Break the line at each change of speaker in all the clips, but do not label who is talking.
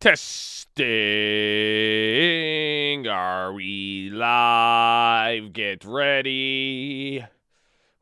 Testing. Are we live? Get ready.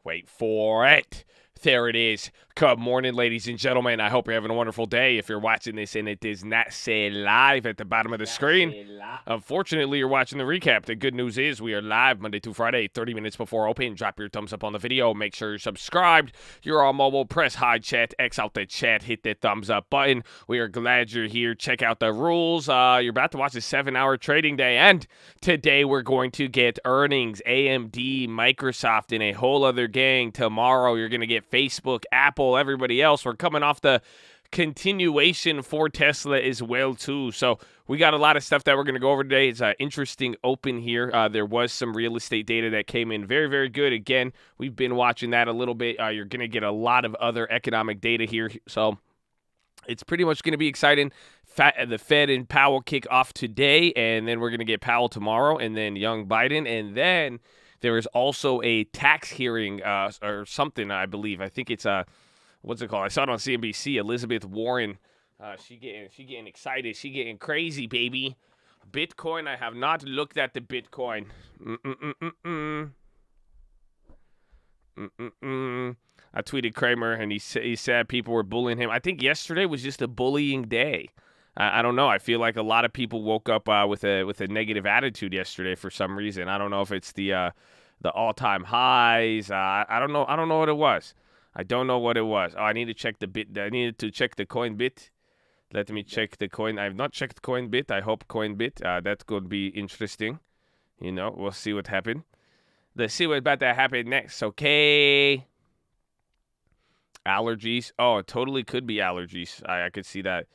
Wait for it. There it is. Good morning, ladies and gentlemen. I hope you're having a wonderful day. If you're watching this and it does not say live at the bottom of the screen, unfortunately, you're watching the recap. The good news is we are live Monday through Friday, 30 minutes before open. Drop your thumbs up on the video. Make sure you're subscribed. You're on mobile. Press hi chat. X out the chat. Hit the thumbs up button. We are glad you're here. Check out the rules. You're about to watch a 7-hour trading day. And today we're going to get earnings. AMD, Microsoft, and a whole other gang. Tomorrow you're going to get Facebook, Apple, everybody else. We're coming off the continuation for Tesla as well too. So we got a lot of stuff that we're going to go over today. It's an interesting open here. There was some real estate data that came in very, very good. Again, we've been watching that a little bit. You're going to get a lot of other economic data here. So it's pretty much going to be exciting. The Fed and Powell kick off today, and then we're going to get Powell tomorrow, and then young Biden, and then there is also a tax hearing or something, I believe. I think it's what's it called? I saw it on CNBC. Elizabeth Warren, she getting excited. She getting crazy, baby. Bitcoin. I have not looked at the Bitcoin. I tweeted Kramer, and he said people were bullying him. I think yesterday was just a bullying day. I don't know. I feel like a lot of people woke up with a negative attitude yesterday for some reason. I don't know if it's the all-time highs. I don't know. I don't know what it was. I don't know what it was. Oh, I need to check the bit. I needed to check the Coinbit. Let me check the coin. I have not checked Coinbit. I hope Coinbit. That's going to be interesting. You know, we'll see what happened. Let's see what's about to happen next. Okay. Allergies. Oh, it totally could be allergies. I could see that.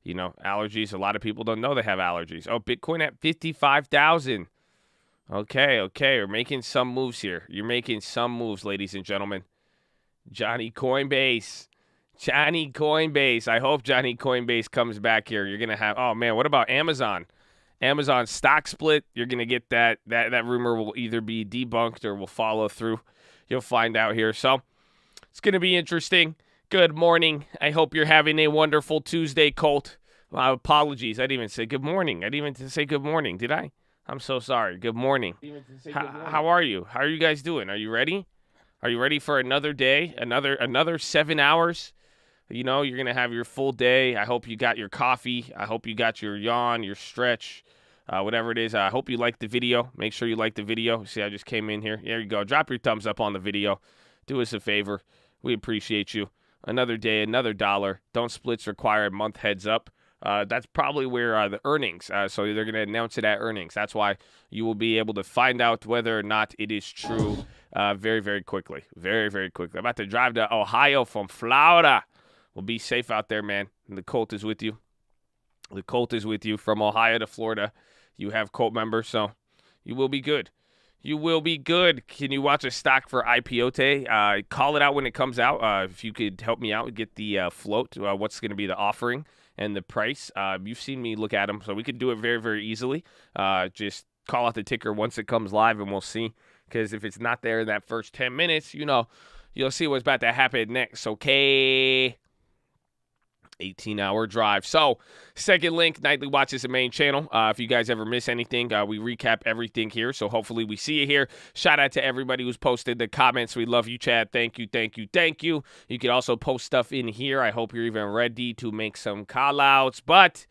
You know, allergies. A lot of people don't know they have allergies. Oh, Bitcoin at 55,000. Okay. We're making some moves here. You're making some moves, ladies and gentlemen. Johnny Coinbase. I hope Johnny Coinbase comes back here. You're going to have, oh man, what about Amazon? Amazon stock split. You're going to get that rumor will either be debunked or will follow through. You'll find out here. So it's going to be interesting. Good morning. I hope you're having a wonderful Tuesday, Colt. Apologies. I didn't even say good morning. I didn't even say good morning, did I? I'm so sorry. Good morning. How are you? How are you guys doing? Are you ready? Are you ready for another day? Another 7 hours? You know, you're going to have your full day. I hope you got your coffee. I hope you got your yawn, your stretch, whatever it is. I hope you like the video. Make sure you like the video. See, I just came in here. There you go. Drop your thumbs up on the video. Do us a favor. We appreciate you. Another day, another dollar. Don't splits require a month heads up. That's probably where the earnings. So they're going to announce it at earnings. That's why you will be able to find out whether or not it is true very, very quickly. Very, very quickly. I'm about to drive to Ohio from Florida. Well, be safe out there, man. And the Colt is with you. The Colt is with you from Ohio to Florida. You have Colt members, so you will be good. You will be good. Can you watch a stock for IPO day? Call it out when it comes out. If you could help me out, get the float, what's going to be the offering and the price. You've seen me look at them, so we could do it very, very easily. Just call out the ticker once it comes live, and we'll see. Because if it's not there in that first 10 minutes, you know, you'll see what's about to happen next, okay? 18-hour drive. So, second link, Nightly Watch is the main channel. If you guys ever miss anything, we recap everything here. So, hopefully we see you here. Shout out to everybody who's posted the comments. We love you, Chad. Thank you. You can also post stuff in here. I hope you're even ready to make some call-outs. But,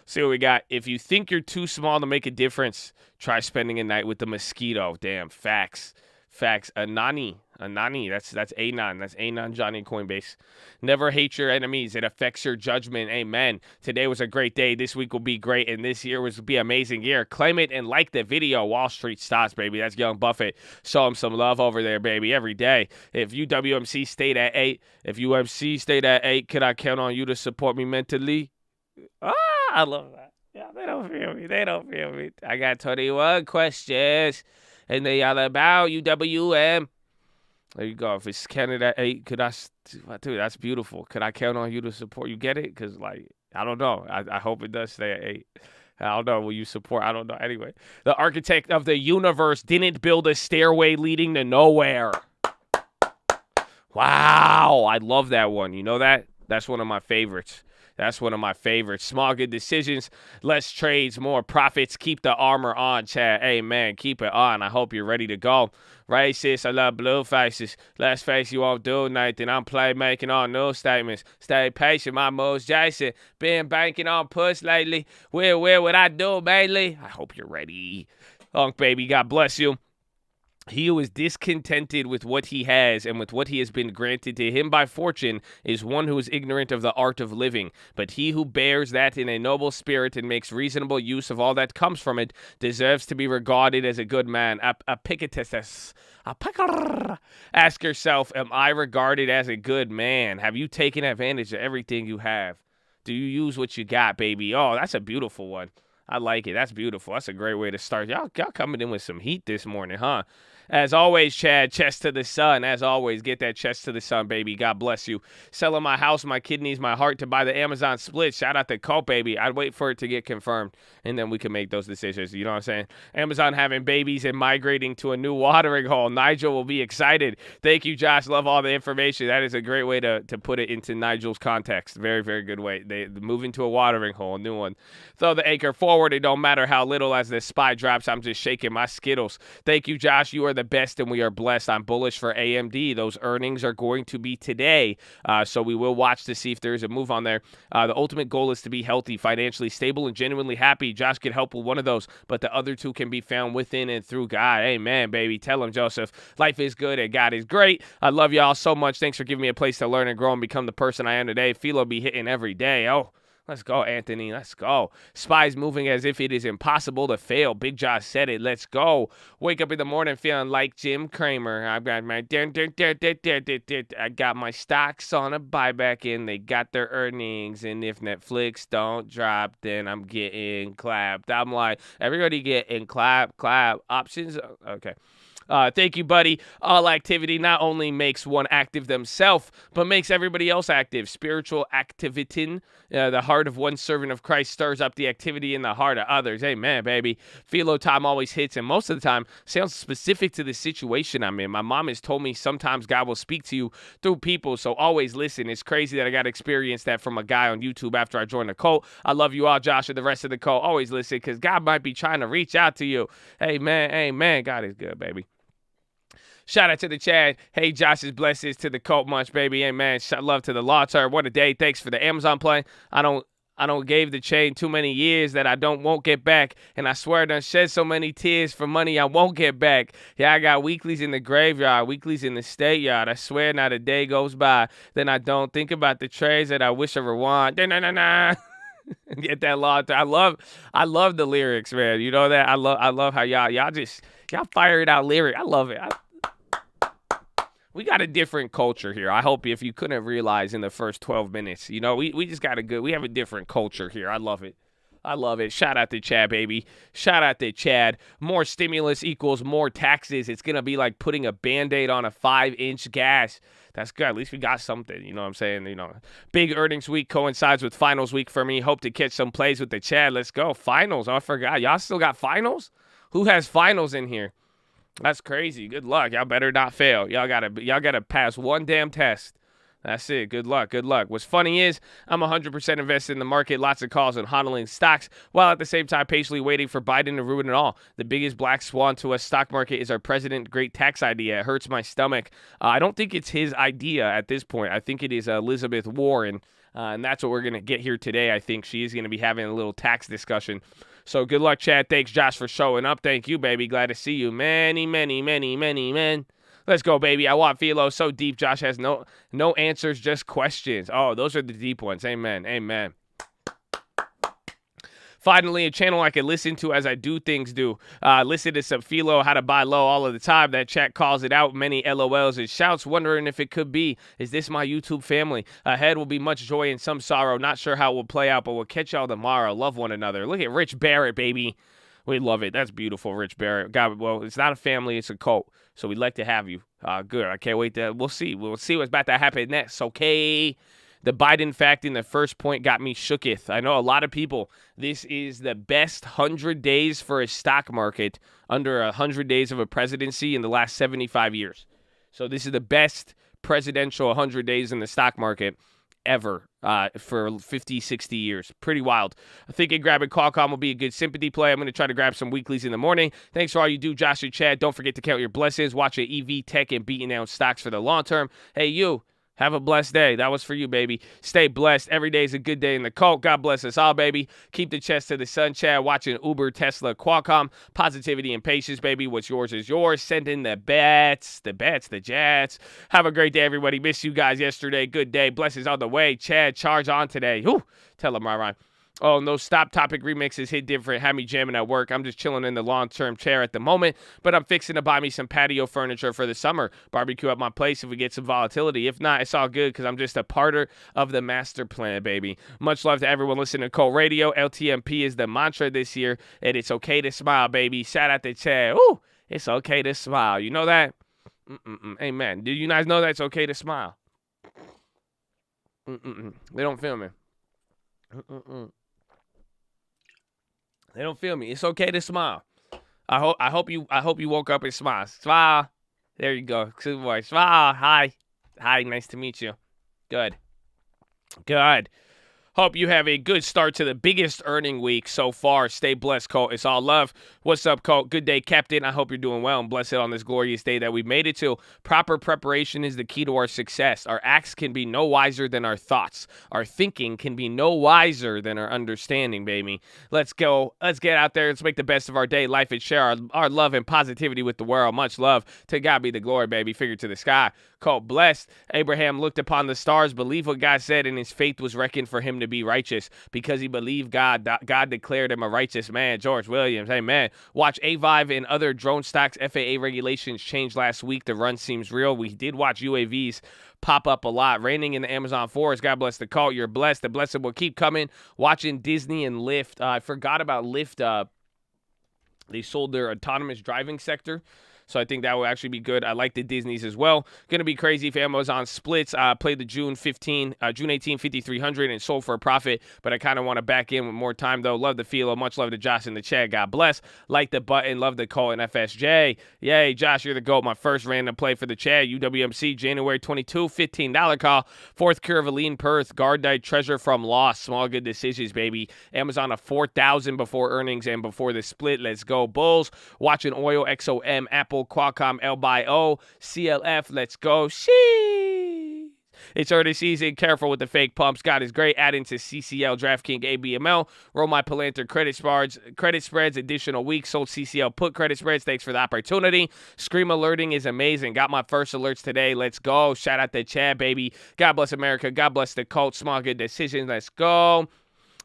see what we got. If you think you're too small to make a difference, try spending a night with the mosquito. Damn, facts. Anani, that's Anon. That's Anon Johnny Coinbase. Never hate your enemies. It affects your judgment. Amen. Today was a great day. This week will be great, and this year will be an amazing year. Claim it and like the video. Wall Street stocks, baby. That's Young Buffett. Show him some love over there, baby, every day. If UWMC stayed at 8, could I count on you to support me mentally? I love that. Yeah, they don't feel me. I got 21 questions. And they all about UWM. There you go. If it's Canada 8, could I, dude, that's beautiful. Could I count on you to support? You get it? Because, like, I don't know. I hope it does stay at 8. I don't know. Will you support? I don't know. Anyway, the architect of the universe didn't build a stairway leading to nowhere. Wow. I love that one. You know that? That's one of my favorites. That's one of my favorites. Small, good decisions, less trades, more profits. Keep the armor on, Chad. Hey, man, keep it on. I hope you're ready to go. Racist, I love blue faces. Let's face you won't do nothing. I'm playmaking on new statements. Stay patient, my moves, Jason. Been banking on puss lately. Where would I do mainly? I hope you're ready. Unk, baby, God bless you. He who is discontented with what he has and with what he has been granted to him by fortune is one who is ignorant of the art of living. But he who bears that in a noble spirit and makes reasonable use of all that comes from it deserves to be regarded as a good man. Epictetus. Ask yourself, am I regarded as a good man? Have you taken advantage of everything you have? Do you use what you got, baby? Oh, that's a beautiful one. I like it. That's beautiful. That's a great way to start. Y'all coming in with some heat this morning, huh? As always, Chad, chest to the sun. As always, get that chest to the sun, baby. God bless you. Selling my house, my kidneys, my heart to buy the Amazon split. Shout out to Colt, baby. I'd wait for it to get confirmed, and then we can make those decisions. You know what I'm saying? Amazon having babies and migrating to a new watering hole. Nigel will be excited. Thank you, Josh. Love all the information. That is a great way to put it into Nigel's context. Very, very good way. They move into a watering hole, a new one. Throw the anchor forward. It don't matter how little as the spy drops. I'm just shaking my Skittles. Thank you, Josh. You are the best, and we are blessed. I'm bullish for AMD. Those earnings are going to be today, so we will watch to see if there is a move on there. The ultimate goal is to be healthy, financially stable, and genuinely happy. Josh could help with one of those, but the other two can be found within and through God. Amen, baby. Tell him, Joseph. Life is good, and God is great. I love y'all so much. Thanks for giving me a place to learn and grow and become the person I am today. PHILO be hitting every day. Oh, let's go, Anthony. Let's go. Spies moving as if it is impossible to fail. Big Josh said it. Let's go. Wake up in the morning feeling like Jim Cramer. I got my stocks on a buyback and they got their earnings. And if Netflix don't drop, then I'm getting clapped. I'm like, everybody getting clap. Options. Okay. Thank you, buddy. All activity not only makes one active themselves, but makes everybody else active. Spiritual activitin, the heart of one servant of Christ stirs up the activity in the heart of others. Amen, baby. PHILO time always hits, and most of the time sounds specific to the situation I'm in. My mom has told me sometimes God will speak to you through people, so always listen. It's crazy that I got to experience that from a guy on YouTube after I joined the cult. I love you all, Josh, and the rest of the cult. Always listen, because God might be trying to reach out to you. Amen. God is good, baby. Shout out to the Chad. Hey, Josh's blessings to the Cult Munch, baby. Amen. Shout love to the Law Term. What a day. Thanks for the Amazon play. I don't gave the chain too many years that I won't get back. And I swear I done shed so many tears for money I won't get back. Yeah, I got weeklies in the graveyard, weeklies in the state yard. I swear not a day goes by. Then I don't think about the trades that I wish I rewind. Get that Law Term. I love the lyrics, man. You know that? I love how y'all fire it out lyric. I love it. We got a different culture here. I hope if you couldn't realize in the first 12 minutes, you know, we just got we have a different culture here. I love it. Shout out to Chad, baby. Shout out to Chad. More stimulus equals more taxes. It's going to be like putting a Band-Aid on a 5-inch gas. That's good. At least we got something. You know what I'm saying? You know, big earnings week coincides with finals week for me. Hope to catch some plays with the Chad. Let's go. Finals. Oh, I forgot. Y'all still got finals? Who has finals in here? That's crazy. Good luck. Y'all better not fail. Y'all gotta pass one damn test. That's it. Good luck. What's funny is I'm 100% invested in the market. Lots of calls on hodling stocks, while at the same time patiently waiting for Biden to ruin it all. The biggest black swan to a stock market is our president. Great tax idea. It hurts my stomach. I don't think it's his idea at this point. I think it is Elizabeth Warren, and that's what we're gonna get here today. I think she is gonna be having a little tax discussion. So good luck, Chad. Thanks, Josh, for showing up. Thank you, baby. Glad to see you. Many, men. Let's go, baby. I want PHILO so deep. Josh has no answers, just questions. Oh, those are the deep ones. Amen. Finally, a channel I can listen to as I do things listen to some PHILO, how to buy low all of the time. That chat calls it out. Many LOLs and shouts, wondering if it could be. Is this my YouTube family? Ahead will be much joy and some sorrow. Not sure how it will play out, but we'll catch y'all tomorrow. Love one another. Look at Rich Barrett, baby. We love it. That's beautiful, Rich Barrett. God, well, it's not a family, it's a cult. So we'd like to have you. Good. I can't wait we'll see. We'll see what's about to happen next, okay? The Biden fact in the first point got me shooketh. I know a lot of people, this is the best 100 days for a stock market under 100 days of a presidency in the last 75 years. So this is the best presidential 100 days in the stock market ever for 50, 60 years. Pretty wild. I think grabbing Qualcomm will be a good sympathy play. I'm going to try to grab some weeklies in the morning. Thanks for all you do, Josh and Chad. Don't forget to count your blessings. Watch your EV tech and beating down stocks for the long term. Hey, you. Have a blessed day. That was for you, baby. Stay blessed. Every day is a good day in the cult. God bless us all, baby. Keep the chest to the sun, Chad. Watching Uber, Tesla, Qualcomm. Positivity and patience, baby. What's yours is yours. Send in the bets, the jats. Have a great day, everybody. Miss you guys yesterday. Good day. Blessings on the way. Chad, charge on today. Whew. Tell them, Ryan. Oh, no stop topic remixes hit different. Had me jamming at work. I'm just chilling in the long-term chair at the moment, but I'm fixing to buy me some patio furniture for the summer. Barbecue at my place if we get some volatility. If not, it's all good because I'm just a parter of the master plan, baby. Much love to everyone listening to Cold Radio. LTMP is the mantra this year, and it's okay to smile, baby. Shout out to Chad. Ooh, it's okay to smile. You know that? Amen. Do you guys know that it's okay to smile? They don't feel me. They don't feel me. It's okay to smile. I hope you woke up and smiled. Smile. There you go. Good boy. Smile. Hi. Nice to meet you. Good. Hope you have a good start to the biggest earning week so far. Stay blessed, Colt. It's all love. What's up, Colt? Good day, Captain. I hope you're doing well and blessed on this glorious day that we made it to. Proper preparation is the key to our success. Our acts can be no wiser than our thoughts. Our thinking can be no wiser than our understanding, baby. Let's go. Let's get out there. Let's make the best of our day, life, and share our love and positivity with the world. Much love. To God be the glory, baby. Figure to the sky. Colt, blessed. Abraham looked upon the stars, believed what God said, and his faith was reckoned for him to be righteous because he believed God. God declared him a righteous man. George Williams, amen. Watch AVIVE and other drone stocks. FAA regulations changed last week. The run seems real. We did watch UAVs pop up a lot. Raining in the Amazon forest. God bless the cult. You're blessed. The blessing will keep coming. Watching Disney and Lyft. I forgot about Lyft. They sold their autonomous driving sector. So I think that will actually be good. I like the Disneys as well. Going to be crazy if Amazon splits. Played the June 18, 5,300 and sold for a profit. But I kind of want to back in with more time, though. Love the PHILO. Much love to Josh in the chat. God bless. Like the button. Love the call in FSJ. Yay, Josh, you're the GOAT. My first random play for the chat. UWMC, January 22, $15 call. Fourth Curvaline Perth. Guard Night Treasure from loss. Small good decisions, baby. Amazon a 4,000 before earnings and before the split. Let's go, Bulls. Watching Oil, XOM, Apple, Qualcomm, L by O, CLF, let's go. Sheesh. It's early season. Careful with the fake pumps. God is great. Add into CCL, DraftKings, ABML. Roll my Palantir credit spreads. Additional week. Sold CCL put credit spreads. Thanks for the opportunity. Scream alerting is amazing. Got my first alerts today. Let's go. Shout out to Chad, baby. God bless America. God bless the cult. Small good decisions. Let's go.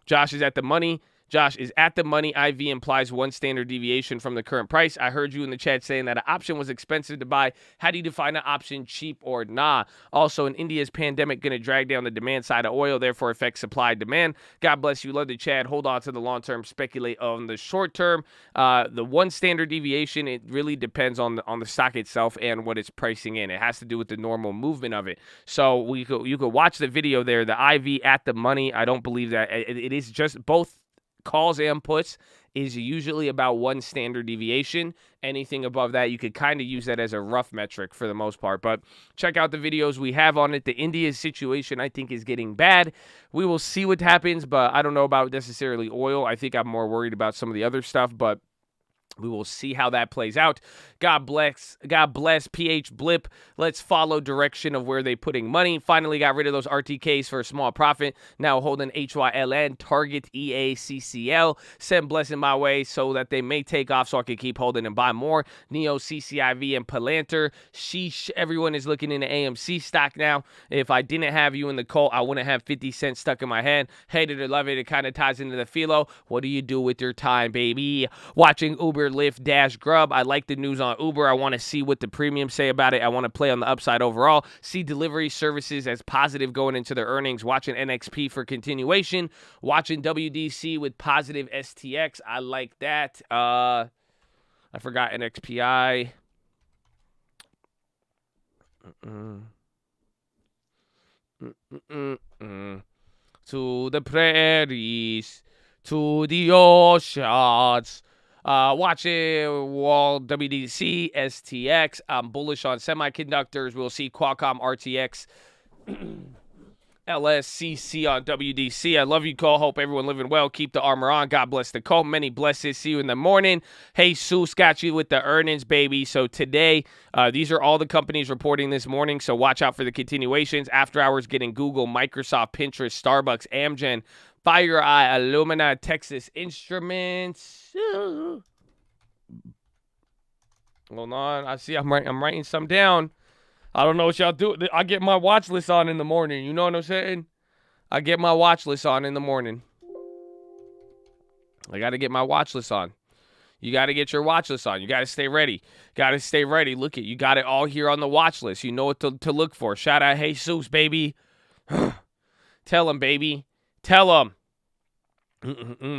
Josh is at the money. Josh is at the money. IV implies one standard deviation from the current price. I heard you in the chat saying that an option was expensive to buy. How do you define an option, cheap or nah? Also, in India's pandemic going to drag down the demand side of oil, therefore affect supply demand. God bless you. Love the chat. Hold on to the long term. Speculate on the short term. The one standard deviation, it really depends on the stock itself and what it's pricing in. It has to do with the normal movement of it. So you could watch the video there. The IV at the money. I don't believe that it is just both. Calls and puts is usually about one standard deviation. Anything above that, you could kind of use that as a rough metric for the most part. But check out the videos we have on it. The India situation, I think, is getting bad. We will see what happens, but I don't know about necessarily oil. I think I'm more worried about some of the other stuff, but we will see how that plays out. God bless PH Blip. Let's follow direction of where they're putting money. Finally got rid of those RTKs for a small profit. Now holding HYLN, Target, EA, CCL. Send blessing my way so that they may take off so I can keep holding and buy more. Neo, CCIV, and Palantir. Sheesh, everyone is looking into AMC stock now. If I didn't have you in the cult, I wouldn't have 50 cents stuck in my head. Hate it or love it. It kind of ties into the philo. What do you do with your time, baby? Watching Uber, Lyft, Dash, Grub. I like the news on Uber. I want to see what the premiums say about it. I want to play on the upside overall. See delivery services as positive going into their earnings. Watching NXP for continuation. Watching WDC with positive STX. I like that. I forgot NXPI. To the prairies, to the oceans. Watching Wall WDC, STX. I'm bullish on semiconductors. We'll see Qualcomm RTX LSCC on WDC. I love you, Cole. Hope everyone living well. Keep the armor on. God bless the Cole. Many blessings. See you in the morning. Hey, Seuss got you with the earnings, baby. So today, these are all the companies reporting this morning. So watch out for the continuations. After hours getting Google, Microsoft, Pinterest, Starbucks, Amgen, FireEye, Illumina, Texas Instruments. Hold on. I see I'm writing some down. I don't know what y'all do. I get my watch list on in the morning. You know what I'm saying? I get my watch list on in the morning. I got to get my watch list on. You got to get your watch list on. You got to stay ready. Got to stay ready. Look at you. Got it all here on the watch list. You know what to look for. Shout out Jesus, baby. Tell him, baby. Tell him.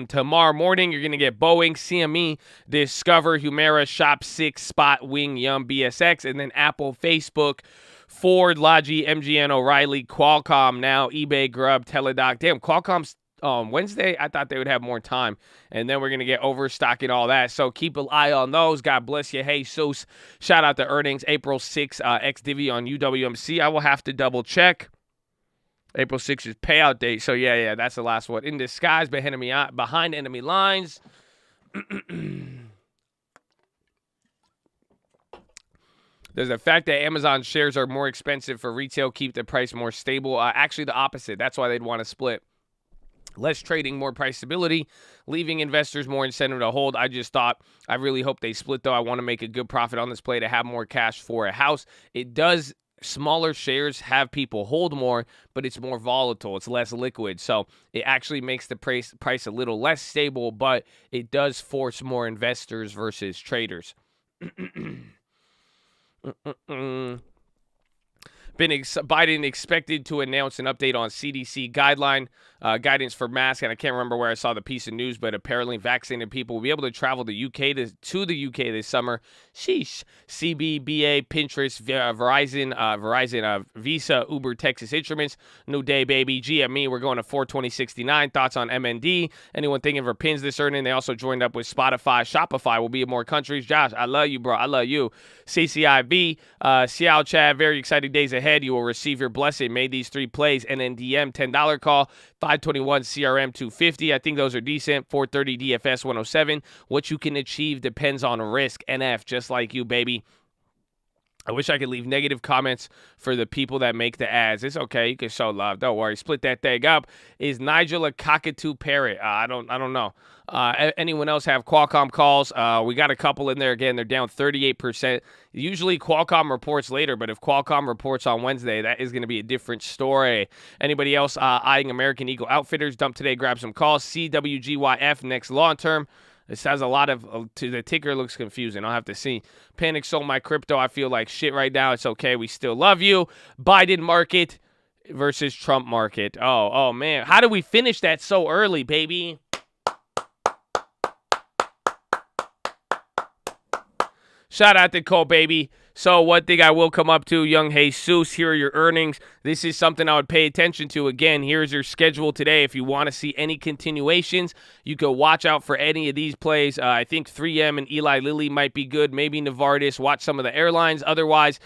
Tomorrow morning, you're going to get Boeing, CME, Discover, Humera, Shop 6, Spot, Wing, Yum, BSX, and then Apple, Facebook, Ford, Logi, MGN, O'Reilly, Qualcomm, now eBay, Grub, Teladoc. Damn, Qualcomm's Wednesday, I thought they would have more time. And then we're going to get overstock and all that. So keep an eye on those. God bless you. Hey, Seuss. Shout out to earnings. April 6th, ex-divvy on UWMC. I will have to double check. April 6th is payout date. So, yeah, that's the last one. In disguise, behind enemy lines. There's the fact that Amazon shares are more expensive for retail, keep the price more stable. Actually, the opposite. That's why they'd want to split. Less trading, more price stability, leaving investors more incentive to hold. I just thought, I really hope they split, though. I want to make a good profit on this play to have more cash for a house. It does. Smaller shares have people hold more, but it's more volatile. It's less liquid. So it actually makes the price a little less stable, but it does force more investors versus traders. Biden expected to announce an update on CDC guidelines for masks, and I can't remember where I saw the piece of news, but apparently vaccinated people will be able to travel to the UK this summer. Sheesh. CBBA, Pinterest, Verizon, Visa, Uber, Texas Instruments, New Day, baby, GME. We're going to 420.69. Thoughts on MND? Anyone thinking for pins this earning? They also joined up with Spotify. Shopify will be in more countries. Josh, I love you, bro. I love you. CCIV, Xiao Chad, very exciting days ahead. You will receive your blessing. Made these three plays. NNDM, $10 call. 521 CRM 250. I think those are decent. 430 DFS 107. What you can achieve depends on risk. NF, just like you, baby. I wish I could leave negative comments for the people that make the ads. It's okay. You can show love. Don't worry. Split that thing up. Is Nigel a cockatoo parrot? I don't know. Anyone else have Qualcomm calls? We got a couple in there. Again, they're down 38%. Usually Qualcomm reports later, but if Qualcomm reports on Wednesday, that is going to be a different story. Anybody else eyeing American Eagle Outfitters? Dump today. Grab some calls. CWGYF next long term. This has a lot of, the ticker looks confusing. I'll have to see. Panic sold my crypto. I feel like shit right now. It's okay. We still love you. Biden market versus Trump market. Oh, man. How do we finish that so early, baby? Shout out to Cole, baby. So one thing I will come up to, young Jesus, here are your earnings. This is something I would pay attention to. Again, here's your schedule today. If you want to see any continuations, you can watch out for any of these plays. I think 3M and Eli Lilly might be good. Maybe Novartis. Watch some of the airlines. Otherwise,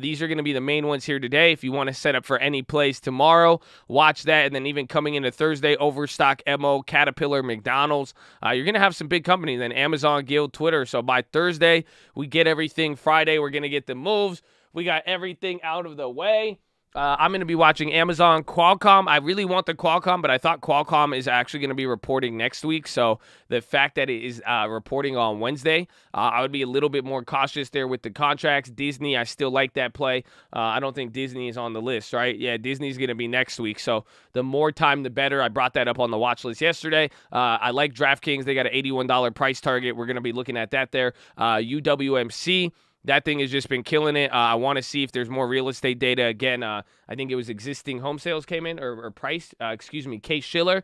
these are going to be the main ones here today. If you want to set up for any plays tomorrow, watch that. And then even coming into Thursday, Overstock, MO, Caterpillar, McDonald's. You're going to have some big companies. Then Amazon, Guild, Twitter. So by Thursday, we get everything. Friday, we're going to get the moves. We got everything out of the way. I'm going to be watching Amazon, Qualcomm. I really want the Qualcomm, but I thought Qualcomm is actually going to be reporting next week. So the fact that it is reporting on Wednesday, I would be a little bit more cautious there with the contracts. Disney, I still like that play. I don't think Disney is on the list, right? Yeah, Disney's going to be next week. So the more time, the better. I brought that up on the watch list yesterday. I like DraftKings. They got an $81 price target. We're going to be looking at that there. UWMC. That thing has just been killing it. I want to see if there's more real estate data. Again, I think it was existing home sales came in or price. Case Schiller.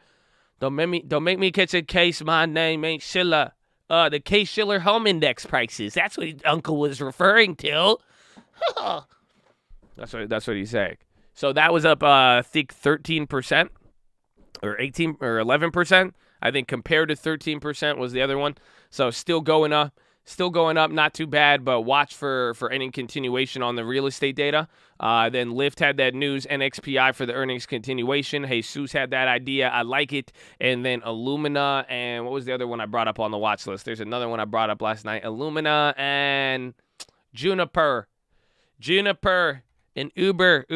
Don't make me catch a case. My name ain't Schiller. The Case Schiller home index prices. That's what Uncle was referring to. That's what he's saying. So that was up, I think 13% or 18 or 11%. I think compared to 13% was the other one. So still going up. still going up, not too bad, but watch for any continuation on the real estate data. Then Lyft had that news, NXPI for the earnings continuation. Jesus had that idea. I like it. And then Illumina, and what was the other one I brought up on the watch list? There's another one I brought up last night. Illumina and Juniper and Uber.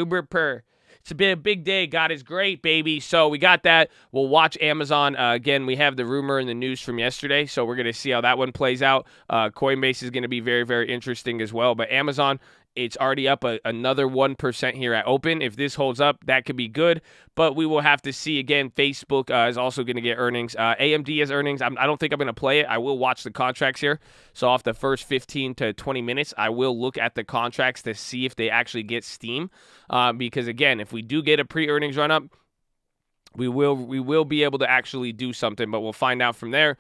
It's been a big day. God is great, baby. So we got that. We'll watch Amazon. Again, we have the rumor and the news from yesterday, so we're going to see how that one plays out. Coinbase is going to be very, very interesting as well. But Amazon, it's already up another 1% here at open. If this holds up, that could be good. But we will have to see. Again, Facebook is also going to get earnings. AMD has earnings. I don't think I'm going to play it. I will watch the contracts here. So off the first 15 to 20 minutes, I will look at the contracts to see if they actually get steam. Because, again, if we do get a pre-earnings run-up, we will be able to actually do something, but we'll find out from there.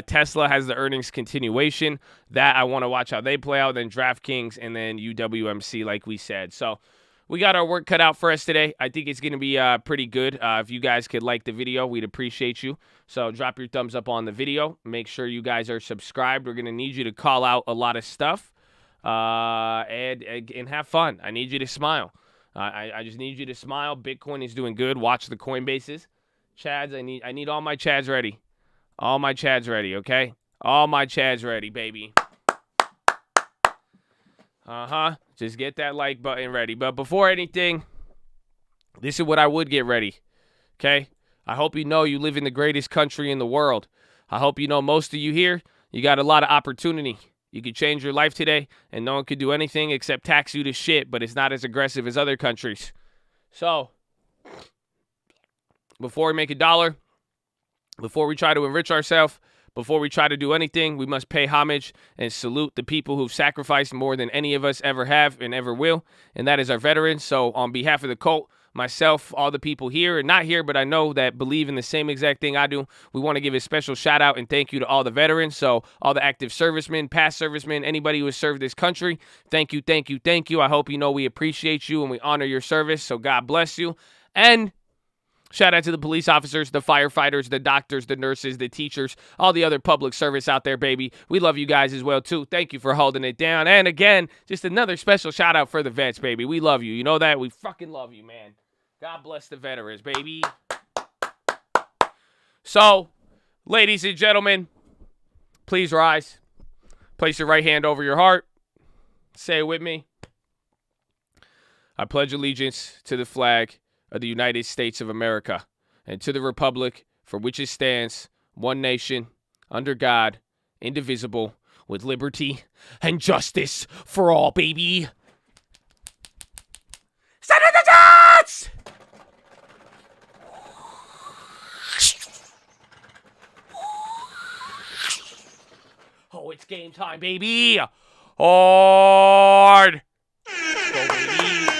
Tesla has the earnings continuation. That I want to watch how they play out. Then DraftKings and then UWMC, like we said. So we got our work cut out for us today. I think it's going to be pretty good. If you guys could like the video, we'd appreciate you. So drop your thumbs up on the video. Make sure you guys are subscribed. We're going to need you to call out a lot of stuff and have fun. I need you to smile. I just need you to smile. Bitcoin is doing good. Watch the Coinbases. Chads, I need all my Chads ready. All my Chads ready, okay? All my Chads ready, baby. Just get that like button ready. But before anything, this is what I would get ready, okay? I hope you know you live in the greatest country in the world. I hope you know most of you here, you got a lot of opportunity. You could change your life today, and no one could do anything except tax you to shit, but it's not as aggressive as other countries. So, before we make a dollar, before we try to enrich ourselves, before we try to do anything, we must pay homage and salute the people who've sacrificed more than any of us ever have and ever will, and that is our veterans. So, on behalf of the cult, myself, all the people here and not here, but I know that believe in the same exact thing I do, we want to give a special shout out and thank you to all the veterans. So all the active servicemen, past servicemen, anybody who has served this country, thank you, thank you, thank you. I hope you know we appreciate you and we honor your service. So God bless you. And shout out to the police officers, the firefighters, the doctors, the nurses, the teachers, all the other public service out there, baby. We love you guys as well, too. Thank you for holding it down. And again, just another special shout out for the vets, baby. We love you. You know that? We fucking love you, man. God bless the veterans, baby. So, ladies and gentlemen, please rise. Place your right hand over your heart. Say it with me. I pledge allegiance to the flag of the United States of America and to the republic for which it stands, one nation, under God, indivisible, with liberty and justice for all, baby. Senator Jones! Oh, it's game time, baby. Hard. Go, baby.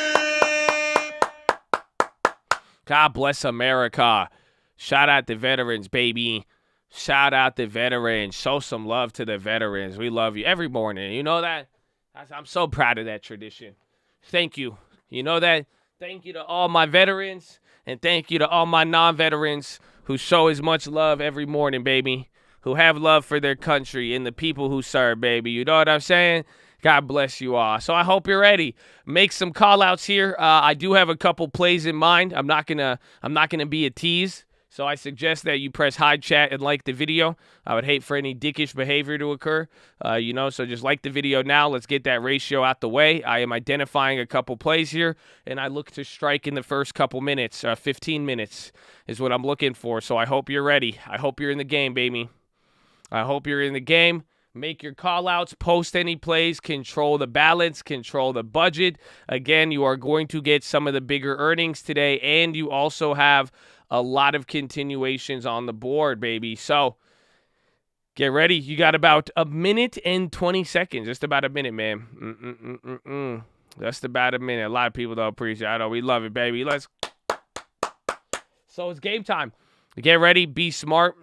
God bless America. Shout out the veterans, baby. Shout out the veterans. Show some love to the veterans. We love you every morning. You know that? I'm so proud of that tradition. Thank you. You know that? Thank you to all my veterans. And thank you to all my non-veterans who show as much love every morning, baby. Who have love for their country and the people who serve, baby. You know what I'm saying? God bless you all. So I hope you're ready. Make some call-outs here. I do have a couple plays in mind. I'm not gonna be a tease. So I suggest that you press hide chat and like the video. I would hate for any dickish behavior to occur. So just like the video now. Let's get that ratio out the way. I am identifying a couple plays here, and I look to strike in the first couple minutes. 15 minutes is what I'm looking for. So I hope you're ready. I hope you're in the game, baby. I hope you're in the game. Make your call-outs, post any plays, control the balance, control the budget. Again, you are going to get some of the bigger earnings today, and you also have a lot of continuations on the board, baby. So get ready. You got about a minute and 20 seconds. Just about a minute, man. Just about a minute. A lot of people don't appreciate it. I know. We love it, baby. So it's game time. Get ready. Be smart.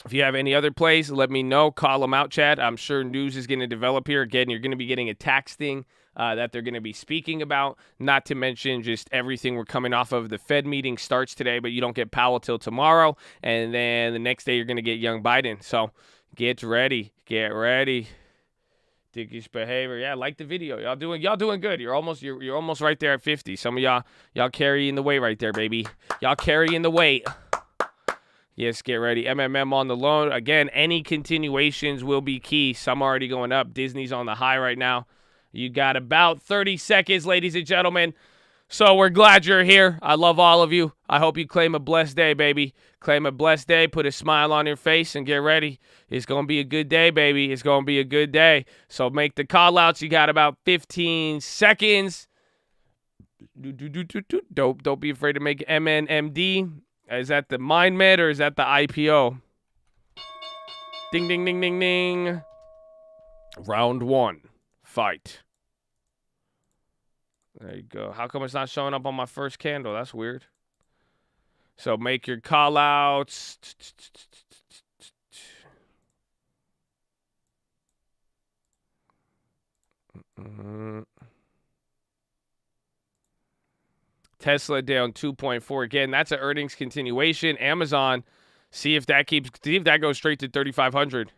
If you have any other plays, let me know. Call them out, Chad. I'm sure news is going to develop here. Again, you're going to be getting a tax thing that they're going to be speaking about. Not to mention just everything we're coming off of. The Fed meeting starts today, but you don't get Powell till tomorrow. And then the next day, you're going to get young Biden. So get ready. Get ready. Dickish behavior. Yeah, like the video. Y'all doing good. You're almost right there at 50. Some of y'all carrying the weight right there, baby. Y'all carrying the weight. Yes, get ready. MMM on the loan. Again, any continuations will be key. Some already going up. Disney's on the high right now. You got about 30 seconds, ladies and gentlemen. So we're glad you're here. I love all of you. I hope you claim a blessed day, baby. Claim a blessed day. Put a smile on your face and get ready. It's going to be a good day, baby. It's going to be a good day. So make the call outs. You got about 15 seconds. Don't be afraid to make MNMD. Is that the Mind Med or is that the IPO? Ding, ding, ding, ding, ding. Round 1. Fight. There you go. How come it's not showing up on my first candle? That's weird. So make your call outs. Tesla down 2.4. Again, that's an earnings continuation. Amazon, see if that goes straight to 3,500.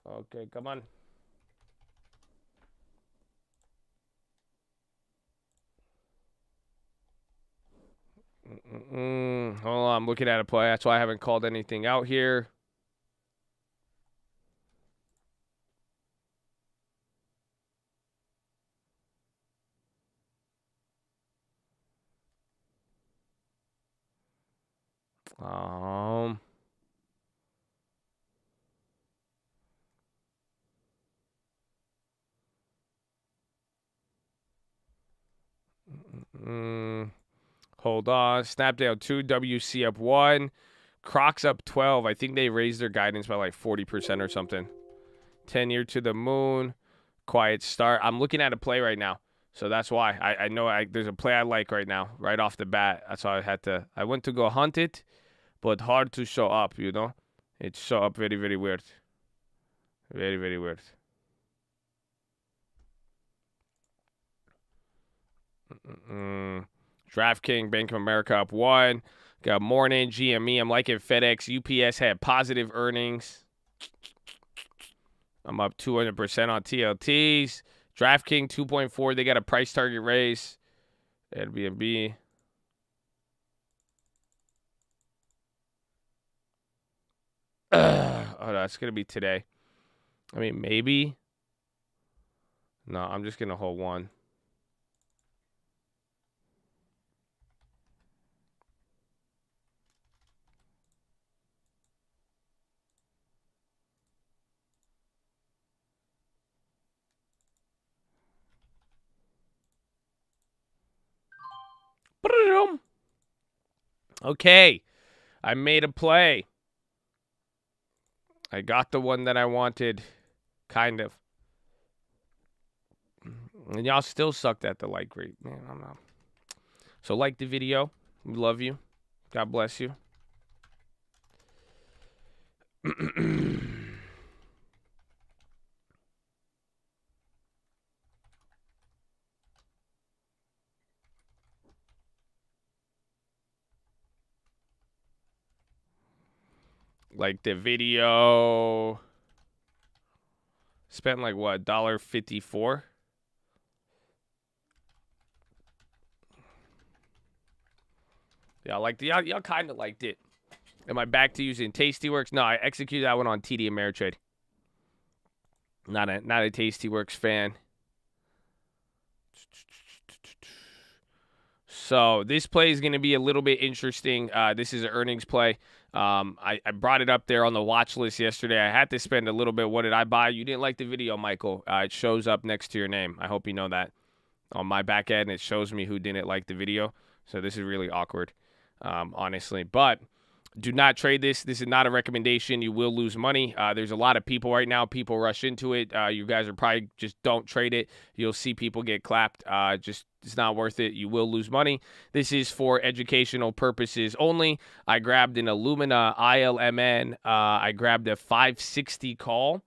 Okay, come on. Hold on, I'm looking at a play. That's why I haven't called anything out here. Hold on. Snapdown 2, WC up 1. Crocs up 12. I think they raised their guidance by like 40% or something. 10-year to the moon. Quiet start. I'm looking at a play right now. So that's why. I know there's a play I like right now, right off the bat. That's why I went to go hunt it, but hard to show up, you know? It show up very, very weird. Very, very weird. DraftKings, Bank of America up 1. Got morning, GME. I'm liking FedEx. UPS had positive earnings. I'm up 200% on TLTs. DraftKings 2.4. They got a price target raise. Airbnb. Oh, that's going to be today. I mean, maybe. No, I'm just going to hold one. Okay, I made a play. I got the one that I wanted, kind of. And y'all still sucked at the like rate. Man, I don't know. So like the video. We love you. God bless you. Like the video. Spent like what, $1.54? Y'all kind of liked it. Am I back to using Tastyworks? No, I executed that one on TD Ameritrade. Not a Tastyworks fan. So this play is going to be a little bit interesting. This is an earnings play. I brought it up there on the watch list yesterday. I had to spend a little bit. What did I buy? You didn't like the video, Michael. It shows up next to your name. I hope you know that. On my back end, it shows me who didn't like the video. So this is really awkward, honestly. But do not trade this. This is not a recommendation. You will lose money. There's a lot of people right now. People rush into it. You guys are probably just don't trade it. You'll see people get clapped. It's not worth it. You will lose money. This is for educational purposes only. I grabbed an Illumina ILMN. I grabbed a 560 call.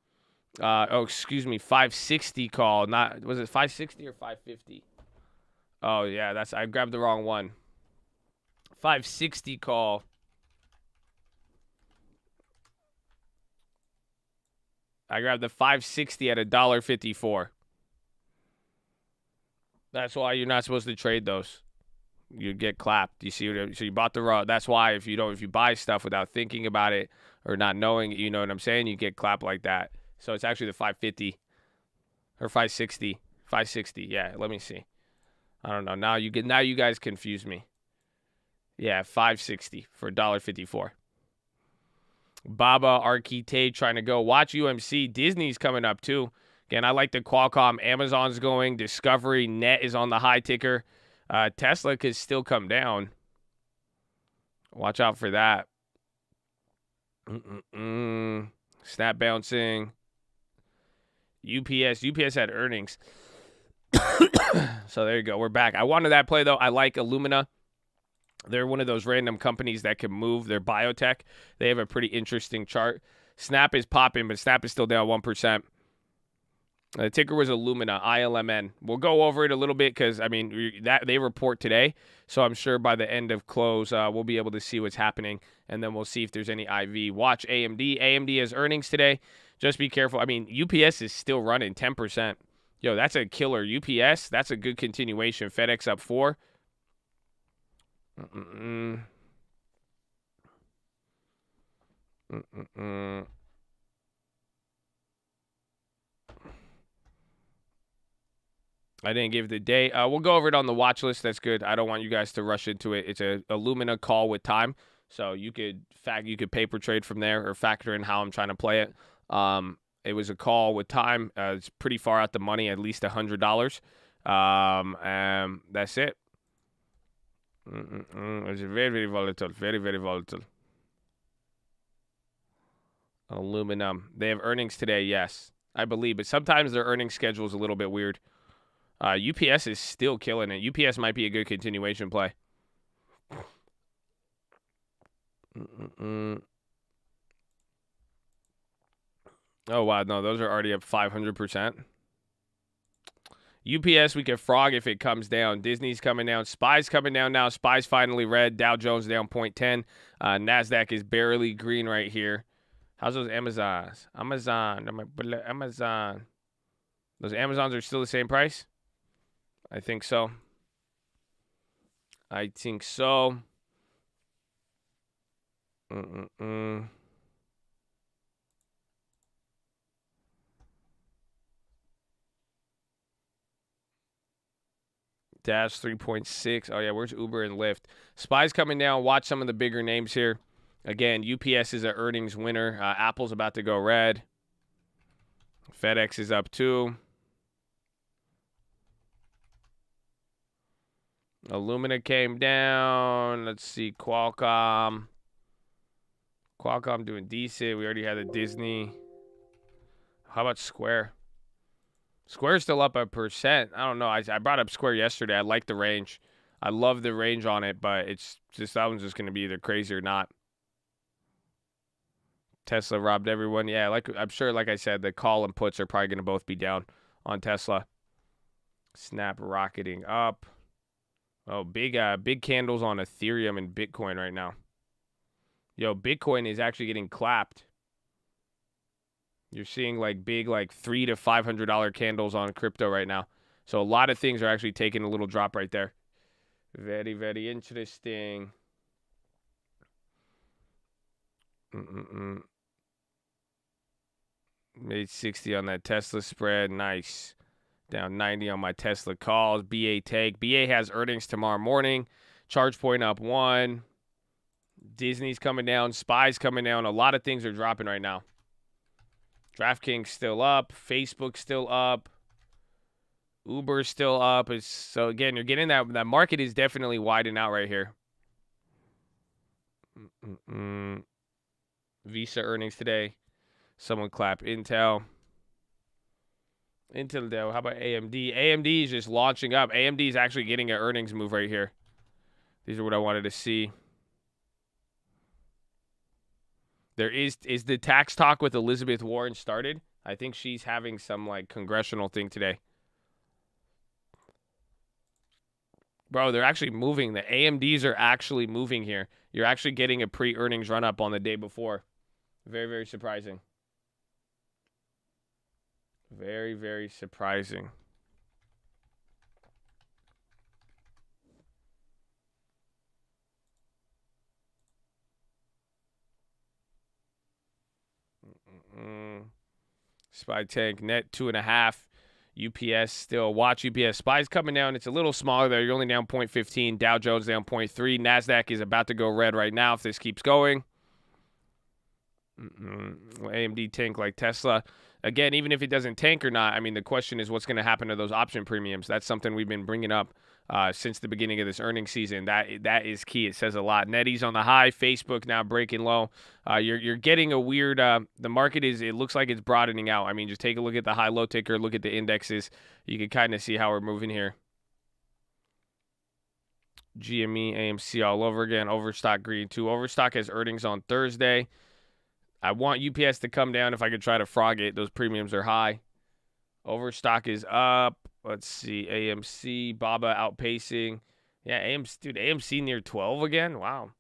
Oh, excuse me, 560 call. Not was it 560 or 550? Oh yeah, I grabbed the wrong one. 560 call. I grabbed the 560 at $1.54. That's why you're not supposed to trade those. You get clapped. You see what? So you bought the raw. That's why if you buy stuff without thinking about it or not knowing, you know what I'm saying, you get clapped like that. So it's actually the 550 or 560. 560. Yeah, let me see. I don't know. Now you guys confuse me. Yeah, 560 for $1.54. Baba Arquite trying to go. Watch UMC. Disney's coming up too. Again, I like the Qualcomm. Amazon's going. Discovery. Net is on the high ticker. Tesla could still come down. Watch out for that. Snap bouncing. UPS had earnings. So there you go. We're back. I wanted that play, though. I like Illumina. They're one of those random companies that can move. They're biotech. They have a pretty interesting chart. Snap is popping, but Snap is still down 1%. The ticker was Illumina, ILMN. We'll go over it a little bit because, I mean, that they report today. So I'm sure by the end of close, we'll be able to see what's happening. And then we'll see if there's any IV. Watch AMD. AMD has earnings today. Just be careful. I mean, UPS is still running 10%. Yo, that's a killer. UPS, that's a good continuation. FedEx up 4. I didn't give the day. We'll go over it on the watch list. That's good. I don't want you guys to rush into it. It's a Illumina call with time, so you could paper trade from there or factor in how I'm trying to play it. It was a call with time. It's pretty far out the money, at least $100. That's it. It's very, very volatile. Very, very volatile. Aluminum. They have earnings today, yes, I believe, but sometimes their earnings schedule is a little bit weird. UPS is still killing it. UPS might be a good continuation play. Oh, wow. No, those are already up 500%. UPS, we can frog if it comes down. Disney's coming down. SPY's coming down now. SPY's finally red. Dow Jones down 0.10. NASDAQ is barely green right here. How's those Amazons? Amazon. Those Amazons are still the same price? I think so. Dash 3.6. Oh, yeah, where's Uber and Lyft? SPY's coming down. Watch some of the bigger names here. Again, UPS is an earnings winner. Apple's about to go red. FedEx is up 2. Illumina came down. Let's see, Qualcomm. Qualcomm doing decent. We already had the Disney. How about Square? Square's still up 1%. I don't know. I brought up Square yesterday. I like the range. I love the range on it, but it's just that one's just going to be either crazy or not. Tesla robbed everyone. Yeah, I'm sure, like I said, the call and puts are probably going to both be down on Tesla. Snap rocketing up. Oh, big candles on Ethereum and Bitcoin right now. Yo, Bitcoin is actually getting clapped. You're seeing big $300 to $500 candles on crypto right now. So a lot of things are actually taking a little drop right there. Very, very interesting. Made 60 on that Tesla spread. Nice. Down 90 on my Tesla calls. BA take. BA has earnings tomorrow morning. ChargePoint up 1. Disney's coming down. SPY's coming down. A lot of things are dropping right now. DraftKings still up. Facebook still up. Uber's still up. So, again, you're getting that market is definitely widening out right here. Visa earnings today. Someone clap Intel. Intel, though. How about AMD? AMD is just launching up. AMD is actually getting an earnings move right here. These are what I wanted to see. There is the tax talk with Elizabeth Warren started? I think she's having some like congressional thing today. Bro, they're actually moving. The AMDs are actually moving here. You're actually getting a pre-earnings run-up on the day before. Very, very surprising. Very, very surprising. Spy tank net 2.5. UPS still. Watch UPS. Spy's coming down. It's a little smaller there. You're only down 0.15. Dow Jones down 0.3. NASDAQ is about to go red right now if this keeps going. AMD tank like Tesla. Again, even if it doesn't tank or not, I mean, the question is what's going to happen to those option premiums. That's something we've been bringing up since the beginning of this earnings season. That is key. It says a lot. Netties on the high. Facebook now breaking low. You're getting a weird. The market is. It looks like it's broadening out. I mean, just take a look at the high-low ticker. Look at the indexes. You can kind of see how we're moving here. GME, AMC all over again. Overstock green too. Overstock has earnings on Thursday. I want UPS to come down if I could try to frog it. Those premiums are high. Overstock is up. Let's see. AMC, BABA outpacing. Yeah, AMC, dude, AMC near 12 again? Wow.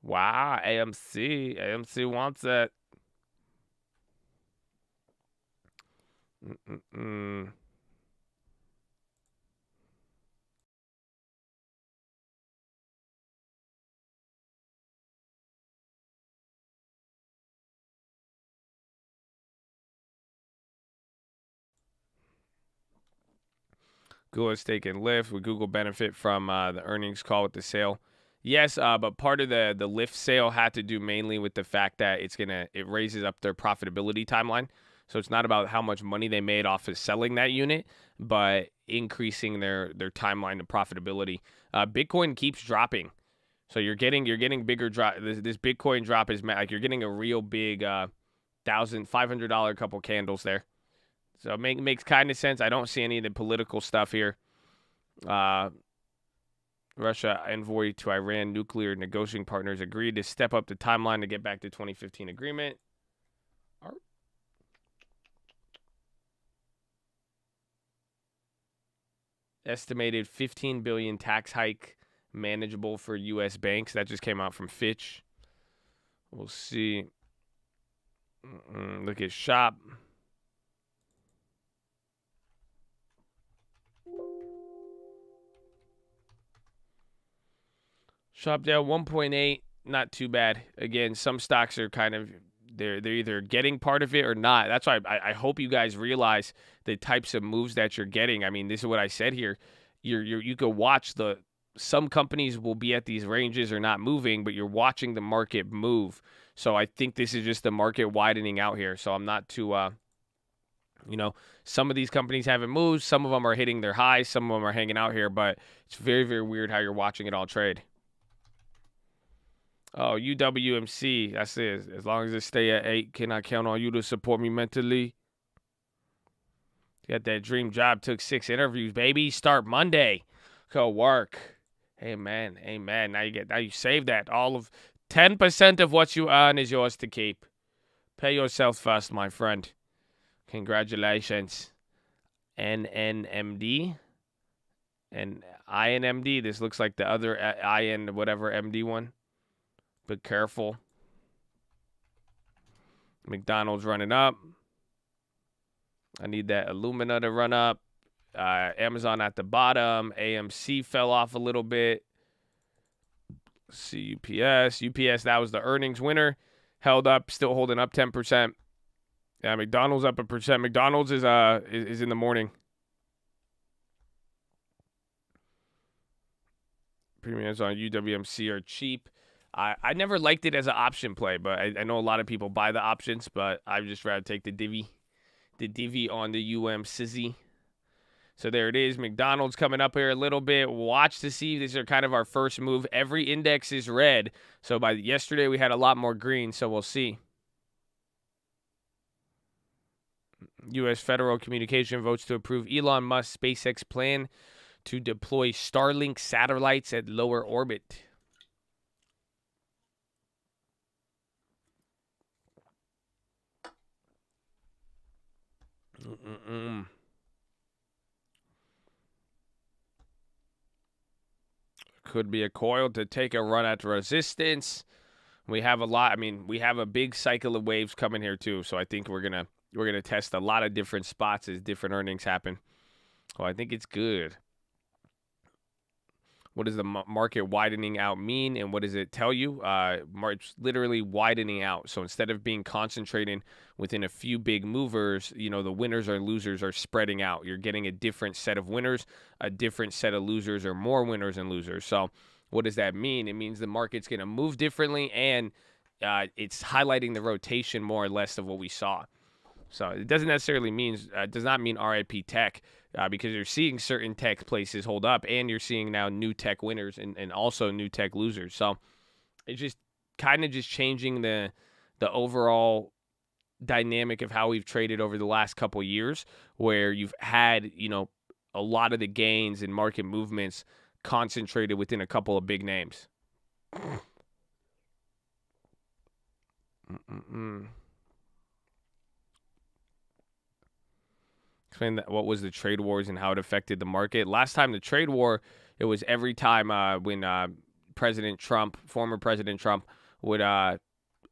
Wow, AMC. AMC wants it. Google is taking lift. Would Google benefit from the earnings call with the sale? Yes, but part of the lift sale had to do mainly with the fact that it raises up their profitability timeline. So it's not about how much money they made off of selling that unit, but increasing their timeline to profitability. Bitcoin keeps dropping, so you're getting bigger drop. This Bitcoin drop is like you're getting a real big $1,500 couple candles there. So it makes kind of sense. I don't see any of the political stuff here. Russia envoy to Iran nuclear negotiating partners agreed to step up the timeline to get back to 2015 agreement. Estimated 15 billion tax hike manageable for U.S. banks. That just came out from Fitch. We'll see. Look at SHOP. SHOP down 1.8, not too bad. Again, some stocks are kind of they're either getting part of it or not. That's why I hope you guys realize the types of moves that you're getting. I mean, this is what I said here. You could watch some companies will be at these ranges or not moving, but you're watching the market move. So I think this is just the market widening out here. So I'm not too some of these companies haven't moved. Some of them are hitting their highs. Some of them are hanging out here, but it's very, very weird how you're watching it all trade. Oh, UWMC. That's it. As long as it stay at 8, can I count on you to support me mentally? Got that dream job. Took 6 interviews, baby. Start Monday. Go work. Amen. Amen. Now you save that. All of 10% of what you earn is yours to keep. Pay yourself first, my friend. Congratulations. NNMD and INMD. This looks like the other IN whatever MD one. But careful. McDonald's running up. I need that Illumina to run up. Amazon at the bottom. AMC fell off a little bit. Let's see UPS. UPS, that was the earnings winner. Held up, still holding up 10%. Yeah, McDonald's up 1%. McDonald's is in the morning. Premiums on UWMC are cheap. I never liked it as an option play, but I know a lot of people buy the options, but I'd just rather take the divvy on the UMCZ. So there it is. McDonald's coming up here a little bit. Watch to see. These are kind of our first move. Every index is red. So by yesterday, we had a lot more green, so we'll see. U.S. Federal Communication votes to approve Elon Musk's SpaceX plan to deploy Starlink satellites at lower orbit. Mm-mm-mm. Could be a coil to take a run at resistance. We have a lot. I mean, we have a big cycle of waves coming here too. So I think we're gonna test a lot of different spots as different earnings happen. So I think it's good. What does the market widening out mean, and what does it tell you? It's literally widening out. So instead of being concentrated within a few big movers, the winners or losers are spreading out. You're getting a different set of winners, a different set of losers, or more winners and losers. So what does that mean? It means the market's going to move differently, and it's highlighting the rotation more or less of what we saw. So it doesn't necessarily does not mean RIP tech, because you're seeing certain tech places hold up, and you're seeing now new tech winners and also new tech losers. So it's just kind of just changing the overall dynamic of how we've traded over the last couple of years, where you've had a lot of the gains and market movements concentrated within a couple of big names. Explain what was the trade wars and how it affected the market. Last time the trade war, it was every time when former President Trump, would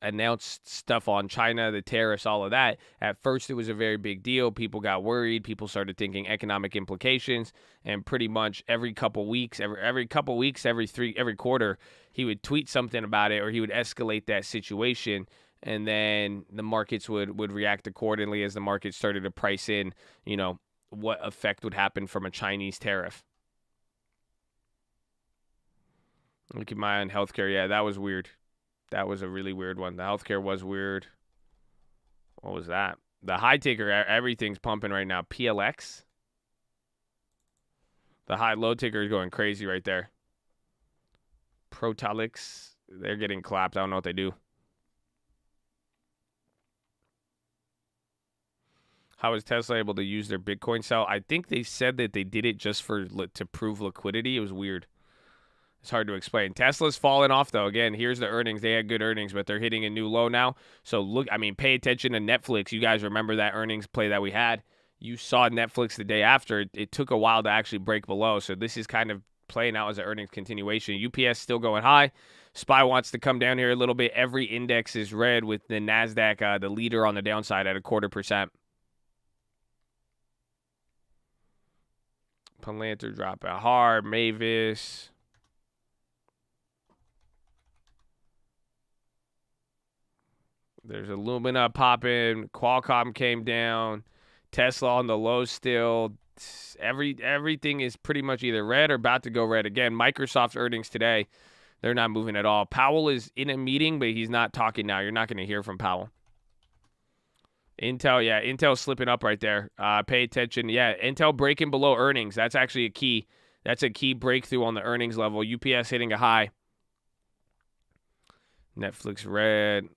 announce stuff on China, the tariffs, all of that. At first, it was a very big deal. People got worried. People started thinking economic implications, and pretty much every couple weeks, every quarter, he would tweet something about it, or he would escalate that situation. And then the markets would react accordingly as the market started to price in, what effect would happen from a Chinese tariff. Look at my on healthcare. Yeah, that was weird. That was a really weird one. The healthcare was weird. What was that? The high taker, everything's pumping right now. PLX. The high-low ticker is going crazy right there. Protalix, they're getting clapped. I don't know what they do. How is Tesla able to use their Bitcoin sell? I think they said that they did it just to prove liquidity. It was weird. It's hard to explain. Tesla's fallen off, though. Again, here's the earnings. They had good earnings, but they're hitting a new low now. So, pay attention to Netflix. You guys remember that earnings play that we had? You saw Netflix the day after. It took a while to actually break below. So, this is kind of playing out as an earnings continuation. UPS still going high. SPY wants to come down here a little bit. Every index is red with the NASDAQ, the leader on the downside at 0.25%. Palantir dropping hard. Mavis. There's Illumina popping. Qualcomm came down. Tesla on the low still. Everything is pretty much either red or about to go red. Again, Microsoft's earnings today, they're not moving at all. Powell is in a meeting, but he's not talking now. You're not going to hear from Powell. Intel slipping up right there. Pay attention. Yeah, Intel breaking below earnings. That's actually a key. That's a key breakthrough on the earnings level. UPS hitting a high. Netflix red.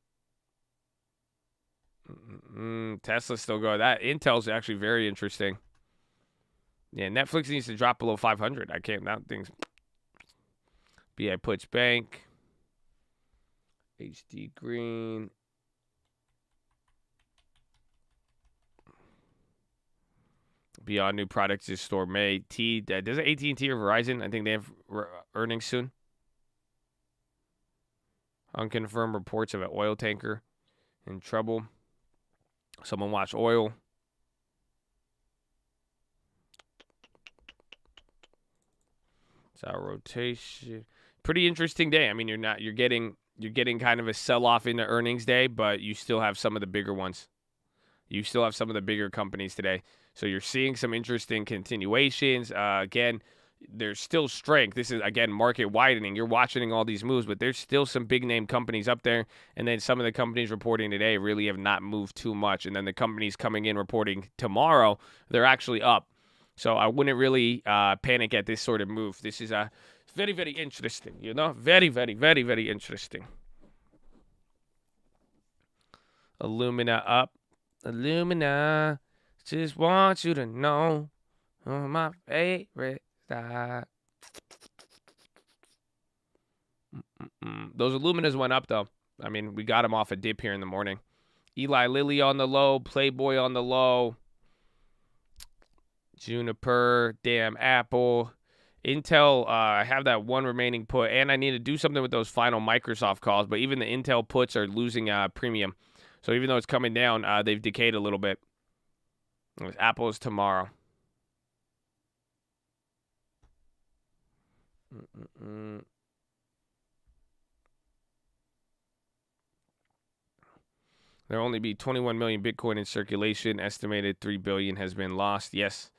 Tesla still going. That Intel's actually very interesting. Yeah, Netflix needs to drop below 500. I can't. That thing's. BI puts bank. HD green. Beyond new products this store May. Does it AT&T or Verizon? I think they have earnings soon. Unconfirmed reports of an oil tanker in trouble. Someone watch oil. It's our rotation. Pretty interesting day. I mean, you're getting kind of a sell-off in the earnings day, but you still have some of the bigger ones. You still have some of the bigger companies today. So you're seeing some interesting continuations. Again, there's still strength. This is, again, market widening. You're watching all these moves, but there's still some big-name companies up there. And then some of the companies reporting today really have not moved too much. And then the companies coming in reporting tomorrow, they're actually up. So I wouldn't really panic at this sort of move. This is very, very interesting, Very, very, very, very interesting. Illumina up. Illumina. Just want you to know my favorite side. Those Illuminas went up, though. I mean, we got them off a dip here in the morning. Eli Lilly on the low. Playboy on the low. Juniper, damn Apple. Intel, I have that one remaining put, and I need to do something with those final Microsoft calls, but even the Intel puts are losing premium. So even though it's coming down, they've decayed a little bit. Apple is tomorrow. There will only be 21 million Bitcoin in circulation. Estimated 3 billion has been lost. Yes,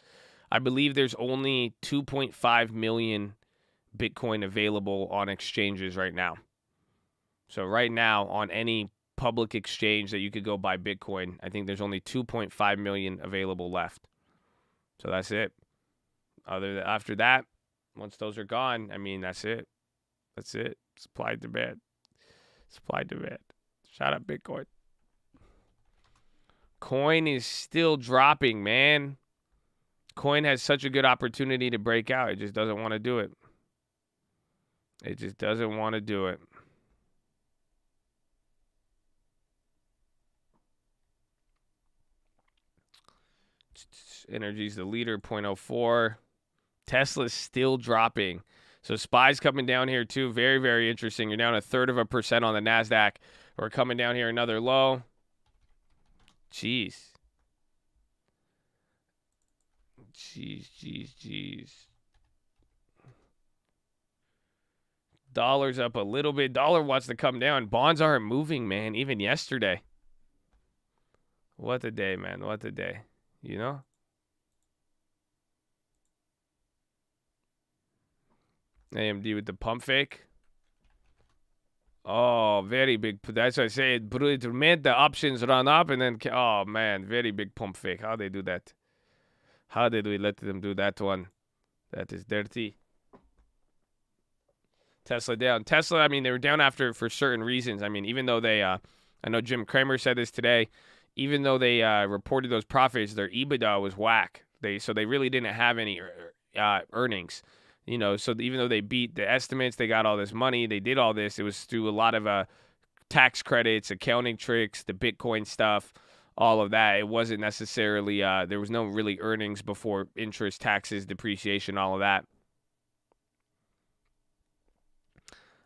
I believe there's only 2.5 million Bitcoin available on exchanges right now. So right now, on any public exchange that you could go buy Bitcoin, I think there's only 2.5 million available left. So that's it. After that, once those are gone, I mean, that's it. That's it. Supply demand. Supply demand. Shout out Bitcoin. Coin is still dropping, man. Coin has such a good opportunity to break out. It just doesn't want to do it. It just doesn't want to do it. Energy's the leader, 0.04. Tesla's still dropping. So SPY's coming down here too. Very, very interesting. You're down 1/3% on the NASDAQ. We're coming down here another low. Jeez. Jeez. Dollar's up a little bit. Dollar wants to come down. Bonds aren't moving, man, even yesterday. What a day, man. What a day. You know? AMD with the pump fake. Oh, very big. That's what I say. It made the options run up and then, oh, man, very big pump fake. How they do that? How did we let them do that one? That is dirty. Tesla down. Tesla, I mean, they were down for certain reasons. I mean, even though they, I know Jim Cramer said this today, even though they reported those profits, their EBITDA was whack. So they really didn't have any earnings. You know, so even though they beat the estimates, they got all this money, they did all this, it was through a lot of tax credits, accounting tricks, the Bitcoin stuff, all of that. It wasn't necessarily, there was no really earnings before interest, taxes, depreciation, all of that.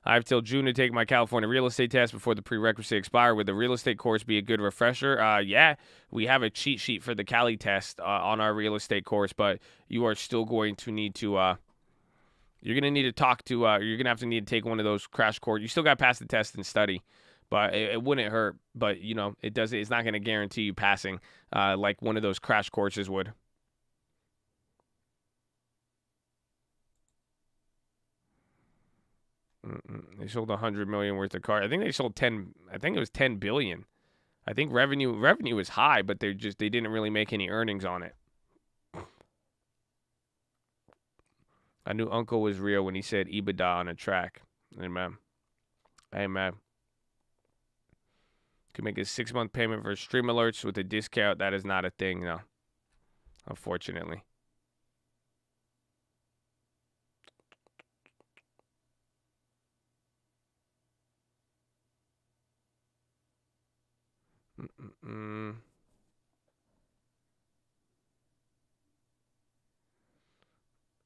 I have till June to take my California real estate test before the prerequisite expire. Would the real estate course be a good refresher? Yeah, we have a cheat sheet for the Cali test on our real estate course, but you are still going to need to... You're going to need to talk to, you're going to have to need to take one of those crash courses. You still got to pass the test and study, but it wouldn't hurt. But, you know, it's not going to guarantee you passing like one of those crash courses would. They sold 100 million worth of cars. I think they sold 10. I think it was 10 billion. I think revenue was high, but they didn't really make any earnings on it. I knew Uncle was real when he said EBITDA on a track. Amen. Amen. Could make a 6-month payment for stream alerts with a discount. That is not a thing, no. Unfortunately.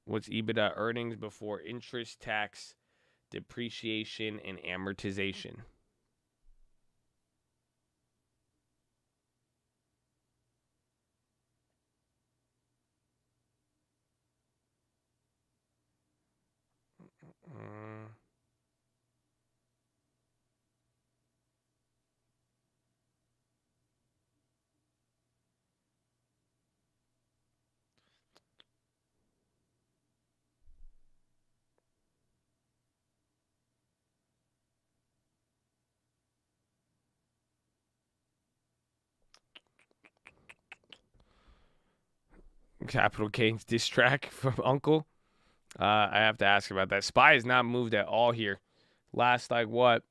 What's EBITDA earnings before interest, tax, depreciation, and amortization? Capital gains diss track from Uncle. I have to ask about that. SPY has not moved at all here. Last 12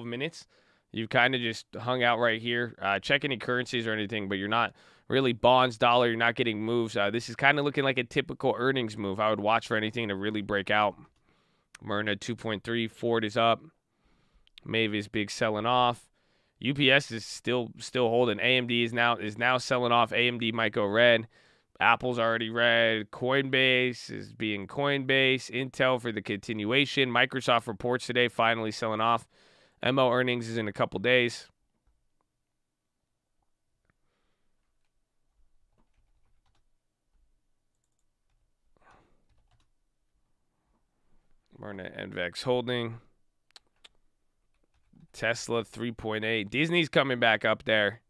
minutes. You've kind of just hung out right here. Check any currencies or anything, but you're not really bonds, dollar. You're not getting moves. This is kind of looking like a typical earnings move. I would watch for anything to really break out. Myrna 2.3. Ford is up. Mavis big selling off. UPS is still holding. AMD is now selling off. AMD might go red. Apple's already red. Coinbase is being Coinbase. Intel for the continuation. Microsoft reports today, finally selling off. MO earnings is in a couple days. Marna NVEX holding. Tesla 3.8. Disney's coming back up there.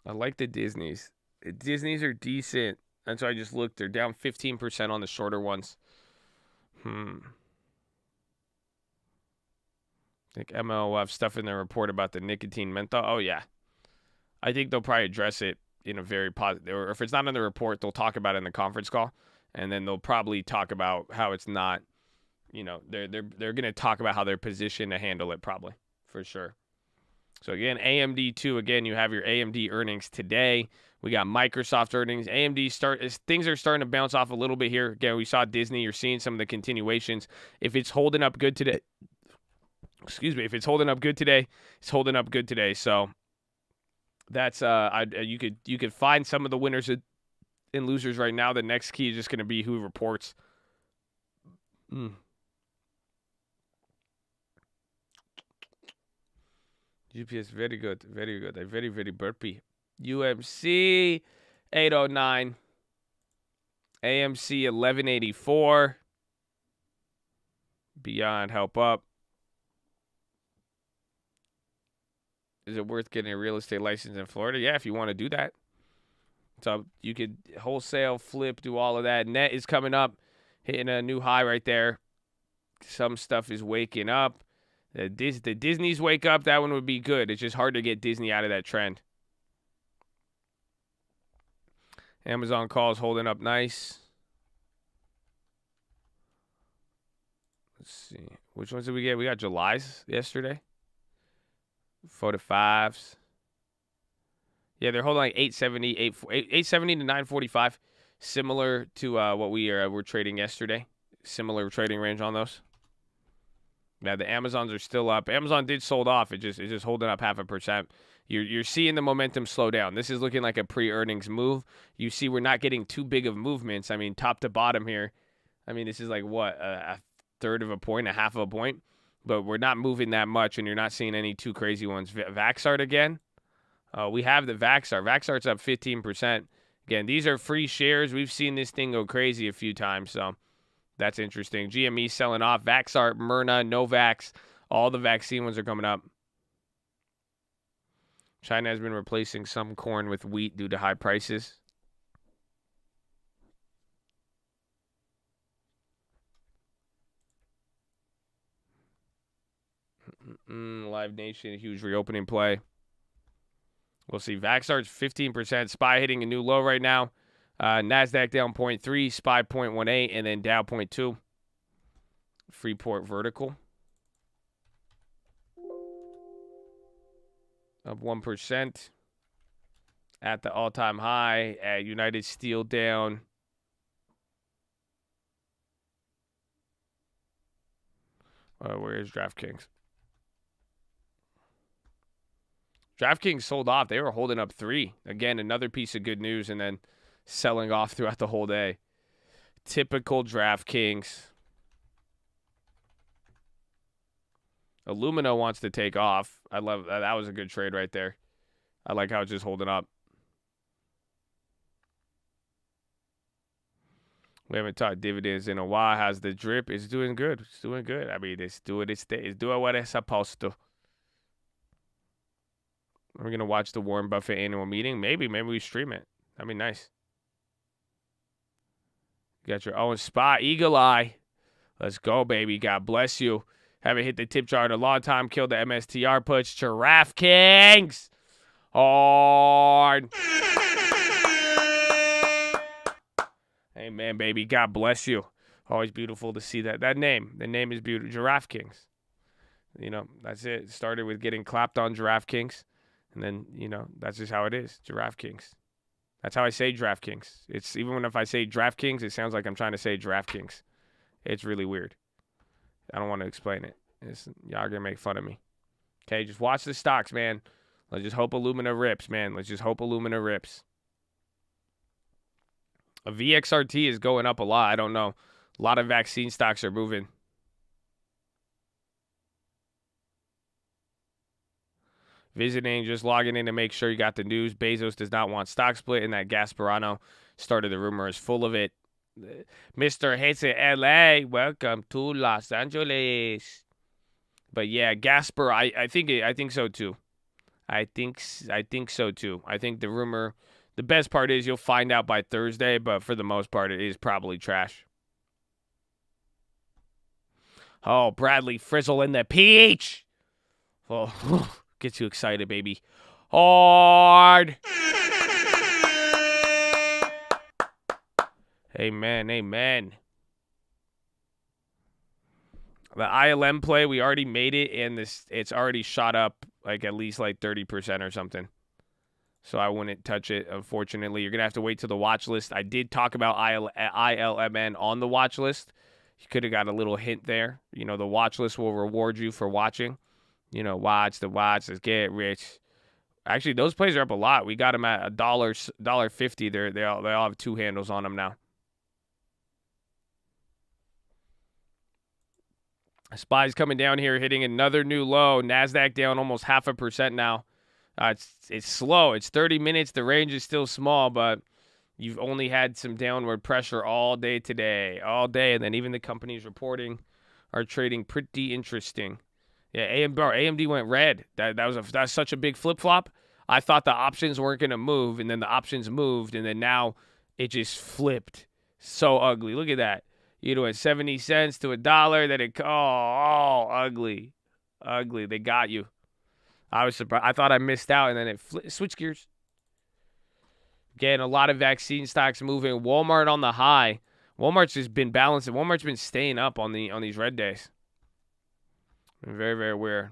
I like the Disneys. The Disneys are decent. That's why I just looked. They're down 15% on the shorter ones. I think ML will have stuff in their report about the nicotine menthol. Oh, yeah. I think they'll probably address it in a very positive, or if it's not in the report, they'll talk about it in the conference call, and then they'll probably talk about how it's not, they're going to talk about how they're positioned to handle it, probably, for sure. So again, AMD too. Again, you have your AMD earnings today. We got Microsoft earnings. Things are starting to bounce off a little bit here. Again, we saw Disney. You're seeing some of the continuations. If it's holding up good today, if it's holding up good today, it's holding up good today. So that's you could find some of the winners and losers right now. The next key is just going to be who reports. UPS, very good. Very good. Very, very burpy. UMC, 809. AMC, 1184. Beyond, help up. Is it worth getting a real estate license in Florida? Yeah, if you want to do that. So you could wholesale, flip, do all of that. Net is coming up, hitting a new high right there. Some stuff is waking up. The Disneys wake up, that one would be good. It's just hard to get Disney out of that trend. Amazon calls holding up nice. Let's see. Which ones did we get? We got July's yesterday. 45s. Yeah, they're holding like 870 to 945. Similar to what we're trading yesterday. Similar trading range on those. Yeah, the Amazons are still up. Amazon did sold off. It's just holding up 0.5%. You're seeing the momentum slow down. This is looking like a pre-earnings move. You see we're not getting too big of movements. I mean, top to bottom here. I mean, this is like what, a third of a point, a half of a point. But we're not moving that much, and you're not seeing any too crazy ones. Vaxart again. We have the Vaxart. Vaxart's up 15%. Again, these are free shares. We've seen this thing go crazy a few times, so that's interesting. GME selling off. Vaxart, Myrna, Novax. All the vaccine ones are coming up. China has been replacing some corn with wheat due to high prices. Live Nation, huge reopening play. We'll see. Vaxart's 15%. SPY hitting a new low right now. NASDAQ down 0.3, SPY 0.18, and then Dow 0.2. Freeport vertical. Up 1%. At the all-time high. At United Steel down. Where is DraftKings? DraftKings sold off. They were holding up 3. Again, another piece of good news, and then selling off throughout the whole day. Typical DraftKings. Illumina wants to take off. I love that. That was a good trade right there. I like how it's just holding up. We haven't talked dividends in a while. How's the drip? It's doing good. It's doing good. I mean, it's doing what it's supposed to. We're going to watch the Warren Buffett annual meeting. Maybe we stream it. That'd be nice. You got your own spot. Eagle Eye. Let's go, baby. God bless you. Haven't hit the tip jar in a long time. Killed the MSTR push. Giraffe Kings. Hard. Amen, baby. God bless you. Always beautiful to see that. That name. The name is beautiful. Giraffe Kings. That's it. Started with getting clapped on DraftKings, and then that's just how it is. DraftKings. That's how I say DraftKings. It's even if I say DraftKings, it sounds like I'm trying to say DraftKings. It's really weird. I don't want to explain it. Y'all are gonna make fun of me. Okay, just watch the stocks, man. Let's just hope Illumina rips, man. Let's just hope Illumina rips. A VXRT is going up a lot. I don't know. A lot of vaccine stocks are moving. Visiting, just logging in to make sure you got the news. Bezos does not want stock split, and that Gasparano started the rumor is full of it. Mr. Hates it, LA. Welcome to Los Angeles. But yeah, Gasper, I think so too. I think so too. I think the rumor, the best part is you'll find out by Thursday, but for the most part, it is probably trash. Oh, Bradley Frizzle in the PH. Oh, gets you excited, baby. Hard. Amen, amen. The ILM play, we already made it, and it's already shot up like at least like 30% or something. So I wouldn't touch it, unfortunately. You're going to have to wait till the watch list. I did talk about ILMN on the watch list. You could have got a little hint there. The watch list will reward you for watching. Watch the watch, let's get rich. Actually, those plays are up a lot. We got them at $1.50. They all have two handles on them now. SPY's coming down here, hitting another new low. NASDAQ down almost 0.5% now. It's slow. It's 30 minutes. The range is still small, but you've only had some downward pressure all day today. All day. And then even the companies reporting are trading pretty interesting. Yeah, AMD went red. That's such a big flip-flop. I thought the options weren't going to move, and then the options moved, and then now it just flipped. So ugly. Look at that. At 70 cents to $1, then ugly. Ugly. They got you. I was surprised. I thought I missed out, and then it switched gears. Again, a lot of vaccine stocks moving. Walmart on the high. Walmart's just been balancing. Walmart's been staying up on these red days. Been very, very weird.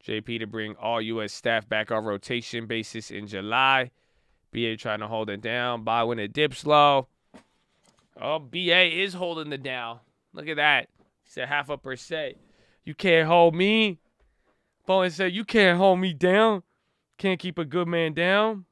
JP to bring all U.S. staff back on rotation basis in July. BA trying to hold it down. Buy when it dips low. Oh, BA is holding it down. Look at that. He said 0.5%. You can't hold me. Bowen said, you can't hold me down. Can't keep a good man down.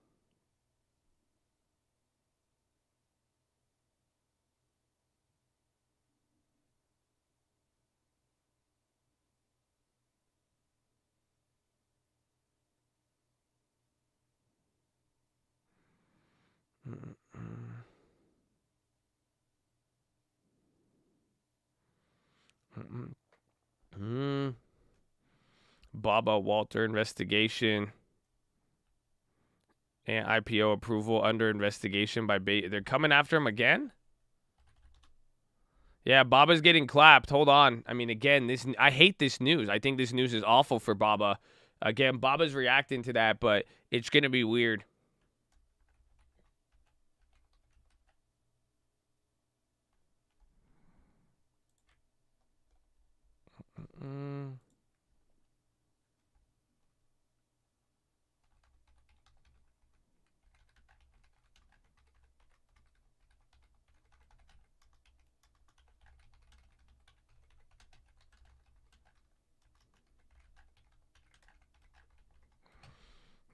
Baba Walter investigation and IPO approval under investigation by they're coming after him again? Yeah, Baba's getting clapped. Hold on. I mean, again, I hate this news. I think this news is awful for Baba. Again, Baba's reacting to that, but it's going to be weird.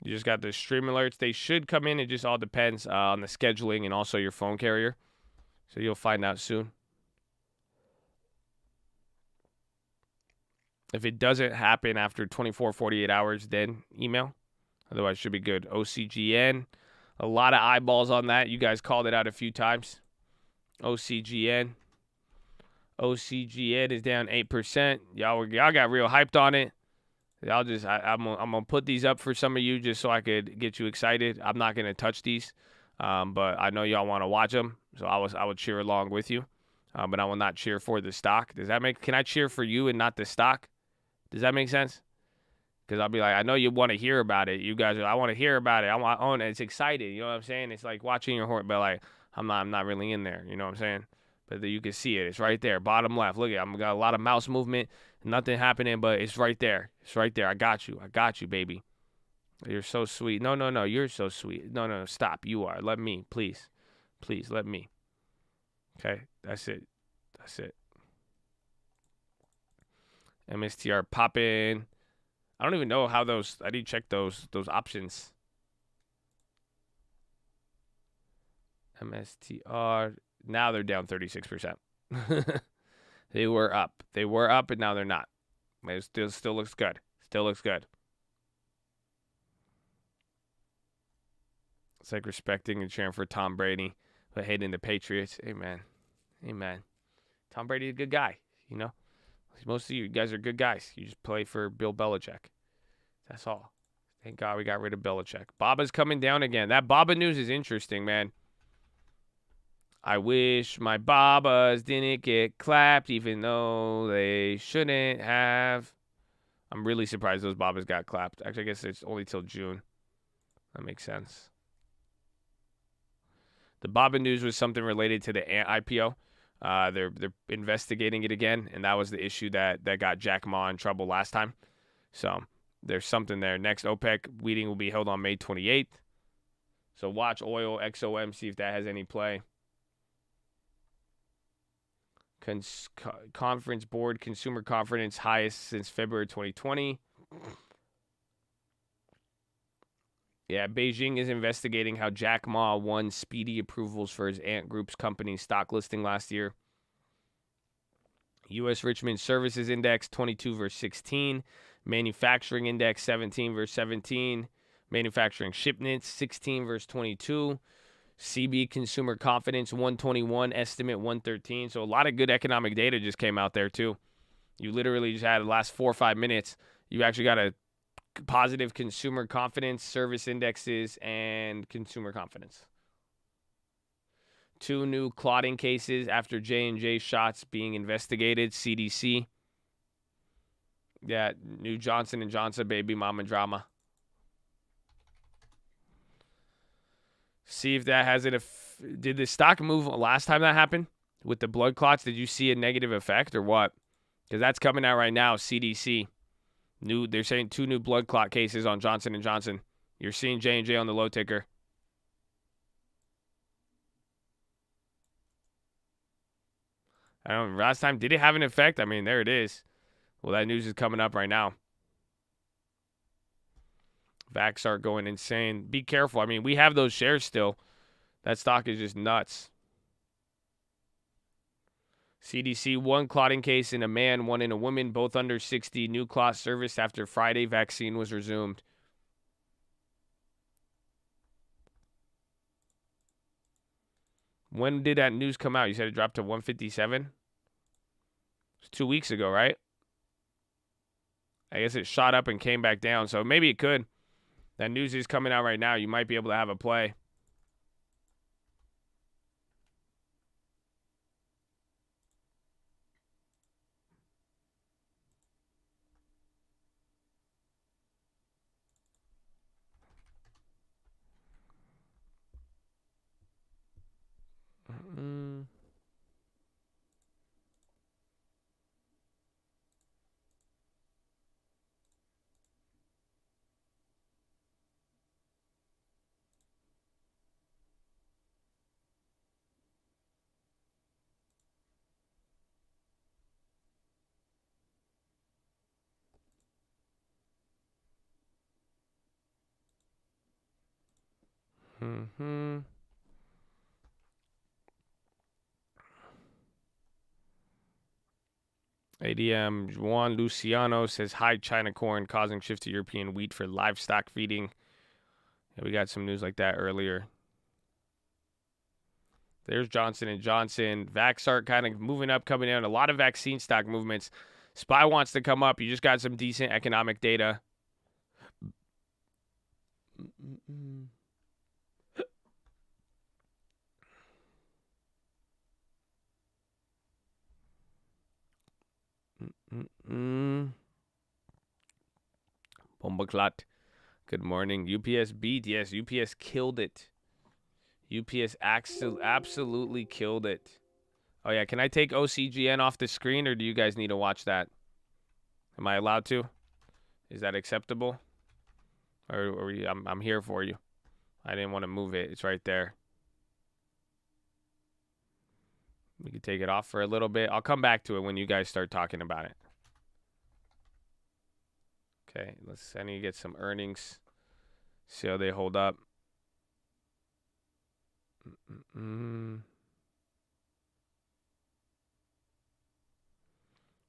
You just got the stream alerts. They should come in. It just all depends on the scheduling and also your phone carrier. So you'll find out soon. If it doesn't happen after 24, 48 hours, then email. Otherwise, it should be good. OCGN. A lot of eyeballs on that. You guys called it out a few times. OCGN. OCGN is down 8%. Y'all got real hyped on it. I'm gonna put these up for some of you just so I could get you excited. I'm not gonna touch these, but I know y'all want to watch them, so I would cheer along with you. but I will not cheer for the stock. Can I cheer for you and not the stock? Does that make sense? Because I'll be like, I know you want to hear about it. You guys, I want to hear about it. I want to own it. It's exciting. You know what I'm saying? It's like watching your horse, but like, I'm not really in there. You know what I'm saying? But you can see it. It's right there, bottom left. Look at it. I've got a lot of mouse movement. Nothing happening, but it's right there. It's right there. I got you, baby. You're so sweet. No. You're so sweet. No. Stop. You are. Let me, please. Please, let me. Okay? That's it. MSTR popping. I don't even know how those. I need to check those options. MSTR. Now they're down 36%. They were up, and now they're not. It still looks good. It's like respecting and cheering for Tom Brady, but hating the Patriots. Amen. Tom Brady's a good guy, you know. Most of you guys are good guys. You just play for Bill Belichick. That's all. Thank God we got rid of Belichick. Baba's coming down again. That Baba news is interesting, man. I wish my Babas didn't get clapped, even though they shouldn't have. I'm really surprised those Babas got clapped. Actually, I guess it's only till June. That makes sense. The Baba news was something related to the IPO. They're investigating it again, and that was the issue that got Jack Ma in trouble last time. So there's something there. Next OPEC meeting will be held on May 28th. So watch oil, XOM, see if that has any play. Conference board consumer confidence highest since February 2020. Yeah, Beijing is investigating how Jack Ma won speedy approvals for his Ant Group's company stock listing last year. U.S. Richmond Services Index 22 versus 16. Manufacturing Index 17 versus 17. Manufacturing shipments 16 versus 22. CB consumer confidence 121, estimate 113. So a lot of good economic data just came out there too. You literally just had the last 4 or 5 minutes. You actually got a positive consumer confidence, service indexes, and consumer confidence. 2 new clotting cases after J&J shots being investigated. CDC. Yeah, new Johnson & Johnson baby mama drama. See if that has it. Did the stock move last time that happened with the blood clots? Did you see a negative effect or what? Because that's coming out right now. CDC. They're saying 2 new blood clot cases on Johnson & Johnson. You're seeing J&J on the low ticker. I don't know. Last time, did it have an effect? I mean, there it is. Well, that news is coming up right now. Vax are going insane. Be careful. I mean, we have those shares still. That stock is just nuts. CDC, 1 clotting case in a man, 1 in a woman, both under 60. New clot service after Friday vaccine was resumed. When did that news come out? You said it dropped to 157? It's 2 weeks ago, right? I guess it shot up and came back down, so maybe it could. That news is coming out right now. You might be able to have a play. ADM Juan Luciano says high China corn causing shift to European wheat for livestock feeding. Yeah, we got some news like that earlier. There's Johnson & Johnson. Vaxart kind of moving up, coming down. A lot of vaccine stock movements. SPY wants to come up. You just got some decent economic data. Bombaclat. Good morning. UPS beat. Yes, UPS killed it. UPS absolutely killed it. Oh, yeah. Can I take OCGN off the screen, or do you guys need to watch that? Am I allowed to? Is that acceptable? Or I'm here for you. I didn't want to move it. It's right there. We can take it off for a little bit. I'll come back to it when you guys start talking about it. Okay, I need to get some earnings. See how they hold up.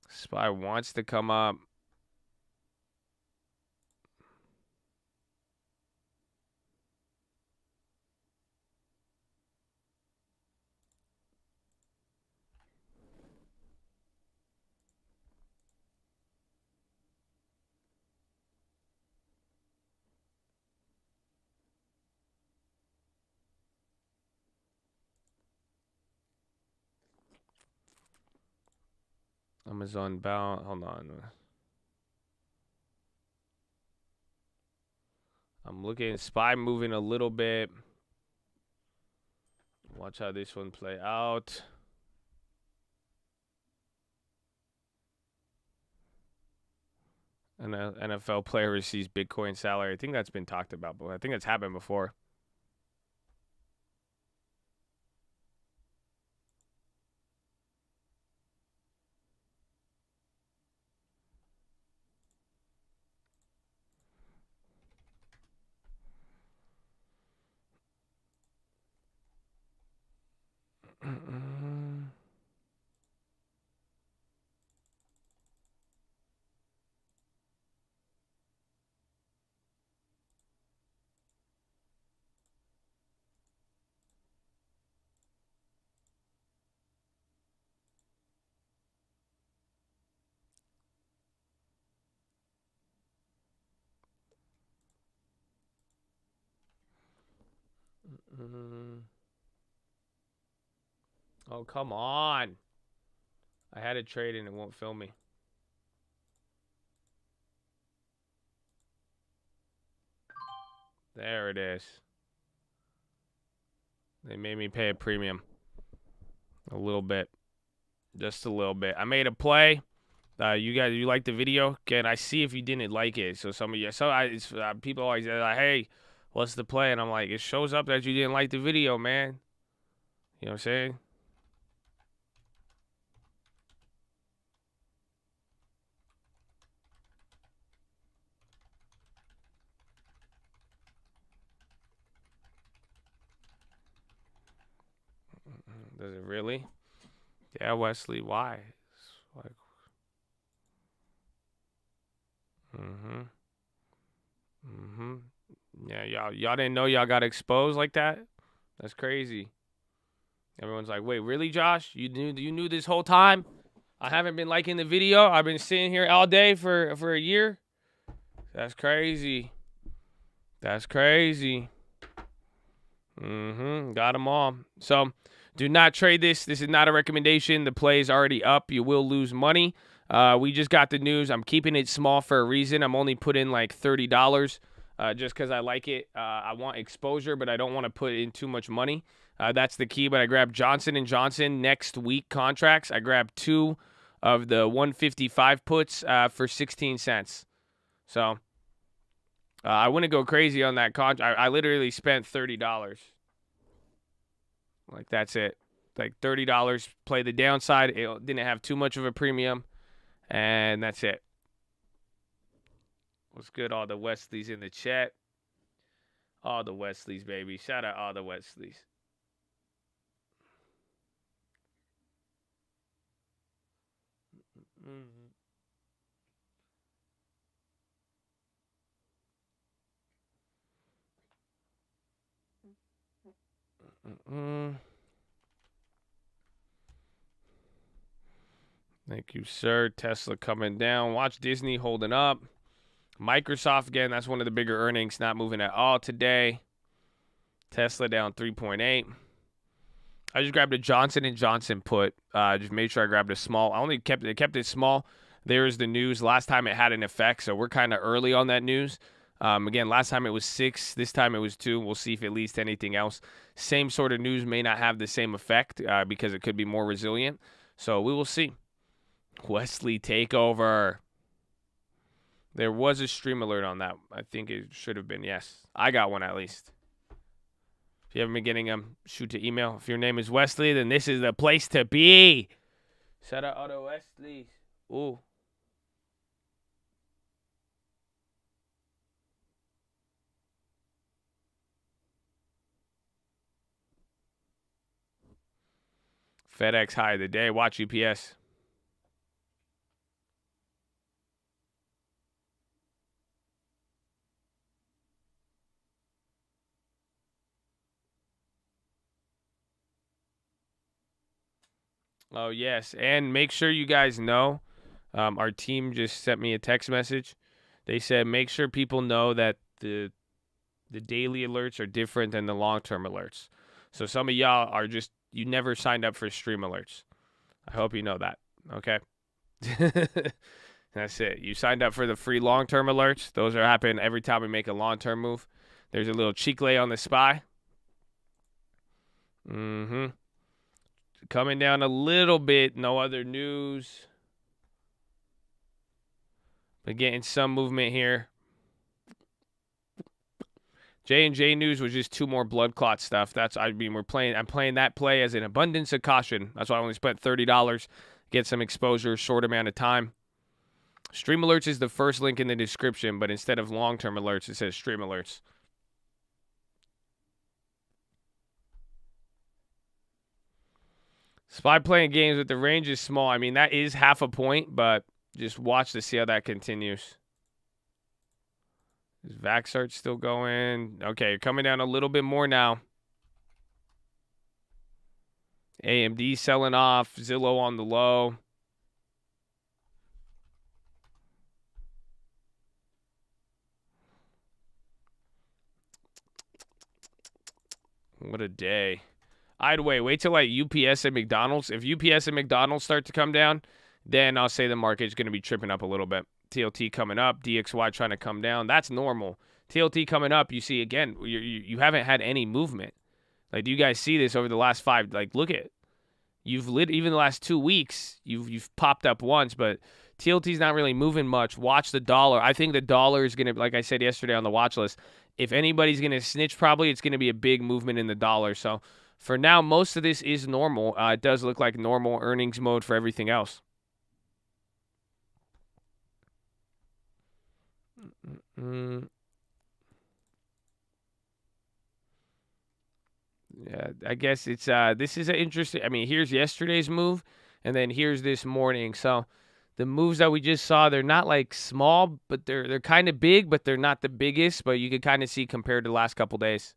SPY wants to come up. Amazon bound. Hold on. I'm looking. SPY moving a little bit. Watch how this one play out. An NFL player receives Bitcoin salary. I think that's been talked about, but I think that's happened before. Oh, come on. I had a trade and it won't fill me. There it is. They made me pay a premium. A little bit. Just a little bit. I made a play. You guys, you like the video? Can I see if you didn't like it? So some of you, people always say like, "Hey, what's the play?" And I'm like, it shows up that you didn't like the video, man. You know what I'm saying? Does it really? Yeah, Wesley. Why? Like, yeah, y'all didn't know y'all got exposed like that? That's crazy. Everyone's like, wait, really, Josh? You knew this whole time? I haven't been liking the video. I've been sitting here all day for a year. That's crazy. That's crazy. Got them all. So do not trade this. This is not a recommendation. The play is already up. You will lose money. We just got the news. I'm keeping it small for a reason. I'm only putting like $30 just because I like it. I want exposure, but I don't want to put in too much money. That's the key. But I grabbed Johnson & Johnson next week contracts. I grabbed 2 of the 155 puts for 16 cents. So I wouldn't go crazy on that contract. I literally spent $30. Like, that's it. Like, $30. Play the downside. It didn't have too much of a premium. And that's it. What's good? All the Wesleys in the chat. All the Wesleys, baby. Shout out all the Wesleys. Thank you, sir. Tesla coming down. Watch Disney holding up. Microsoft, again, that's one of the bigger earnings. Not moving at all today. Tesla down 3.8. I just grabbed a Johnson & Johnson put. Just made sure I grabbed a small. I only kept it small. There's the news. Last time it had an effect, so we're kind of early on that news. Again, last time it was 6. This time it was 2. We'll see if it leads to anything else. Same sort of news may not have the same effect because it could be more resilient. So we will see. Wesley takeover. There was a stream alert on that. I think it should have been, yes. I got one at least. If you haven't been getting them, shoot to email. If your name is Wesley, then this is the place to be. Shout out Otto Wesley. Ooh. FedEx high of the day. Watch UPS. Oh, yes. And make sure you guys know, our team just sent me a text message. They said make sure people know that the daily alerts are different than the long-term alerts. So some of y'all are just, you never signed up for stream alerts. I hope you know that. Okay? That's it. You signed up for the free long-term alerts. Those are happening every time we make a long-term move. There's a little chicle on the SPY. Coming down a little bit. No other news. But getting some movement here. J&J news was just 2 more blood clot stuff. I'm playing that play as an abundance of caution. That's why I only spent $30. Get some exposure, short amount of time. Stream alerts is the first link in the description, but instead of long-term alerts, it says stream alerts. SPY playing games with the range is small. I mean, that is half a point, but just watch to see how that continues. Is Vaxart still going? Okay, coming down a little bit more now. AMD selling off. Zillow on the low. What a day. I'd wait till like UPS and McDonald's. If UPS and McDonald's start to come down, then I'll say the market's going to be tripping up a little bit. TLT coming up, DXY trying to come down. That's normal. TLT coming up, you see, again, you haven't had any movement. Like, do you guys see this over the last 5? Like, look at, even the last 2 weeks, you've popped up once, but TLT's not really moving much. Watch the dollar. I think the dollar is going to, like I said yesterday on the watch list, if anybody's going to snitch, probably it's going to be a big movement in the dollar. So for now, most of this is normal. It does look like normal earnings mode for everything else. Yeah, I guess it's this is an interesting. I mean, here's yesterday's move, and then here's this morning. So the moves that we just saw, they're not like small, but they're kind of big, but they're not the biggest. But you can kind of see compared to the last couple days.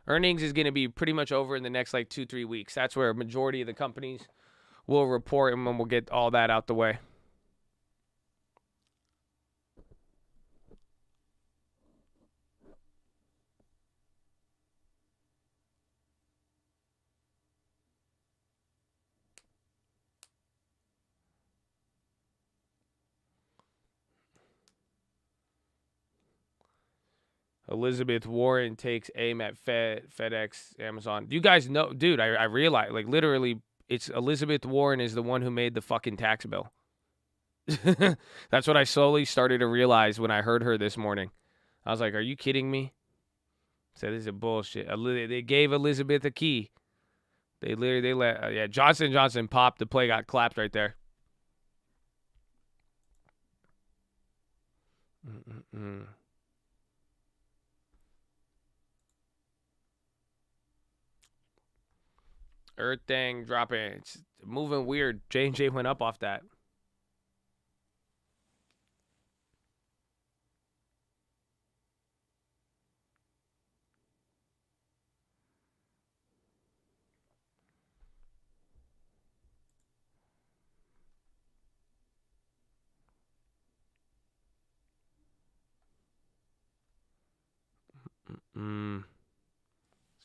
Earnings is going to be pretty much over in the next like 2-3 weeks. That's where a majority of the companies will report, and then we'll get all that out the way. Elizabeth Warren takes aim at FedEx, Amazon. Do you guys know, dude, I realize, like, literally, it's Elizabeth Warren is the one who made the fucking tax bill. That's what I slowly started to realize when I heard her this morning. I was like, are you kidding me? Said this is bullshit. They gave Elizabeth a key. They let Johnson & Johnson popped. The play got clapped right there. Earth thing dropping. It's moving weird. J&J went up off that.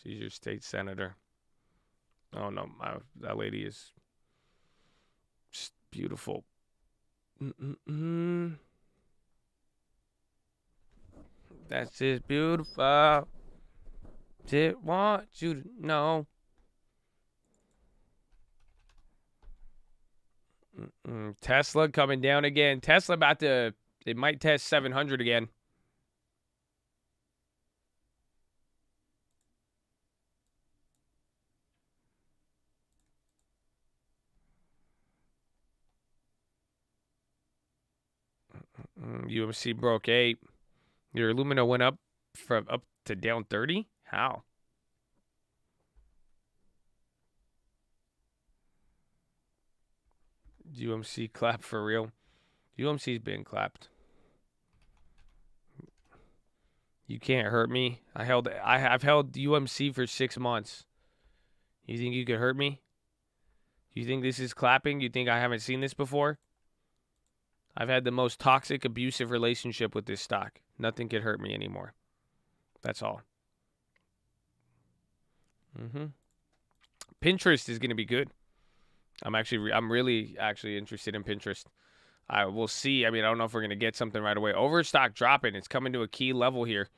She's your state senator. Oh, no. That lady is just beautiful. That's just beautiful. Did want you to know. Tesla coming down again. Tesla about to, it might test 700 again. UMC broke 8. Your Illumina went up from up to down 30? How? UMC clap for real. UMC's been clapped. You can't hurt me. I've held UMC for 6 months. You think you could hurt me? You think this is clapping? You think I haven't seen this before? I've had the most toxic, abusive relationship with this stock. Nothing could hurt me anymore. That's all. Pinterest is going to be good. I'm really interested in Pinterest. I will see. I mean, I don't know if we're going to get something right away. Overstock dropping. It's coming to a key level here.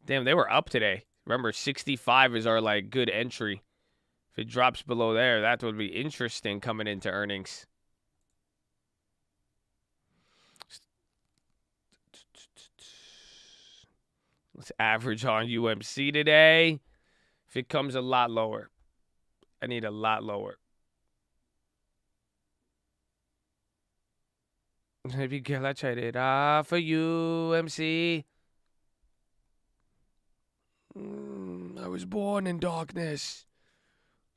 Damn, they were up today. Remember, 65 is our like good entry. If it drops below there, that would be interesting coming into earnings. Let's average on UMC today. If it comes a lot lower, I need a lot lower. Baby girl, I tried it off for UMC. I was born in darkness.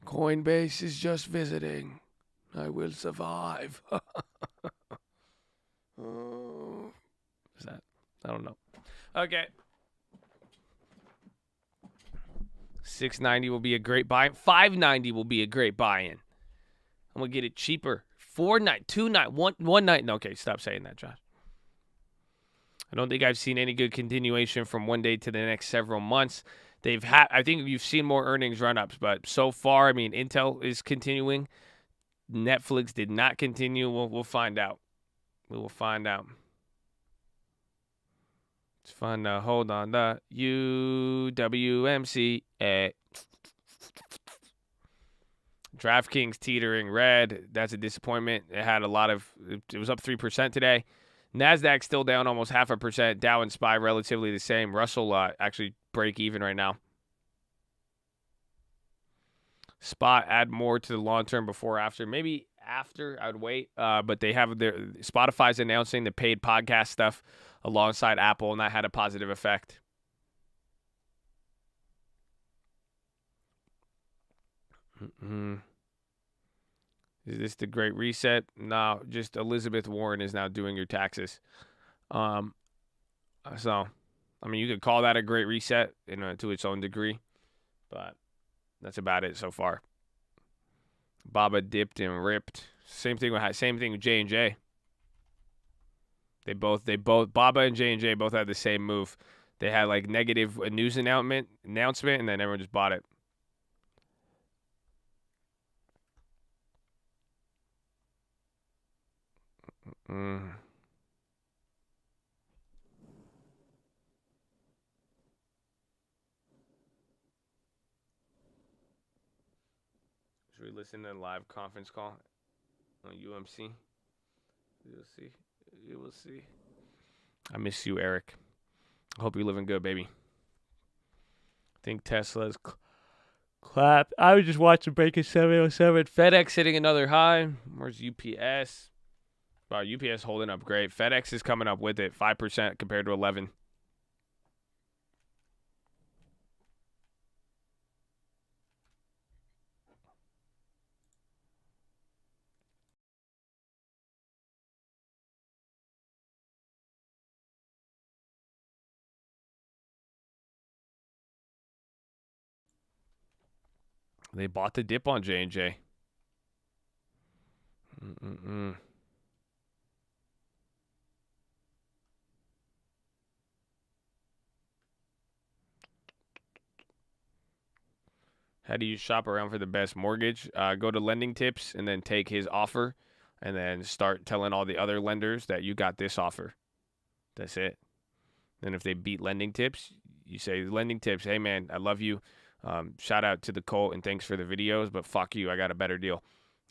Coinbase is just visiting. I will survive. What's that? I don't know. Okay. 690 will be a great buy. 590 will be a great buy-in. I'm going to get it cheaper. 490, 290, 190. Okay, stop saying that, Josh. I don't think I've seen any good continuation from one day to the next several months. I think you've seen more earnings run-ups, but so far, I mean, Intel is continuing. Netflix did not continue. We'll find out. We will find out. It's fun to hold on the UWMC. DraftKings teetering red. That's a disappointment. It had a lot of. It was up 3% today. Nasdaq still down almost 0.5%. Dow and SPY relatively the same. Russell actually break even right now. Spot add more to the long term before after. Maybe after I would wait. But they have Spotify's announcing the paid podcast stuff alongside Apple, and that had a positive effect. Is this the Great Reset? No, just Elizabeth Warren is now doing your taxes. So, I mean, you could call that a Great Reset, to its own degree, but that's about it so far. Baba dipped and ripped. Same thing with J&J. They both Baba and J&J both had the same move. They had like negative news announcement, and then everyone just bought it. Should we listen to a live conference call on UMC? You will see. I miss you, Eric. I hope you're living good, baby. I think Tesla's clapped. I was just watching breaking 707. FedEx hitting another high. Where's UPS? Wow, UPS holding up great. FedEx is coming up with it, 5% compared to 11. They bought the dip on J&J. How do you shop around for the best mortgage? Go to Lending Tips and then take his offer and then start telling all the other lenders that you got this offer. That's it. Then if they beat lending tips, you say, lending tips, hey, man, I love you. Shout out to the Colt and thanks for the videos, but fuck you, I got a better deal.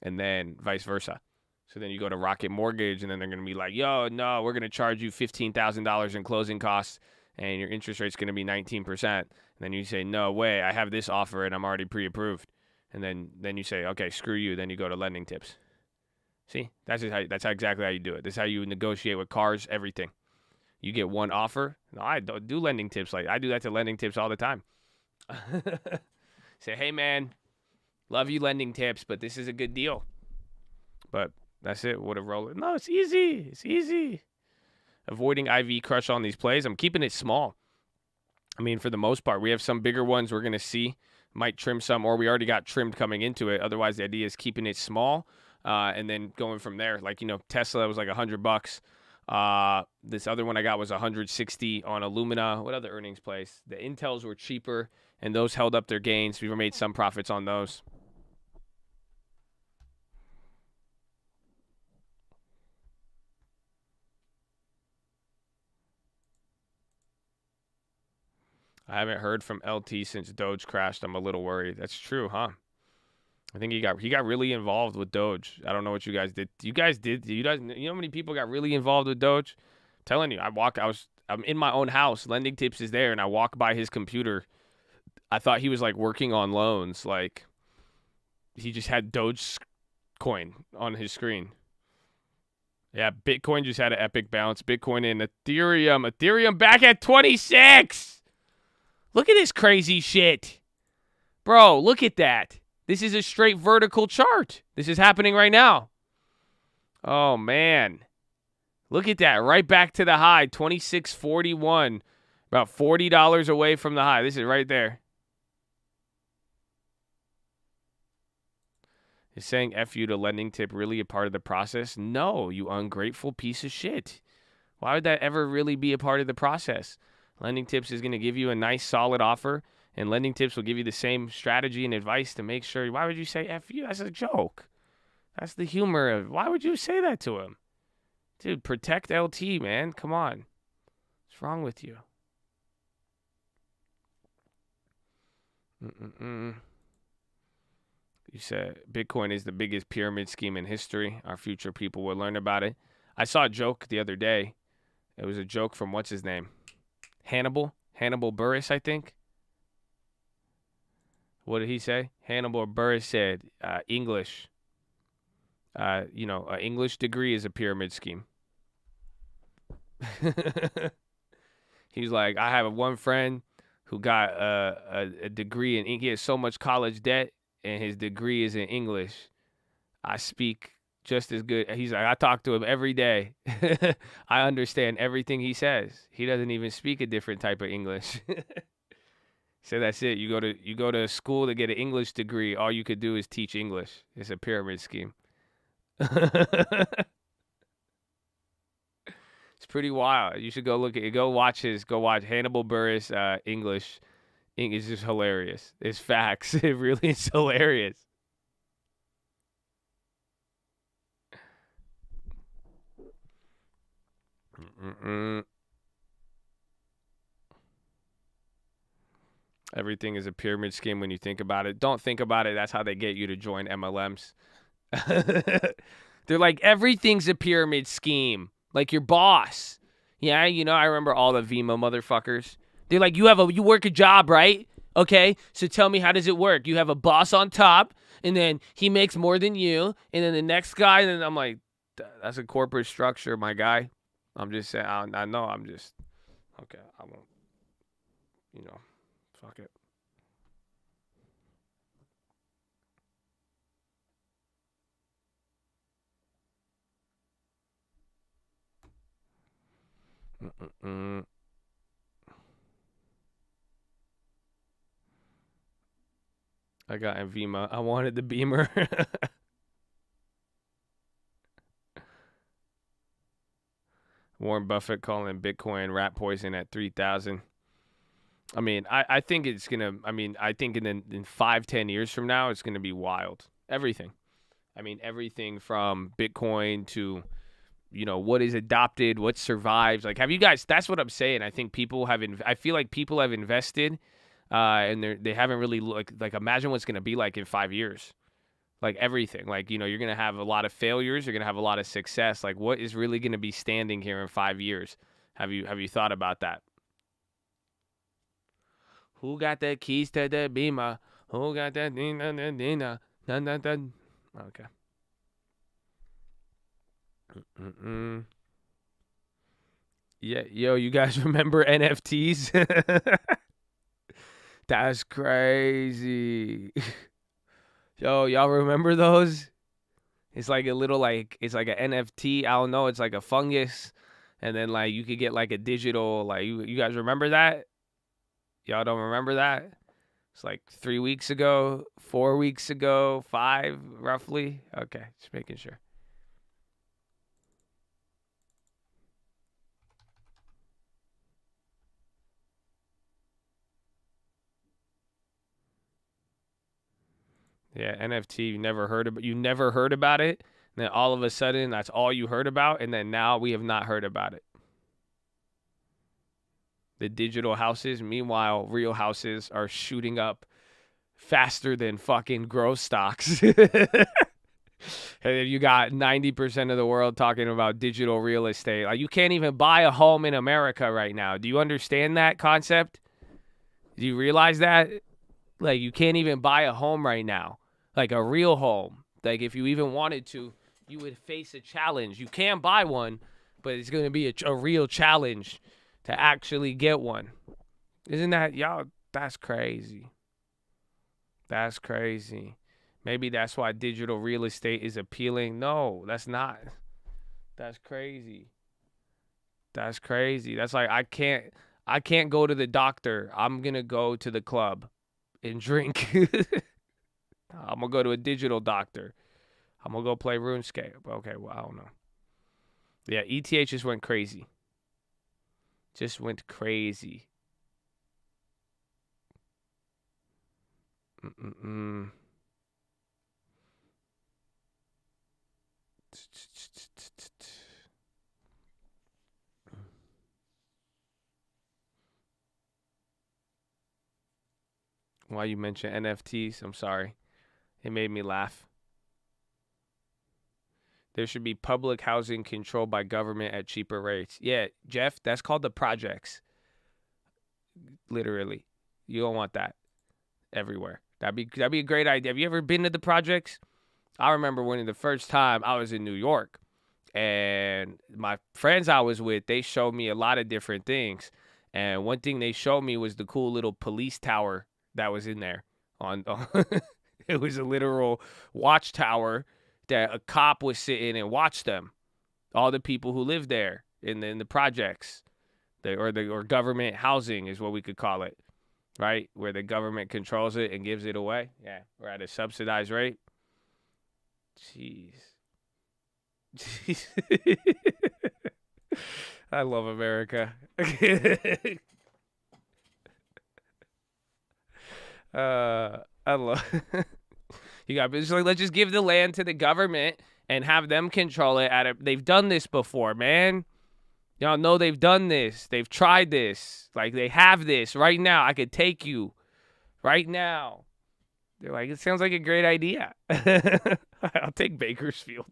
And then vice versa. So then you go to Rocket Mortgage, and then they're going to be like, yo, no, we're going to charge you $15,000 in closing costs, and your interest rate's going to be 19%. And then you say, no way, I have this offer, and I'm already pre-approved. And then you say, okay, screw you. Then you go to lending tips. See, that's exactly how you do it. This is how you negotiate with cars, everything. You get one offer. No, I don't do lending tips. Like, I do that to lending tips all the time. Say, hey, man, love you lending tips, but this is a good deal. But that's it. What a roller. No, it's easy. It's easy. Avoiding IV crush on these plays. I'm keeping it small. I mean, for the most part, we have some bigger ones we're going to see. Might trim some, or we already got trimmed coming into it. Otherwise, the idea is keeping it small and then going from there. Like, Tesla was like $100. This other one I got was 160 on Illumina. What other earnings place? The Intels were cheaper, and those held up their gains. We made some profits on those. I haven't heard from LT since Doge crashed. I'm a little worried. That's true, huh? I think he got really involved with Doge. I don't know what you guys did. You know how many people got really involved with Doge? I'm telling you, I'm in my own house. Lending Tips is there, and I walk by his computer. I thought he was like working on loans. Like he just had Doge coin on his screen. Yeah, Bitcoin just had an epic bounce. Bitcoin and Ethereum back at 26. Look at this crazy shit. Bro, look at that. This is a straight vertical chart. This is happening right now. Oh, man. Look at that. Right back to the high, 26.41. About $40 away from the high. This is right there. Is saying F you to lending tip really a part of the process? No, you ungrateful piece of shit. Why would that ever really be a part of the process? Lending Tips is going to give you a nice, solid offer, and Lending Tips will give you the same strategy and advice to make sure. Why would you say F you? That's a joke. That's the humor of why would you say that to him? Dude, protect LT, man. Come on. What's wrong with you? You said Bitcoin is the biggest pyramid scheme in history. Our future people will learn about it. I saw a joke the other day. It was a joke from what's his name? Hannibal Buress, I think. What did he say? Hannibal Buress said, English. An English degree is a pyramid scheme. He's like, I have one friend who got a degree in he has so much college debt, and his degree is in English. I speak just as good. He's like, I talk to him every day. I understand everything he says. He doesn't even speak a different type of English. So that's it. You go to school to get an English degree. All you could do is teach English. It's a pyramid scheme. It's pretty wild. You should go watch Hannibal Buress English. It's just hilarious. It's facts. It really is hilarious. Everything is a pyramid scheme when you think about it. Don't think about it. That's how they get you to join MLMs. They're like, everything's a pyramid scheme. Like your boss. Yeah, I remember all the Vimo motherfuckers. They're like, you work a job, right? Okay, so tell me, how does it work? You have a boss on top, and then he makes more than you, and then the next guy, and then I'm like, that's a corporate structure, my guy. I'm just saying, I know, I'm just, okay, I won't, fuck it. I got Vima. I wanted the Beamer. Warren Buffett calling Bitcoin rat poison at 3,000. I mean, I think it's going to, I think in 5-10 years from now, it's going to be wild. Everything. I mean, everything from Bitcoin to, what is adopted, what survives. Like, have you guys, that's what I'm saying. I think people have, I feel like people have invested and they haven't really, like imagine what's going to be like in 5 years. Like everything, like, you're going to have a lot of failures. You're going to have a lot of success. Like, what is really going to be standing here in 5 years? Have you thought about that? Who got the keys to the Beamer? Who got that? Okay. Mm-mm. Yeah, yo, you guys remember NFTs? That's crazy. Yo, y'all remember those? It's like a little it's like an NFT. I don't know. It's like a fungus, and then like you could get like a digital. Like you guys remember that? Y'all don't remember that? It's like 3 weeks ago, 4 weeks ago, 5 roughly. Okay, just making sure. Yeah, NFT. You never heard about it. And then all of a sudden, that's all you heard about, and then now we have not heard about it. The digital houses. Meanwhile, real houses are shooting up faster than fucking growth stocks. And then you got 90% of the world talking about digital real estate. Like, you can't even buy a home in America right now. Do you understand that concept? Do you realize that? Like, you can't even buy a home right now. Like a real home. Like, if you even wanted to, you would face a challenge. You can buy one, but it's going to be a real challenge to actually get one. Isn't that, y'all, that's crazy. That's crazy. Maybe that's why digital real estate is appealing. No, that's not. That's crazy. That's crazy. That's like I can't go to the doctor. I'm going to go to the club and drink. I'm going to go to a digital doctor. I'm going to go play RuneScape. Okay, well, I don't know. Yeah, ETH just went crazy. Just went crazy. Why you mention NFTs? I'm sorry. It made me laugh. There should be public housing controlled by government at cheaper rates. Yeah, Jeff, that's called the projects. Literally. You don't want that everywhere. That'd be a great idea. Have you ever been to the projects? I remember when the first time I was in New York, and my friends I was with, they showed me a lot of different things. And one thing they showed me was the cool little police tower that was in there. It was a literal watchtower that a cop was sitting and watched them. All the people who lived there in the projects, or government housing is what we could call it, right? Where the government controls it and gives it away. Yeah, we're at a subsidized rate. Jeez. I love America. I love. You got it's like, let's just give the land to the government and have them control it. They've done this before, man. Y'all know they've done this. They've tried this. Like, they have this right now. I could take you right now. They're like, it sounds like a great idea. I'll take Bakersfield.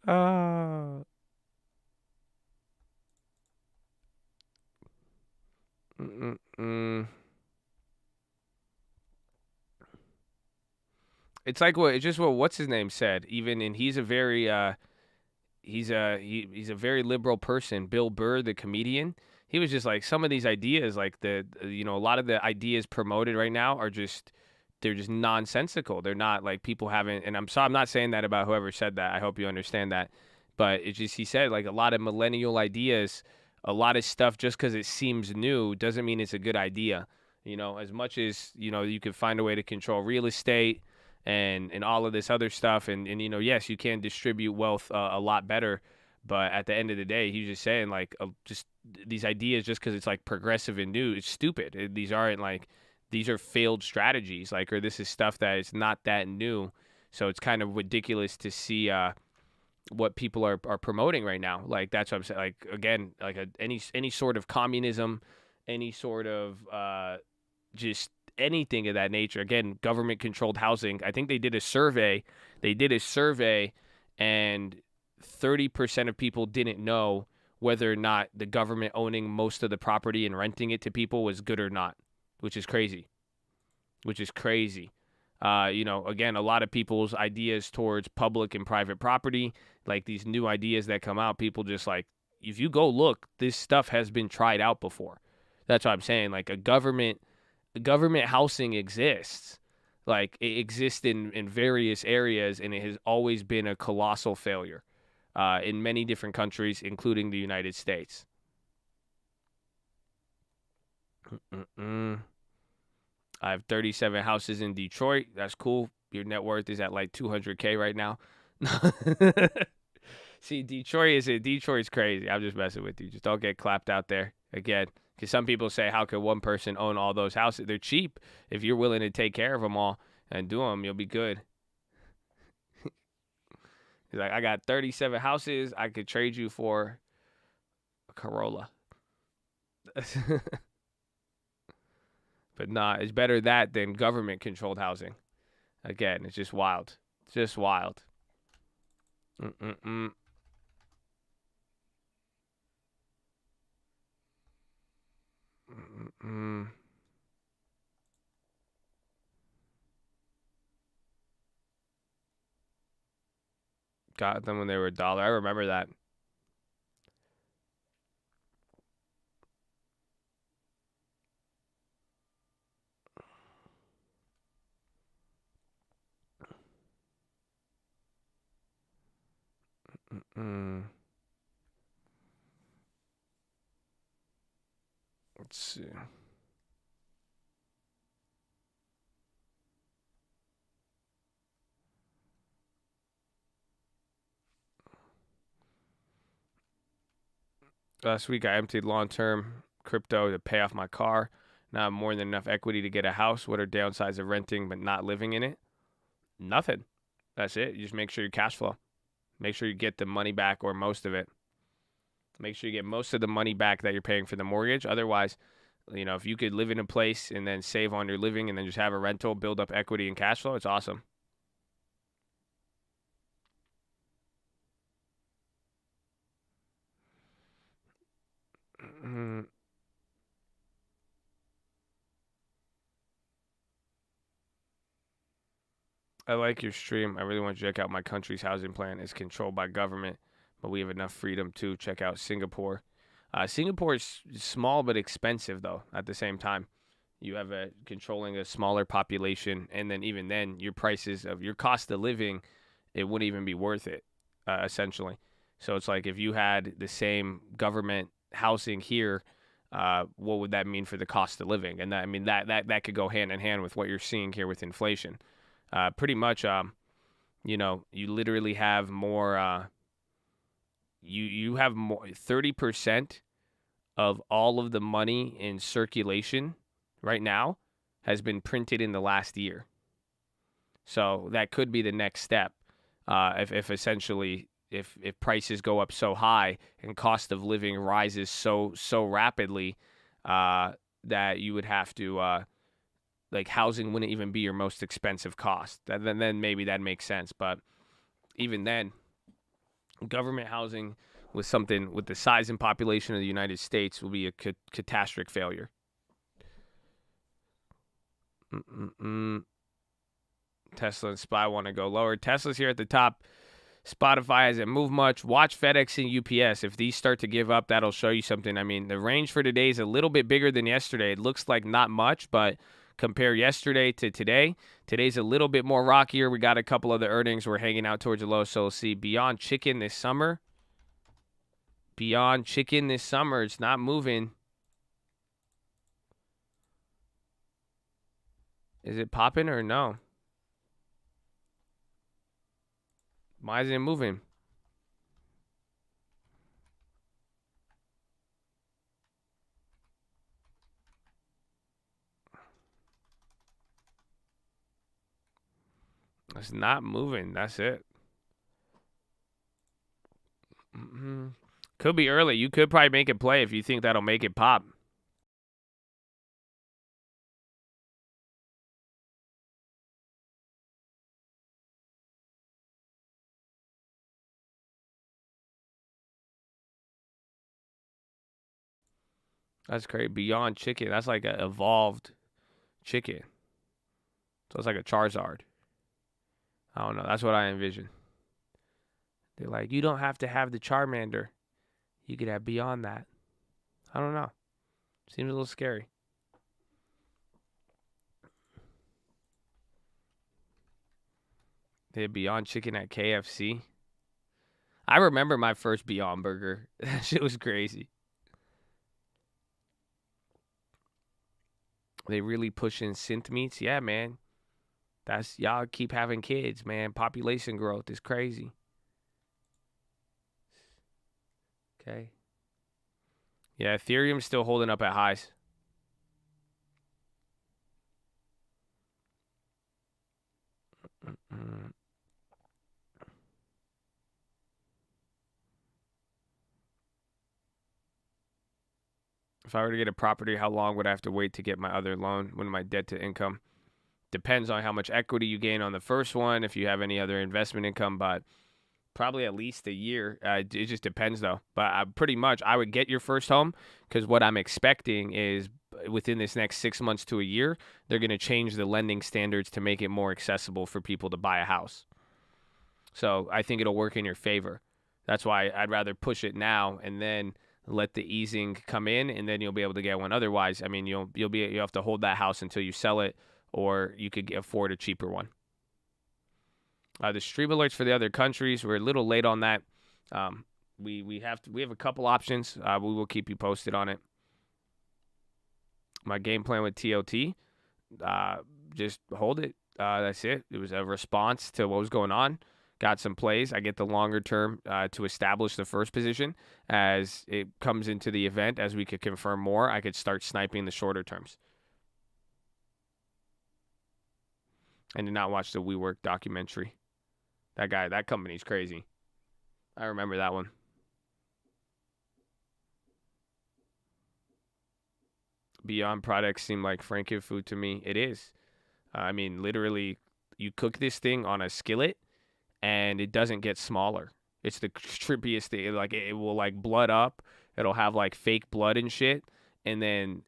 Uh, mm, mm. It's like it's just what what's his name said. Even and he's a very he's a very liberal person. Bill Burr, the comedian, he was just like some of these ideas, like a lot of the ideas promoted right now are just they're just nonsensical. They're not like people haven't. And I'm not saying that about whoever said that. I hope you understand that. But it's just he said like a lot of millennial ideas, a lot of stuff just because it seems new doesn't mean it's a good idea. As much as you can find a way to control real estate and all of this other stuff. And yes, you can distribute wealth a lot better. But at the end of the day, he's just saying like just these ideas just because it's like progressive and new, it's stupid. These aren't like these are failed strategies, like, or this is stuff that is not that new. So it's kind of ridiculous to see what people are promoting right now. Like, that's what I'm saying. Like, again, like any sort of communism, any sort of just anything of that nature. Again, government controlled housing. I think they did a survey. And 30% of people didn't know whether or not the government owning most of the property and renting it to people was good or not, which is crazy. Again, a lot of people's ideas towards public and private property, like these new ideas that come out, people just like, if you go look, this stuff has been tried out before. That's what I'm saying. Like, a government housing exists. Like, it exists in various areas, and it has always been a colossal failure in many different countries, including the United States. I have 37 houses in Detroit. That's cool. Your net worth is at like 200K right now. See, Detroit's crazy. I'm just messing with you. Just don't get clapped out there again. Because some people say, how could one person own all those houses? They're cheap. If you're willing to take care of them all and do them, you'll be good. He's like, I got 37 houses. I could trade you for a Corolla. But nah, it's better that than government-controlled housing. Again, it's just wild. It's just wild. Got them when they were $1. I remember that. Let's see. Last week, I emptied long-term crypto to pay off my car. Now I have more than enough equity to get a house. What are downsides of renting but not living in it? Nothing. That's it. You just make sure you cash flow. Make sure you get the money back, or most of it. Make sure you get most of the money back that you're paying for the mortgage. Otherwise, if you could live in a place and then save on your living and then just have a rental, build up equity and cash flow, it's awesome. I like your stream. I really want to check out my country's housing plan. It's controlled by government, but we have enough freedom to check out Singapore. Singapore is small but expensive, though, at the same time. You have controlling a smaller population, and then even then, your prices of your cost of living, it wouldn't even be worth it, essentially. So it's like, if you had the same government housing here, what would that mean for the cost of living? And that could go hand in hand with what you're seeing here with inflation. Pretty much, you literally have more. You have more 30% of all of the money in circulation right now has been printed in the last year. So that could be the next step. If essentially if prices go up so high and cost of living rises so rapidly, that you would have to like, housing wouldn't even be your most expensive cost. Then maybe that makes sense. But even then, government housing with the size and population of the United States will be a catastrophic failure. Tesla and SPY want to go lower. Tesla's here at the top. Spotify hasn't moved much. Watch FedEx and UPS. If these start to give up, that'll show you something. I mean, the range for today is a little bit bigger than yesterday. It looks like not much, but compare yesterday to today, today's a little bit more rockier. We got a couple of the earnings. We're hanging out towards the low. So we'll see. Beyond Chicken this summer, it's not moving. Is it popping or no? Why isn't it moving? It's not moving. That's it. Could be early. You could probably make it play if you think that'll make it pop. That's crazy. Beyond chicken. That's like an evolved chicken. So it's like a Charizard. I don't know. That's what I envision. They're like, you don't have to have the Charmander. You could have beyond that. I don't know. Seems a little scary. They had Beyond Chicken at KFC. I remember my first Beyond Burger. That shit was crazy. They really pushing synth meats. Yeah, man. That's y'all keep having kids, man. Population growth is crazy. Okay. Yeah, Ethereum's still holding up at highs. If I were to get a property, how long would I have to wait to get my other loan when my debt to income? Depends on how much equity you gain on the first one, if you have any other investment income, but probably at least a year. It just depends, though. But pretty much, I would get your first home because what I'm expecting is within this next 6 months to a year, they're going to change the lending standards to make it more accessible for people to buy a house. So I think it'll work in your favor. That's why I'd rather push it now and then let the easing come in, and then you'll be able to get one. Otherwise, I mean, you have to hold that house until you sell it, or you could afford a cheaper one. The stream alerts for the other countries, we're a little late on that. We have a couple options. We will keep you posted on it. My game plan with TOT, just hold it. That's it. It was a response to what was going on. Got some plays. I get the longer term to establish the first position. As it comes into the event, as we could confirm more, I could start sniping the shorter terms. I did not watch the WeWork documentary. That company's crazy. I remember that one. Beyond products seem like Frankenfood to me. It is. I mean, literally, you cook this thing on a skillet, and it doesn't get smaller. It's the trippiest thing. Like it will like blood up. It'll have like fake blood and shit. And then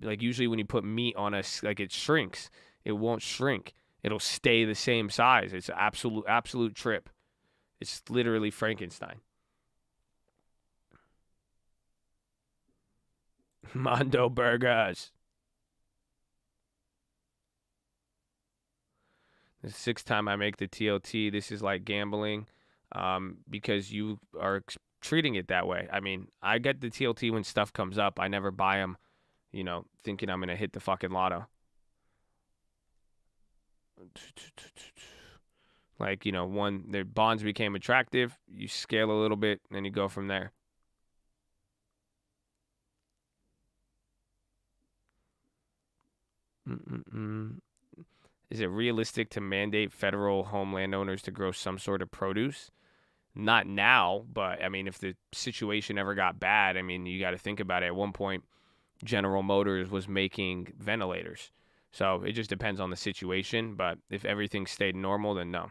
usually when you put meat on it shrinks. It won't shrink. It'll stay the same size. It's an absolute trip. It's literally Frankenstein. Mondo Burgers. The sixth time I make the TOT. This is like gambling, because you are treating it that way. I mean, I get the TOT when stuff comes up. I never buy them, thinking I'm gonna hit the fucking lotto. Like, one, their bonds became attractive. You scale a little bit, and you go from there. Is it realistic to mandate federal home landowners to grow some sort of produce? Not now, but I mean, if the situation ever got bad, I mean, you got to think about it. At one point, General Motors was making ventilators. So it just depends on the situation. But if everything stayed normal, then no.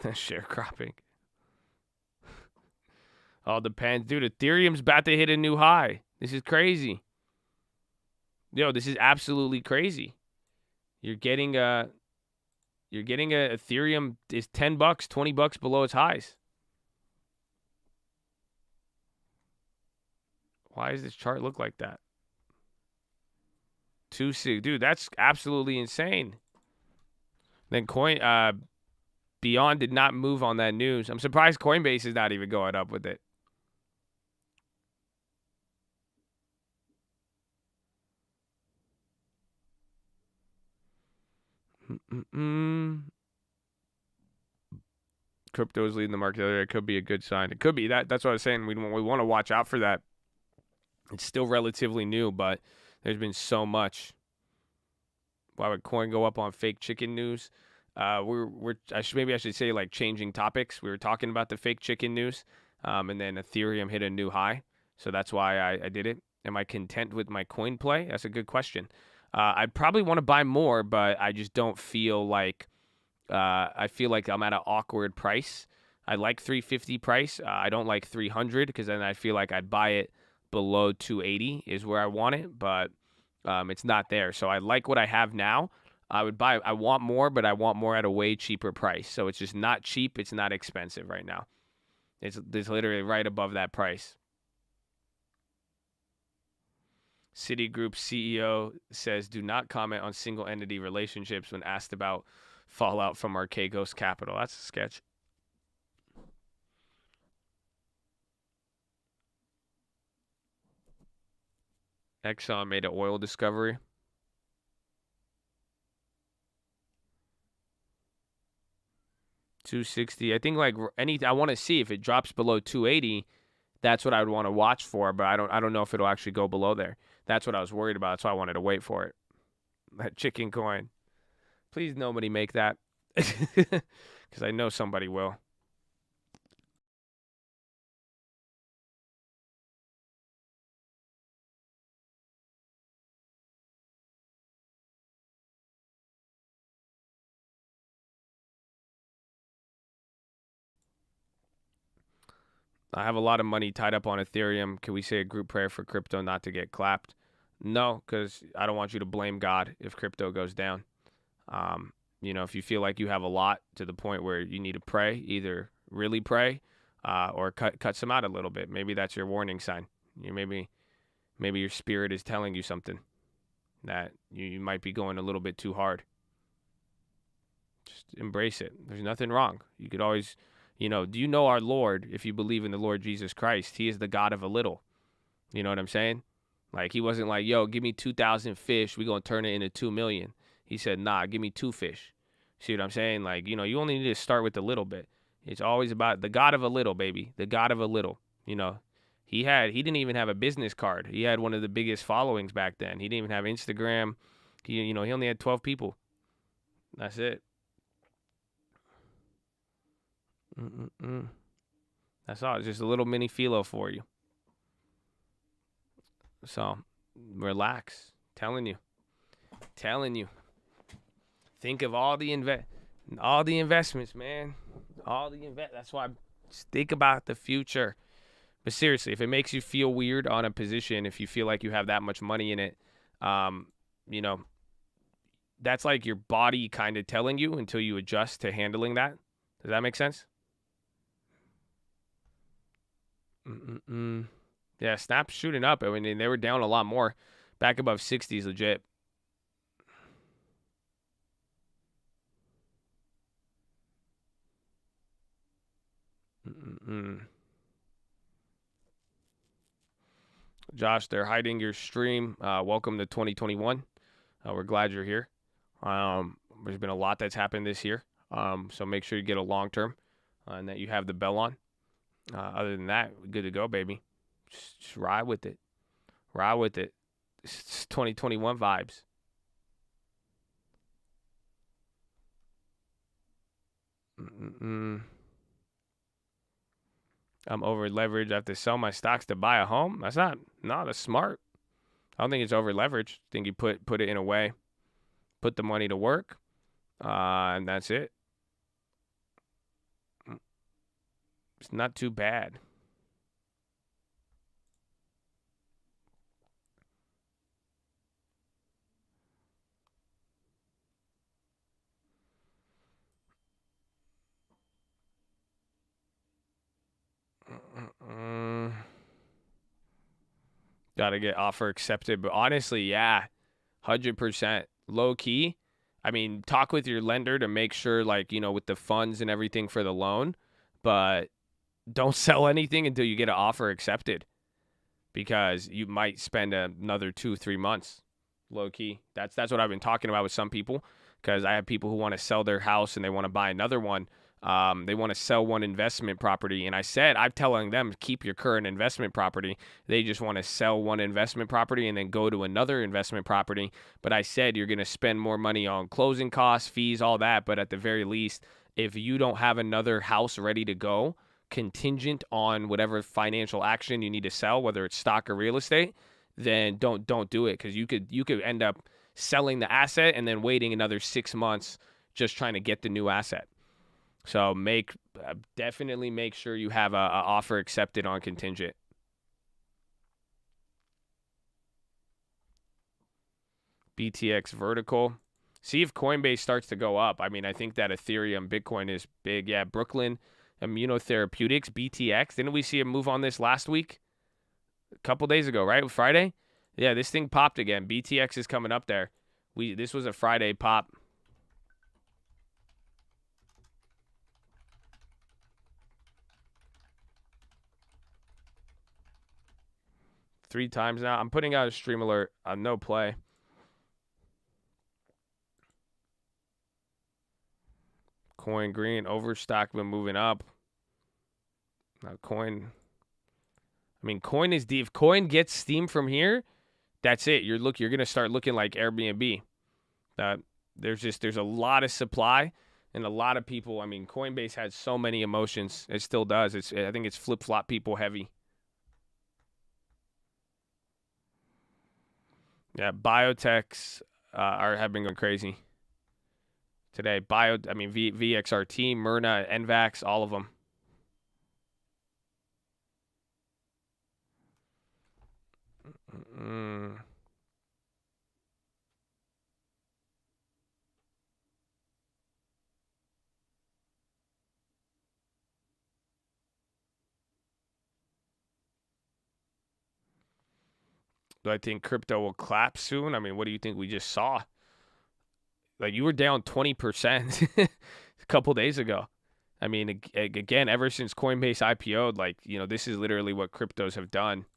Sharecropping. All depends. Dude, Ethereum's about to hit a new high. This is crazy. Yo, this is absolutely crazy. You're getting a Ethereum is $10, $20 below its highs. Why does this chart look like that? 2.6, dude, that's absolutely insane. Then Beyond did not move on that news. I'm surprised Coinbase is not even going up with it. Crypto is leading the market. It could be a good sign. It could be that. That's what I was saying. We want to watch out for that. It's still relatively new, but there's been so much. Why would coin go up on fake chicken news? Maybe I should say like changing topics. We were talking about the fake chicken news, and then Ethereum hit a new high, so that's why I did it. Am I content with my coin play? That's a good question. I'd probably want to buy more, but I just don't feel like I feel like I'm at an awkward price. I like 350 price. I don't like 300 because then I feel like I'd buy it below 280 is where I want it, but it's not there. So I like what I have now. I want more, but I want more at a way cheaper price. So it's just not cheap. It's not expensive right now. It's literally right above that price. Citigroup CEO says, do not comment on single entity relationships when asked about fallout from Archegos Capital. That's a sketch. Exxon made an oil discovery. $260. I think like I want to see if it drops below 280. That's what I would want to watch for, but I don't know if it'll actually go below there. That's what I was worried about. That's why I wanted to wait for it. That chicken coin. Please nobody make that. Because I know somebody will. I have a lot of money tied up on Ethereum. Can we say a group prayer for crypto not to get clapped? No, because I don't want you to blame God if crypto goes down. If you feel like you have a lot to the point where you need to pray, either really pray or cut some out a little bit. Maybe that's your warning sign. Maybe your spirit is telling you something that you might be going a little bit too hard. Just embrace it. There's nothing wrong. You could always, do you know our Lord? If you believe in the Lord Jesus Christ, he is the God of a little. You know what I'm saying? Like, he wasn't like, yo, give me 2,000 fish. We're going to turn it into 2 million. He said, nah, give me 2 fish. See what I'm saying? Like, you only need to start with a little bit. It's always about the God of a little, baby. The God of a little. He didn't even have a business card. He had one of the biggest followings back then. He didn't even have Instagram. He only had 12 people. That's it. That's all. It's just a little mini PHILO for you. So, relax. Telling you. Think of all the investments, man. That's why just think about the future. But seriously, if it makes you feel weird on a position, if you feel like you have that much money in it, that's like your body kind of telling you until you adjust to handling that. Does that make sense? Yeah, Snap's shooting up. I mean, they were down a lot more. Back above 60s, legit. Josh, they're hiding your stream. Welcome to 2021. We're glad you're here. There's been a lot that's happened this year. So make sure you get a long term and that you have the bell on. Other than that, we're good to go, baby. Just ride with it. It's 2021 vibes. I'm over leveraged. I have to sell my stocks to buy a home. That's smart. I don't think it's over leveraged. I think you put it in a way, put the money to work, and that's it. It's not too bad. Got to get offer accepted. But honestly, yeah, 100%. Low key. I mean, talk with your lender to make sure, like, with the funds and everything for the loan. But don't sell anything until you get an offer accepted. Because you might spend another 2-3 months. Low key. That's what I've been talking about with some people. Because I have people who want to sell their house and they want to buy another one. They want to sell one investment property. And I said, I'm telling them, keep your current investment property. They just want to sell one investment property and then go to another investment property. But I said, you're going to spend more money on closing costs, fees, all that. But at the very least, if you don't have another house ready to go, contingent on whatever financial action you need to sell, whether it's stock or real estate, then don't do it, because you could end up selling the asset and then waiting another 6 months just trying to get the new asset. So definitely make sure you have a offer accepted on contingent. BTX vertical. See if Coinbase starts to go up. I mean, I think that Ethereum, Bitcoin is big. Yeah, Brooklyn Immunotherapeutics, BTX. Didn't we see a move on this last week? A couple days ago, right? Friday? Yeah, this thing popped again. BTX is coming up there. This was a Friday pop. Three times now. I'm putting out a stream alert. No play. Coin green. Overstock been moving up. Now coin. I mean, coin is deep. If coin gets steam from here, that's it. You're going to start looking like Airbnb. There's a lot of supply and a lot of people. I mean, Coinbase has so many emotions. It still does. I think it's flip-flop people heavy. Yeah, biotechs have been going crazy today. VXRT, Myrna, NVAX, all of them. Do I think crypto will collapse soon? I mean, what do you think we just saw? Like, you were down 20% a couple days ago. I mean, again, ever since Coinbase IPO'd, this is literally what cryptos have done.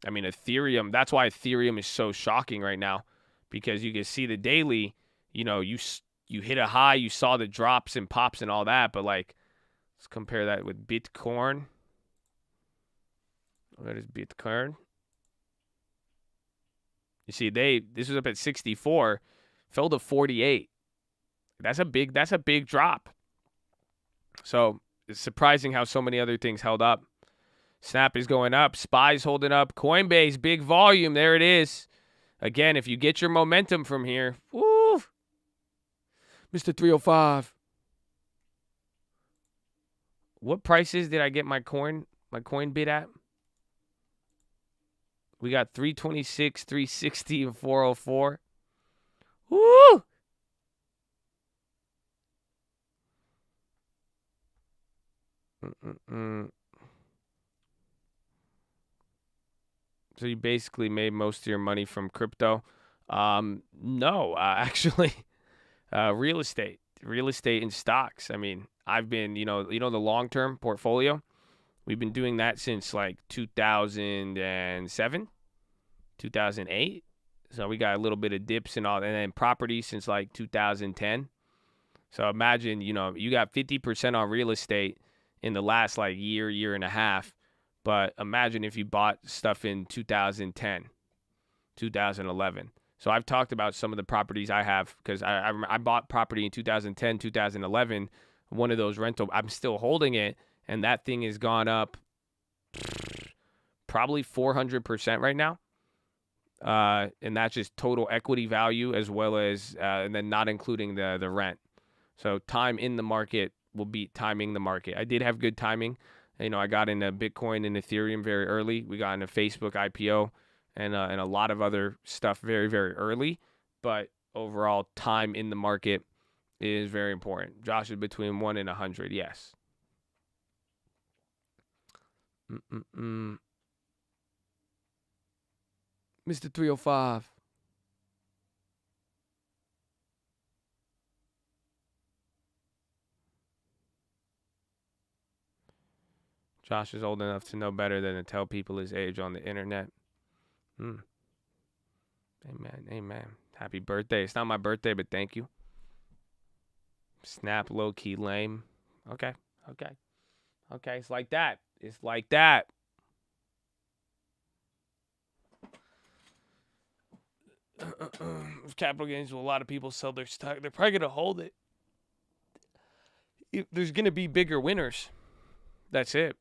I mean, Ethereum, that's why Ethereum is so shocking right now, because you can see the daily, you hit a high, you saw the drops and pops and all that, but let's compare that with Bitcoin. What is Bitcoin? You see, this was up at 64, fell to 48. That's a big drop. So it's surprising how so many other things held up. Snap is going up. SPY's holding up. Coinbase, big volume. There it is. Again, if you get your momentum from here, woo, Mr. 305. What prices did I get my coin bid at? We got 326, 360, and 404. Woo! So you basically made most of your money from crypto. No, actually, real estate and stocks. I mean, I've been, the long-term portfolio. We've been doing that since 2007, 2008. So we got a little bit of dips and all, and then property since 2010. So imagine, you got 50% on real estate in the last year and a half. But imagine if you bought stuff in 2010, 2011. So I've talked about some of the properties I have, because I bought property in 2010, 2011. One of those rental, I'm still holding it, and that thing has gone up probably 400% right now. And that's just total equity value, as well as, and then not including the rent. So time in the market will beat timing the market. I did have good timing. I got into Bitcoin and Ethereum very early. We got into Facebook IPO and a lot of other stuff very, very early. But overall, time in the market is very important. Josh is between 1 and 100. Yes. Mr. 305. Josh is old enough to know better than to tell people his age on the internet. Amen. Amen. Happy birthday. It's not my birthday, but thank you. Snap low-key lame. Okay. Okay. Okay. It's like that. It's like that. Capital gains, will a lot of people sell their stock. They're probably going to hold it. There's going to be bigger winners. That's it.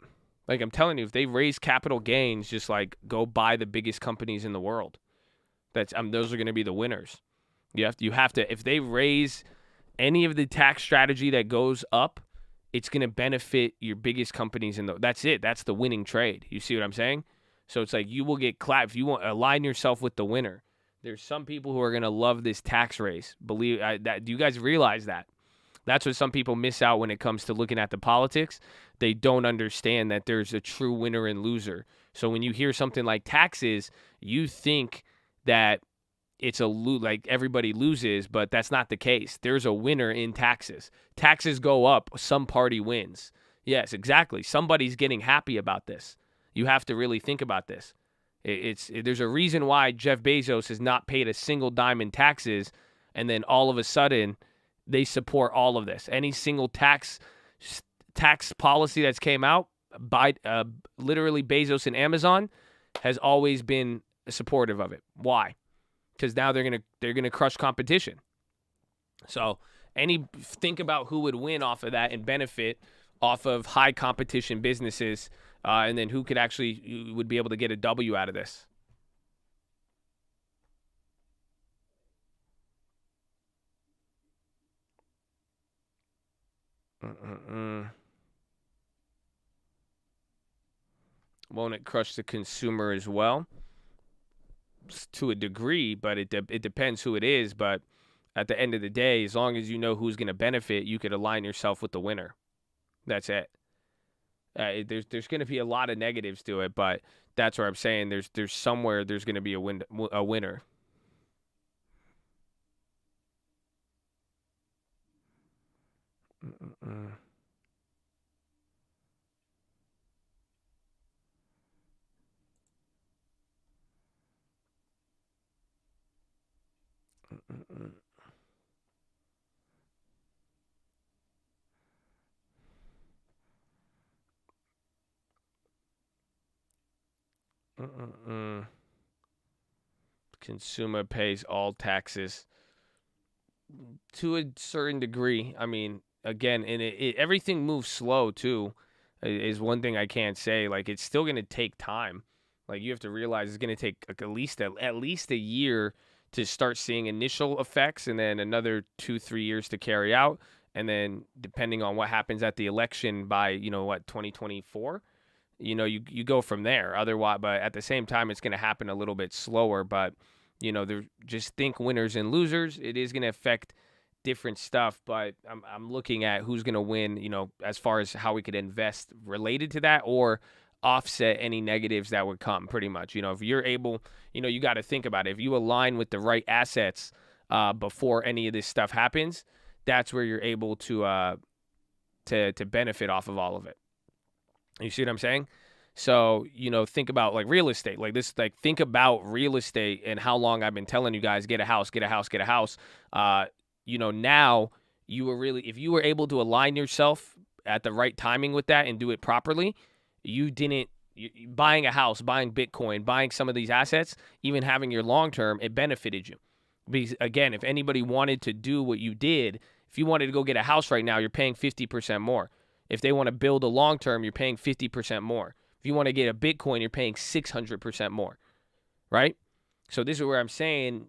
Like I'm telling you, if they raise capital gains, just like go buy the biggest companies in the world. Those are going to be the winners. You have to if they raise any of the tax strategy that goes up, it's going to benefit your biggest companies that's it. That's the winning trade. You see what I'm saying? So it's like you will get clapped if you want align yourself with the winner. There's some people who are going to love this tax race. Do you guys realize that? That's what some people miss out when it comes to looking at the politics. They don't understand that there's a true winner and loser. So when you hear something like taxes, you think that it's like everybody loses, but that's not the case. There's a winner in taxes. Taxes go up, some party wins. Yes, exactly. Somebody's getting happy about this. You have to really think about this. There's a reason why Jeff Bezos has not paid a single dime in taxes, and then all of a sudden they support all of this. Any single tax policy that's came out by literally Bezos and Amazon has always been supportive of it. Why? Because now they're gonna crush competition. So think about who would win off of that and benefit off of high competition businesses, and then who would be able to get a W out of this. Won't it crush the consumer as well? To a degree, but it depends who it is. But at the end of the day, as long as you know who's going to benefit, you could align yourself with the winner. That's it. There's going to be a lot of negatives to it, but that's where I'm saying there's somewhere there's going to be a winner. Consumer pays all taxes to a certain degree. I mean, again, and everything moves slow too. Is one thing I can't say. Like it's still going to take time. Like you have to realize it's going to take like at least a year to start seeing initial effects, and then another 2-3 years to carry out, and then depending on what happens at the election by 2024. You go from there. Otherwise, but at the same time, it's going to happen a little bit slower. But just think winners and losers. It is going to affect different stuff. But I'm looking at who's going to win. As far as how we could invest related to that or offset any negatives that would come. Pretty much. If you're able, you got to think about it. If you align with the right assets before any of this stuff happens, that's where you're able to benefit off of all of it. You see what I'm saying? So, think about like real estate, think about real estate and how long I've been telling you guys, get a house, get a house, get a house. Now if you were able to align yourself at the right timing with that and do it properly, buying a house, buying Bitcoin, buying some of these assets, even having your long-term, it benefited you. Because again, if anybody wanted to do what you did, if you wanted to go get a house right now, you're paying 50% more. If they want to build a long-term, you're paying 50% more. If you want to get a Bitcoin, you're paying 600% more, right? So this is where I'm saying,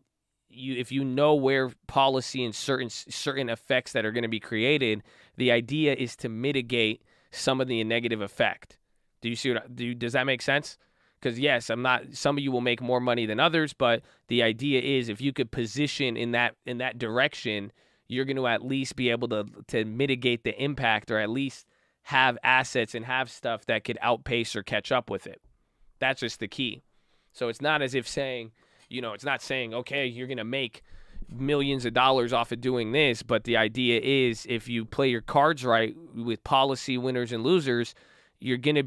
if you know where policy and certain effects that are going to be created, the idea is to mitigate some of the negative effect. Do you see does that make sense? Because yes, some of you will make more money than others, but the idea is if you could position in that direction, you're going to at least be able to mitigate the impact, or at least have assets and have stuff that could outpace or catch up with it. That's just the key. So it's not as if saying, it's not saying, okay, you're going to make millions of dollars off of doing this, but the idea is if you play your cards right with policy winners and losers, you're going to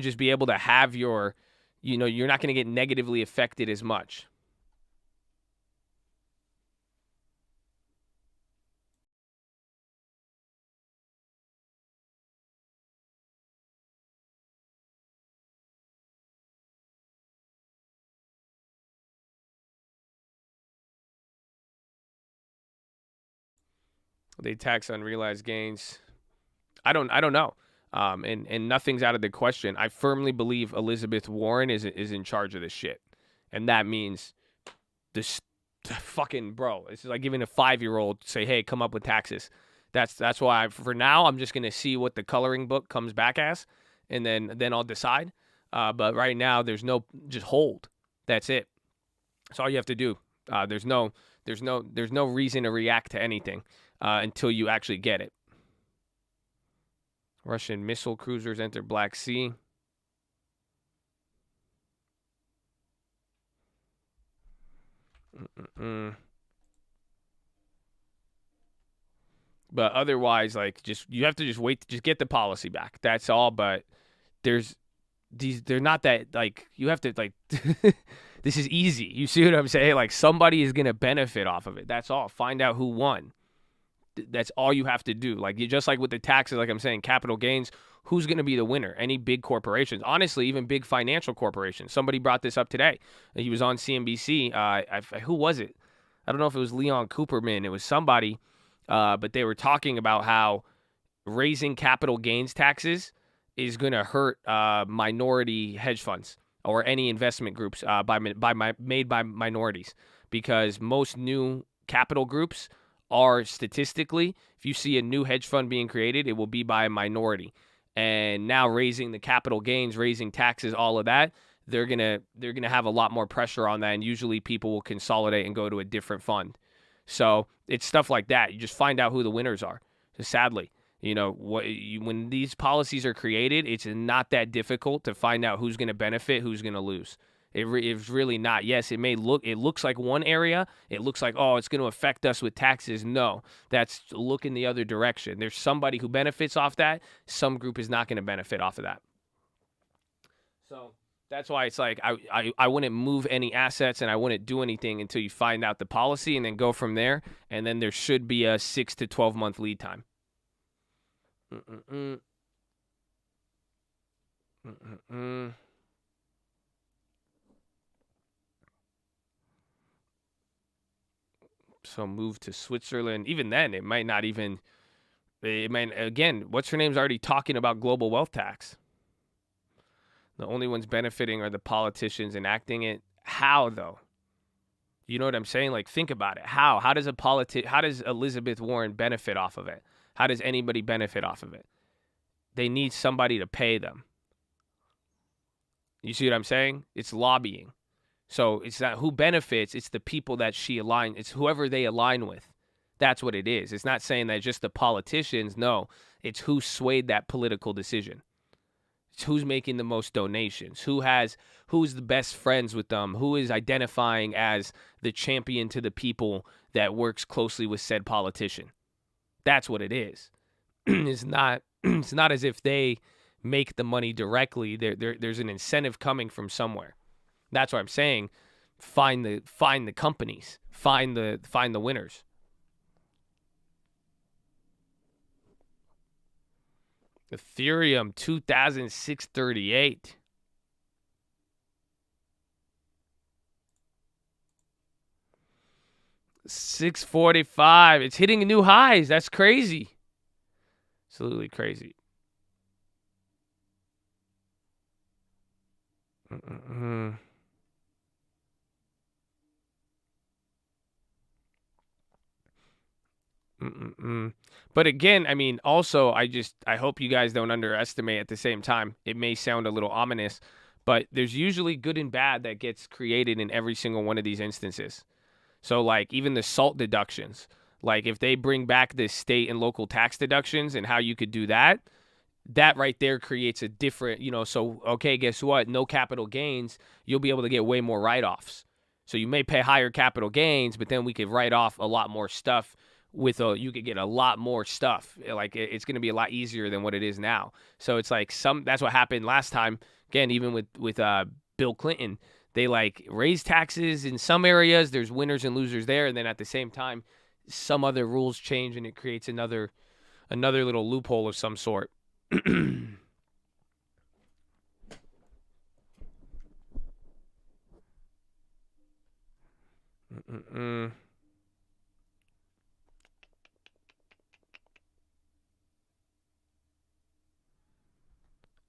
just be able to have your, you're not going to get negatively affected as much. They tax unrealized gains. I don't know. And nothing's out of the question. I firmly believe Elizabeth Warren is in charge of this shit, and that means this fucking bro. It's like giving a 5-year-old say, "Hey, come up with taxes." That's why for now I'm just gonna see what the coloring book comes back as, and then I'll decide. But right now there's no just hold. That's it. That's all you have to do. There's no reason to react to anything until you actually get it. Russian missile cruisers enter Black Sea. But otherwise, like, you have to just wait, just get the policy back. That's all. But they're not that, like, you have to, like, this is easy. You see what I'm saying? Like, somebody is gonna benefit off of it. That's all. Find out who won. That's all you have to do. Like, you just like with the taxes, like I'm saying, capital gains. Who's going to be the winner? Any big corporations. Honestly, even big financial corporations. Somebody brought this up today. He was on CNBC. Who was it? I don't know if it was Leon Cooperman. It was somebody. But they were talking about how raising capital gains taxes is going to hurt minority hedge funds or any investment groups made by minorities, because most new capital groups are statistically, if you see a new hedge fund being created, it will be by a minority. And now raising the capital gains, raising taxes, all of that, they're gonna have a lot more pressure on that, and usually people will consolidate and go to a different fund. So it's stuff like that. You just find out who the winners are. So sadly, when these policies are created, it's not that difficult to find out who's going to benefit, who's going to lose. It's really not. Yes, it looks like one area. It looks like, oh, it's going to affect us with taxes. No, that's looking the other direction. There's somebody who benefits off that. Some group is not going to benefit off of that. So that's why it's like I wouldn't move any assets and I wouldn't do anything until you find out the policy and then go from there. And then there should be a 6 to 12 month lead time. So move to Switzerland. Even then, it might not even. Again, what's her name's already talking about global wealth tax. The only ones benefiting are the politicians enacting it. How though? You know what I'm saying? Like, think about it. How? How does Elizabeth Warren benefit off of it? How does anybody benefit off of it? They need somebody to pay them. You see what I'm saying? It's lobbying. So it's not who benefits, it's the people that she aligns. It's whoever they align with. That's what it is. It's not saying that just the politicians. No, it's who swayed that political decision. It's who's making the most donations, who's the best friends with them, who is identifying as the champion to the people that works closely with said politician. That's what it is. It's not as if they make the money directly. There's an incentive coming from somewhere. That's what I'm saying. Find the companies. Find the winners. Ethereum 2,638. $645. It's hitting new highs. That's crazy. Absolutely crazy. But again, I mean, also, I hope you guys don't underestimate at the same time. It may sound a little ominous, but there's usually good and bad that gets created in every single one of these instances. So, like, even the SALT deductions, like if they bring back the state and local tax deductions and how you could do that, that right there creates a different, so, okay, guess what? No capital gains, you'll be able to get way more write-offs. So you may pay higher capital gains, but then we could write off a lot more stuff you could get a lot more stuff. Like, it's going to be a lot easier than what it is now. So it's like that's what happened last time. Again, even with Bill Clinton, they like raised taxes in some areas. There's winners and losers there. And then at the same time, some other rules change and it creates another little loophole of some sort.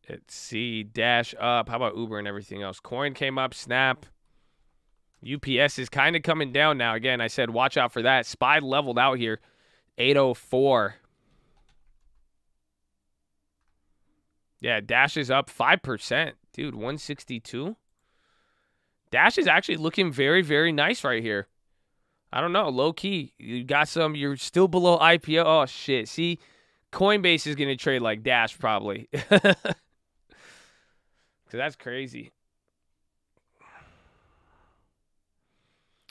Let's see. Dash up. How about Uber and everything else? Coin came up. Snap. UPS is kind of coming down now. Again, I said watch out for that. SPY leveled out here. 804. Yeah, Dash is up 5%. Dude, 162. Dash is actually looking very, very nice right here. I don't know. Low key. You got some. You're still below IPO. Oh, shit. See, Coinbase is going to trade like Dash probably. Because that's crazy.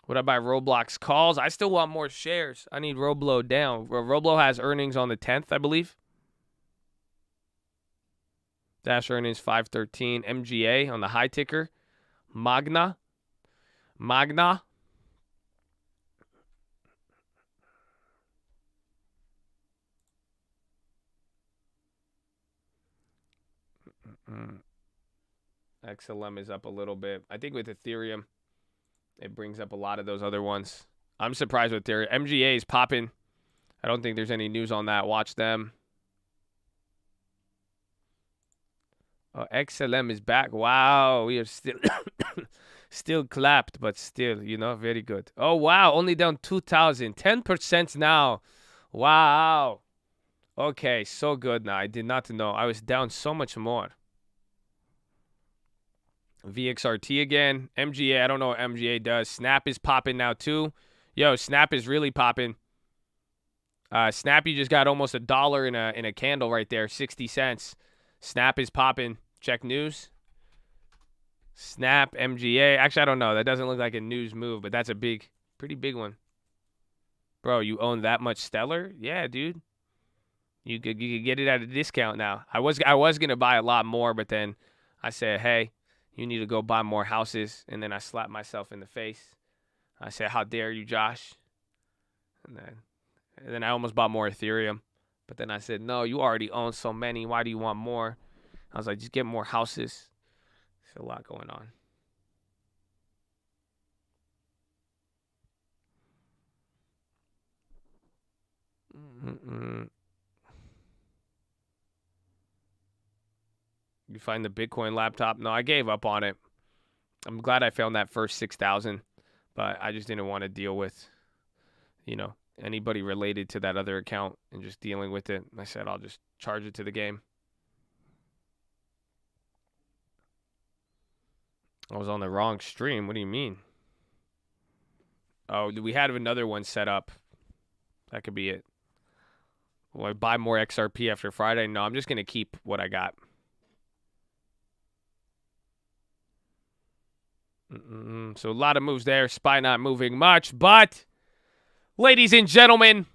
Would I buy Roblox calls? I still want more shares. I need Roblo down. Roblo has earnings on the 10th, I believe. Dash earnings 513. MGA on the high ticker. Magna. XLM is up a little bit. I think with Ethereum, it brings up a lot of those other ones. I'm surprised with their MGA is popping. I don't think there's any news on that. Watch them. Oh, XLM is back. Wow, we are still still clapped, but still, very good. Oh, wow, only down 2,000. 10% now. Wow. Okay, so good now. I did not know. I was down so much more. VXRT again. MGA, I don't know what MGA does. Snap is popping now too. Yo, Snap is really popping. Snap, you just got almost $1 in a candle right there. 60 cents. Snap is popping. Check news. Snap, MGA. Actually, I don't know. That doesn't look like a news move, but that's a pretty big one. Bro, you own that much Stellar? Yeah, dude. You could get it at a discount now. I was gonna buy a lot more, but then I said, hey, you need to go buy more houses. And then I slapped myself in the face. I said, how dare you, Josh? And then I almost bought more Ethereum. But then I said, no, you already own so many. Why do you want more? I was like, just get more houses. There's a lot going on. You find the Bitcoin laptop? No, I gave up on it. I'm glad I found that first 6,000, but I just didn't want to deal with, anybody related to that other account and just dealing with it. I said, I'll just charge it to the game. I was on the wrong stream. What do you mean? Oh, we had another one set up. That could be it. Will I buy more XRP after Friday? No, I'm just going to keep what I got. So a lot of moves there. SPY not moving much, but ladies and gentlemen,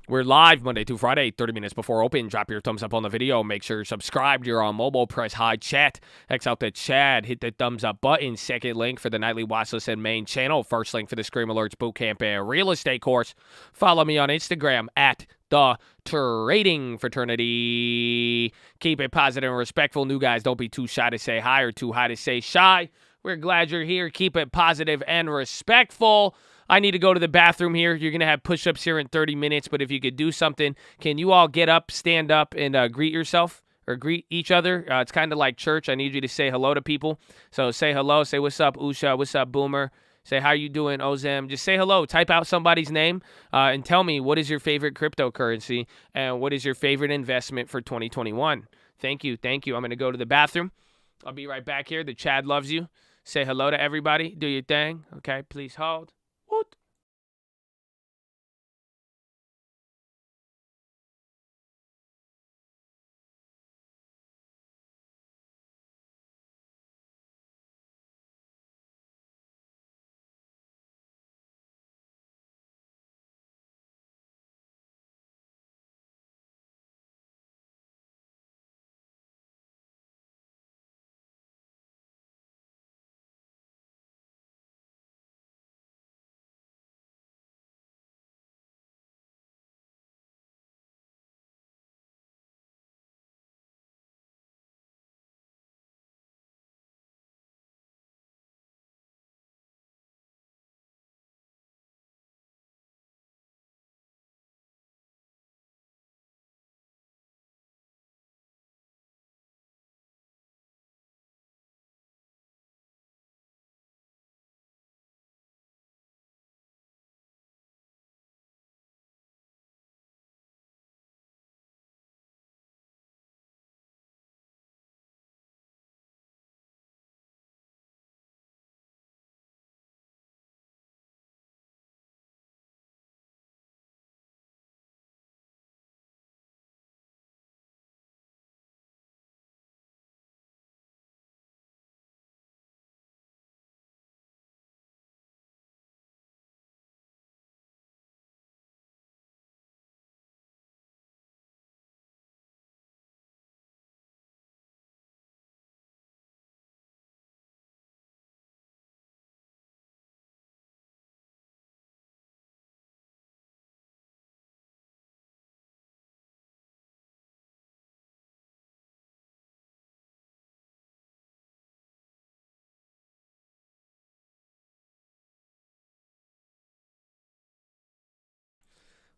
we're live Monday through Friday, 30 minutes before open. Drop your thumbs up on the video. Make sure you're subscribed. You're on mobile. Press high chat. X out the chat. Hit the thumbs up button. Second link for the nightly Watchlist and main channel. First link for the Scream Alerts Bootcamp and Real Estate course. Follow me on Instagram at The Trading Fraternity. Keep it positive and respectful. New guys, don't be too shy to say hi or too high to say shy. We're glad you're here. Keep it positive and respectful. I need to go to the bathroom here. You're going to have push-ups here in 30 minutes, but if you could do something, can you all get up, stand up, and greet yourself or greet each other? It's kind of like church. I need you to say hello to people. So say hello. Say, what's up, Usha? What's up, Boomer? Say, how you doing, Ozem? Just say hello. Type out somebody's name and tell me what is your favorite cryptocurrency and what is your favorite investment for 2021. Thank you. Thank you. I'm going to go to the bathroom. I'll be right back here. The Chad loves you. Say hello to everybody. Do your thing. Okay, please hold. What?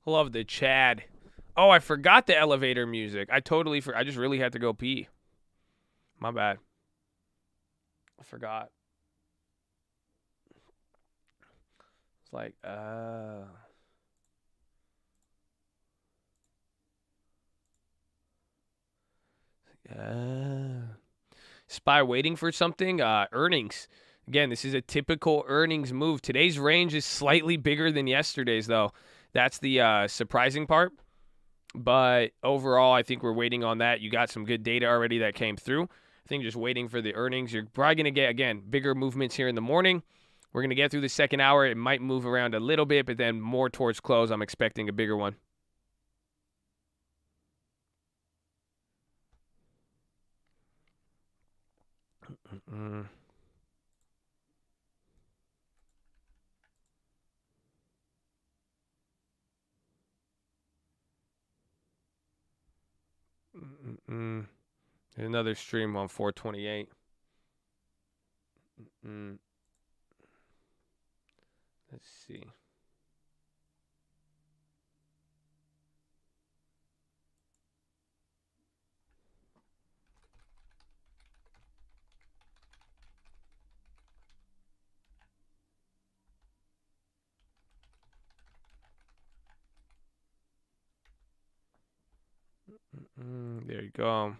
Love the Chad. Oh, I forgot the elevator music. I just really had to go pee. My bad. I forgot. It's like, SPY waiting for something. Earnings. Again, this is a typical earnings move. Today's range is slightly bigger than yesterday's, though. That's the surprising part. But overall, I think we're waiting on that. You got some good data already that came through. I think just waiting for the earnings. You're probably going to get, again, bigger movements here in the morning. We're going to get through the second hour. It might move around a little bit, but then more towards close, I'm expecting a bigger one. There's another stream on 428. Let's see. There you go.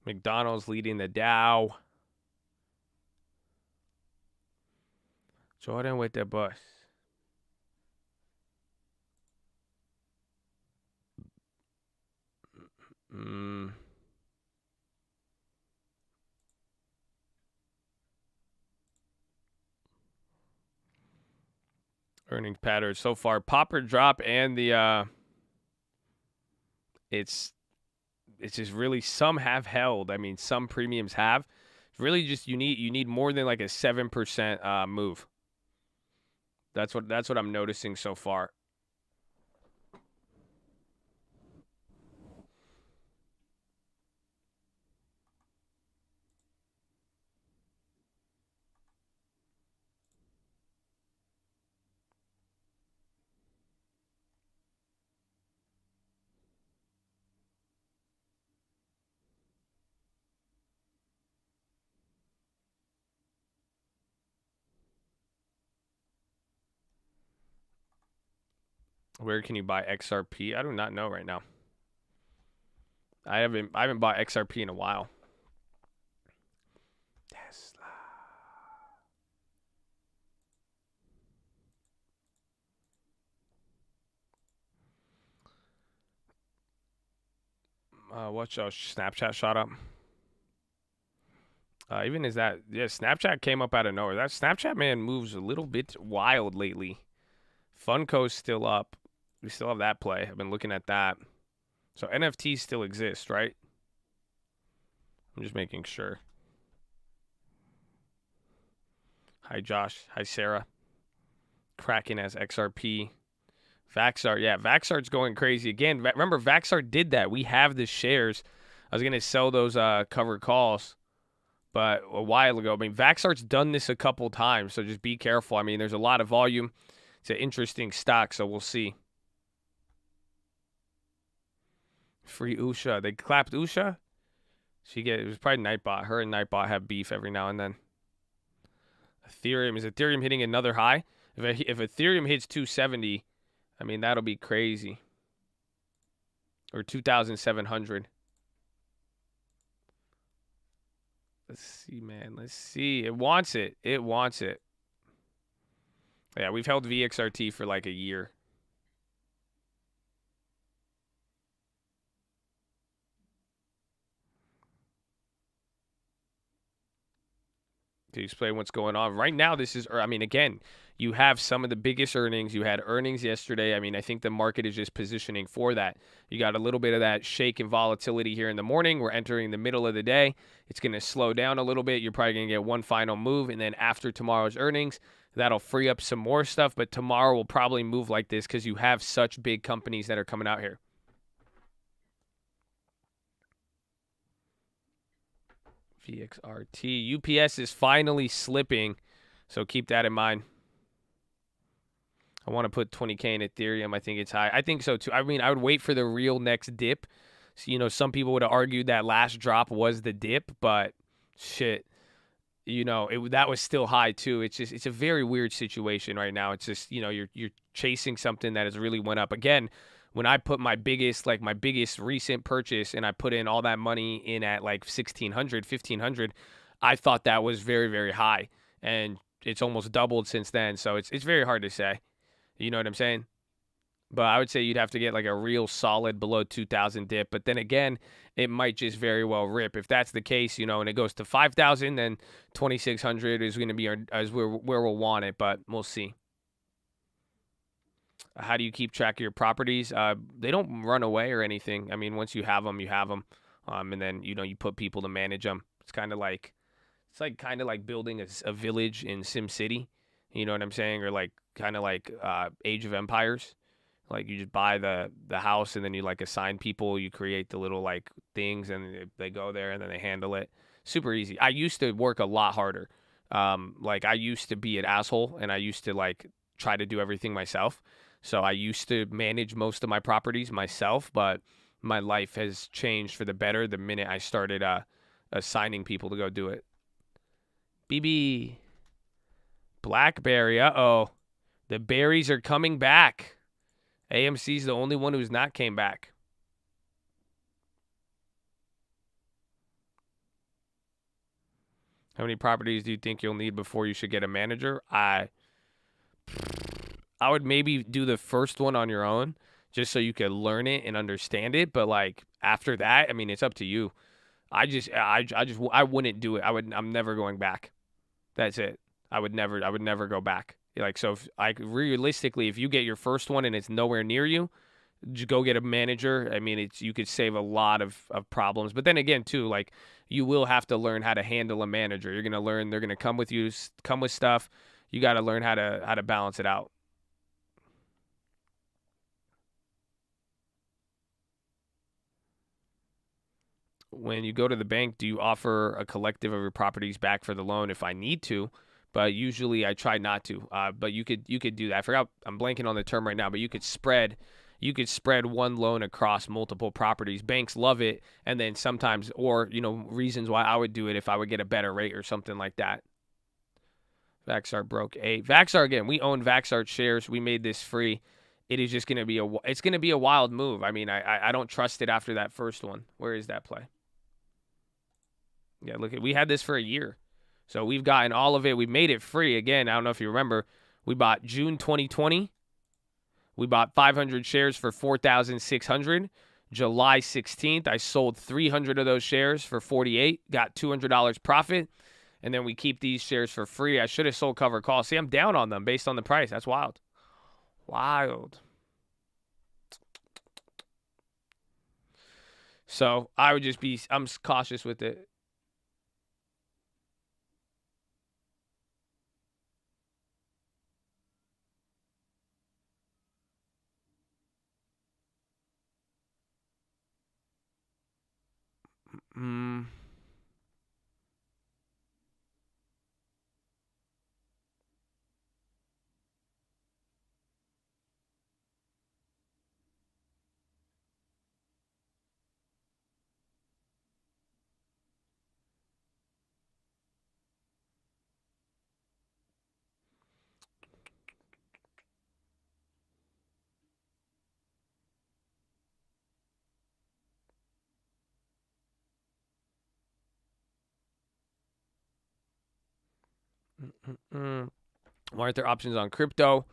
McDonald's leading the Dow. Jordan with the bus. Earnings patterns so far. Popper drop and the it's just really, some have held. I mean, some premiums have. Really just you need more than like a 7% move. That's what I'm noticing so far. Where can you buy XRP? I do not know right now. I haven't bought XRP in a while. Tesla. Watch out! Snapchat shot up. Even is that, yeah, Snapchat came up out of nowhere. That Snapchat, man, moves a little bit wild lately. Funko's still up. We still have that play. I've been looking at that. So NFTs still exist, right? I'm just making sure. Hi, Josh. Hi, Sarah. Kraken as XRP. Vaxart. Yeah, Vaxart's going crazy. Again, remember, Vaxart did that. We have the shares. I was going to sell those covered calls, but a while ago. I mean, Vaxart's done this a couple times, so just be careful. I mean, there's a lot of volume. It's an interesting stock, so we'll see. Free Usha. They clapped Usha? It was probably Nightbot. Her and Nightbot have beef every now and then. Ethereum. Is Ethereum hitting another high? If Ethereum hits 270, I mean, that'll be crazy. Or 2,700. Let's see, man. Let's see. It wants it. It wants it. Yeah, we've held VXRT for like a year. To explain what's going on right now, again, you have some of the biggest earnings. You had earnings yesterday. I mean, I think the market is just positioning for that. You got a little bit of that shake and volatility here in the morning. We're entering the middle of the day. It's going to slow down a little bit. You're probably going to get one final move, and then after tomorrow's earnings, that'll free up some more stuff. But tomorrow will probably move like this because you have such big companies that are coming out here. VXRT. UPS is finally slipping, so keep that in mind. I want to put 20K in Ethereum. I think it's high. I think so too. I mean, I would wait for the real next dip. So, you know, some people would have argued that last drop was the dip, but shit, you know, that was still high too. It's a very weird situation right now. It's just, you know, you're chasing something that has really went up. Again, when I put my biggest recent purchase and I put in all that money in at like 1,600, 1,500, I thought that was very, very high, and it's almost doubled since then. So it's very hard to say. You know what I'm saying? But I would say you'd have to get like a real solid below 2,000 dip. But then again, it might just very well rip. If that's the case, you know, and it goes to 5,000, then 2,600 is going to be where we'll want it. But we'll see. How do you keep track of your properties? They don't run away or anything. I mean, once you have them, you have them. And then, you know, you put people to manage them. It's kind of like building a village in SimCity. You know what I'm saying? Or like kind of like Age of Empires. Like you just buy the house and then you like assign people. You create the little like things and they go there and then they handle it. Super easy. I used to work a lot harder. Like I used to be an asshole and I used to like try to do everything myself. So I used to manage most of my properties myself, but my life has changed for the better the minute I started assigning people to go do it. BB. Blackberry, uh-oh. The berries are coming back. AMC's the only one who's not came back. How many properties do you think you'll need before you should get a manager? I would maybe do the first one on your own just so you could learn it and understand it. But like after that, I mean, it's up to you. I wouldn't do it. I'm never going back. That's it. I would never go back. Like, so if realistically, if you get your first one and it's nowhere near you, just go get a manager. I mean, you could save a lot of problems. But then again, too, like you will have to learn how to handle a manager. You're going to learn, they're going to come with stuff. You got to learn how to balance it out. When you go to the bank, do you offer a collective of your properties back for the loan if I need to? But usually I try not to. But you could do that. I forgot, I'm blanking on the term right now, but you could spread one loan across multiple properties. Banks love it, and then sometimes, or you know, reasons why I would do it if I would get a better rate or something like that. Vaxart broke 8. Vaxart again. We own Vaxart shares. We made this free. It is just gonna be a wild move. I mean, I don't trust it after that first one. Where is that play? Yeah, look, we had this for a year. So we've gotten all of it. We made it free. Again, I don't know if you remember. We bought June 2020. We bought 500 shares for $4,600. July 16th, I sold 300 of those shares for $48. Got $200 profit. And then we keep these shares for free. I should have sold cover call. See, I'm down on them based on the price. That's wild. Wild. So I would just I'm cautious with it. Why aren't there options on crypto? I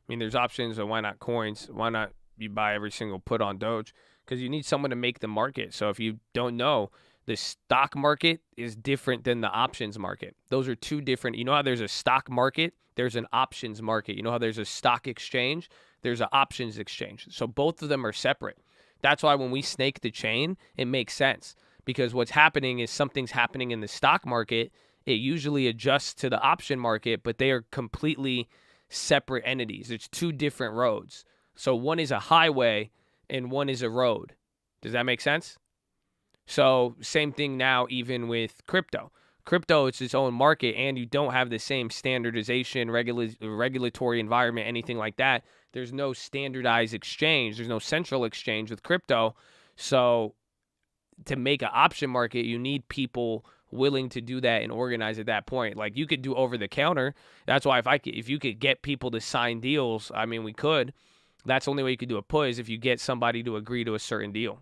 mean, there's options, so why not coins? Why not you buy every single put on Doge? Because you need someone to make the market. So if you don't know, the stock market is different than the options market. Those are two different. You know how there's a stock market? There's an options market. You know how there's a stock exchange? There's an options exchange. So both of them are separate. That's why when we snake the chain, it makes sense. Because what's happening is something's happening in the stock market. It usually adjusts to the option market, but they are completely separate entities. It's two different roads. So one is a highway and one is a road. Does that make sense? So same thing now, even with crypto. Crypto, it's its own market, and you don't have the same standardization, regulatory environment, anything like that. There's no standardized exchange. There's no central exchange with crypto. So to make an option market, you need people willing to do that and organize at that point. Like you could do over the counter. That's why if you could get people to sign deals, I mean, we could. That's the only way you could do a put is if you get somebody to agree to a certain deal.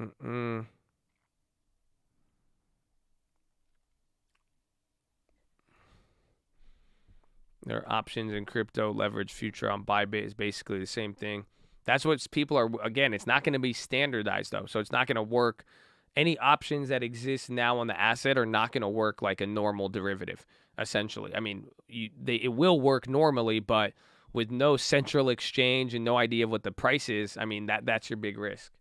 Mm-mm. There are options in crypto, leverage future on Bybit is basically the same thing. That's what people are. Again, it's not going to be standardized though, so it's not going to work. Any options that exist now on the asset are not going to work like a normal derivative. Essentially, I mean, it will work normally, but with no central exchange and no idea of what the price is, I mean that's your big risk.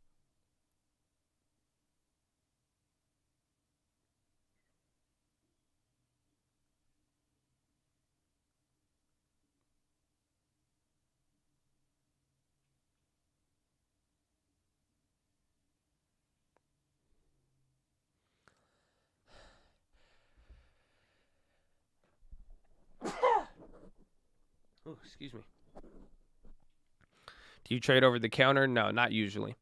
Oh, excuse me. Do you trade over the counter? No, not usually.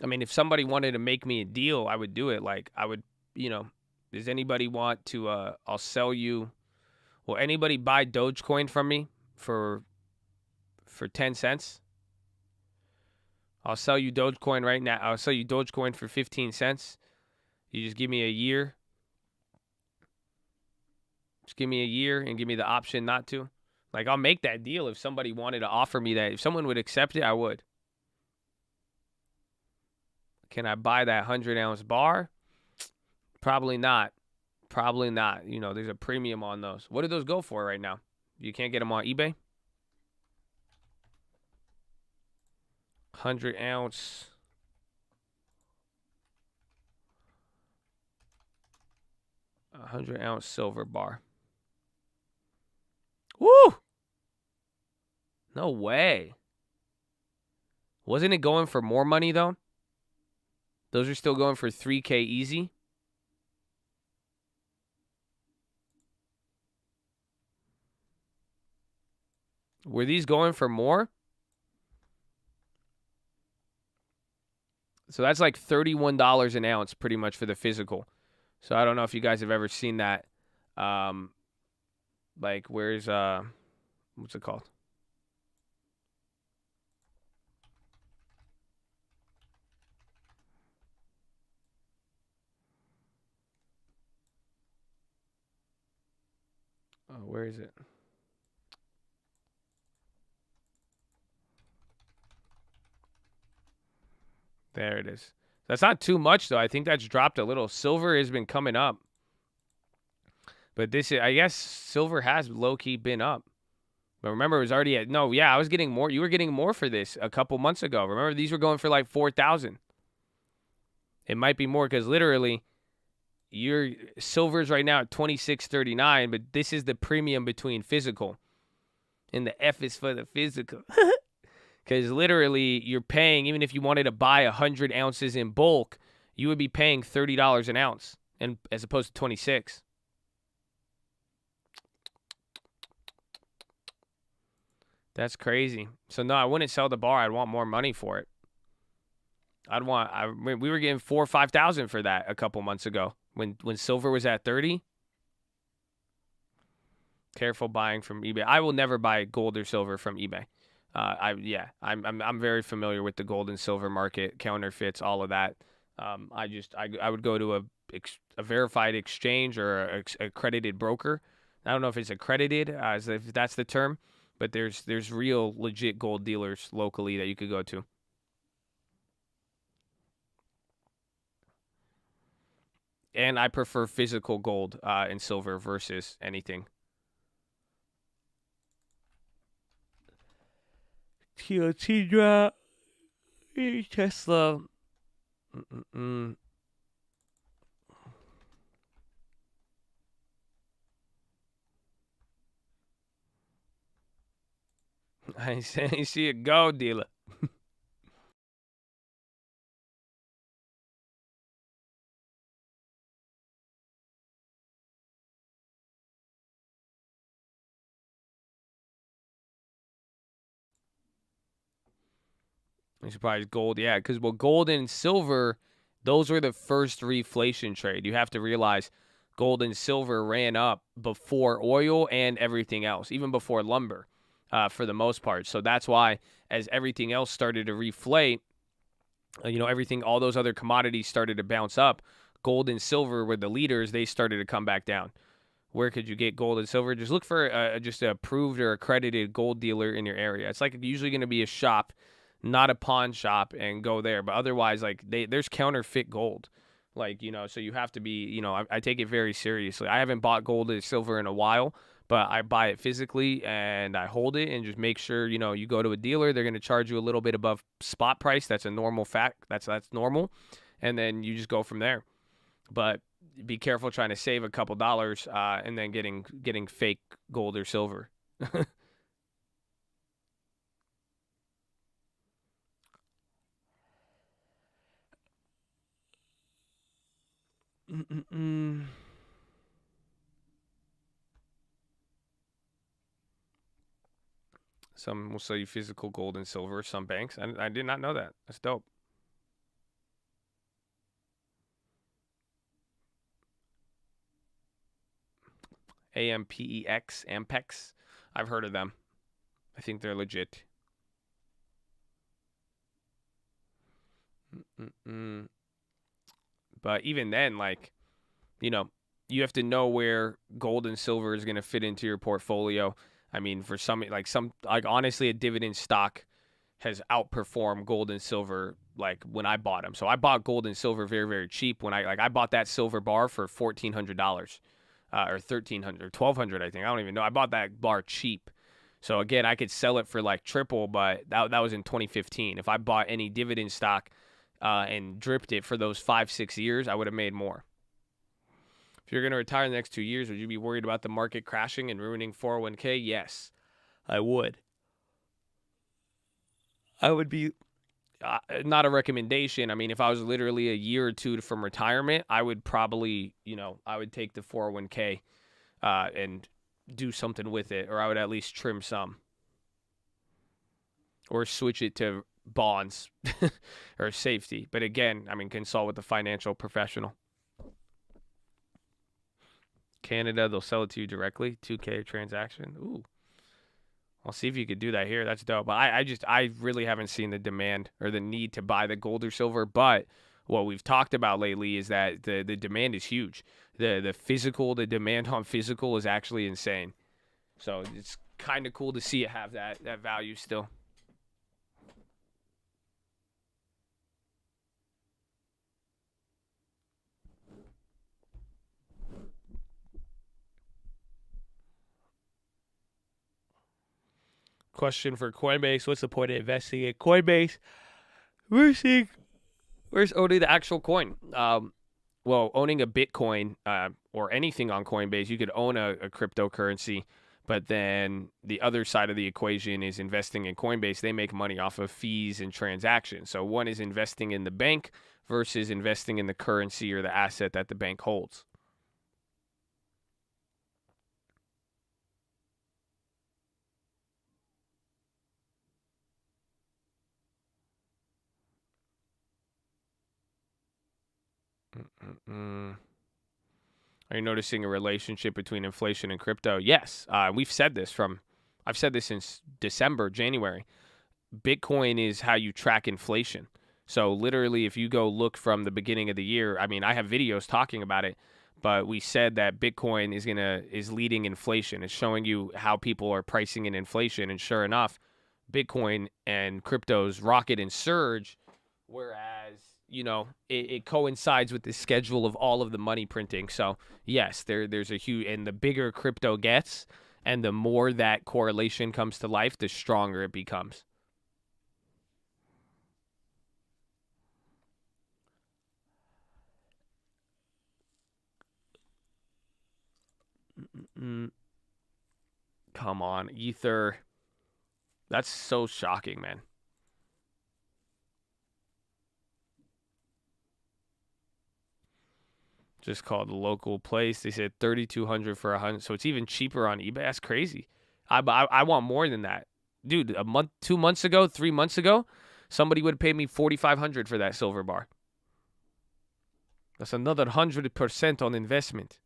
I mean, if somebody wanted to make me a deal, I would do it. Like I would, does anybody want to I'll sell you, will anybody buy Dogecoin from me for 10 cents? I'll sell you Dogecoin right now. I'll sell you Dogecoin for 15 cents. You just give me a year. Just give me a year and give me the option not to. Like I'll make that deal if somebody wanted to offer me that. If someone would accept it, I would. Can I buy that 100-ounce bar? Probably not. Probably not. There's a premium on those. What do those go for right now? You can't get them on eBay? 100-ounce. 100-ounce silver bar. Woo! No way. Wasn't it going for more money, though? Those are still going for $3K easy. Were these going for more? So that's like $31 an ounce pretty much for the physical. So I don't know if you guys have ever seen that. Like where's what's it called? Oh, where is it? There it is. That's not too much though. I think that's dropped a little. Silver has been coming up. But I guess silver has low-key been up. But remember, it was already at, no, yeah, I was getting more. You were getting more for this a couple months ago. Remember, these were going for like 4,000. It might be more because literally your silver's right now at 26.39, but this is the premium between physical. And the F is for the physical. Because literally you're paying, even if you wanted to buy 100 ounces in bulk, you would be paying $30 an ounce and as opposed to 26. That's crazy. So no, I wouldn't sell the bar. I'd want more money for it. We were getting 4,000 or 5,000 for that a couple months ago when silver was at 30. Careful buying from eBay. I will never buy gold or silver from eBay. I'm very familiar with the gold and silver market, counterfeits, all of that. I would go to a verified exchange or a accredited broker. I don't know if it's accredited, as if that's the term. But there's real legit gold dealers locally that you could go to. And I prefer physical gold and silver versus anything. TOT drop. Tesla. I see it go, dealer. I'm surprised gold, yeah, because gold and silver, those were the first reflation trade. You have to realize gold and silver ran up before oil and everything else, even before lumber, for the most part. So that's why, as everything else started to reflate, everything, all those other commodities started to bounce up. Gold and silver were the leaders. They started to come back down. Where could you get gold and silver? Just look for just a approved or accredited gold dealer in your area. It's like usually going to be a shop, not a pawn shop, and go there. But otherwise, like there's counterfeit gold, so you have to be, I take it very seriously. I haven't bought gold and silver in a while, but I buy it physically and I hold it and just make sure, you go to a dealer, they're going to charge you a little bit above spot price. That's a normal fact. That's normal, and then you just go from there. But be careful trying to save a couple dollars and then getting fake gold or silver. Some will sell you physical gold and silver. Some banks. I did not know that. That's dope. AMPEX, Ampex. I've heard of them. I think they're legit. Mm-mm. But even then, you know, you have to know where gold and silver is going to fit into your portfolio. I mean, for honestly, a dividend stock has outperformed gold and silver like when I bought them. So I bought gold and silver very, very cheap when I bought that silver bar for $1,400 or $1,300, $1,200, I think. I don't even know. I bought that bar cheap. So again, I could sell it for like triple, but that was in 2015. If I bought any dividend stock and dripped it for those 5-6 years, I would have made more. If you're going to retire in the next 2 years, would you be worried about the market crashing and ruining 401k? Yes, I would. I would be not a recommendation. I mean, if I was literally a year or two from retirement, I would probably, I would take the 401k and do something with it, or I would at least trim some or switch it to bonds or safety. But again, I mean, consult with a financial professional. Canada, they'll sell it to you directly, 2K transaction. Ooh. I'll see if you could do that here. That's dope. But I really haven't seen the demand or the need to buy the gold or silver. But what we've talked about lately is that the demand is huge. The demand on physical is actually insane. So it's kind of cool to see it have that value still. Question for Coinbase: what's the point of investing in Coinbase? We're seeing where's owning the actual coin. Well, owning a Bitcoin or anything on Coinbase, you could own a cryptocurrency, but then the other side of the equation is investing in Coinbase. They make money off of fees and transactions. So one is investing in the bank versus investing in the currency or the asset that the bank holds. Mm-mm. Are you noticing a relationship between inflation and crypto? Yes. I've said this since December, January. Bitcoin is how you track inflation. So literally, if you go look from the beginning of the year, I mean, I have videos talking about it, but we said that Bitcoin is leading inflation. It's showing you how people are pricing in inflation, and sure enough, Bitcoin and cryptos rocket and surge, whereas it coincides with the schedule of all of the money printing. So yes, there's a huge, and the bigger crypto gets, and the more that correlation comes to life, the stronger it becomes. Mm, come on, Ether. That's so shocking, man. Just called the local place. They said $3,200 for 100, so it's even cheaper on eBay. That's crazy. I want more than that, dude. A month, 2 months ago, 3 months ago, somebody would have paid me $4,500 for that silver bar. That's another 100% on investment.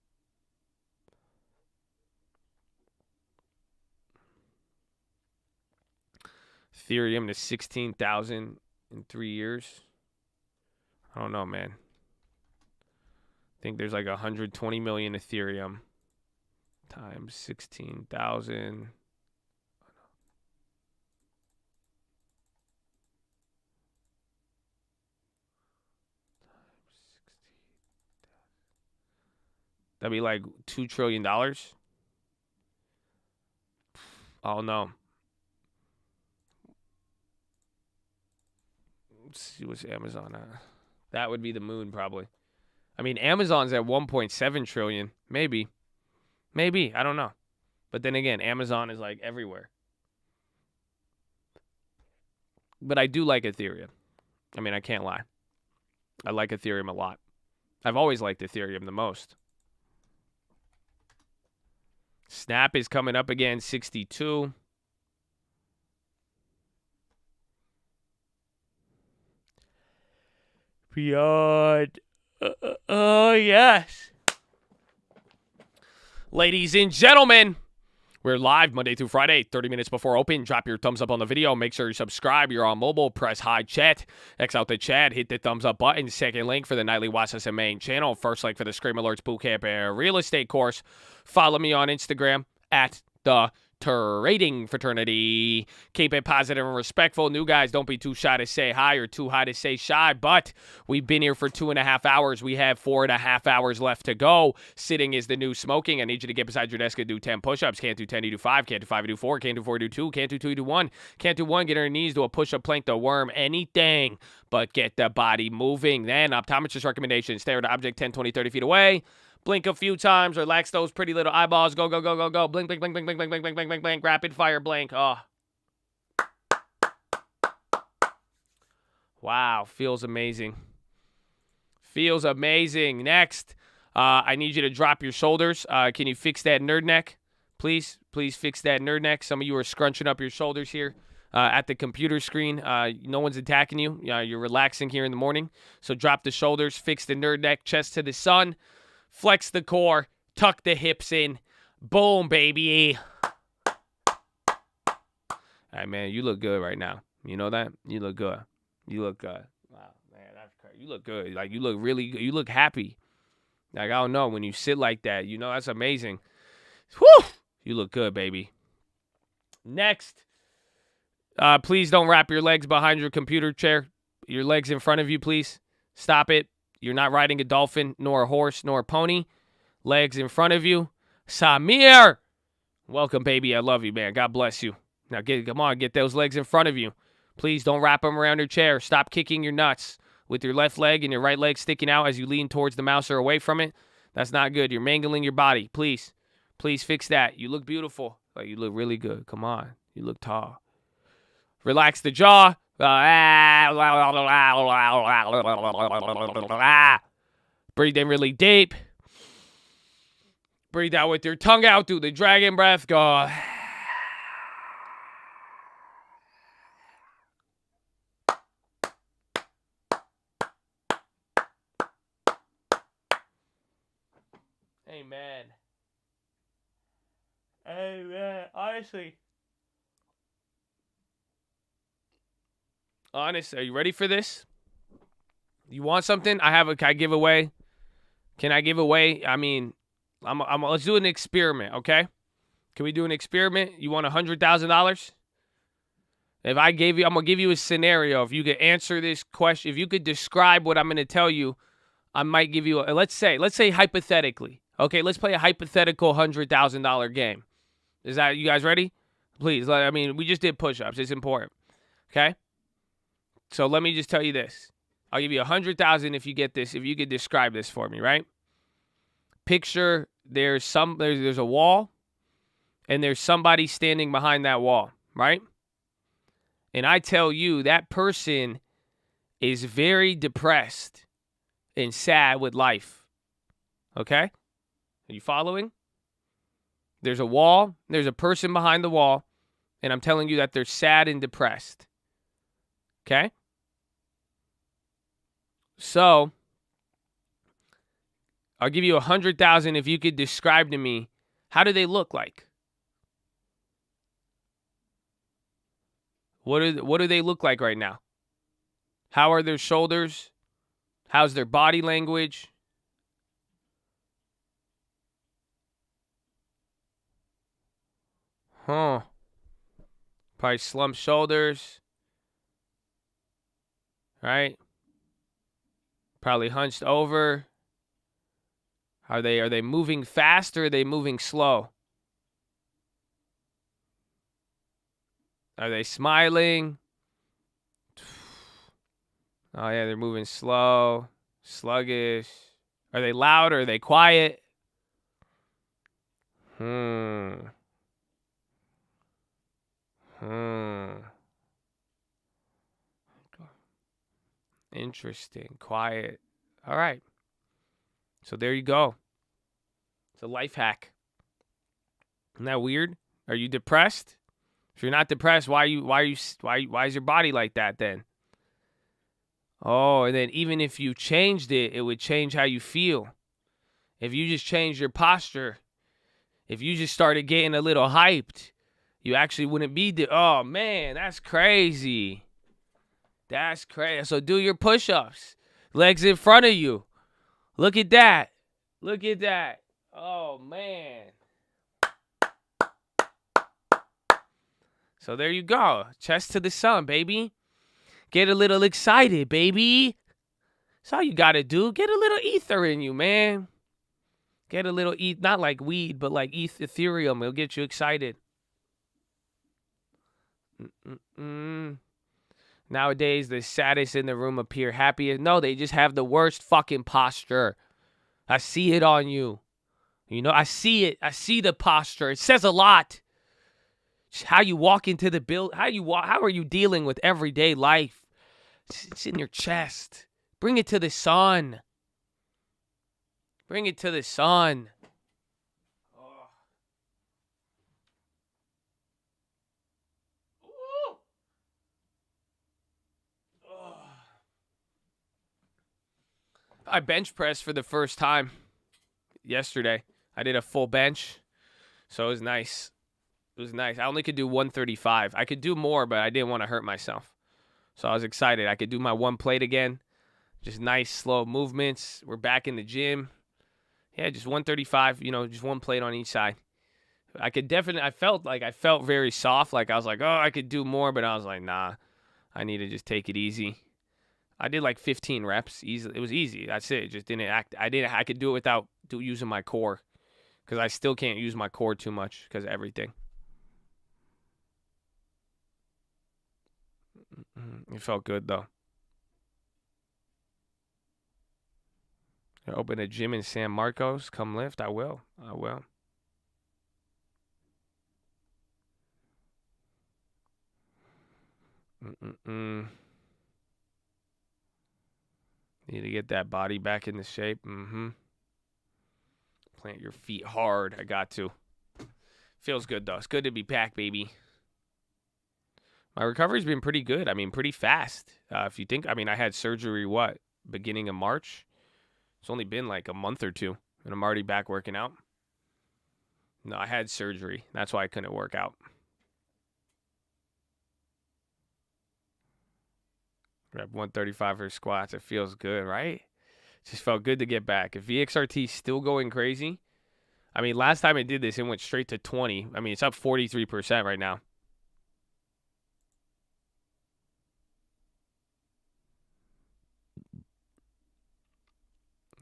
Ethereum to 16,000 in 3 years. I don't know, man. I think there's like 120 million Ethereum times 16,000. That'd be like $2 trillion. Oh no. Let's see what's Amazon at. That would be the moon, probably. I mean, Amazon's at 1.7 trillion. Maybe. I don't know. But then again, Amazon is like everywhere. But I do like Ethereum. I mean, I can't lie. I like Ethereum a lot. I've always liked Ethereum the most. Snap is coming up again, 62. Beyond. Oh, yes. Ladies and gentlemen, we're live Monday through Friday, 30 minutes before open. Drop your thumbs up on the video. Make sure you subscribe. You're on mobile. Press high chat. X out the chat. Hit the thumbs up button. Second link for the nightly Watchlist and main channel. First link for the Scream Alerts Bootcamp and Real Estate course. Follow me on Instagram at the Trading Fraternity. Keep it positive and respectful. New guys, don't be too shy to say hi or too high to say shy, but we've been here for 2.5 hours. We have 4.5 hours left to go. Sitting is the new smoking. I need you to get beside your desk and do 10 push-ups. Can't do 10, you do 5. Can't do 5, you do 4. Can't do 4, you do 2. Can't do 2, you do 1. Can't do 1, get on your knees, do a push-up, plank, the worm, anything, but get the body moving. Then optometrist recommendations. Stare at an object 10, 20, 30 feet away. Blink a few times, relax those pretty little eyeballs. Go, go, go, go, go. Blink, blink, blink, blink, blink, blink, blink, blink, blink, blink, blink. Rapid fire blink. Oh. Wow, feels amazing. Feels amazing. Next, I need you to drop your shoulders. Can you fix that nerd neck? Please fix that nerd neck. Some of you are scrunching up your shoulders here at the computer screen. No one's attacking you. You're relaxing here in the morning. So drop the shoulders, fix the nerd neck, chest to the sun. Flex the core, tuck the hips in. Boom, baby. All right, man, you look good right now. You know that? You look good. You look good. Wow, man, that's crazy. You look good. Like, you look really good. You look happy. Like, I don't know, when you sit like that, you know, that's amazing. Whew! You look good, baby. Next, please don't wrap your legs behind your computer chair. Your legs in front of you, please. Stop it. You're not riding a dolphin, nor a horse, nor a pony. Legs in front of you. Samir! Welcome, baby. I love you, man. God bless you. Now, come on, get those legs in front of you. Please don't wrap them around your chair. Stop kicking your nuts with your left leg and your right leg sticking out as you lean towards the mouse or away from it. That's not good. You're mangling your body. Please fix that. You look beautiful. Like, you look really good. Come on. You look tall. Relax the jaw. Breathe in really deep. Breathe out with your tongue out through the dragon breath. Go. Amen. Amen. Honest, are you ready for this? You want something? Can I give away? Can I give away? I mean, let's do an experiment, okay? Can we do an experiment? You want $100,000? If I gave you, I'm gonna give you a scenario. If you could answer this question, if you could describe what I'm gonna tell you, I might give you. Let's say hypothetically, okay? Let's play a hypothetical $100,000 game. Is that, you guys ready? Please. I mean, we just did push-ups. It's important, okay? So let me just tell you this. I'll give you $100,000 if you get this. If you could describe this for me, right? Picture there's a wall, and there's somebody standing behind that wall, right? And I tell you, that person is very depressed and sad with life. Okay? Are you following? There's a wall. There's a person behind the wall. And I'm telling you that they're sad and depressed. Okay? So, I'll give you 100,000 if you could describe to me, how do they look like? What do they look like right now? How are their shoulders? How's their body language? Huh. Probably slumped shoulders. Right? Probably hunched over. Are they moving fast or are they moving slow? Are they smiling? Oh yeah, they're moving slow, sluggish. Are they loud or are they quiet? Interesting. Quiet. All right. So there you go. It's a life hack. Isn't that weird? Are you depressed? If you're not depressed, why is your body like that then? Oh, and then even if you changed it, it would change how you feel. If you just changed your posture, if you just started getting a little hyped, you actually wouldn't be oh man, that's crazy. That's crazy. So do your push-ups. Legs in front of you. Look at that. Look at that. Oh man. So there you go. Chest to the sun, baby. Get a little excited, baby. That's all you got to do. Get a little ether in you, man. Get a little, not like weed, but like ethereum. It'll get you excited. Nowadays, the saddest in the room appear happier. No, they just have the worst fucking posture. I see it on you. You know, I see it. I see the posture. It says a lot. Just how you walk into the build. How are you dealing with everyday life? It's in your chest. Bring it to the sun. Bring it to the sun. I bench pressed for the first time yesterday. I did a full bench, so it was nice. It was nice. I only could do 135. I could do more, but I didn't want to hurt myself. So I was excited. I could do my one plate again. Just nice, slow movements. We're back in the gym. Yeah, just 135, just one plate on each side. I felt very soft. Like I was like, oh, I could do more, but I was like, nah, I need to just take it easy. I did like 15 reps. Easy. It was easy. That's it. Just didn't act. I could do it without using my core, because I still can't use my core too much because of everything. It felt good though. I open a gym in San Marcos. Come lift. I will. Need to get that body back into shape. Plant your feet hard. I got to. Feels good though. It's good to be back, baby. My recovery's been pretty good. I mean, pretty fast. If you think, I had surgery, beginning of March? It's only been like a month or two, and I'm already back working out. No, I had surgery. That's why I couldn't work out. Grab 135 for squats. It feels good, right? It just felt good to get back. If VXRT's still going crazy, last time I did this, it went straight to 20. It's up 43% right now.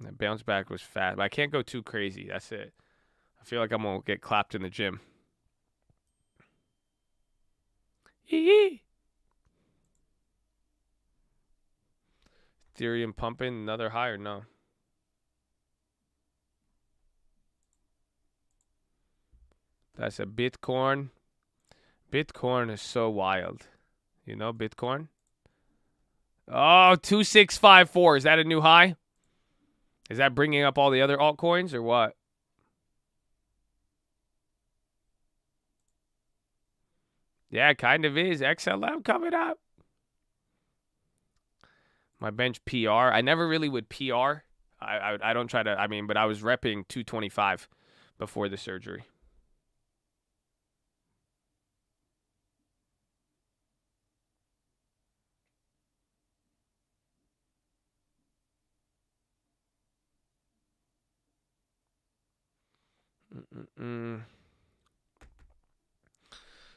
That bounce back was fast, but I can't go too crazy. That's it. I feel like I'm going to get clapped in the gym. Ethereum pumping another higher? No. That's a Bitcoin. Bitcoin is so wild. You know, Bitcoin. Oh, 2654. Is that a new high? Is that bringing up all the other altcoins or what? Yeah, it kind of is. XLM coming up. My bench PR. I never really would PR. I don't try to. I mean, but I was repping 225 before the surgery.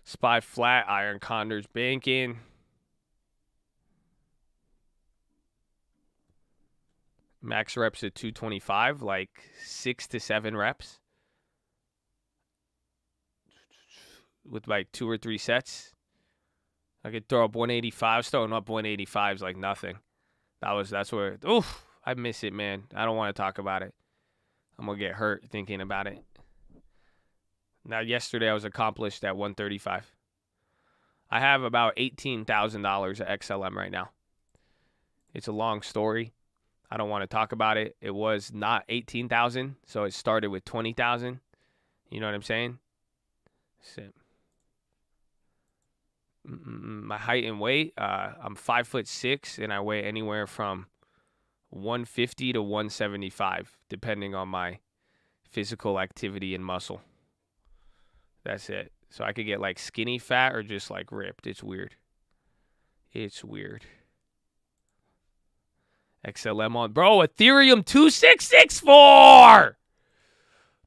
SPY flat. Iron Condors banking. Max reps at 225, like 6 to 7 reps with like 2 or 3 sets. I could throw up 185. Throwing up 185s like nothing. That's where. Oof, I miss it, man. I don't want to talk about it. I'm gonna get hurt thinking about it. Now, yesterday I was accomplished at 135. I have about $18,000 at XLM right now. It's a long story. I don't want to talk about it. It was not 18,000, so it started with 20,000. You know what I'm saying? My height and weight, I'm 5'6", and I weigh anywhere from 150 to 175, depending on my physical activity and muscle. That's it. So I could get like skinny fat or just like ripped. It's weird. It's weird. XLM on. Bro, Ethereum 2664!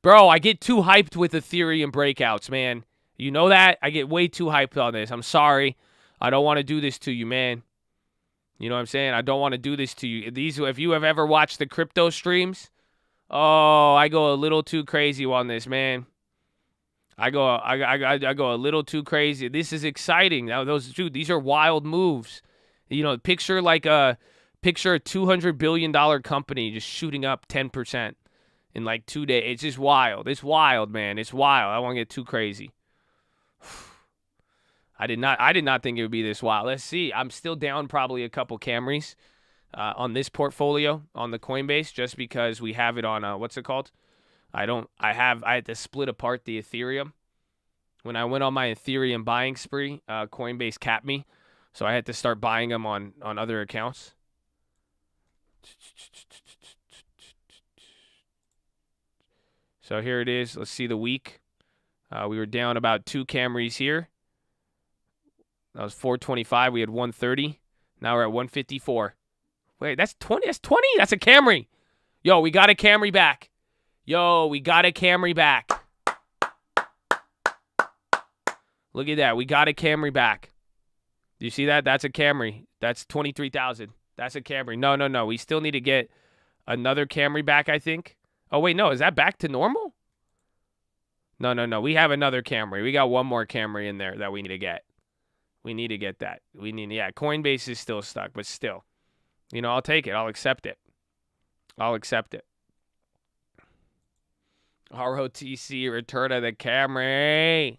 Bro, I get too hyped with Ethereum breakouts, man. You know that? I get way too hyped on this. I'm sorry. I don't want to do this to you, man. You know what I'm saying? I don't want to do this to you. If you have ever watched the crypto streams, oh, I go a little too crazy on this, man. I go a little too crazy. This is exciting. Now these are wild moves. You know, picture a $200 billion company just shooting up 10% in like 2 days. It's just wild. It's wild, man. It's wild. I won't get too crazy. I did not think it would be this wild. Let's see. I'm still down probably a couple Camrys on this portfolio on the Coinbase just because we have it on what's it called? I had to split apart the Ethereum. When I went on my Ethereum buying spree, Coinbase capped me, so I had to start buying them on other accounts. So here it is. Let's see the week. We were down about 2 Camrys here. That was 425. We had 130. Now we're at 154. Wait, that's 20. That's 20. That's a Camry. Yo, we got a Camry back. Look at that. We got a Camry back. Do you see that? That's a Camry. That's 23,000. That's a Camry. No. We still need to get another Camry back, I think. Oh, wait, no. Is that back to normal? No. We have another Camry. We got one more Camry in there that we need to get. We need to get that. Coinbase is still stuck, but still. You know, I'll take it. I'll accept it. ROTC, return of the Camry.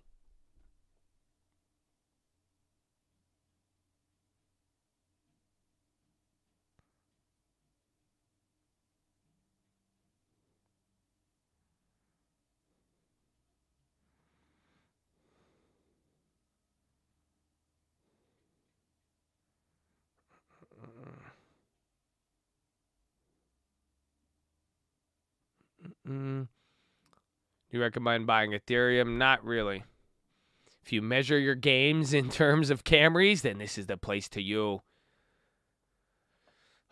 You recommend buying Ethereum? Not really. If you measure your games in terms of Camrys, then this is the place to you.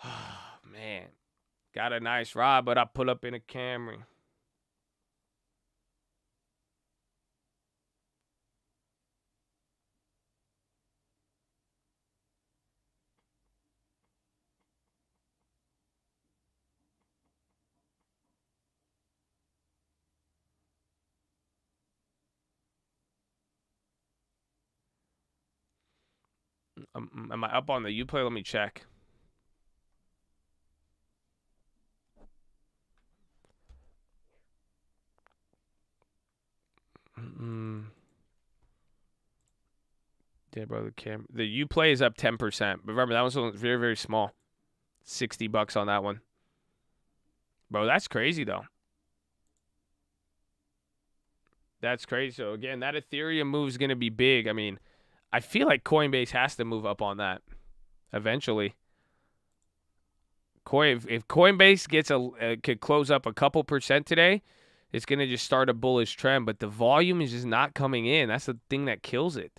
Oh, man. Got a nice ride, but I pull up in a Camry. Am I up on the Uplay? Let me check. Yeah, bro. The Uplay is up 10%. But remember, that was very, very small. $60 on that one. Bro, that's crazy, though. That's crazy. So, again, that Ethereum move is going to be big. I mean, I feel like Coinbase has to move up on that eventually. If Coinbase gets could close up a couple percent today, it's going to just start a bullish trend. But the volume is just not coming in. That's the thing that kills it.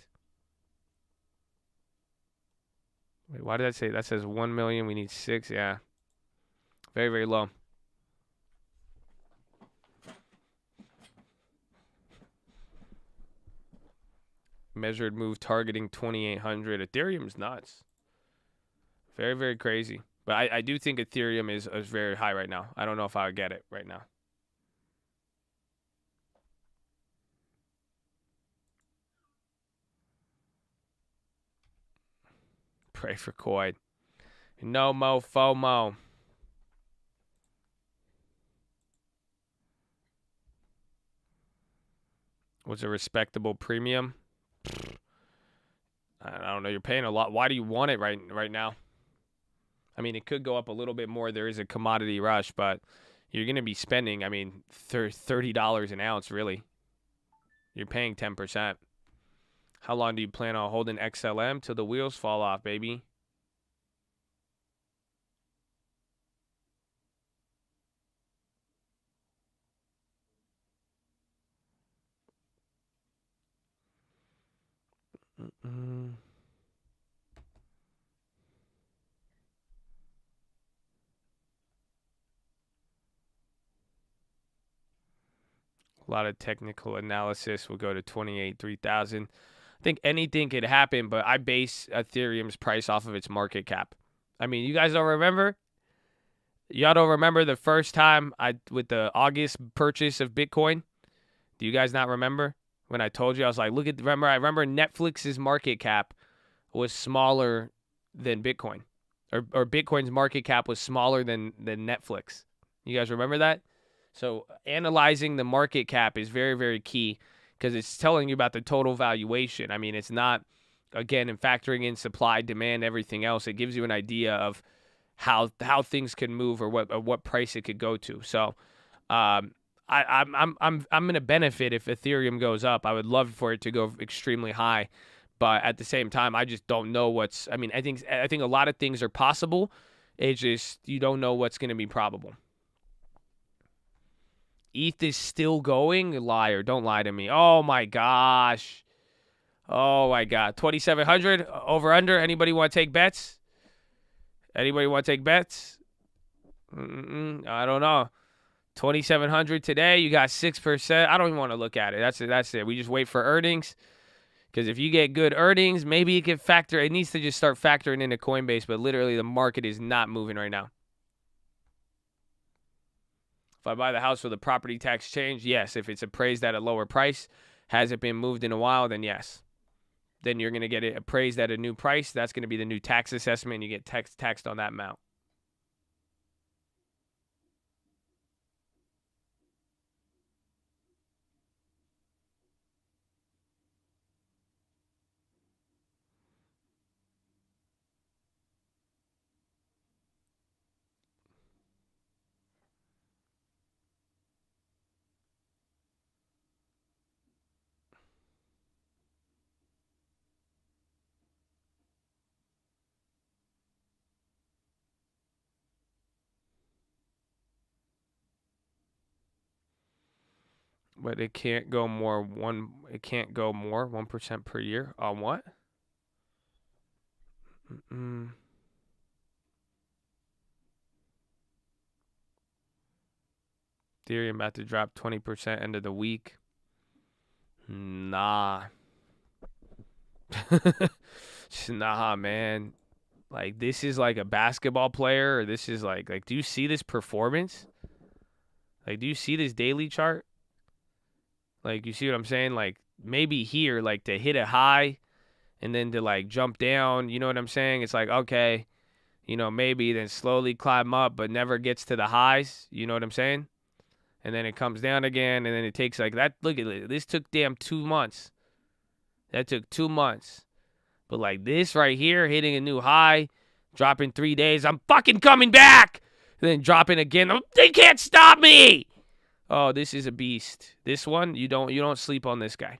Wait, why did that say? That says 1 million. We need 6. Yeah. Very, very low. Measured move targeting 2,800. Ethereum's nuts. Very, very crazy. But I do think Ethereum is very high right now. I don't know if I would get it right now. Pray for Coin. No mo FOMO. What's a respectable premium? I don't know. You're paying a lot. Why do you want it right now? I mean, it could go up a little bit more. There is a commodity rush, but you're going to be spending, I mean, $30 an ounce, really. You're paying 10%. How long do you plan on holding XLM till the wheels fall off, baby? A lot of technical analysis will go to 3,000. I think anything could happen, but I base Ethereum's price off of its market cap. I mean, you guys don't remember? Y'all don't remember the first time with the August purchase of Bitcoin? Do you guys not remember? When I told you, I was like, I remember Netflix's market cap was smaller than Bitcoin. Or Bitcoin's market cap was smaller than Netflix. You guys remember that? So analyzing the market cap is very, very key because it's telling you about the total valuation. I mean, it's not, again, in factoring in supply, demand, everything else. It gives you an idea of how things can move or what price it could go to. So I'm going to benefit if Ethereum goes up. I would love for it to go extremely high. But at the same time, I just don't know I think a lot of things are possible. It's just you don't know what's going to be probable. ETH is still going? Liar. Don't lie to me. Oh, my gosh. Oh, my God. 2,700? Over, under? Anybody want to take bets? Anybody want to take bets? I don't know. 2,700 today. You got 6%. I don't even want to look at it. That's it. We just wait for earnings. Because if you get good earnings, maybe it can factor. It needs to just start factoring into Coinbase. But literally, the market is not moving right now. If I buy the house with a property tax change, yes. If it's appraised at a lower price, hasn't been moved in a while, then yes. Then you're going to get it appraised at a new price. That's going to be the new tax assessment. And you get taxed on that amount. But it can't go more. It can't go more. 1% per year on what? Ethereum about to drop 20% end of the week. Nah. Nah, man. Like, this is like a basketball player, or this is like, do you see this performance? Like, do you see this daily chart? Like, you see what I'm saying? Like, maybe here, like, to hit a high and then to, like, jump down. You know what I'm saying? It's like, okay, you know, maybe then slowly climb up, but never gets to the highs. You know what I'm saying? And then it comes down again, and then it takes like that. Look at it. This took damn 2 months. That took 2 months. But like this right here, hitting a new high, dropping 3 days, I'm fucking coming back. And then dropping again. They can't stop me. Oh, this is a beast. This one, you don't sleep on this guy.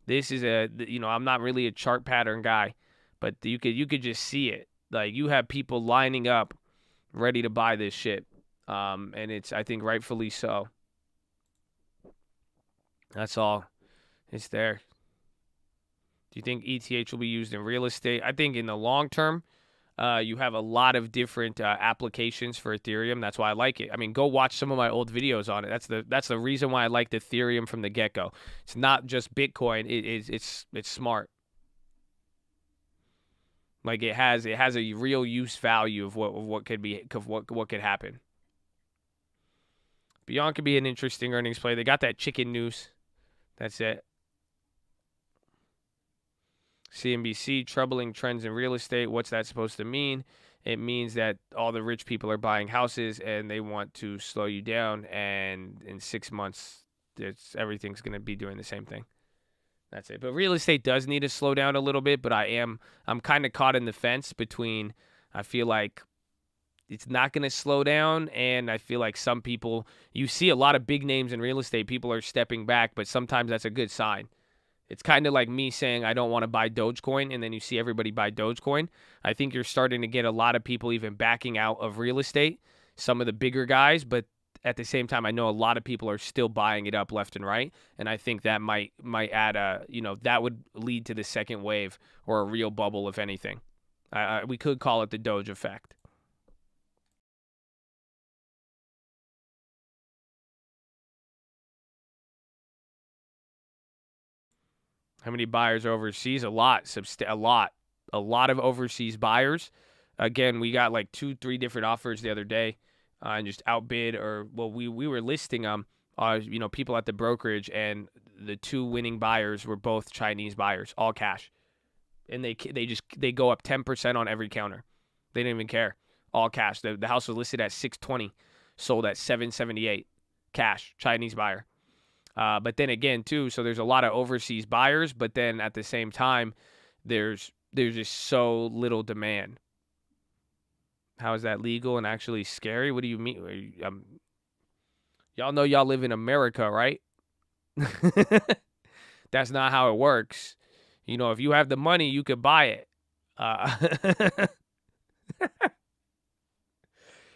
This is I'm not really a chart pattern guy, but you could just see it. Like you have people lining up ready to buy this shit. And it's, I think, rightfully so. That's all. It's there. Do you think ETH will be used in real estate? I think in the long term, you have a lot of different applications for Ethereum. That's why I like it. I mean, go watch some of my old videos on it. That's the reason why I liked Ethereum from the get-go. It's not just Bitcoin. It's smart. Like it has a real use value of what could be, of what could happen. Beyond could be an interesting earnings play. They got that chicken news. That's it. CNBC, troubling trends in real estate. What's that supposed to mean? It means that all the rich people are buying houses and they want to slow you down. And in 6 months, everything's going to be doing the same thing. That's it. But real estate does need to slow down a little bit. But I'm kind of caught in the fence between, I feel like it's not going to slow down. And I feel like some people, you see a lot of big names in real estate, people are stepping back, but sometimes that's a good sign. It's kind of like me saying I don't want to buy Dogecoin, and then you see everybody buy Dogecoin. I think you're starting to get a lot of people even backing out of real estate, some of the bigger guys, but at the same time, I know a lot of people are still buying it up left and right, and I think that might add that would lead to the second wave or a real bubble, if anything. We could call it the Doge effect. How many buyers overseas? A lot of overseas buyers. Again, we got like 2-3 different offers the other day, and just outbid, or we were listing them. People at the brokerage, and the 2 winning buyers were both Chinese buyers, all cash, and they go up 10% on every counter. They didn't even care, all cash. The house was listed at 620, sold at 778, cash, Chinese buyer. But then again, too, so there's a lot of overseas buyers, but then at the same time, there's just so little demand. How is that legal and actually scary? What do you mean? Y'all know y'all live in America, right? That's not how it works. If you have the money, you could buy it.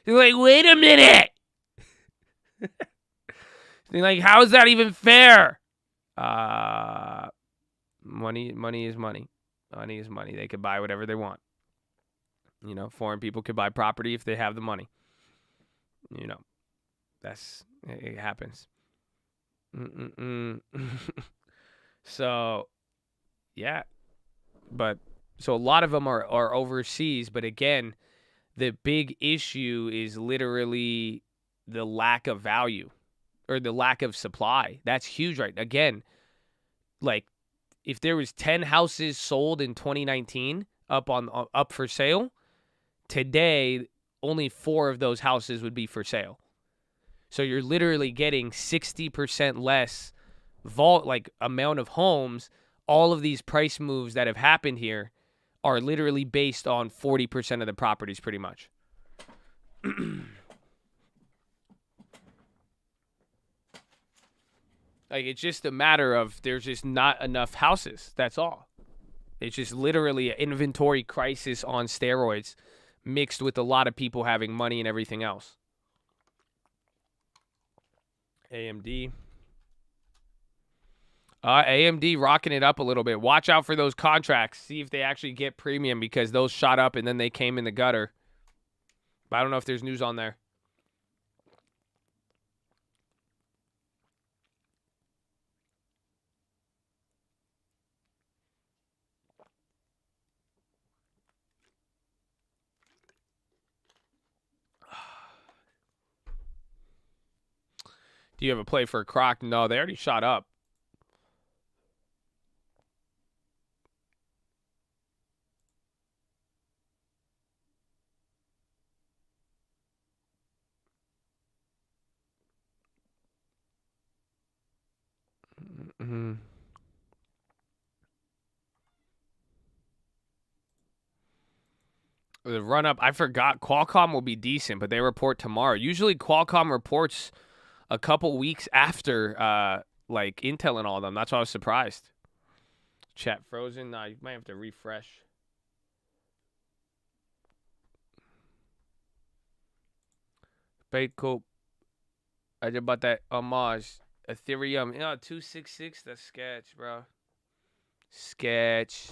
You're like, wait a minute. They're like, how is that even fair? Money is money. Money is money. They could buy whatever they want. Foreign people could buy property if they have the money. It happens. So, yeah. But, so a lot of them are overseas. But again, the big issue is literally the lack of value, or the lack of supply. That's huge, right? Again, like if there was 10 houses sold in 2019 up for sale, today only 4 of those houses would be for sale. So you're literally getting 60% less amount of homes. All of these price moves that have happened here are literally based on 40% of the properties, pretty much. Like, it's just a matter of there's just not enough houses. That's all. It's just literally an inventory crisis on steroids, mixed with a lot of people having money and everything else. AMD. AMD rocking it up a little bit. Watch out for those contracts. See if they actually get premium, because those shot up and then they came in the gutter. But I don't know if there's news on there. Do you have a play for a Croc? No, they already shot up. Mm-hmm. The run up, I forgot Qualcomm will be decent, but they report tomorrow. Usually Qualcomm reports a couple weeks after like Intel and all of them. That's why I was surprised. Chat frozen. Nah, you might have to refresh. Baitco. I just bought that homage. Ethereum. 266. That's sketch, bro. Sketch.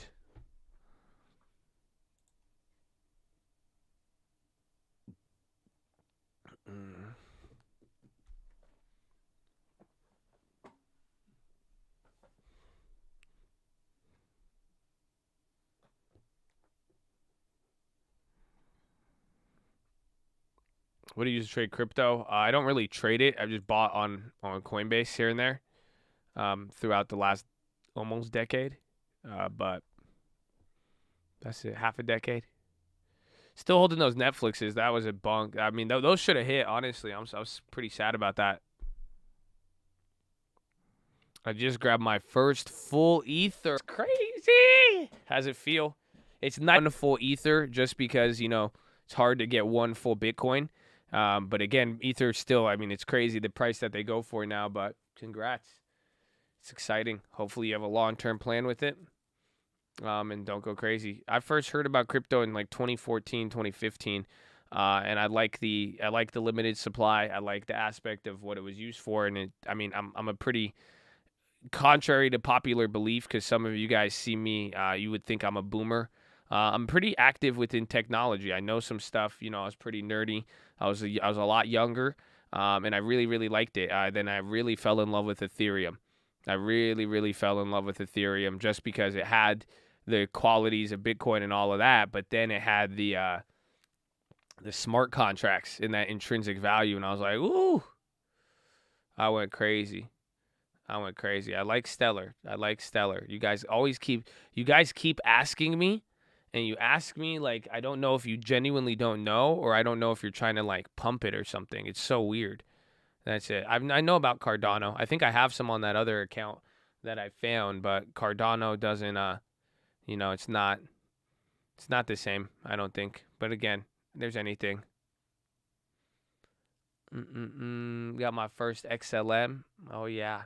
What do you use to trade crypto? I don't really trade it. I've just bought on Coinbase here and there throughout the last almost decade. But that's it. Half a decade. Still holding those Netflixes. That was a bunk. I mean, those should have hit, honestly. I was pretty sad about that. I just grabbed my first full ether. It's crazy. How's it feel? It's not a full ether just because, it's hard to get one full Bitcoin. But again, ether still, I mean, it's crazy the price that they go for now, but congrats. It's exciting. Hopefully you have a long-term plan with it. And don't go crazy. I first heard about crypto in like 2014, 2015. And I like the limited supply. I like the aspect of what it was used for. And I'm a pretty, contrary to popular belief, because some of you guys see me, you would think I'm a boomer. I'm pretty active within technology. I know some stuff. I was pretty nerdy. I was a lot younger, and I really, really liked it. Then I really fell in love with Ethereum. I really, really fell in love with Ethereum just because it had the qualities of Bitcoin and all of that, but then it had the smart contracts in that intrinsic value, and I was like, ooh, I went crazy. I like Stellar. You guys keep asking me, and you ask me like, I don't know if you genuinely don't know, or I don't know if you're trying to like pump it or something. It's so weird. That's it. I know about Cardano. I think I have some on that other account that I found, but Cardano doesn't. It's not the same. I don't think. But again, there's anything. Got my first XLM. Oh yeah.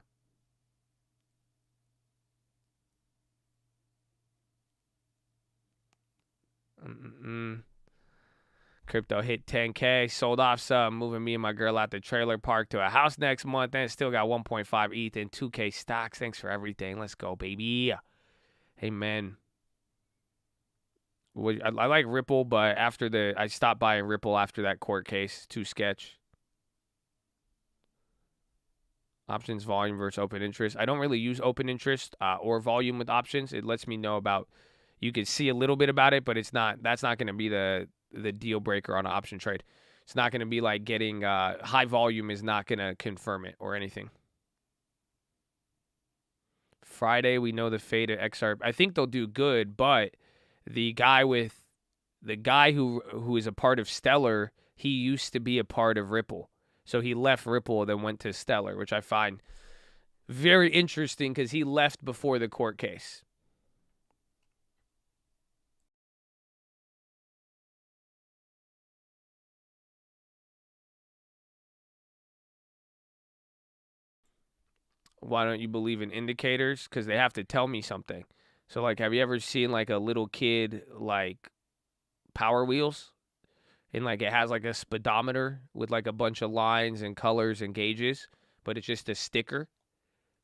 Crypto hit 10K, sold off some, moving me and my girl out the trailer park to a house next month, and still got 1.5 ETH and 2K stocks. Thanks for everything. Let's go, baby. Amen. I like Ripple, but I stopped buying Ripple after that court case. Too sketch. Options volume versus open interest. I don't really use open interest or volume with options. It lets me know about. You can see a little bit about it, but it's not. That's not going to be the deal breaker on an option trade. It's not going to be like getting high volume is not going to confirm it or anything. Friday, we know the fate of XR. I think they'll do good, but the guy who is a part of Stellar, he used to be a part of Ripple. So he left Ripple and then went to Stellar, which I find very interesting because he left before the court case. Why don't you believe in indicators? Because they have to tell me something. So, like, have you ever seen, like, a little kid, like, Power Wheels? And, like, it has, like, a speedometer with, like, a bunch of lines and colors and gauges, but it's just a sticker.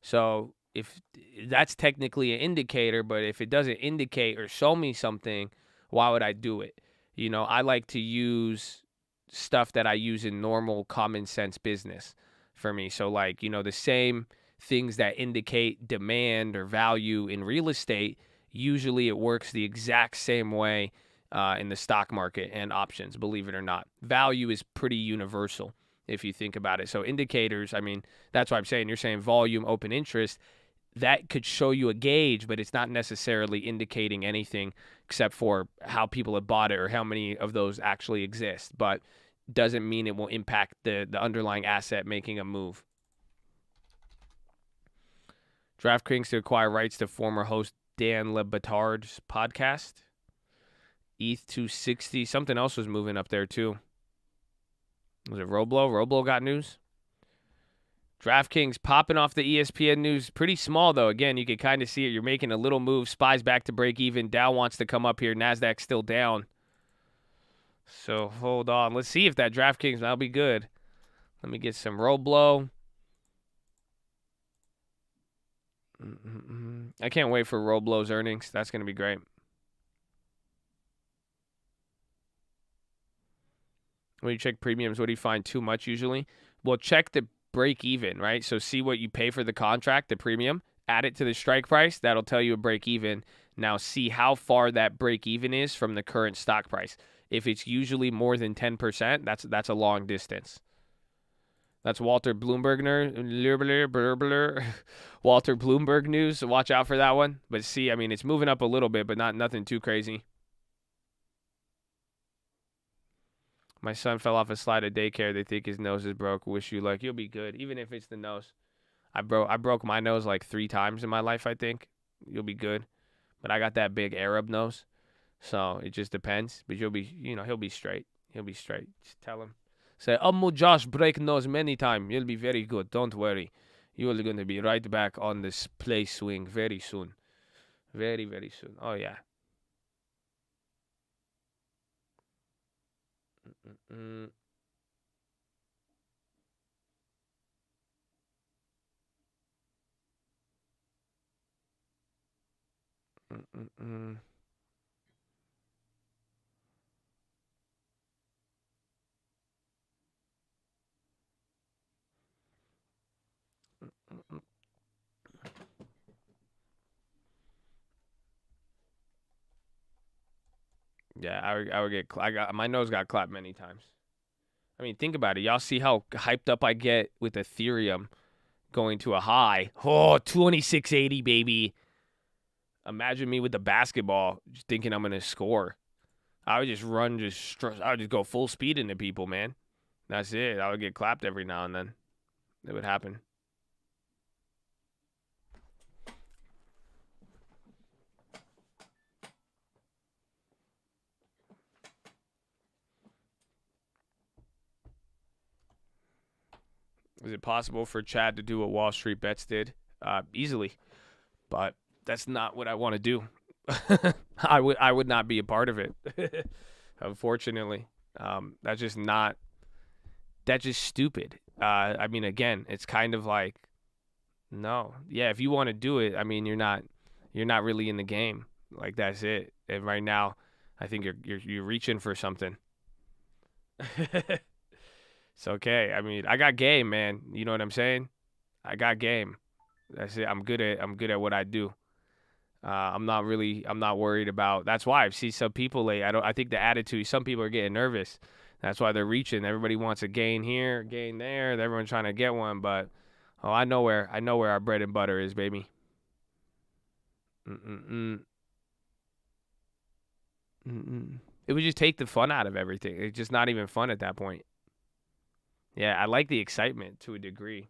So, if that's technically an indicator, but if it doesn't indicate or show me something, why would I do it? I like to use stuff that I use in normal common sense business for me. So, like, the same things that indicate demand or value in real estate, usually it works the exact same way in the stock market and options, believe it or not. Value is pretty universal if you think about it. So indicators, I mean, that's why I'm saying, you're saying volume, open interest, that could show you a gauge, but it's not necessarily indicating anything except for how people have bought it or how many of those actually exist. But doesn't mean it will impact the underlying asset making a move. DraftKings to acquire rights to former host Dan Le Batard's podcast. ETH 260. Something else was moving up there too. Was it Roblo? Roblo got news. DraftKings popping off the ESPN news. Pretty small, though. Again, you can kind of see it. You're making a little move. SPY's back to break even. Dow wants to come up here. NASDAQ's still down. So, hold on. Let's see if that DraftKings, that'll be good. Let me get some Roblo. I can't wait for Roblo's earnings. That's going to be great. When you check premiums, what do you find too much usually? Well, check the break even, right? So see what you pay for the contract, the premium, add it to the strike price. That'll tell you a break even. Now see how far that break even is from the current stock price. If it's usually more than 10%, that's a long distance. That's Walter Bloomberg Walter Bloomberg news. So watch out for that one. But see, I mean, it's moving up a little bit, but nothing too crazy. My son fell off a slide at daycare. They think his nose is broke. Wish you luck. You'll be good, even if it's the nose. I broke my nose like 3 times in my life, I think. You'll be good. But I got that big Arab nose. So it just depends. But he'll be straight. He'll be straight. Just tell him. Say, Josh break nose many times. You'll be very good. Don't worry. You're going to be right back on this play swing very soon. Very, very soon. Oh, yeah. Yeah, I would get. My nose got clapped many times. I mean, think about it. Y'all see how hyped up I get with Ethereum going to a high. Oh, 2680, baby. Imagine me with the basketball, just thinking I'm gonna score. I would just run, I would just go full speed into people, man. That's it. I would get clapped every now and then. It would happen. Is it possible for Chad to do what Wall Street Bets did? Easily. But that's not what I want to do. I would not be a part of it. Unfortunately. That's just stupid. I mean, again, it's kind of like, no. Yeah, if you want to do it, I mean, you're not really in the game. Like, that's it. And right now, I think you're reaching for something. It's okay. I mean, I got game, man. You know what I'm saying? I got game. That's it. I'm good at what I do. I'm not worried about. That's why I've seen some people I think the attitude. Some people are getting nervous. That's why they're reaching. Everybody wants a gain here, gain there. Everyone's trying to get one, but I know where our bread and butter is, baby. It would just take the fun out of everything. It's just not even fun at that point. Yeah, I like the excitement to a degree.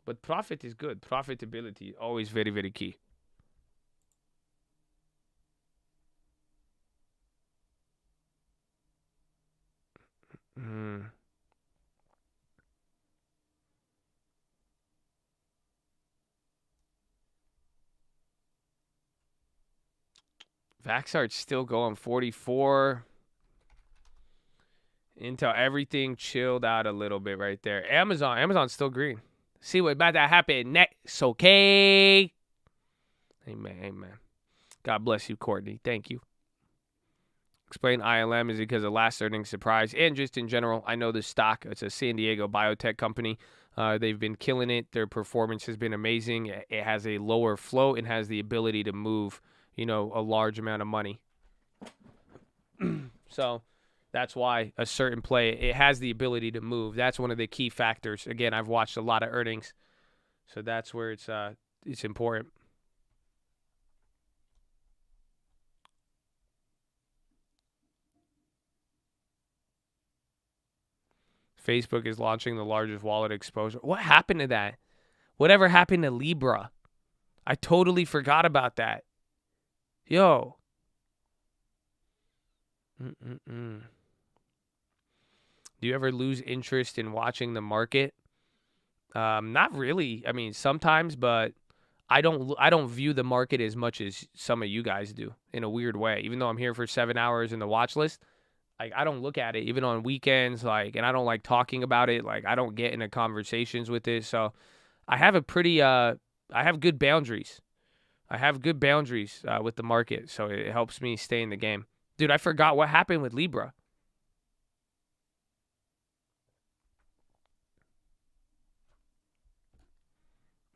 But profit is good. Profitability, always very, very key. Vaxart's still going 44. Until everything chilled out a little bit right there. Amazon's still green. See what's about to happen next, okay? Amen. God bless you, Courtney. Thank you. Explain ILM is because of last earnings surprise and just in general. I know this stock. It's a San Diego biotech company. They've been killing it. Their performance has been amazing. It has a lower float and has the ability to move, a large amount of money. So that's why a certain play, it has the ability to move. That's one of the key factors. Again, I've watched a lot of earnings, so that's where it's important. Facebook is launching the largest wallet exposure. What happened to that? Whatever happened to Libra? I totally forgot about that. Yo. Mm-mm-mm. Do you ever lose interest in watching the market? Not really. I mean, sometimes, but I don't view the market as much as some of you guys do in a weird way. Even though I'm here for 7 hours in the watch list, like I don't look at it even on weekends. Like, and I don't like talking about it. Like, I don't get into conversations with it. So I have a pretty I have good boundaries. I have good boundaries with the market, so it helps me stay in the game. Dude, I forgot what happened with Libra.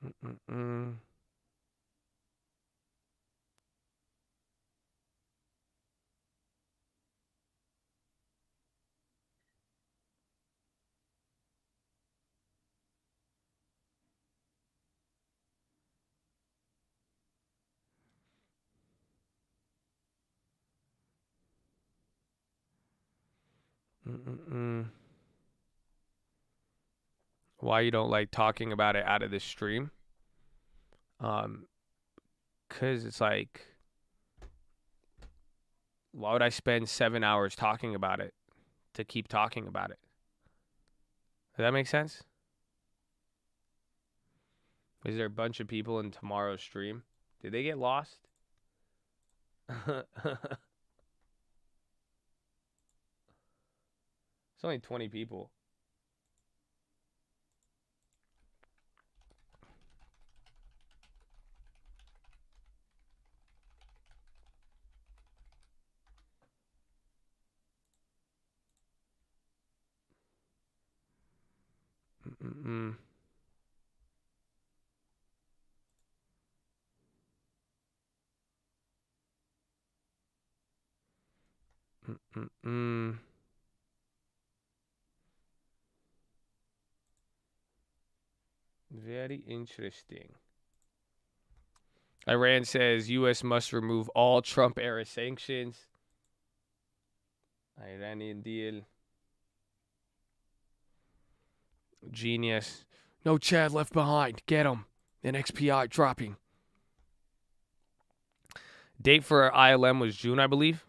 Mm-mm-mm. Mm-mm-mm. Why you don't like talking about it out of the stream? Um, cause it's like, why would I spend 7 hours talking about it to keep talking about it? Does that make sense? Is there a bunch of people in tomorrow's stream? Did they get lost? It's only 20 people. Mm-mm-mm. Mm-mm-mm. Very interesting. Iran says U.S. must remove all Trump-era sanctions. Iranian deal. Genius. No Chad left behind. Get him. An XPI dropping. Date for ILM was June, I believe.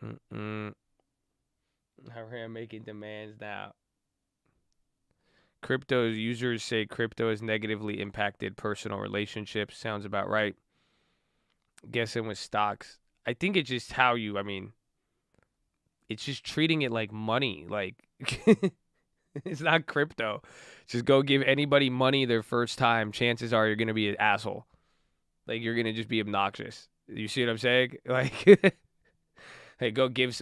Mm-mm-mm. Iran making demands now. Crypto users say crypto has negatively impacted personal relationships. Sounds about right. Guessing with stocks. I think it's just how you, I mean, it's just treating it like money. Like, it's not crypto. Just go give anybody money their first time. Chances are you're going to be an asshole. Like, you're going to just be obnoxious. You see what I'm saying? Like, hey, go give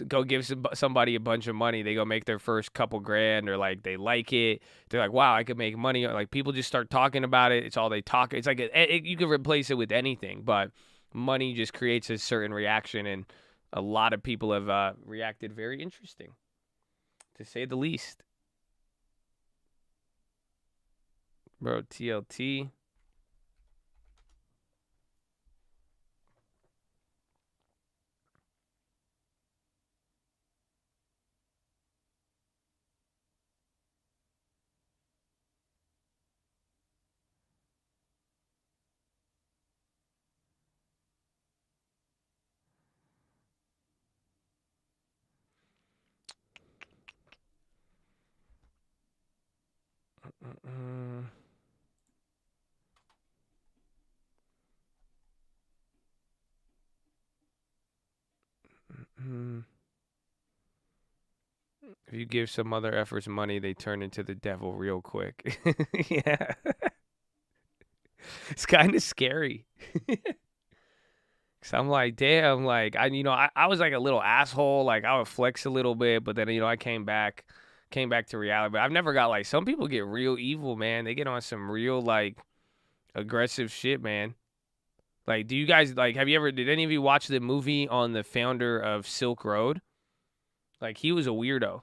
somebody a bunch of money. They go make their first couple grand, or like they like it. They're like, wow, I could make money. Like people just start talking about it. It's all they talk. It's like you could replace it with anything, but money just creates a certain reaction, and a lot of people have reacted very interesting, to say the least. Bro, TLT. Mm-mm. Mm. If you give some other efforts money, they turn into the devil real quick. Yeah. It's kind of scary. So I'm like, damn, like I was like a little asshole, like I would flex a little bit, but then I came back to reality. But I've never got like some people get real evil, man. They get on some real like aggressive shit, man. Like, do you guys like did any of you watch the movie on the founder of Silk Road? Like he was a weirdo.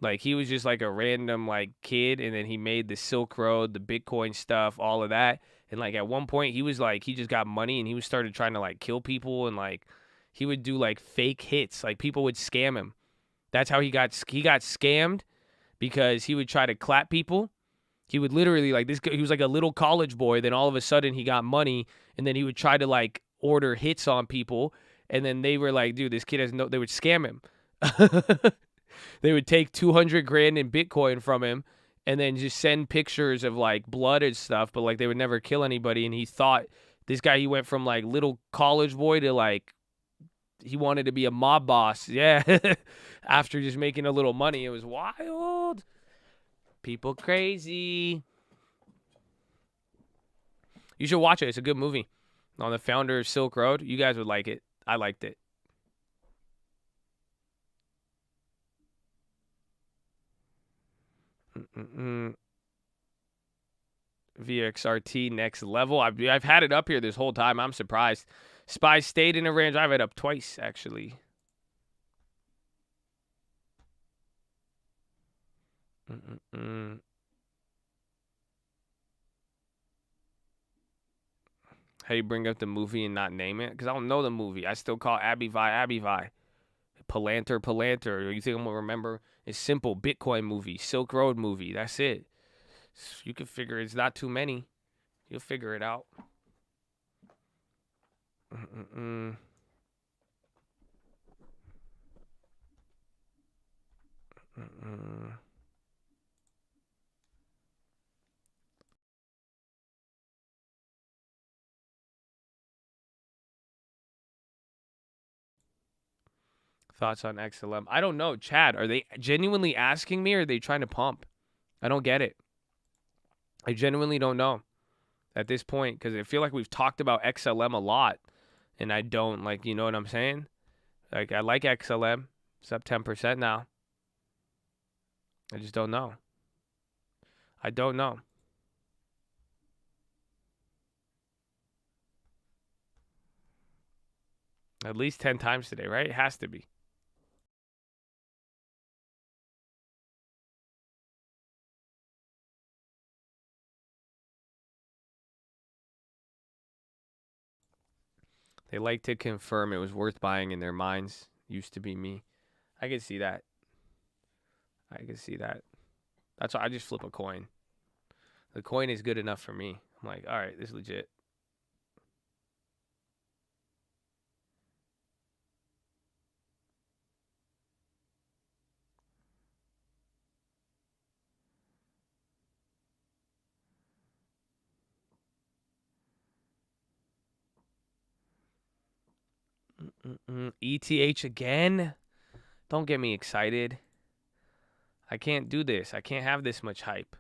Like he was just like a random like kid, and then he made the Silk Road, the Bitcoin stuff, all of that. And like at one point, he was like he just got money, and he was started trying to like kill people, and like he would do like fake hits. Like people would scam him. That's how he got scammed, because he would try to clap people. He would literally like this guy, he was like a little college boy, then all of a sudden he got money, and then he would try to like order hits on people, and then they were like, dude, this kid has no, they would scam him. They would take 200 grand in Bitcoin from him and then just send pictures of like blood and stuff, but like they would never kill anybody. And he thought this guy, he went from like little college boy to like he wanted to be a mob boss. Yeah. After just making a little money. It was wild. People crazy. You should watch it. It's a good movie. On the founder of Silk Road. You guys would like it. I liked it. VXRT next level. I've had it up here this whole time. I'm surprised. SPY stayed in a range. I've had it up twice, actually. How you bring up the movie and not name it? Because I don't know the movie. I still call Abby Vi. Palantir. You think I'm going to remember? It's simple. Bitcoin movie. Silk Road movie. That's it. You can figure it's not too many. You'll figure it out. Thoughts on XLM? I don't know. Chad, are they genuinely asking me or are they trying to pump? I don't get it. I genuinely don't know at this point because I feel like we've talked about XLM a lot and I don't like, you know what I'm saying? Like I like XLM. It's up 10% now. I just don't know. I don't know. At least 10 times today, right? It has to be. They like to confirm it was worth buying in their minds. Used to be me. I can see that. That's why I just flip a coin. The coin is good enough for me. I'm like, all right, this is legit. ETH again? Don't get me excited. I can't do this. I can't have this much hype.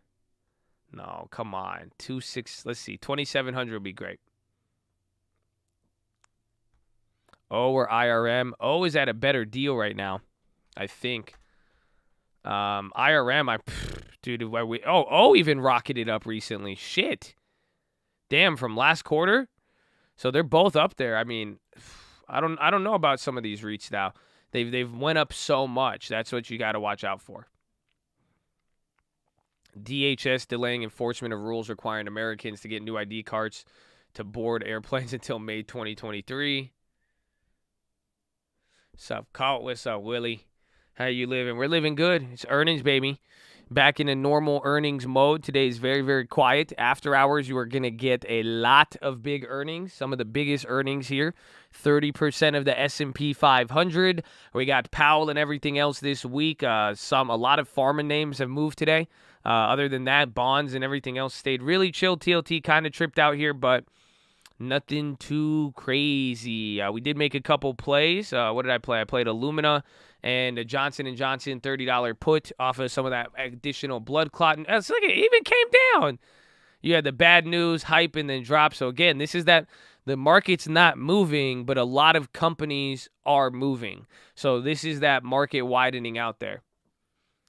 No, come on. 2.6. Let's see. 2,700 would be great. O or IRM. O is at a better deal right now, I think. IRM, dude, O even rocketed up recently. Shit. Damn, from last quarter. So they're both up there. I mean, I don't know about some of these REITs now. They've went up so much. That's what you got to watch out for. DHS delaying enforcement of rules requiring Americans to get new ID cards to board airplanes until May 2023. What's up, Colt? What's up, Willie? How you living? We're living good. It's earnings, baby. Back in a normal earnings mode. Today is very, very quiet. After hours, you are going to get a lot of big earnings. Some of the biggest earnings here. 30% of the S&P 500. We got Powell and everything else this week. A lot of pharma names have moved today. Other than that, bonds and everything else stayed really chill. TLT kind of tripped out here, but nothing too crazy. We did make a couple plays. What did I play? I played Illumina and a Johnson & Johnson $30 put off of some of that additional blood clotting. It's like it even came down. You had the bad news, hype, and then drop. So, again, this is that the market's not moving, but a lot of companies are moving. So, this is that market widening out there.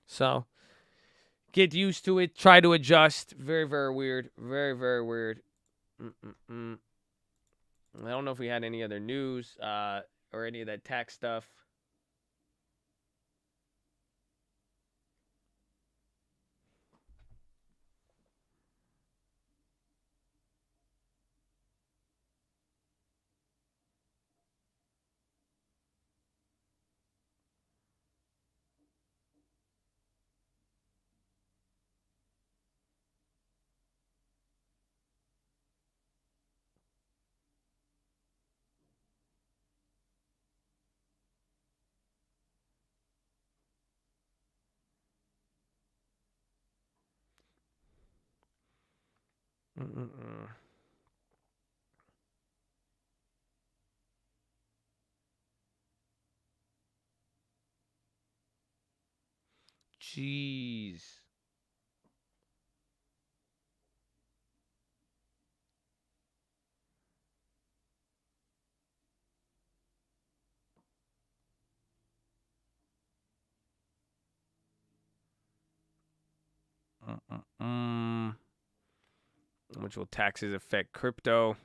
So, get used to it. Try to adjust. Very, very weird. Very, very weird. I don't know if we had any other news or any of that tax stuff. Mm-mm-mm. Jeez. Mm-mm-mm. Which will taxes affect crypto?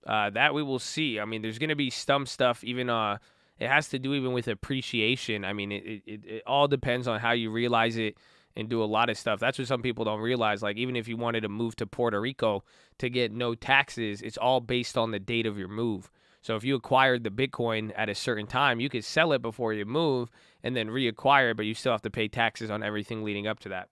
That we will see. I mean, there's going to be some stuff, even it has to do even with appreciation. I mean, it all depends on how you realize it and do a lot of stuff. That's what some people don't realize. Like, even if you wanted to move to Puerto Rico to get no taxes, it's all based on the date of your move. So if you acquired the Bitcoin at a certain time, you could sell it before you move and then reacquire it, but you still have to pay taxes on everything leading up to that.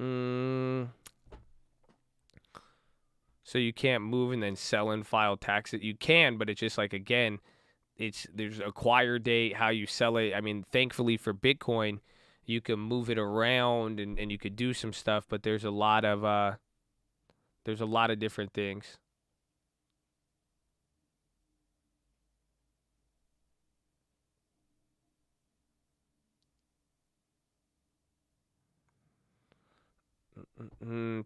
Mm. So you can't move and then sell and file taxes. You can, but it's just like, again, there's acquire date, how you sell it. I mean, thankfully for Bitcoin, you can move it around and you could do some stuff, but there's a lot of different things.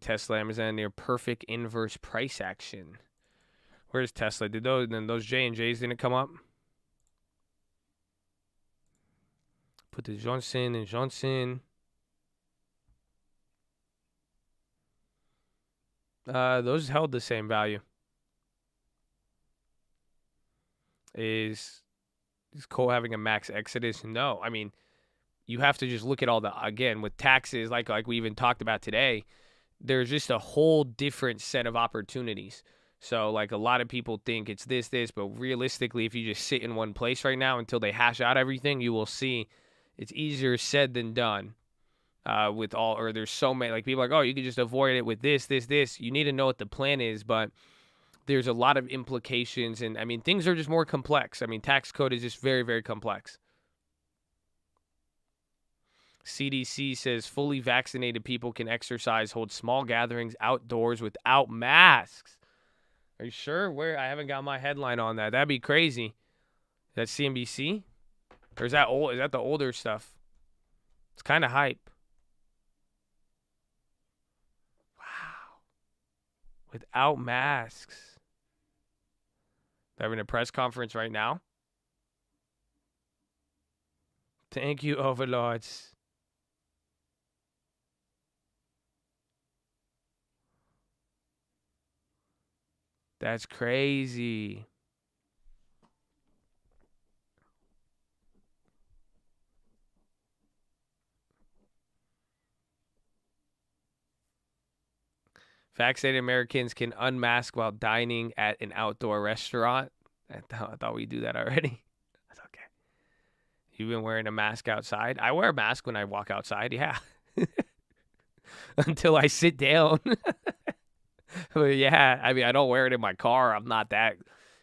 Tesla, Amazon, near perfect inverse price action. Where's Tesla? Did those J&Js didn't come up? Put the Johnson and Johnson. Those held the same value. Is Cole having a max exodus? No. I mean, you have to just look at all the, again, with taxes, like we even talked about today, there's just a whole different set of opportunities. So like a lot of people think it's this, but realistically, if you just sit in one place right now until they hash out everything, you will see it's easier said than done. With all, or there's so many, like, people are like, oh, you can just avoid it with this. You need to know what the plan is, but there's a lot of implications, and I mean, things are just more complex. I mean, tax code is just very, very complex. CDC says fully vaccinated people can exercise, hold small gatherings outdoors without masks. Are you sure? Where? I haven't got my headline on that. That'd be crazy. Is that CNBC? Or is that old? Is that the older stuff? It's kind of hype. Wow. Without masks. They're having a press conference right now. Thank you, overlords. That's crazy. Vaccinated Americans can unmask while dining at an outdoor restaurant. I thought we do that already. That's okay. You've been wearing a mask outside? I wear a mask when I walk outside, yeah. Until I sit down. But yeah, I mean, I don't wear it in my car. I'm not that,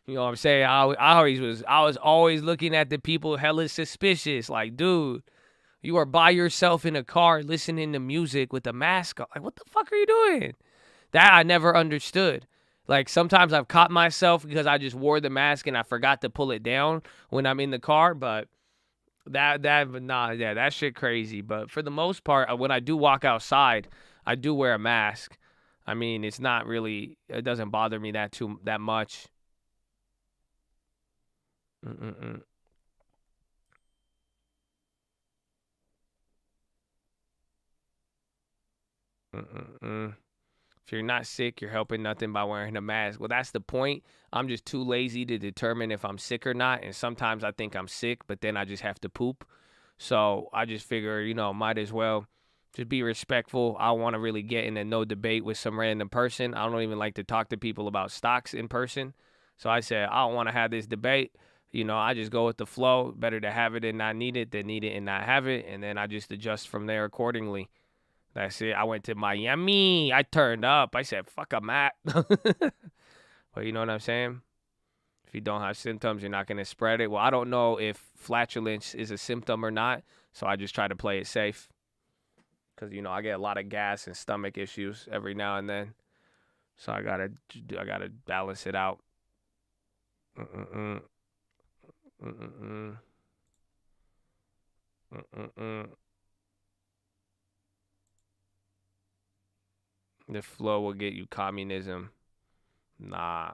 you know what I'm saying? I was always looking at the people hella suspicious. Like, dude, you are by yourself in a car listening to music with a mask on. Like, what the fuck are you doing? That I never understood. Like, sometimes I've caught myself because I just wore the mask and I forgot to pull it down when I'm in the car. But that shit crazy. But for the most part, when I do walk outside, I do wear a mask. I mean, it's not really, it doesn't bother me that much. Mm-mm-mm. Mm-mm-mm. If you're not sick, you're helping nothing by wearing a mask. Well, that's the point. I'm just too lazy to determine if I'm sick or not. And sometimes I think I'm sick, but then I just have to poop. So I just figure, might as well just be respectful. I want to really get into no debate with some random person. I don't even like to talk to people about stocks in person. So I said, I don't want to have this debate. I just go with the flow. Better to have it and not need it than need it and not have it. And then I just adjust from there accordingly. That's it. I went to Miami. I turned up. I said, fuck a Matt. But you know what I'm saying? If you don't have symptoms, you're not going to spread it. Well, I don't know if flatulence is a symptom or not. So I just try to play it safe. Because, I get a lot of gas and stomach issues every now and then. So I gotta balance it out. The flow will get you communism. Nah,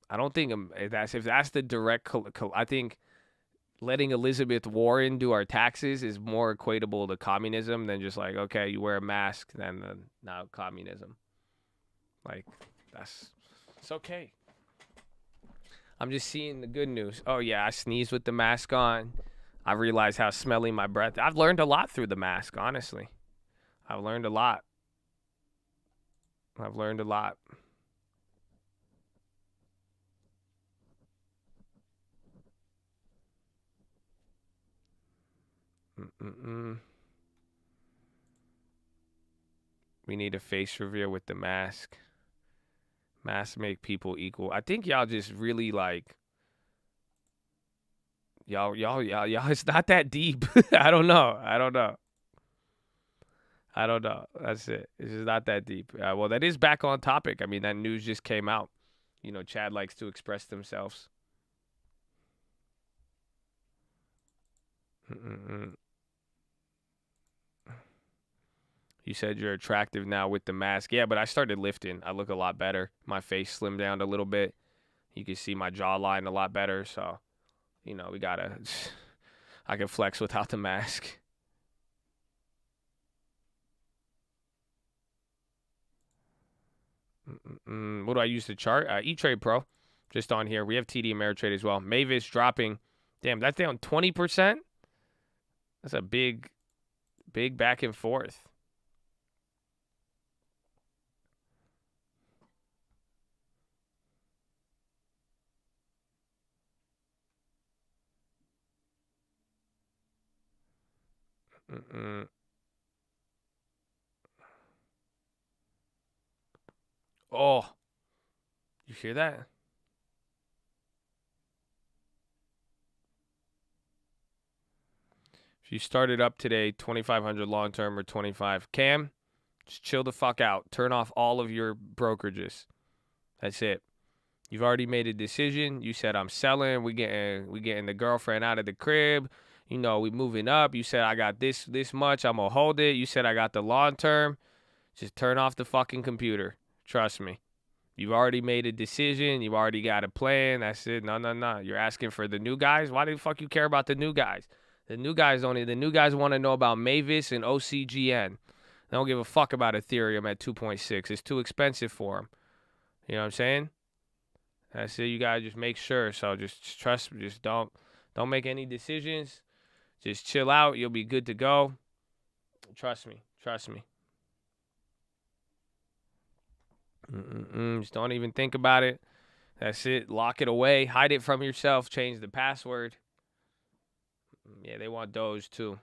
I don't think if that's the direct. I think letting Elizabeth Warren do our taxes is more equatable to communism than just like, okay, you wear a mask, then now communism. Like it's okay. I'm just seeing the good news. Oh yeah, I sneezed with the mask on. I realized how smelly my breath. I've learned a lot through the mask, honestly. I've learned a lot. We need a face reveal with the mask. Masks make people equal. I think y'all just really like y'all. It's not that deep. I don't know. That's it. It's just not that deep. Well, that is back on topic. I mean, that news just came out. Chad likes to express themselves. You said you're attractive now with the mask. Yeah, but I started lifting. I look a lot better. My face slimmed down a little bit. You can see my jawline a lot better. So, we gotta. I can flex without the mask. What do I use to chart? E-Trade Pro, just on here. We have TD Ameritrade as well. Mavis dropping. Damn, that's down 20%. That's a big back and forth. Oh, you hear that? If you started up today, 2,500 long term or 25. Cam, just chill the fuck out. Turn off all of your brokerages. That's it. You've already made a decision. You said I'm selling. We getting the girlfriend out of the crib. We moving up. You said I got this much. I'm gonna hold it. You said I got the long term. Just turn off the fucking computer. Trust me. You've already made a decision. You've already got a plan. That's it. No. You're asking for the new guys. Why the fuck you care about the new guys? The new guys want to know about Mavis and OCGN. They don't give a fuck about Ethereum at 2.6. It's too expensive for them. You know what I'm saying? That's it. You gotta just make sure. So just trust. Just don't make any decisions. Just chill out. You'll be good to go. Trust me. Just don't even think about it. That's it. Lock it away. Hide it from yourself. Change the password. Yeah, they want Doge too.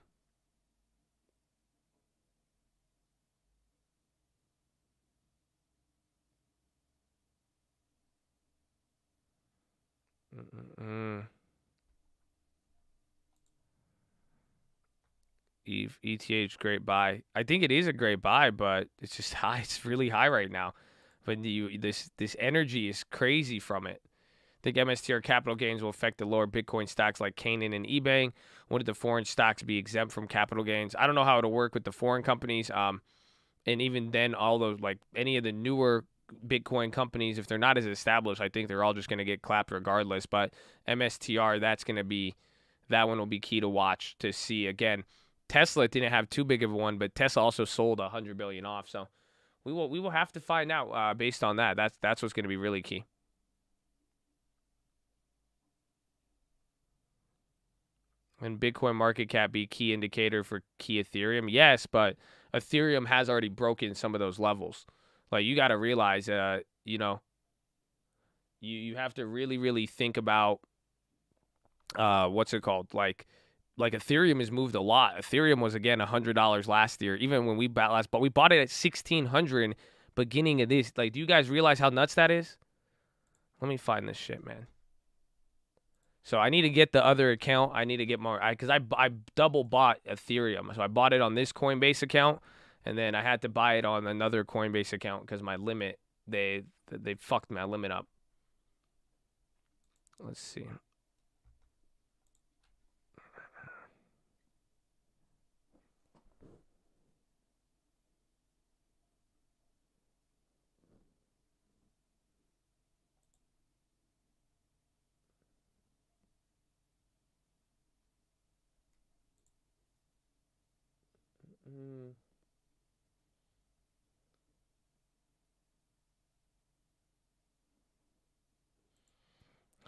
ETH, great buy. I think it is a great buy, but it's just high. It's really high right now. But this energy is crazy from it. I think MSTR capital gains will affect the lower Bitcoin stocks like Canaan and eBay. Would the foreign stocks be exempt from capital gains? I don't know how it'll work with the foreign companies. And even then, all those, like any of the newer Bitcoin companies, if they're not as established, I think they're all just going to get clapped regardless. But MSTR, that one will be key to watch to see. Again, Tesla didn't have too big of one, but Tesla also sold $100 billion off. So We will have to find out based on that. That's what's going to be really key. And Bitcoin market cap be key indicator for key Ethereum? Yes, but Ethereum has already broken some of those levels. Like you got to realize, you know, you have to really think about what's it called? Like Ethereum has moved a lot. Ethereum was again $100 last year, even when we bought last, but we bought it at 1,600 beginning of this. Like, do you guys realize how nuts that is? Let me find this shit, man. So I need to get the other account. I need to get more, because I double bought Ethereum. So I bought it on this Coinbase account, and then I had to buy it on another Coinbase account because my limit, they fucked my limit up. Let's see.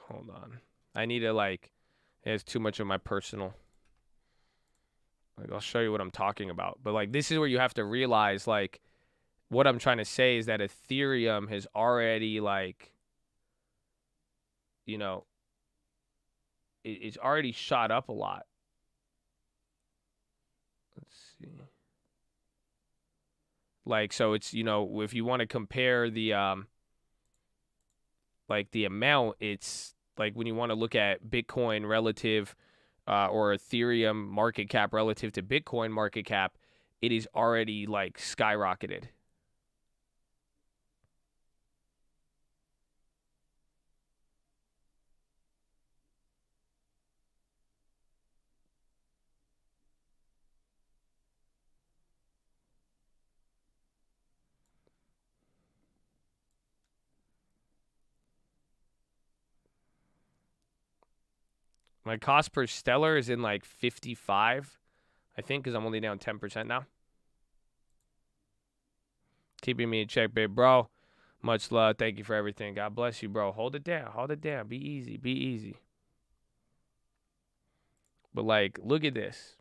Hold on. I need to it's too much of my personal. Like, I'll show you what I'm talking about. But like, this is where you have to realize, like, what I'm trying to say is that Ethereum has already, like, you know, it's already shot up a lot. Let's see. Like, so it's, you know, if you want to compare the, like, the amount, it's like when you want to look at Bitcoin relative or Ethereum market cap relative to Bitcoin market cap, it is already, like, skyrocketed. My cost per stellar is in like 55, I think, because I'm only down 10% now. Keeping me in check, babe, bro. Much love. Thank you for everything. God bless you, bro. Hold it down. Hold it down. Be easy. Be easy. But, like, look at this.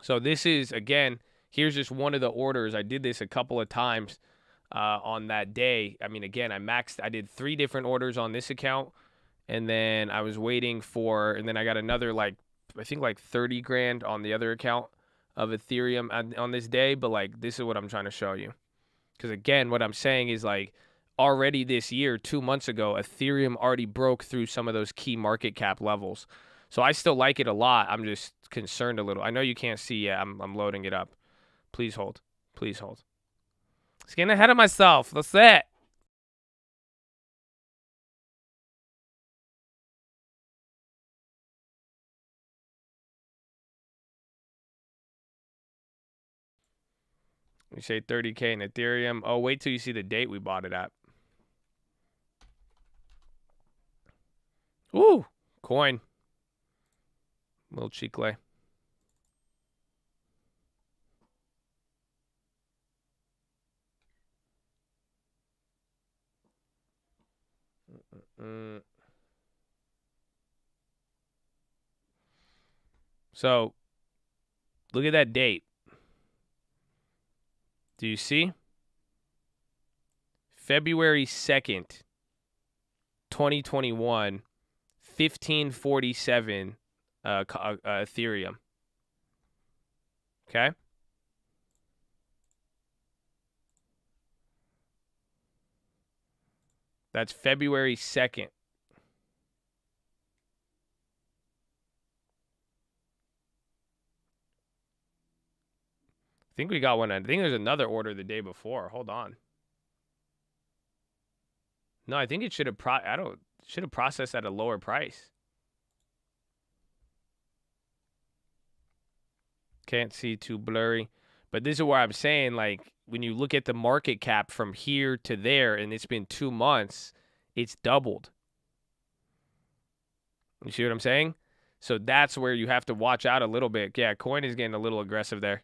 So this is, again, here's just one of the orders. I did this a couple of times on that day. I mean, again, I did 3 different orders on this account. And then I was waiting for, and then I got another, like, I think like 30 grand on the other account of Ethereum on this day. But, like, this is what I'm trying to show you. Because, again, what I'm saying is, like, already this year, 2 months ago, Ethereum already broke through some of those key market cap levels. So I still like it a lot. I'm just concerned a little. I know you can't see yet. I'm loading it up. Please hold. Please hold. It's getting ahead of myself. That's it. We say 30K in Ethereum. Oh, wait till you see the date we bought it at. Ooh, coin. Little chicle. So, look at that date. Do you see? February 2nd, 2021, 1547 Ethereum. Okay? That's February 2nd. I think we got one. I think there's another order the day before. Hold on. No, I think it should have processed at a lower price. Can't see, too blurry. But this is where I'm saying, like, when you look at the market cap from here to there, and it's been 2 months, it's doubled. You see what I'm saying? So that's where you have to watch out a little bit. Yeah, coin is getting a little aggressive there.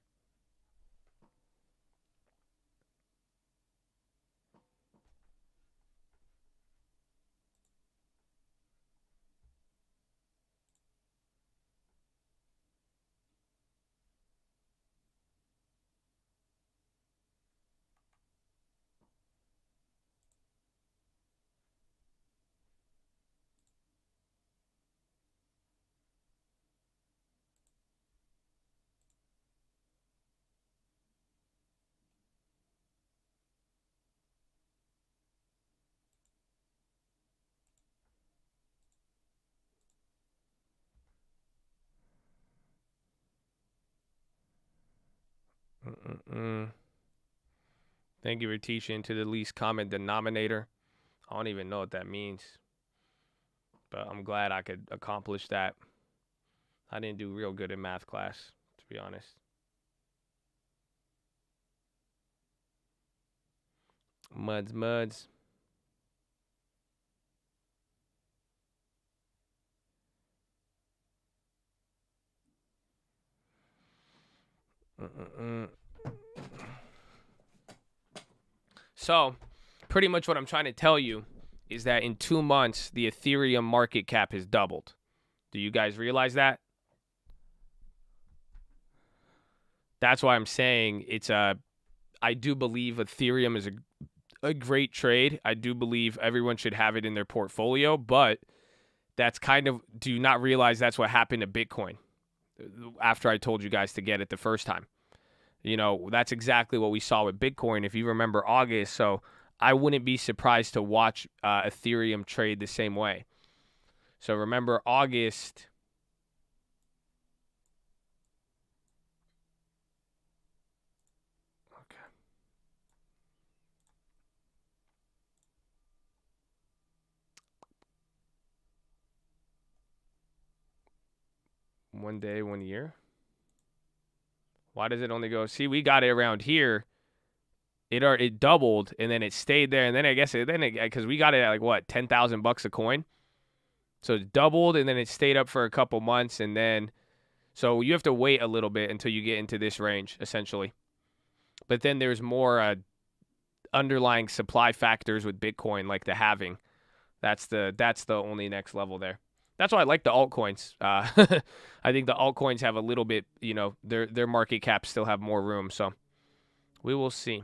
Thank you for teaching to the least common denominator. I don't even know what that means, but I'm glad I could accomplish that. I didn't do real good in math class, to be honest. Muds. So, pretty much what I'm trying to tell you is that in 2 months, the Ethereum market cap has doubled. Do you guys realize that? That's why I'm saying I do believe Ethereum is a great trade. I do believe everyone should have it in their portfolio, but that's do you not realize that's what happened to Bitcoin after I told you guys to get it the first time? That's exactly what we saw with Bitcoin, if you remember August. So I wouldn't be surprised to watch Ethereum trade the same way. So remember August. Okay. One day, 1 year. Why does it only go? See, we got it around here. It doubled and then it stayed there, and then I guess because we got it at like what, $10,000 a coin. So it doubled and then it stayed up for a couple months, and then so you have to wait a little bit until you get into this range essentially. But then there's more underlying supply factors with Bitcoin, like the halving. That's the only next level there. That's why I like the altcoins. I think the altcoins have a little bit, their market caps still have more room. So we will see.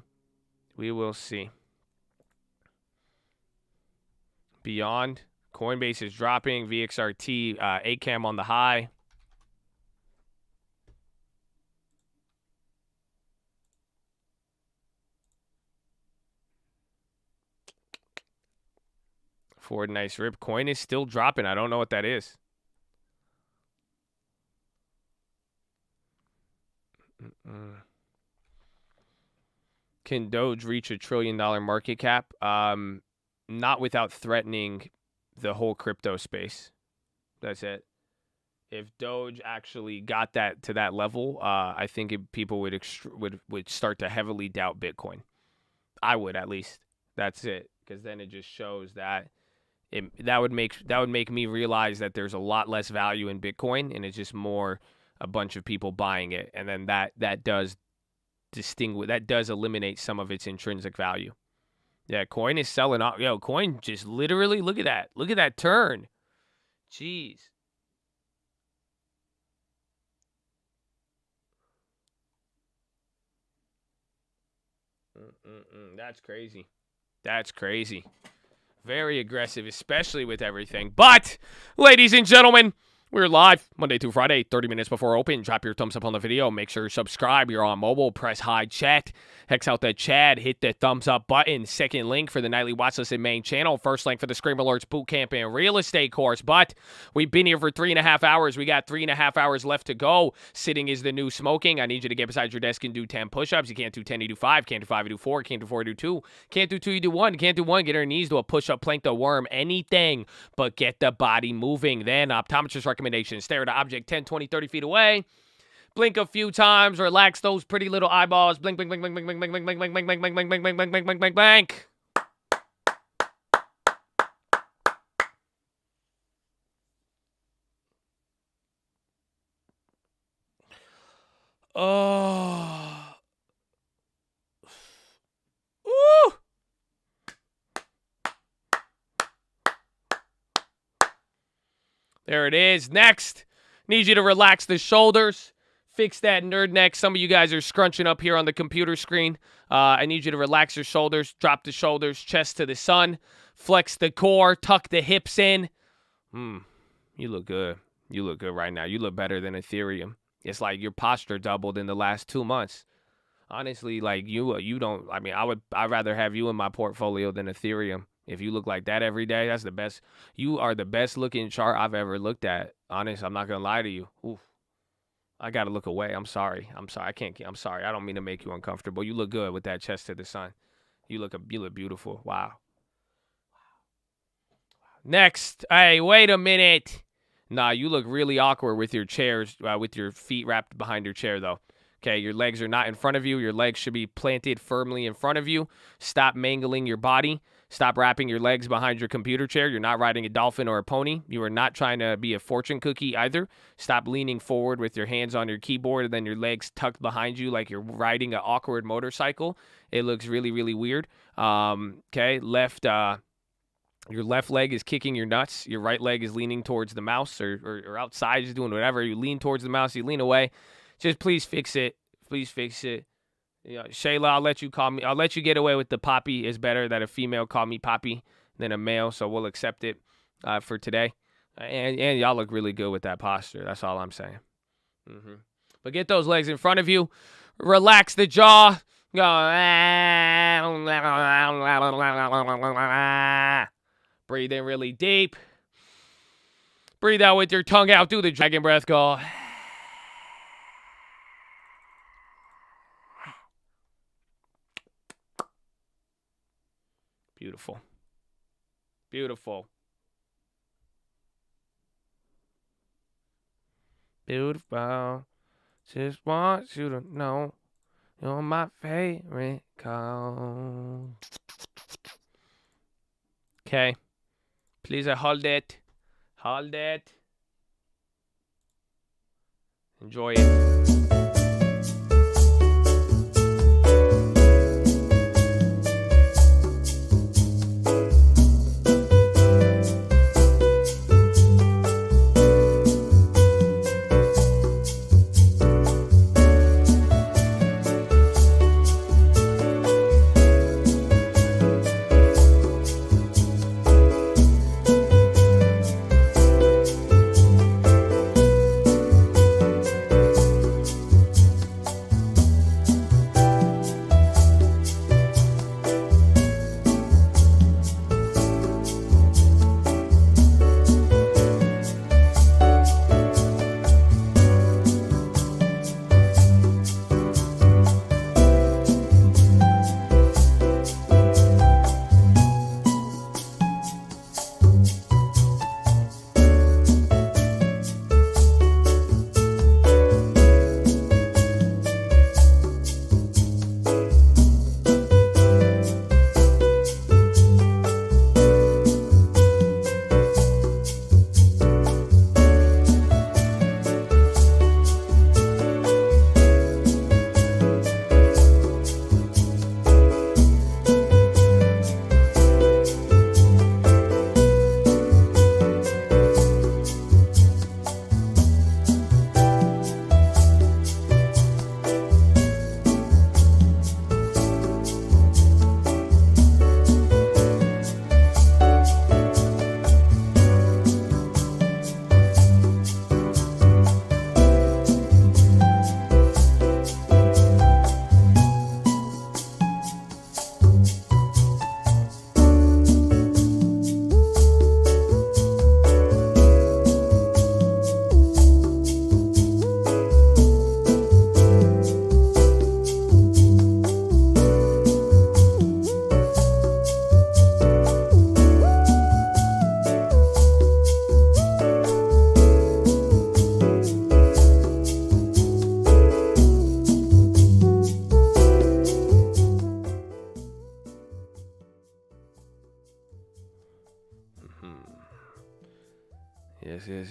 We will see. Beyond, Coinbase is dropping. VXRT, ACAM on the high. Forward nice rip. Coin is still dropping. I don't know what that is. Can Doge reach $1 trillion market cap? Not without threatening the whole crypto space. That's it. If Doge actually got that to that level, I think people would start to heavily doubt Bitcoin. I would, at least. That's it, because then it just shows that that would make me realize that there's a lot less value in Bitcoin, and it's just more a bunch of people buying it, and then that does eliminate some of its intrinsic value. Yeah, coin is selling off. Yo, coin just literally, look at that. Look at that turn. Jeez. That's crazy. That's crazy. Very aggressive, especially with everything. But, ladies and gentlemen, we're live Monday through Friday, 30 minutes before open. Drop your thumbs up on the video. Make sure you subscribe. You're on mobile. Press hide chat. Hex out that chat. Hit the thumbs up button. Second link for the nightly Watchlist and main channel. First link for the Scream Alerts Bootcamp and Real Estate course. But we've been here for 3.5 hours. We got 3.5 hours left to go. Sitting is the new smoking. I need you to get beside your desk and do 10 push-ups. You can't do 10, you do 5. Can't do 5, you do 4. Can't do 4, you do 2. Can't do 2, you do 1. Can't do 1, get on your knees, do a push-up, plank the worm. Anything but get the body moving. Then optometrist recommendation. Stare at an object 10, 20, 30 feet away. Blink a few times. Relax those pretty little eyeballs. Blink, blink, blink, blink, blink, blink, blink, blink, blink, blink, blink, blink, blink, blink, blink, blink, blink, blink, blink, blink. Oh. Ooh. There it is. Next, need you to relax the shoulders. Fix that nerd neck. Some of you guys are scrunching up here on the computer screen. I need you to relax your shoulders. Drop the shoulders, chest to the sun. Flex the core. Tuck the hips in. You look good. You look good right now. You look better than Ethereum. It's like your posture doubled in the last 2 months. Honestly, like you don't. I mean, I'd rather have you in my portfolio than Ethereum. If you look like that every day, that's the best. You are the best looking chart I've ever looked at. Honest, I'm not gonna lie to you. Oof. I got to look away. I'm sorry. I can't. I'm sorry. I don't mean to make you uncomfortable. You look good with that chest to the sun. You look beautiful. Wow. Next. Hey, wait a minute. Nah, you look really awkward with your chairs, with your feet wrapped behind your chair, though. Okay, your legs are not in front of you. Your legs should be planted firmly in front of you. Stop mangling your body. Stop wrapping your legs behind your computer chair. You're not riding a dolphin or a pony. You are not trying to be a fortune cookie either. Stop leaning forward with your hands on your keyboard and then your legs tucked behind you like you're riding an awkward motorcycle. It looks really, really weird. Okay, your left leg is kicking your nuts. Your right leg is leaning towards the mouse or outside, just doing whatever. You lean towards the mouse, you lean away. Just please fix it. Please fix it. Yeah, Shayla, I'll let you get away with the Poppy. It's better that a female call me Poppy than a male, so we'll accept it for today. And y'all look really good with that posture. That's all I'm saying. But get those legs in front of you. Relax the jaw. Go. Breathe in really deep. Breathe out with your tongue out. Do the dragon breath. Go. Beautiful. Beautiful. Beautiful. Just want you to know you're my favorite call. Okay. Please hold it. Hold it. Enjoy it.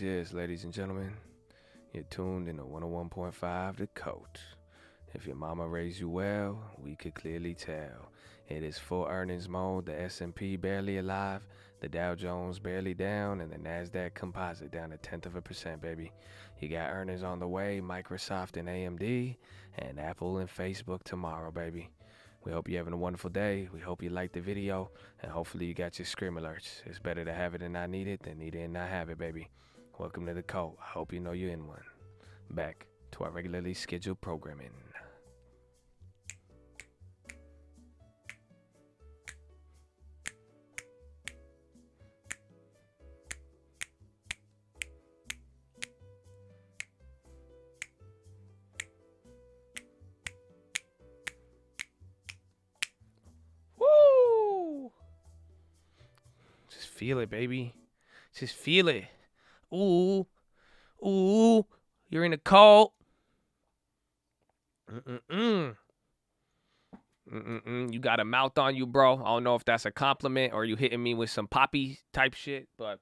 Yes, ladies and gentlemen. You're tuned in to 101.5 The Coat. If your mama raised you well, we could clearly tell. It is full earnings mode, the S&P barely alive, the Dow Jones barely down, and the NASDAQ composite down 0.1%, baby. You got earnings on the way, Microsoft and AMD, and Apple and Facebook tomorrow, baby. We hope you're having a wonderful day. We hope you liked the video, and hopefully you got your scream alerts. It's better to have it and not need it than need it and not have it, baby. Welcome to The Cult. I hope you know you're in one. Back to our regularly scheduled programming. feel it, baby. Just feel it. Ooh. Ooh. You're in a cult. Mm-mm-mm. Mm-mm-mm. You got a mouth on you, bro. I don't know if that's a compliment or you hitting me with some poppy type shit, but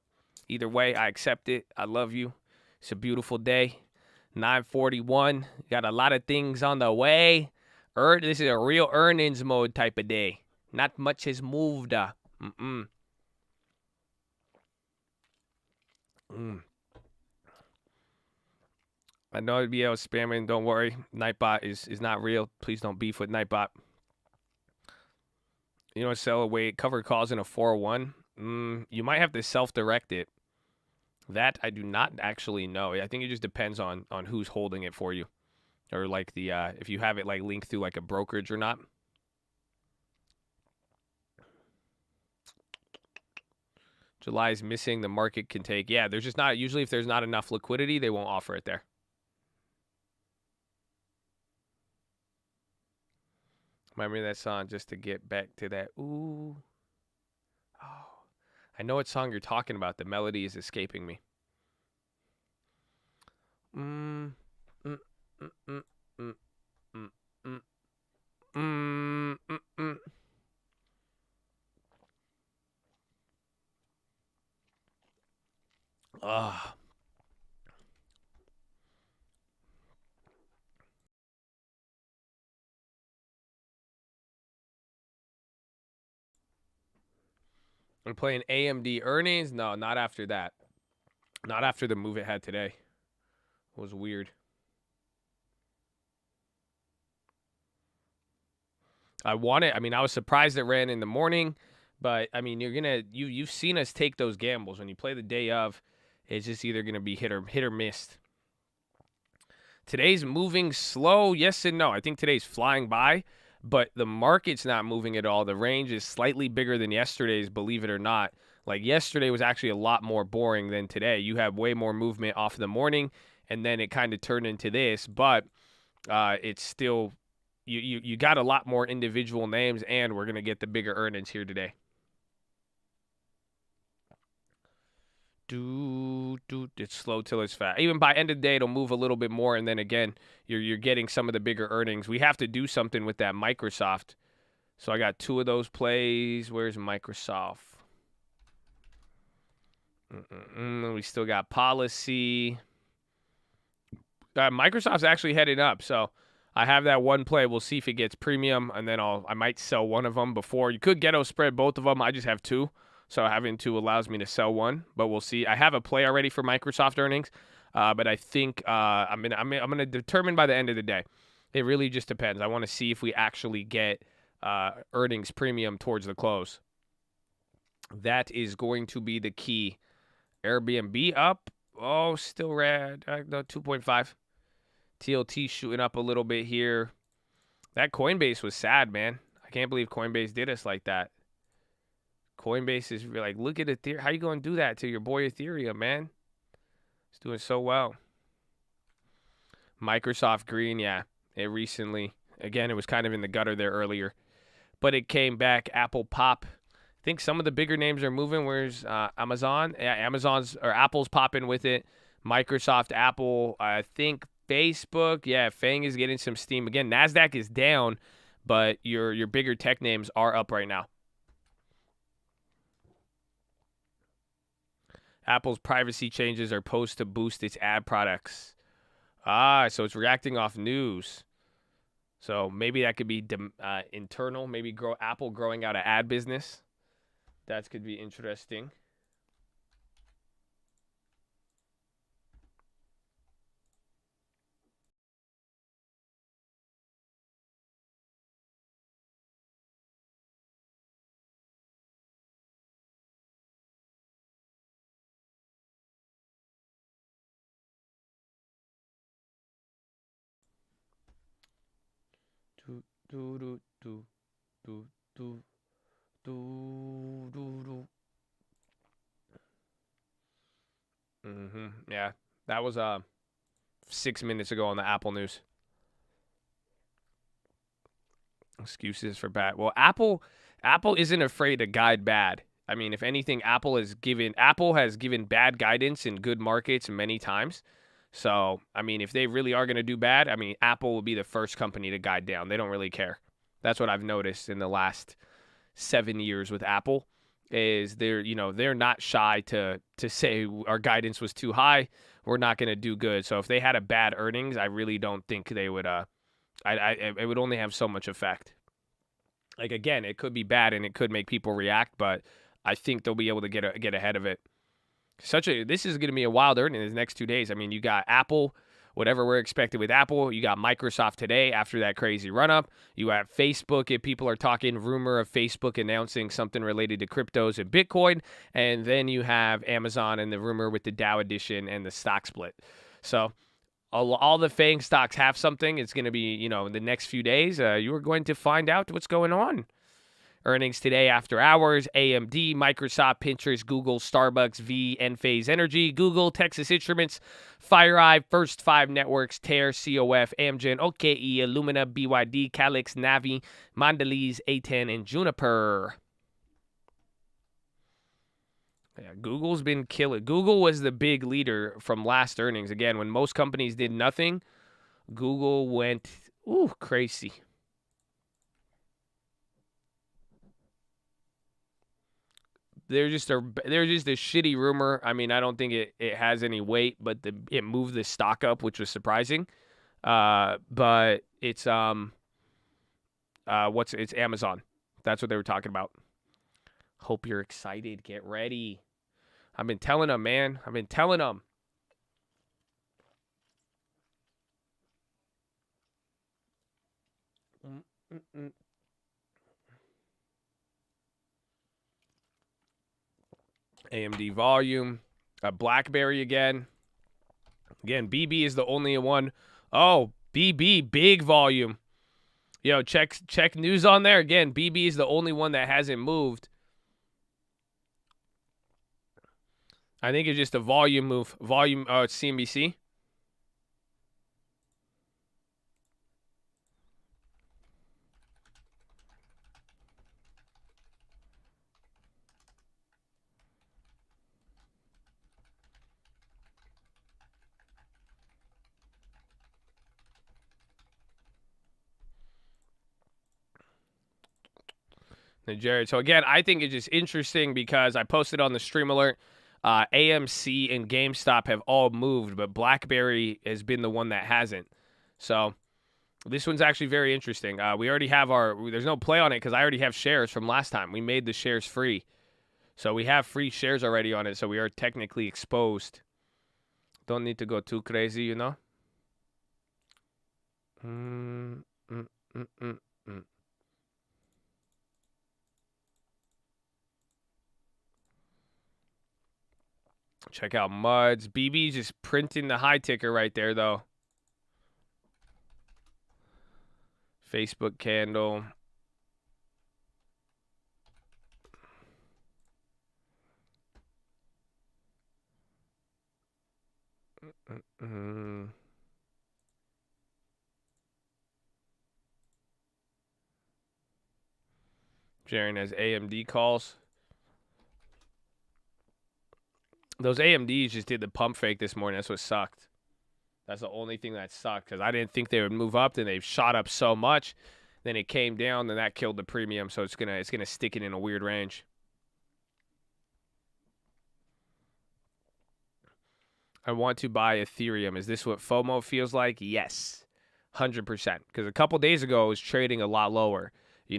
either way, I accept it. I love you. It's a beautiful day. 9:41. Got a lot of things on the way. This is a real earnings mode type of day. Not much has moved. Mm-mm. Mm. I know it'd be spamming. Don't worry. Nightbot is not real. Please don't beef with Nightbot. You know, sell away cover calls in a 401. You might have to self-direct it. That I do not actually know. I think it just depends on who's holding it for you, or like the if you have it like linked through like a brokerage or not. July is missing. The market can take. Yeah, there's just not usually if there's not enough liquidity, they won't offer it there. Remember that song just to get back to that. Ooh. Oh. I know what song you're talking about. The melody is escaping me. Mm. Mm. Mm. Mm. Mm. Mm. Mm. Mm. Mm. Mm. Ah. We're playing AMD earnings? No, not after that. Not after the move it had today. It was weird. I was surprised it ran in the morning, but I mean, you've seen us take those gambles when you play the day of. It's just either gonna be hit or miss. Today's moving slow, yes and no. I think today's flying by, but the market's not moving at all. The range is slightly bigger than yesterday's, believe it or not. Like yesterday was actually a lot more boring than today. You have way more movement off the morning, and then it kind of turned into this, but it's still you got a lot more individual names, and we're gonna get the bigger earnings here today. It's slow till it's fast. Even by end of the day, it'll move a little bit more, and then again, you're getting some of the bigger earnings. We have to do something with that Microsoft. So I got two of those plays. Where's Microsoft? We still got policy. Microsoft's actually heading up, so I have that one play. We'll see if it gets premium, and then I might sell one of them before. You could ghetto spread both of them. I just have two, so having two allows me to sell one. But we'll see. I have a play already for Microsoft earnings, but I think I'm gonna determine by the end of the day. It really just depends. I want to see if we actually get earnings premium towards the close. That is going to be the key. Airbnb up. Oh, still red. No, 2.5. TLT shooting up a little bit here. That Coinbase was sad, man. I can't believe Coinbase did us like that. Coinbase is like, look at Ethereum. How you going to do that to your boy Ethereum, man? It's doing so well. Microsoft green, yeah. It recently, again, it was kind of in the gutter there earlier, but it came back. Apple pop. I think some of the bigger names are moving. Where's Amazon? Yeah, Apple's popping with it. Microsoft, Apple, I think Facebook. Yeah, FANG is getting some steam. Again, NASDAQ is down, but your bigger tech names are up right now. Apple's privacy changes are posed to boost its ad products. So it's reacting off news. So maybe that could be internal. Maybe Apple growing out an ad business. That could be interesting. Yeah, that was 6 minutes ago on the Apple news. Excuses for bad. Well, Apple isn't afraid to guide bad. I mean, if anything, Apple has given bad guidance in good markets many times. So, I mean, if they really are going to do bad, I mean, Apple will be the first company to guide down. They don't really care. That's what I've noticed in the last 7 years with Apple is they're not shy to say our guidance was too high. We're not going to do good. So if they had a bad earnings, I really don't think they would it would only have so much effect. Like, again, it could be bad and it could make people react, but I think they'll be able to get ahead of it. This is going to be a wild earning in the next 2 days. I mean, you got Apple, whatever we're expecting with Apple. You got Microsoft today after that crazy run-up. You have Facebook if people are talking rumor of Facebook announcing something related to cryptos and Bitcoin. And then you have Amazon and the rumor with the Dow edition and the stock split. So all the FANG stocks have something. It's going to be, in the next few days, you are going to find out what's going on. Earnings today after hours: AMD, Microsoft, Pinterest, Google, Starbucks, Enphase Energy, Google, Texas Instruments, FireEye, First 5 Networks, Tear, COF, Amgen, OKE, Illumina, BYD, Calix, Navi, Mondelez, A10, and Juniper. Yeah, Google's been killing. Google was the big leader from last earnings. Again, when most companies did nothing, Google went crazy. They're just a shitty rumor. I mean, I don't think it has any weight, but it moved the stock up, which was surprising. But it's it's Amazon. That's what they were talking about. Hope you're excited. Get ready. I've been telling them, man. I've been telling them. AMD volume. BlackBerry again. Again, BB is the only one. Oh, BB, big volume. Yo, check news on there. Again, BB is the only one that hasn't moved. I think it's just a volume move. It's CNBC. Jared. So again, I think it's just interesting because I posted on the stream alert, AMC and GameStop have all moved, but BlackBerry has been the one that hasn't. So this one's actually very interesting. We already have there's no play on it because I already have shares from last time. We made the shares free. So we have free shares already on it, so we are technically exposed. Don't need to go too crazy, Check out Muds. BB just printing the high ticker right there, though. Facebook candle. Jaren has AMD calls. Those AMDs just did the pump fake this morning. That's what sucked. That's the only thing that sucked because I didn't think they would move up. Then they've shot up so much. Then it came down. Then that killed the premium. So it's gonna stick it in a weird range. I want to buy Ethereum. Is this what FOMO feels like? Yes, 100%. Because a couple days ago it was trading a lot lower.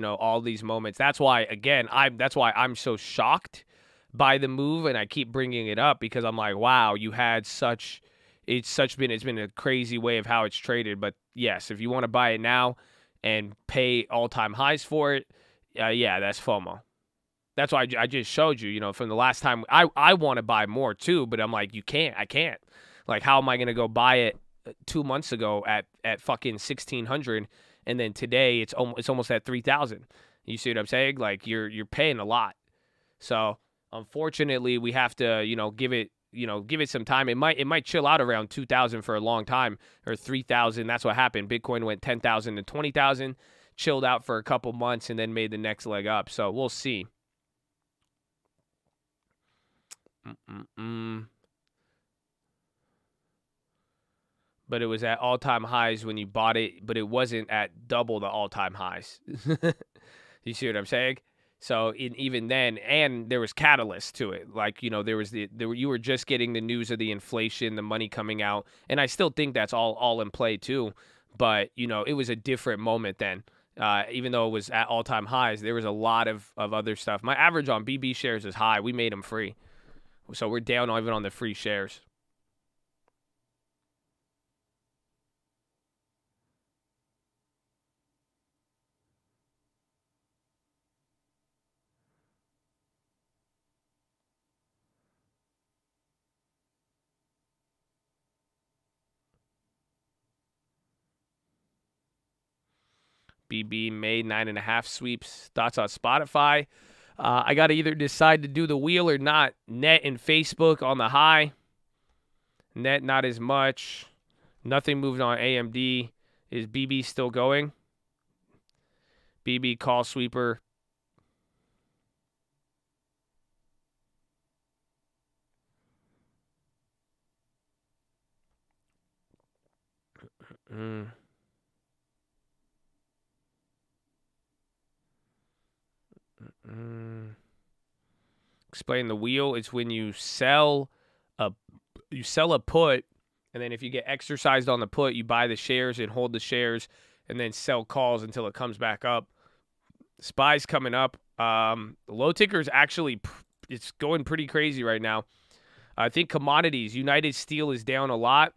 All these moments. That's why I'm so shocked by the move, and I keep bringing it up because I'm like, wow, it's been a crazy way of how it's traded. But yes, if you want to buy it now and pay all-time highs for it, yeah, that's FOMO. That's why I just showed you, from the last time. I want to buy more too, but I'm like, I can't. Like, how am I going to go buy it 2 months ago at fucking 1,600, and then today it's almost at 3,000? You see what I'm saying? Like, you're paying a lot. So unfortunately, we have to, give it some time. It might chill out around 2,000 for a long time, or 3,000. That's what happened. Bitcoin went 10,000 to 20,000, chilled out for a couple months, and then made the next leg up. So we'll see. But it was at all-time highs when you bought it, but it wasn't at double the all-time highs. You see what I'm saying? So even then, and there was catalyst to it. Like, there was you were just getting the news of the inflation, the money coming out, and I still think that's all in play too. But it was a different moment then. Even though it was at all-time highs, there was a lot of other stuff. My average on BB shares is high. We made them free, so we're down even on the free shares. BB made 9.5 sweeps. Thoughts on Spotify? I got to either decide to do the wheel or not. Net and Facebook on the high. Net not as much. Nothing moved on AMD. Is BB still going? BB call sweeper. Explain the wheel. It's when you sell a put, and then if you get exercised on the put, you buy the shares and hold the shares, and then sell calls until it comes back up. SPY's coming up. The low ticker is actually it's going pretty crazy right now. I think commodities. United Steel is down a lot.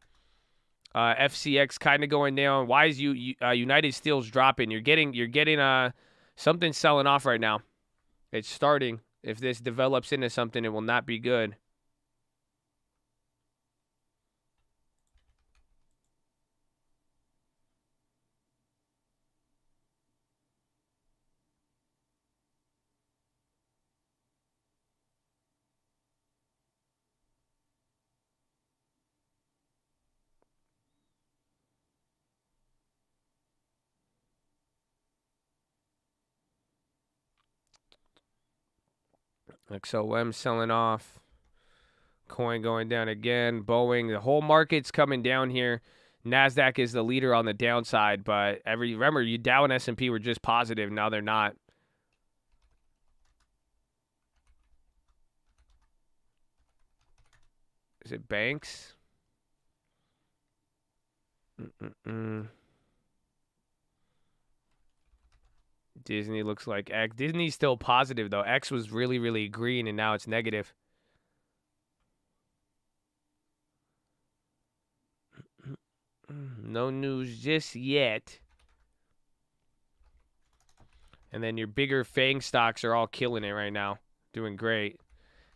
FCX kind of going down. Why is United Steel's dropping? You're getting something selling off right now. It's starting. If this develops into something, it will not be good. XOM selling off. Coin going down again. Boeing. The whole market's coming down here. NASDAQ is the leader on the downside, but remember, you Dow and S&P were just positive. Now they're not. Is it banks? Disney looks like X. Disney's still positive, though. X was really, really green, and now it's negative. No news just yet. And then your bigger FANG stocks are all killing it right now. Doing great.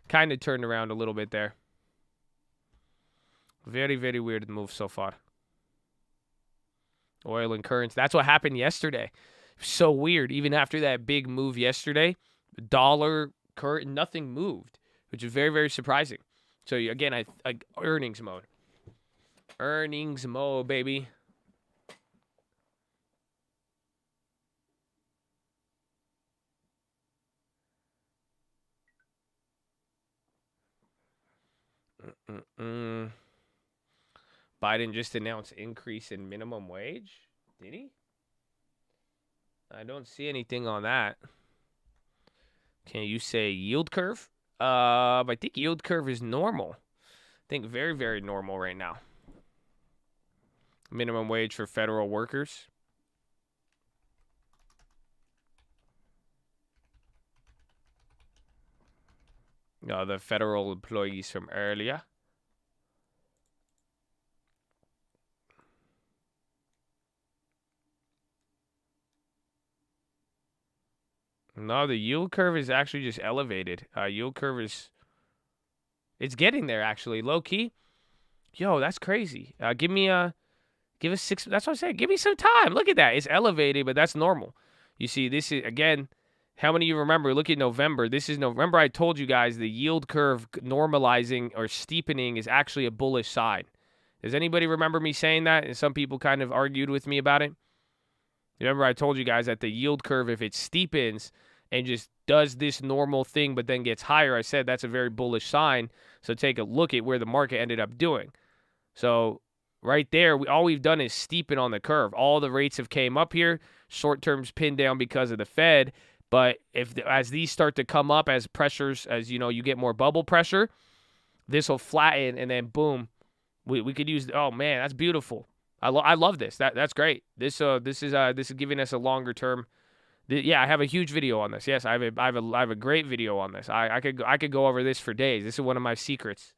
Kind of turned around a little bit there. Very, very weird move so far. Oil and currents. That's what happened yesterday. So weird. Even after that big move yesterday, dollar, current, nothing moved, which is very, very surprising. So again, I earnings mode. Earnings mode, baby. Biden just announced increase in minimum wage. Did he? I don't see anything on that. Can you say yield curve? I think yield curve is normal. I think very, very normal right now. Minimum wage for federal workers. The federal employees from earlier. No, the yield curve is actually just elevated. Yield curve is... It's getting there, actually. Low key. Yo, that's crazy. Give us 6... That's what I'm saying. Give me some time. Look at that. It's elevated, but that's normal. You see, this is, again... How many of you remember? Look at November. This is November. I told you guys the yield curve normalizing or steepening is actually a bullish sign. Does anybody remember me saying that? And some people kind of argued with me about it. Remember, I told you guys that the yield curve, if it steepens and just does this normal thing but then gets higher, I said that's a very bullish sign. So take a look at where the market ended up doing. So right there, all we've done is steepen on the curve. All the rates have came up here. Short term's pinned down because of the Fed. But as these start to come up, as pressures, as you know, you get more bubble pressure, this will flatten, and then boom, we could use. Oh man, that's beautiful. I love this. That's great. This is giving us a longer term. Yeah, I have a huge video on this. Yes, I have a great video on this. I could go over this for days. This is one of my secrets.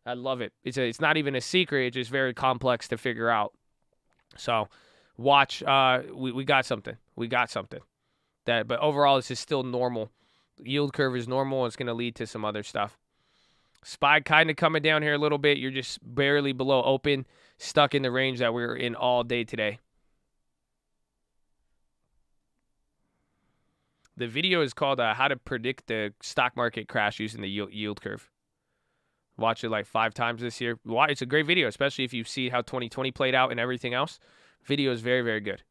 I love it. It's not even a secret. It's just very complex to figure out. So watch. We got something. We got something. But overall, this is still normal. The yield curve is normal. It's going to lead to some other stuff. SPY kind of coming down here a little bit. You're just barely below open, stuck in the range that we're in all day today. The video is called How to Predict the Stock Market Crash Using the Yield Curve. Watch it like 5 times this year. It's a great video, especially if you see how 2020 played out and everything else. Video is very, very good.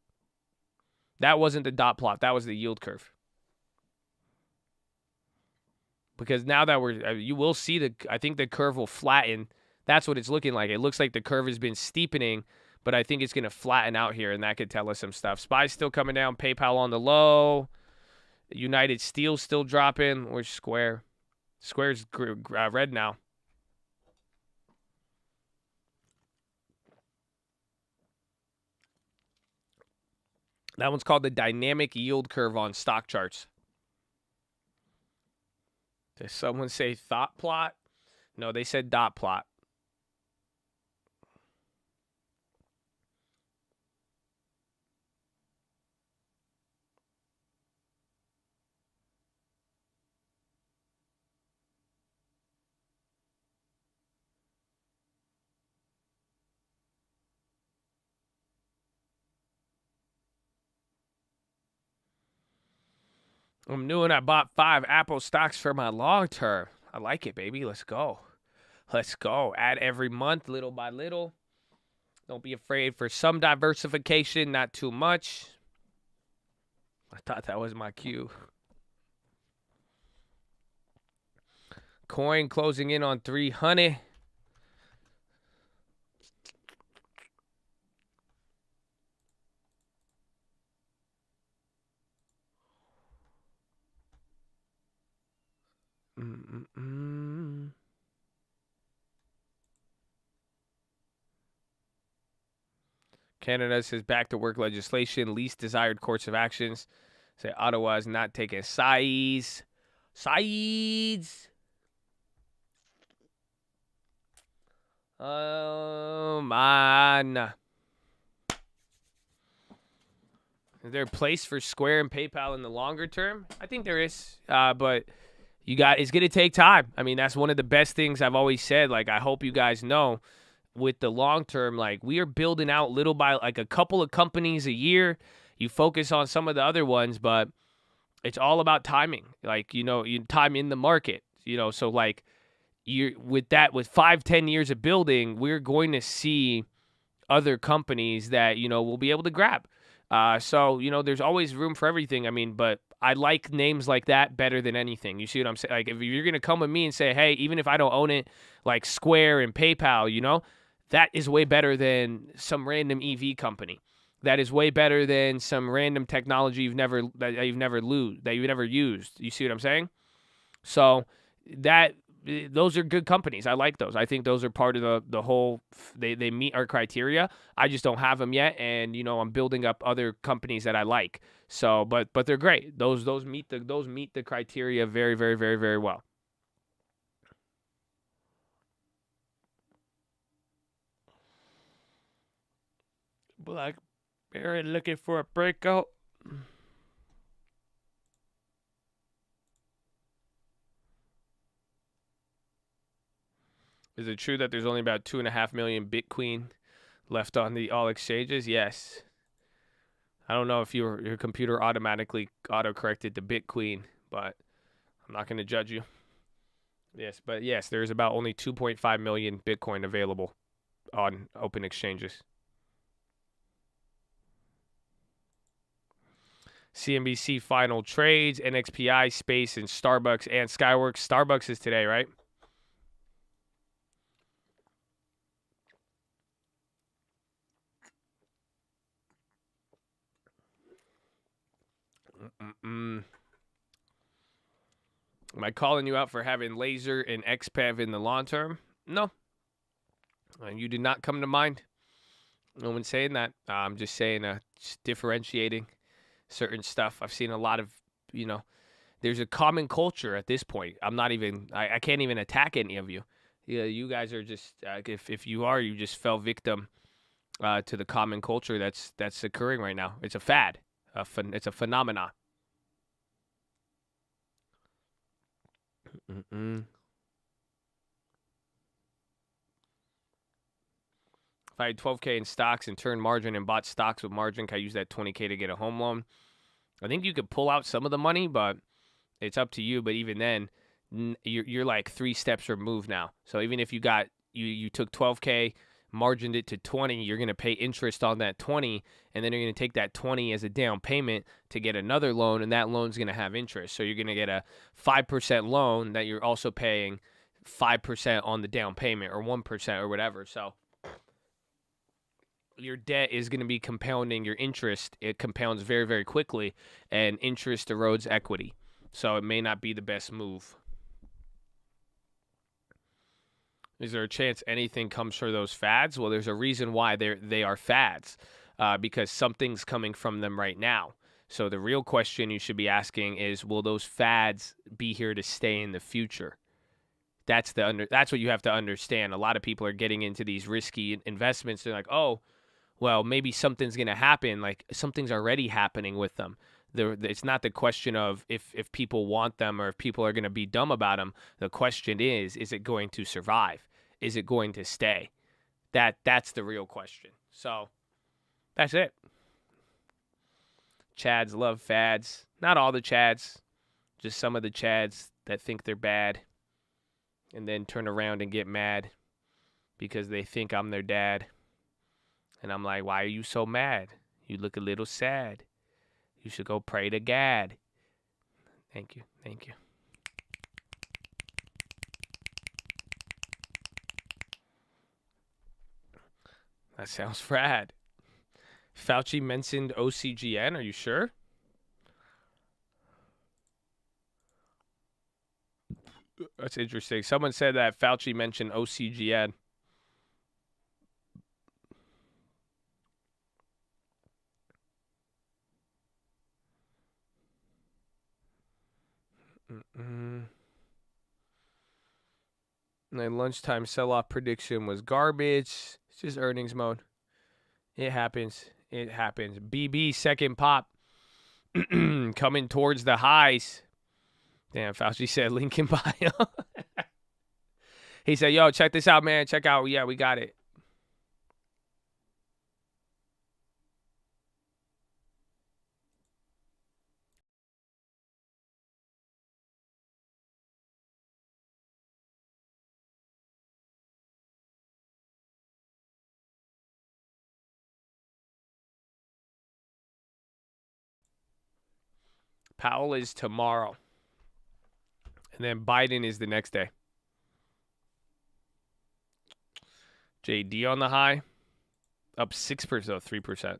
That wasn't the dot plot. That was the yield curve. Because now that you will see I think the curve will flatten. That's what it's looking like. It looks like the curve has been steepening, but I think it's going to flatten out here, and that could tell us some stuff. SPY's still coming down. PayPal on the low. United Steel still dropping. Where's Square? Square's red now. That one's called the dynamic yield curve on stock charts. Does someone say thought plot? No, they said dot plot. I'm new and I bought 5 Apple stocks for my long term. I like it, baby. Let's go. Let's go. Add every month, little by little. Don't be afraid for some diversification, not too much. I thought that was my cue. Coin closing in on 300. Canada says back to work legislation, least desired course of actions. Say Ottawa is not taking sides. Sides. Oh, man. Is there a place for Square and PayPal in the longer term? I think there is, but it's going to take time. I mean, that's one of the best things I've always said. Like, I hope you guys know with the long term, like, we are building out little by like a couple of companies a year. You focus on some of the other ones, but it's all about timing. Like, time in the market, so like with 5-10 years of building, we're going to see other companies that, we'll be able to grab. So, there's always room for everything. I mean, but I like names like that better than anything. You see what I'm saying? Like, if you're going to come with me and say, hey, even if I don't own it, like Square and PayPal, that is way better than some random EV company. That is way better than some random technology you've never used. You see what I'm saying? So those are good companies. I like those. I think those are part of the whole. They meet our criteria. I just don't have them yet, and I'm building up other companies that I like. So, but they're great. Those meet the criteria very, very, very, very well. Blackberry looking for a breakout. Is it true that there's only about 2.5 million Bitcoin left on the all exchanges? Yes. I don't know if your computer automatically auto-corrected to Bitcoin, but I'm not going to judge you. Yes, but yes, there's about only 2.5 million Bitcoin available on open exchanges. CNBC final trades, NXPI, Space, and Starbucks and Skyworks. Starbucks is today, right? Am I calling you out for having laser and XPEV in the long term? No. You did not come to mind. No one's saying that. I'm just saying just differentiating certain stuff. I've seen a lot of, there's a common culture at this point. I can't even attack any of you. Yeah, you guys are just, if you are, you just fell victim to the common culture that's occurring right now. It's a fad. It's a phenomenon. If I had 12K in stocks and turned margin and bought stocks with margin, can I use that 20K to get a home loan? I think you could pull out some of the money, but it's up to you. But even then, you're like 3 steps removed now. So even if you took 12K, margined it to 20, you're going to pay interest on that 20, and then you're going to take that 20 as a down payment to get another loan, and that loan's going to have interest. So you're going to get a 5% loan that you're also paying 5% on the down payment or 1% or whatever. So your debt is going to be compounding your interest. It compounds very, very quickly, and interest erodes equity. So it may not be the best move. Is there a chance anything comes for those fads? Well, there's a reason why they are fads, because something's coming from them right now. So the real question you should be asking is, will those fads be here to stay in the future? That's what you have to understand. A lot of people are getting into these risky investments. They're like, oh, well, maybe something's going to happen. Like, something's already happening with them. It's not the question of if people want them or if people are going to be dumb about them. The question is it going to survive? Is it going to stay? That's the real question. So that's it. Chads love fads. Not all the Chads, just some of the Chads that think they're bad and then turn around and get mad because they think I'm their dad. And I'm like, why are you so mad? You look a little sad. You should go pray to God. Thank you. Thank you. That sounds rad. Fauci mentioned OCGN. Are you sure? That's interesting. Someone said that Fauci mentioned OCGN. And then lunchtime sell-off prediction was garbage. It's just earnings mode. It happens. It happens. BB second pop coming towards the highs. Damn, Fauci said link in bio. He said, yo, check this out, man. Check out. Yeah, we got it. Powell is tomorrow. And then Biden is the next day. JD on the high. Up 6%, 3%.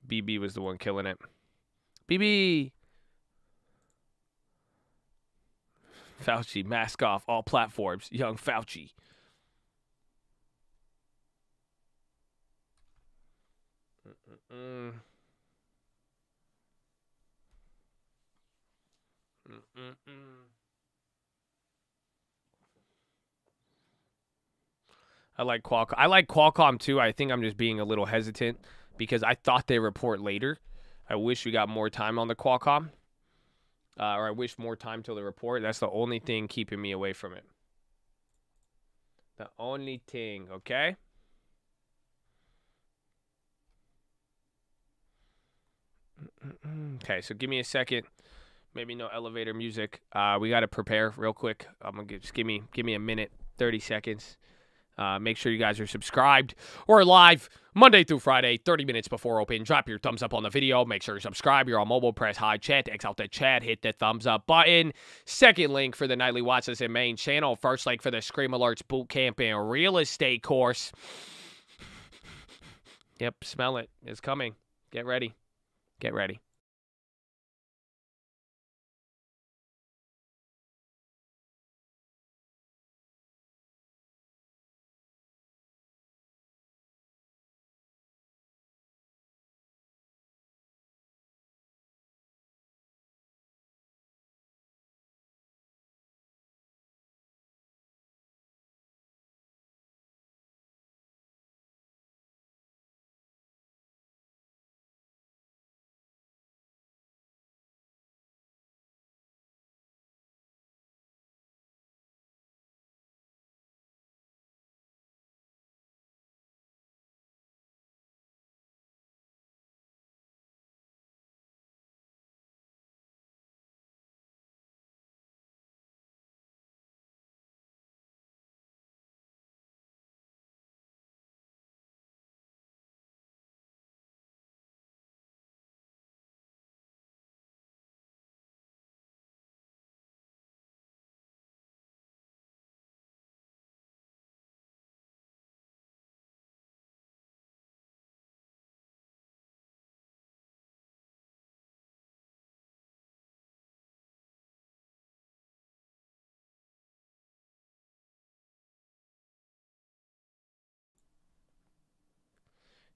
BB was the one killing it. BB! Fauci, mask off, all platforms. Young Fauci. I like Qualcomm. I like Qualcomm too. I think I'm just being a little hesitant because I thought they report later. I wish we got more time on the Qualcomm. Or I wish more time till the report. That's the only thing keeping me away from it. The only thing, okay? Okay, so give me a second. Maybe no elevator music. We got to prepare real quick. I'm gonna just give me a minute, 30 seconds. Make sure you guys are subscribed. We're live Monday through Friday, 30 minutes before open. Drop your thumbs up on the video. Make sure you subscribe. You're on mobile. Press high chat to X out the chat. Hit the thumbs up button. Second link for the nightly Watchlist and main channel. First link for the Scream Alerts Bootcamp and Real Estate course. Yep, smell it. It's coming. Get ready. Get ready.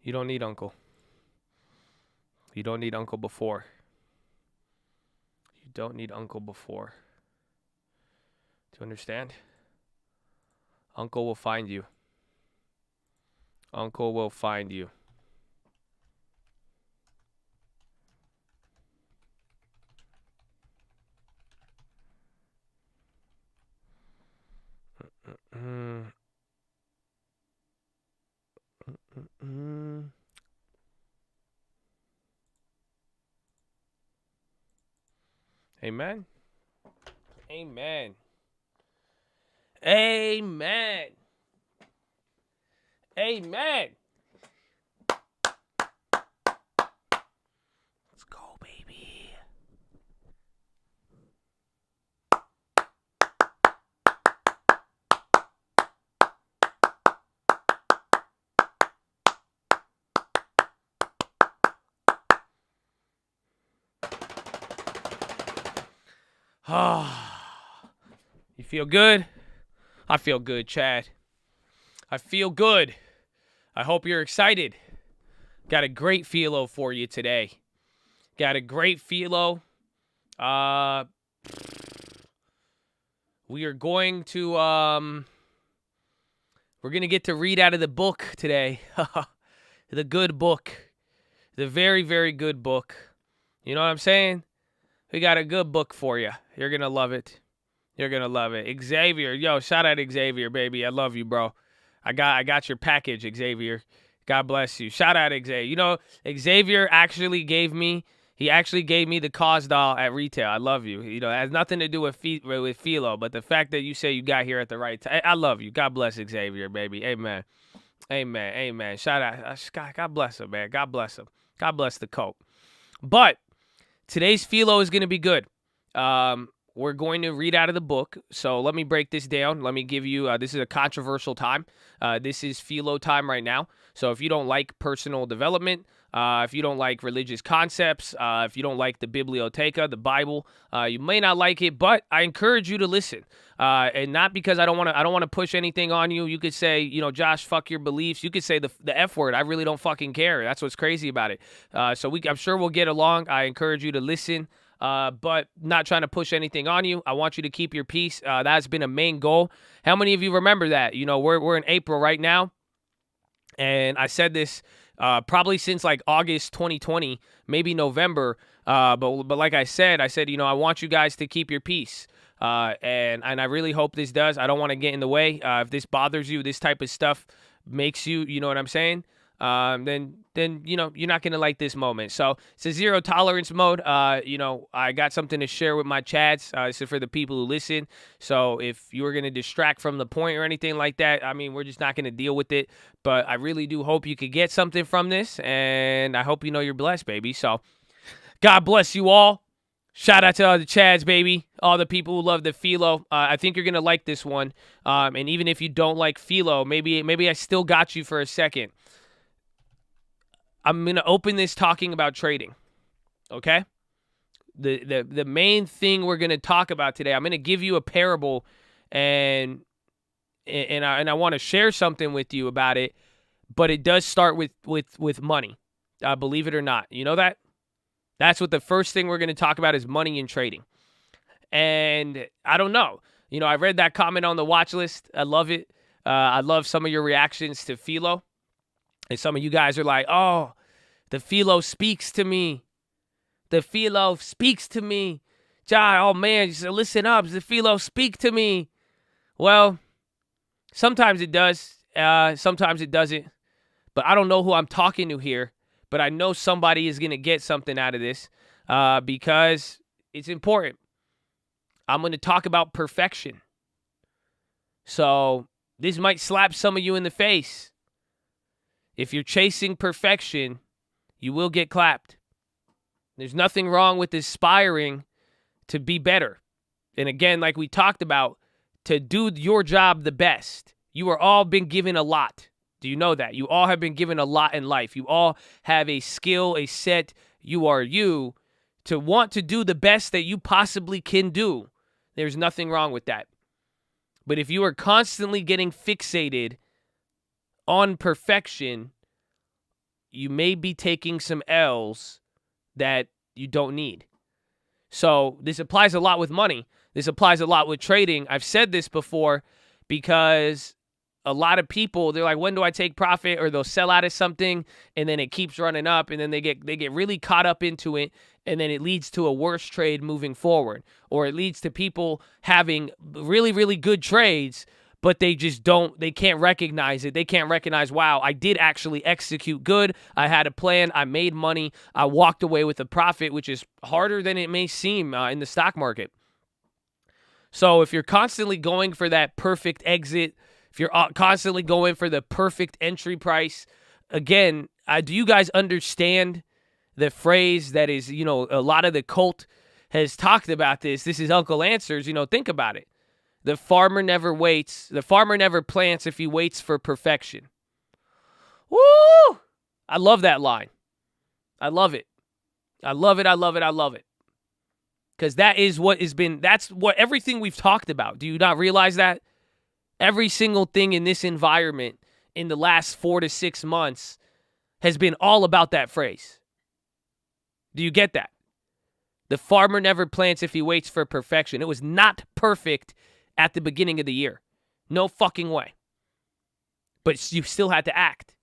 You don't need uncle. You don't need uncle before. You don't need uncle before. Do you understand? Uncle will find you. Uncle will find you. Amen. Amen. Amen. Amen. Let's go, baby. You feel good? I feel good, Chad. I feel good. I hope you're excited. Got a great PHILO for you today. Got a great PHILO. We are going to we're going to get to read out of the book today. The good book. The very, very good book. You know what I'm saying? We got a good book for you. You're going to love it. You're going to love it. Xavier. Yo, shout out Xavier, baby. I love you, bro. I got your package, Xavier. God bless you. Shout out Xavier. You know, Xavier actually gave me the cause doll at retail. I love you. You know, it has nothing to do with PHILO, but the fact that you say you got here at the right time. I love you. God bless Xavier, baby. Amen. Amen. Amen. Shout out. God bless him, man. God bless him. God bless the coat. But today's PHILO is going to be good. We're going to read out of the book. So let me break this down. Let me give you, this is a controversial time. This is PHILO time right now. So if you don't like personal development, if you don't like religious concepts, if you don't like the Biblioteca, the Bible, you may not like it, but I encourage you to listen. And not because I don't want to push anything on you. You could say, you know, Josh, fuck your beliefs. You could say the F word. I really don't fucking care. That's what's crazy about it. I'm sure we'll get along. I encourage you to listen. But not trying to push anything on you. I want you to keep your peace. That's been a main goal. How many of you remember that? You know, we're in April right now, and I said this probably since like August 2020, maybe November. But like I said, you know, I want you guys to keep your peace. And I really hope this does. I don't want to get in the way. If this bothers you, this type of stuff makes you, you know what I'm saying? then you're not gonna like this moment. So it's a zero tolerance mode. I got something to share with my chats. This is for the people who listen. So if you were gonna distract from the point or anything like that, I mean, we're just not gonna deal with it. But I really do hope you could get something from this, and I hope you're blessed, baby. So God bless you all. Shout out to all the Chads, baby. All the people who love the PHILO. I think you're going to like this one. And even if you don't like PHILO, maybe I still got you for a second. I'm going to open this talking about trading. Okay? The main thing we're going to talk about today, I'm going to give you a parable, and I want to share something with you about it, but it does start with money. Believe it or not. You know that? That's what the first thing we're going to talk about is money and trading. And I don't know. I read that comment on the watch list. I love it. I love some of your reactions to PHILO. And some of you guys are like, oh, the PHILO speaks to me. The PHILO speaks to me. John, oh man, just listen up. The PHILO speak to me. Well, sometimes it does. Sometimes it doesn't. But I don't know who I'm talking to here. But I know somebody is going to get something out of this because it's important. I'm going to talk about perfection. So this might slap some of you in the face. If you're chasing perfection, you will get clapped. There's nothing wrong with aspiring to be better. And again, like we talked about, to do your job the best. You are all been given a lot. Do you know that? You all have been given a lot in life. You all have a skill, a set. You are you to want to do the best that you possibly can do. There's nothing wrong with that. But if you are constantly getting fixated on perfection, you may be taking some L's that you don't need. So this applies a lot with money. This applies a lot with trading. I've said this before because a lot of people, they're like, when do I take profit? Or they'll sell out of something and then it keeps running up and then they get really caught up into it, and then it leads to a worse trade moving forward. Or it leads to people having really, really good trades, but they can't recognize it. They can't recognize, wow, I did actually execute good. I had a plan. I made money. I walked away with a profit, which is harder than it may seem in the stock market. So if you're constantly going for that perfect exit, if you're constantly going for the perfect entry price, again, do you guys understand the phrase that is, a lot of the cult has talked about this? This is Uncle Answers. Think about it. The farmer never waits. The farmer never plants if he waits for perfection. Woo! I love that line. I love it. I love it. I love it. I love it. Because that is what has been, that's what everything we've talked about. Do you not realize that? Every single thing in this environment in the last 4 to 6 months has been all about that phrase. Do you get that? The farmer never plants if he waits for perfection. It was not perfect at the beginning of the year. No fucking way. But you still had to act.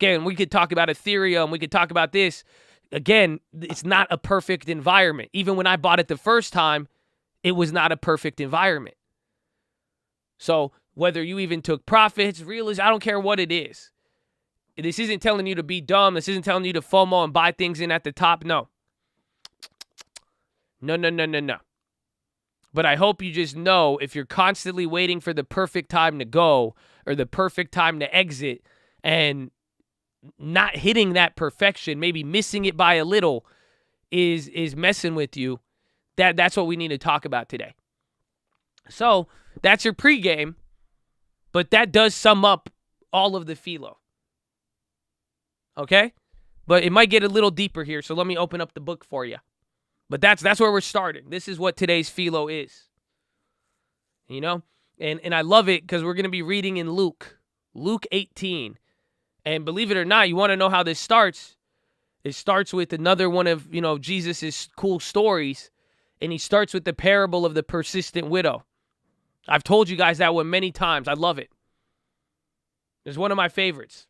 Again, we could talk about Ethereum. We could talk about this. Again, it's not a perfect environment. Even when I bought it the first time, it was not a perfect environment. So whether you even took profits, realize, I don't care what it is. This isn't telling you to be dumb. This isn't telling you to FOMO and buy things in at the top. No. No. But I hope you just know, if you're constantly waiting for the perfect time to go or the perfect time to exit and not hitting that perfection, maybe missing it by a little, is messing with you. That's what we need to talk about today. So that's your pregame. But that does sum up all of the PHILO. Okay? But it might get a little deeper here, so let me open up the book for you. But that's where we're starting. This is what today's PHILO is. And I love it because we're going to be reading in Luke 18. And believe it or not, you want to know how this starts? It starts with another one of, Jesus's cool stories. And he starts with the parable of the persistent widow. I've told you guys that one many times. I love it. It's one of my favorites.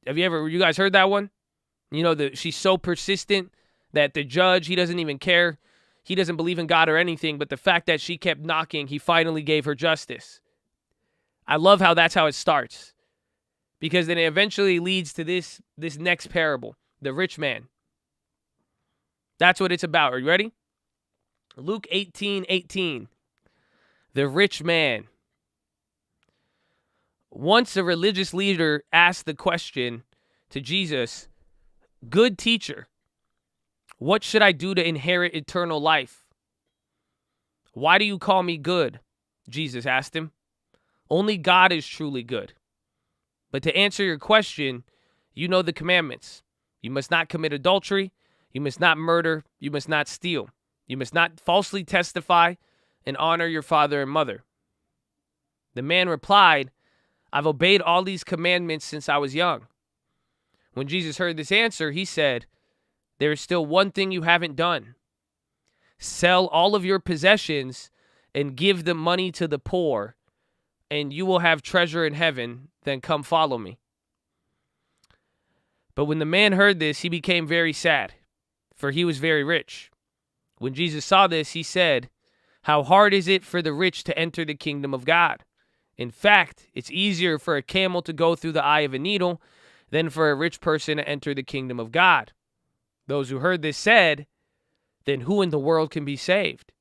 Have you guys heard that one? She's so persistent that the judge, he doesn't even care. He doesn't believe in God or anything, but the fact that she kept knocking, he finally gave her justice. I love how that's how it starts. because then it eventually leads to this next parable, the rich man. That's what it's about. Are you ready? Luke 18:18. The rich man. Once a religious leader asked the question to Jesus, "Good teacher, what should I do to inherit eternal life?" "Why do you call me good?" Jesus asked him. "Only God is truly good. But to answer your question, you know the commandments. You must not commit adultery. You must not murder. You must not steal. You must not falsely testify, and honor your father and mother." The man replied, "I've obeyed all these commandments since I was young." When Jesus heard this answer, he said, "There is still one thing you haven't done. Sell all of your possessions and give the money to the poor, and you will have treasure in heaven. Then come follow me." But when the man heard this, he became very sad, for he was very rich. When Jesus saw this, he said, "How hard is it for the rich to enter the kingdom of God? In fact, it's easier for a camel to go through the eye of a needle than for a rich person to enter the kingdom of God." Those who heard this said, "Then who in the world can be saved?"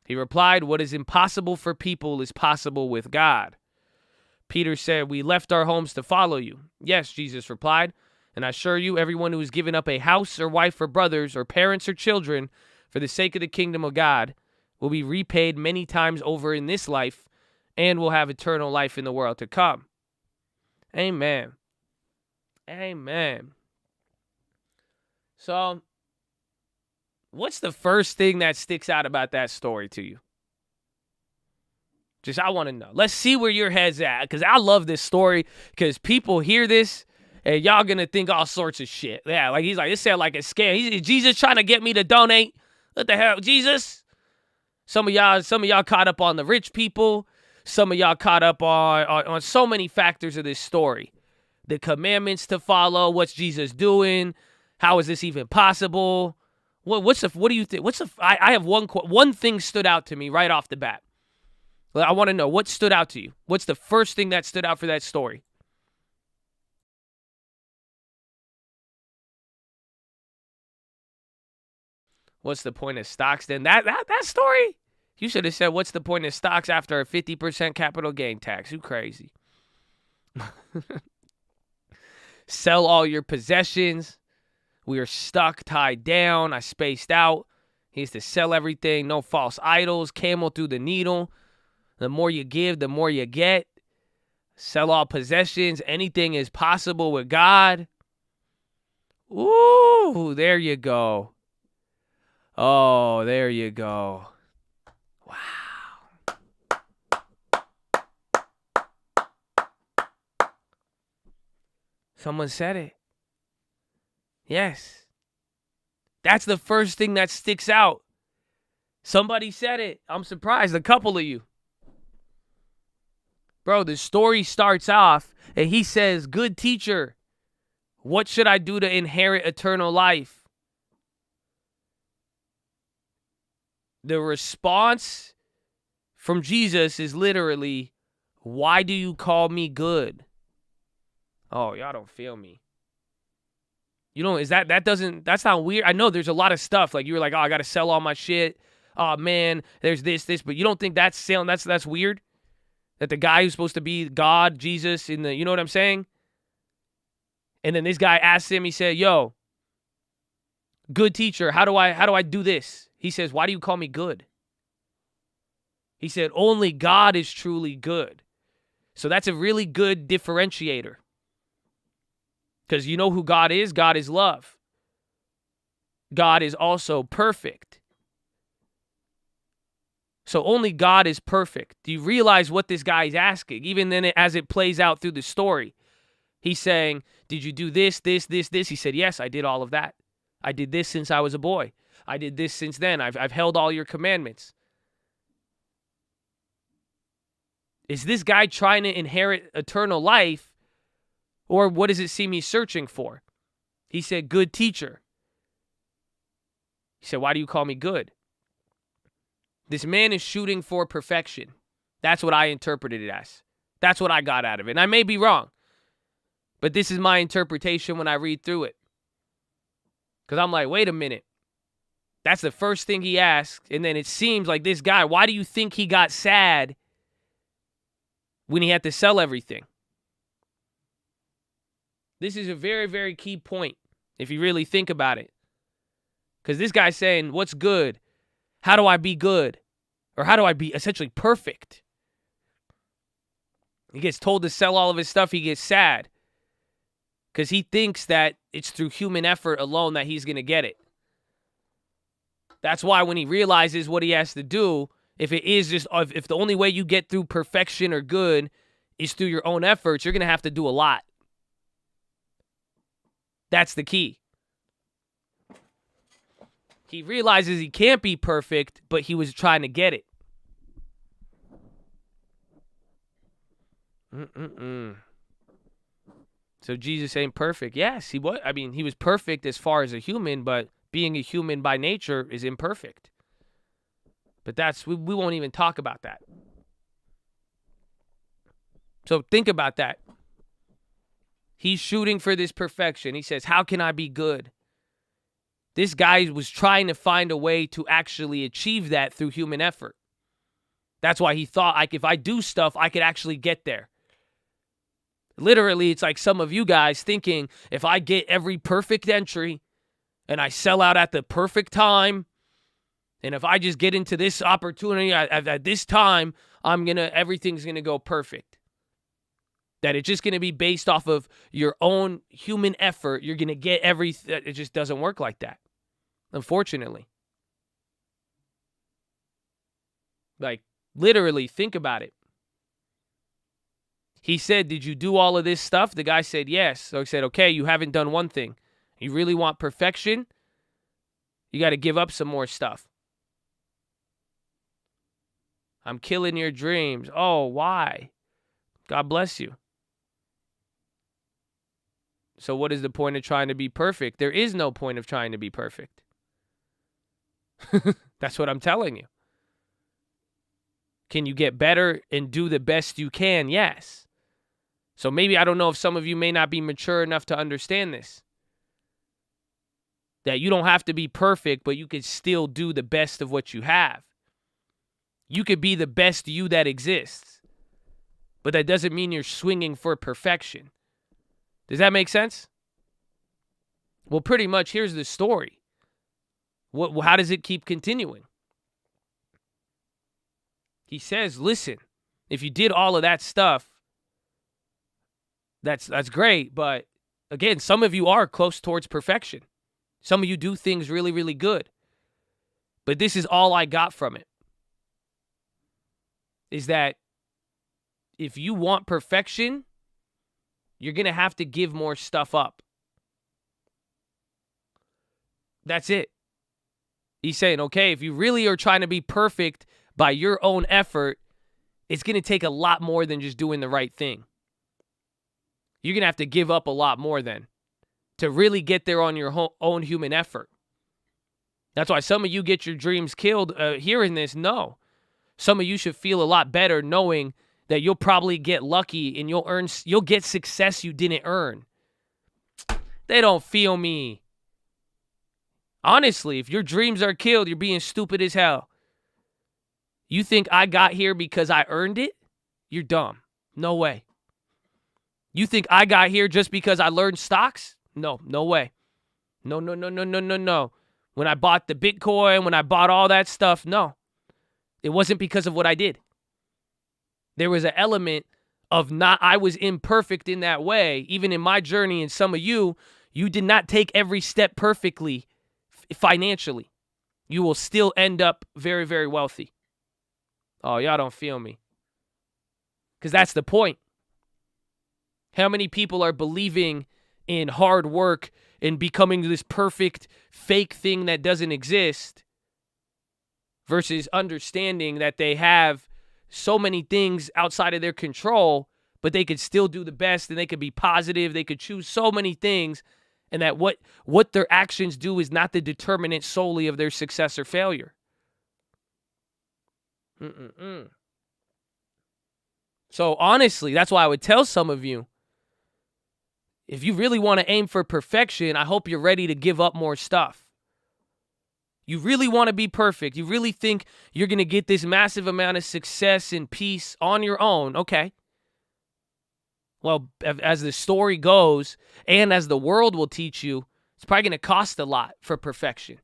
He replied, "What is impossible for people is possible with God." Peter said, "We left our homes to follow you." "Yes," Jesus replied, "and I assure you, everyone who has given up a house or wife or brothers or parents or children for the sake of the kingdom of God will be repaid many times over in this life and will have eternal life in the world to come." Amen. Amen. So, what's the first thing that sticks out about that story to you? I want to know. Let's see where your head's at, because I love this story, because people hear this, and y'all going to think all sorts of shit. Yeah, like he's like, this sounds like a scam. Is Jesus trying to get me to donate? What the hell, Jesus? Some of y'all caught up on the rich people. Some of y'all caught up on so many factors of this story. The commandments to follow, what's Jesus doing? How is this even possible? What do you think? I have one thing stood out to me right off the bat. I want to know, what stood out to you? What's the first thing that stood out for that story? What's the point of stocks then? That story? You should have said, what's the point of stocks after a 50% capital gain tax? You crazy. Sell all your possessions. We are stuck, tied down. I spaced out. He has to sell everything. No false idols. Camel through the needle. The more you give, the more you get. Sell all possessions. Anything is possible with God. Ooh, there you go. Oh, there you go. Wow. Someone said it. Yes. That's the first thing that sticks out. Somebody said it. I'm surprised. A couple of you. Bro, the story starts off and he says, "Good teacher, what should I do to inherit eternal life?" The response from Jesus is literally, "Why do you call me good?" Oh, y'all don't feel me. You know, that's not weird. I know there's a lot of stuff. Like you were like, "Oh, I got to sell all my shit. Oh man, there's this, but you don't think that's weird? That the guy who's supposed to be God, Jesus, you know what I'm saying? And then this guy asks him, he said, "Yo, good teacher, how do I do this?" He says, "Why do you call me good?" He said, "Only God is truly good." So that's a really good differentiator. Because you know who God is? God is love. God is also perfect. So only God is perfect. Do you realize what this guy is asking? Even then, as it plays out through the story, he's saying, "Did you do this, this, this, this?" He said, "Yes, I did all of that. I did this since I was a boy. I did this since then. I've held all your commandments." Is this guy trying to inherit eternal life, or what does it seem he's searching for? He said, "Good teacher." He said, "Why do you call me good?" This man is shooting for perfection. That's what I interpreted it as. That's what I got out of it. And I may be wrong. But this is my interpretation when I read through it. Because I'm like, wait a minute. That's the first thing he asked. And then it seems like this guy, why do you think he got sad when he had to sell everything? This is a very, very key point if you really think about it. Because this guy's saying, what's good? How do I be good? Or how do I be essentially perfect? He gets told to sell all of his stuff. He gets sad because he thinks that it's through human effort alone that he's going to get it. That's why when he realizes what he has to do, if the only way you get through perfection or good is through your own efforts, you're going to have to do a lot. That's the key. He realizes he can't be perfect, but he was trying to get it. So Jesus ain't perfect. Yes, he was. I mean, he was perfect as far as a human, but being a human by nature is imperfect. But we won't even talk about that. So think about that. He's shooting for this perfection. He says, how can I be good? This guy was trying to find a way to actually achieve that through human effort. That's why he thought, like, if I do stuff, I could actually get there. Literally, it's like some of you guys thinking, if I get every perfect entry and I sell out at the perfect time, and if I just get into this opportunity at this time, everything's going to go perfect. That it's just going to be based off of your own human effort. You're going to get everything. It just doesn't work like that, unfortunately. Like, literally, think about it. He said, did you do all of this stuff? The guy said, yes. So he said, okay, you haven't done one thing. You really want perfection? You got to give up some more stuff. I'm killing your dreams. Oh, why? God bless you. So what is the point of trying to be perfect? There is no point of trying to be perfect. That's what I'm telling you. Can you get better and do the best you can? Yes. So maybe, I don't know if some of you may not be mature enough to understand this. That you don't have to be perfect, but you could still do the best of what you have. You could be the best you that exists. But that doesn't mean you're swinging for perfection. Does that make sense? Well, pretty much here's the story. How does it keep continuing? He says, listen, if you did all of that stuff, that's great. But again, some of you are close towards perfection. Some of you do things really, really good. But this is all I got from it. Is that if you want perfection, you're going to have to give more stuff up. That's it. He's saying, okay, if you really are trying to be perfect by your own effort, it's going to take a lot more than just doing the right thing. You're going to have to give up a lot more then to really get there on your own human effort. That's why some of you get your dreams killed hearing this. No. Some of you should feel a lot better knowing that you'll probably get lucky and you'll get success you didn't earn. They don't feel me. Honestly, if your dreams are killed, you're being stupid as hell. You think I got here because I earned it? You're dumb. No way. You think I got here just because I learned stocks? No way. No. When I bought the Bitcoin, when I bought all that stuff, no. It wasn't because of what I did. There was an element of I was imperfect in that way, even in my journey, and some of you did not take every step perfectly financially. You will still end up very, very wealthy. Oh, y'all don't feel me. Because that's the point. How many people are believing in hard work and becoming this perfect fake thing that doesn't exist versus understanding that they have so many things outside of their control, but they could still do the best and they could be positive. They could choose so many things, and that what their actions do is not the determinant solely of their success or failure. So honestly, that's why I would tell some of you,
If you really want to aim for perfection, I hope you're ready to give up more stuff. You really want to be perfect. You really think you're going to get this massive amount of success and peace on your own. Okay. Well, as the story goes, and as the world will teach you, it's probably going to cost a lot for perfection.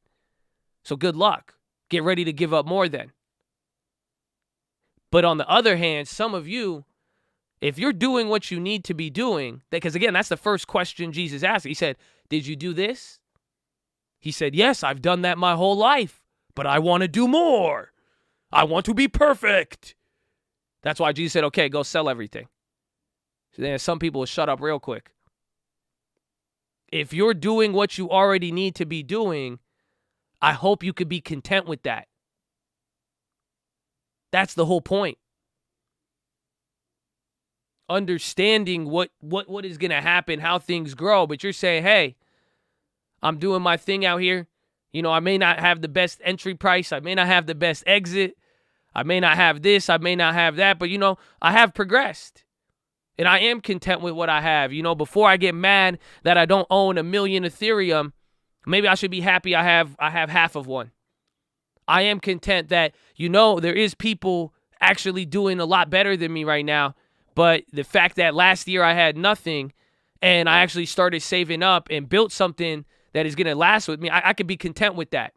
So good luck. Get ready to give up more then. But on the other hand, some of you, if you're doing what you need to be doing, because again, that's the first question Jesus asked. He said, did you do this? He said, yes, I've done that my whole life, but I want to do more. I want to be perfect. That's why Jesus said, okay, go sell everything. So then some people will shut up real quick. If you're doing what you already need to be doing, I hope you could be content with that. That's the whole point. Understanding what is going to happen, how things grow, but you're saying, hey, I'm doing my thing out here. You know, I may not have the best entry price. I may not have the best exit. I may not have this. I may not have that. But, you know, I have progressed. And I am content with what I have. You know, before I get mad that I don't own 1 million Ethereum, maybe I should be happy I have half of one. I am content that, you know, there is people actually doing a lot better than me right now. But the fact that last year I had nothing and I actually started saving up and built something that is going to last with me, I could be content with that.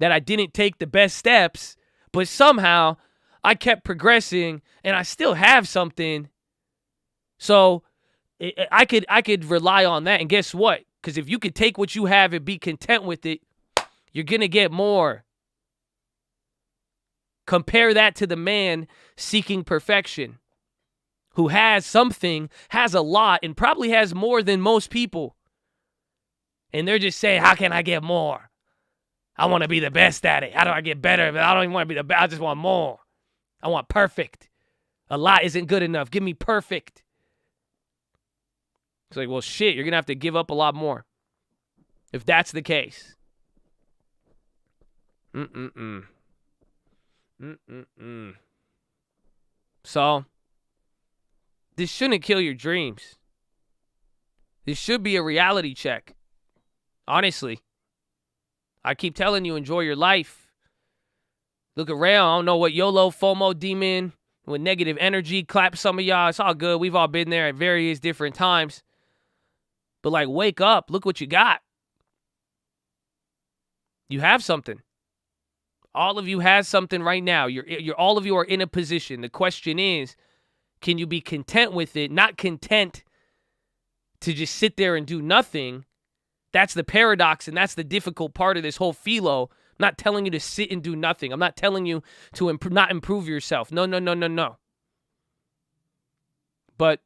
That I didn't take the best steps, but somehow I kept progressing and I still have something. So I could rely on that. And guess what? Because if you could take what you have and be content with it, you're going to get more. Compare that to the man seeking perfection, who has something, has a lot, and probably has more than most people. And they're just saying, how can I get more? I want to be the best at it. How do I get better? But I don't even want to be the best. I just want more. I want perfect. A lot isn't good enough. Give me perfect. It's like, well, shit, you're going to have to give up a lot more if that's the case. So, this shouldn't kill your dreams. This should be a reality check. Honestly. I keep telling you, enjoy your life. Look around. I don't know what YOLO, FOMO, demon, with negative energy, clap some of y'all. It's all good. We've all been there at various different times. But like, wake up. Look what you got. You have something. All of you has something right now. You're all of you are in a position. The question is, can you be content with it? Not content to just sit there and do nothing. That's the paradox, and that's the difficult part of this whole PHILO. I'm not telling you to sit and do nothing. I'm not telling you to not improve yourself. No. But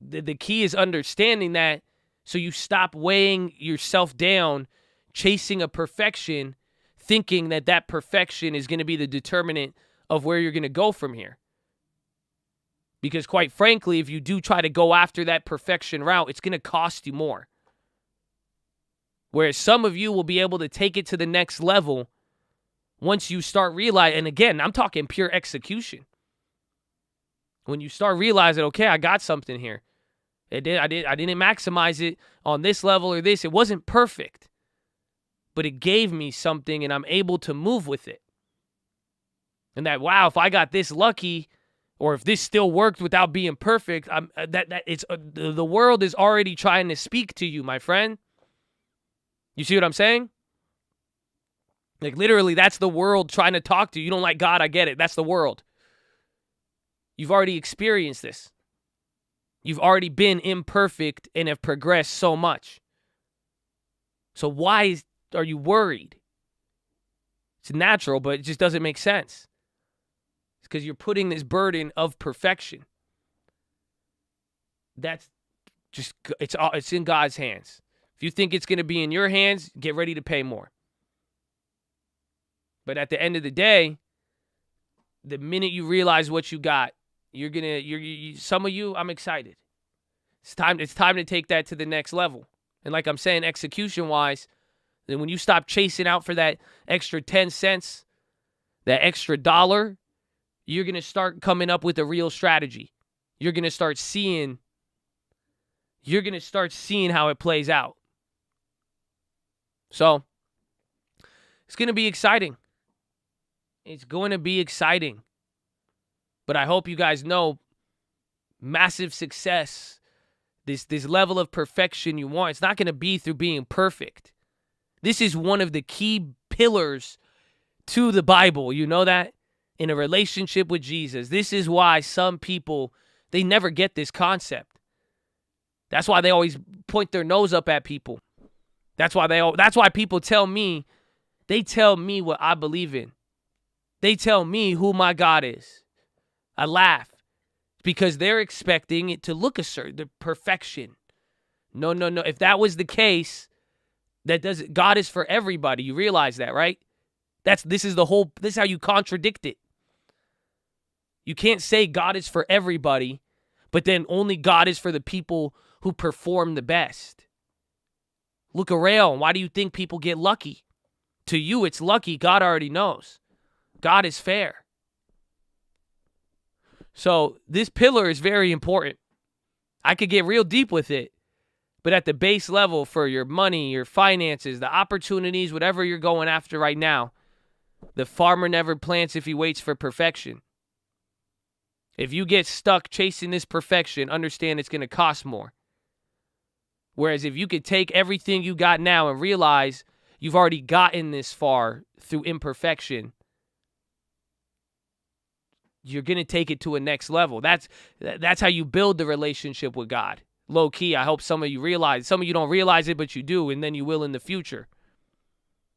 the key is understanding that, so you stop weighing yourself down, chasing a perfection, thinking that perfection is going to be the determinant of where you're going to go from here. Because quite frankly, if you do try to go after that perfection route, it's going to cost you more. Whereas some of you will be able to take it to the next level once you start realizing, and again, I'm talking pure execution. When you start realizing, okay, I got something here. I didn't maximize it on this level or this. It wasn't perfect. But it gave me something and I'm able to move with it. And that, wow, if I got this lucky, or if this still worked without being perfect, the world is already trying to speak to you, my friend. You see what I'm saying? Like literally, that's the world trying to talk to you. You don't like God, I get it. That's the world. You've already experienced this. You've already been imperfect and have progressed so much. So why are you worried? It's natural, but it just doesn't make sense. It's because you're putting this burden of perfection. That's just, it's in God's hands. If you think it's going to be in your hands, get ready to pay more. But at the end of the day, the minute you realize what you got, some of you, I'm excited. It's time to take that to the next level. And like I'm saying, execution-wise, then when you stop chasing out for that extra 10 cents, that extra $1, you're going to start coming up with a real strategy. You're going to start seeing, you're going to start seeing how it plays out. So it's going to be exciting. It's going to be exciting. But I hope you guys know massive success, this level of perfection you want, it's not going to be through being perfect. This is one of the key pillars to the Bible. You know that? In a relationship with Jesus. This is why some people, they never get this concept. That's why they always point their nose up at people. That's why people tell me, they tell me what I believe in. They tell me who my God is. I laugh because they're expecting it to look a certain, the perfection. No. If that was the case, God is for everybody. You realize that, right? This is how you contradict it. You can't say God is for everybody, but then only God is for the people who perform the best. Look around. Why do you think people get lucky? To you, it's lucky. God already knows. God is fair. So this pillar is very important. I could get real deep with it, but at the base level for your money, your finances, the opportunities, whatever you're going after right now, the farmer never plants if he waits for perfection. If you get stuck chasing this perfection, understand it's going to cost more. Whereas if you could take everything you got now and realize you've already gotten this far through imperfection, you're going to take it to a next level. That's how you build the relationship with God. Low key, I hope some of you realize. Some of you don't realize it, but you do, and then you will in the future.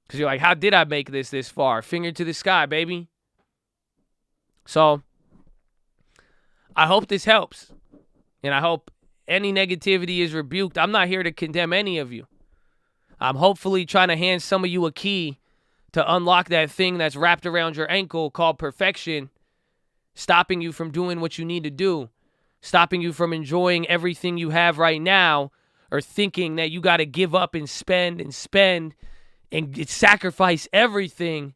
Because you're like, how did I make this far? Finger to the sky, baby. So, I hope this helps. And I hope any negativity is rebuked. I'm not here to condemn any of you. I'm hopefully trying to hand some of you a key to unlock that thing that's wrapped around your ankle called perfection, stopping you from doing what you need to do, stopping you from enjoying everything you have right now, or thinking that you got to give up and spend and sacrifice everything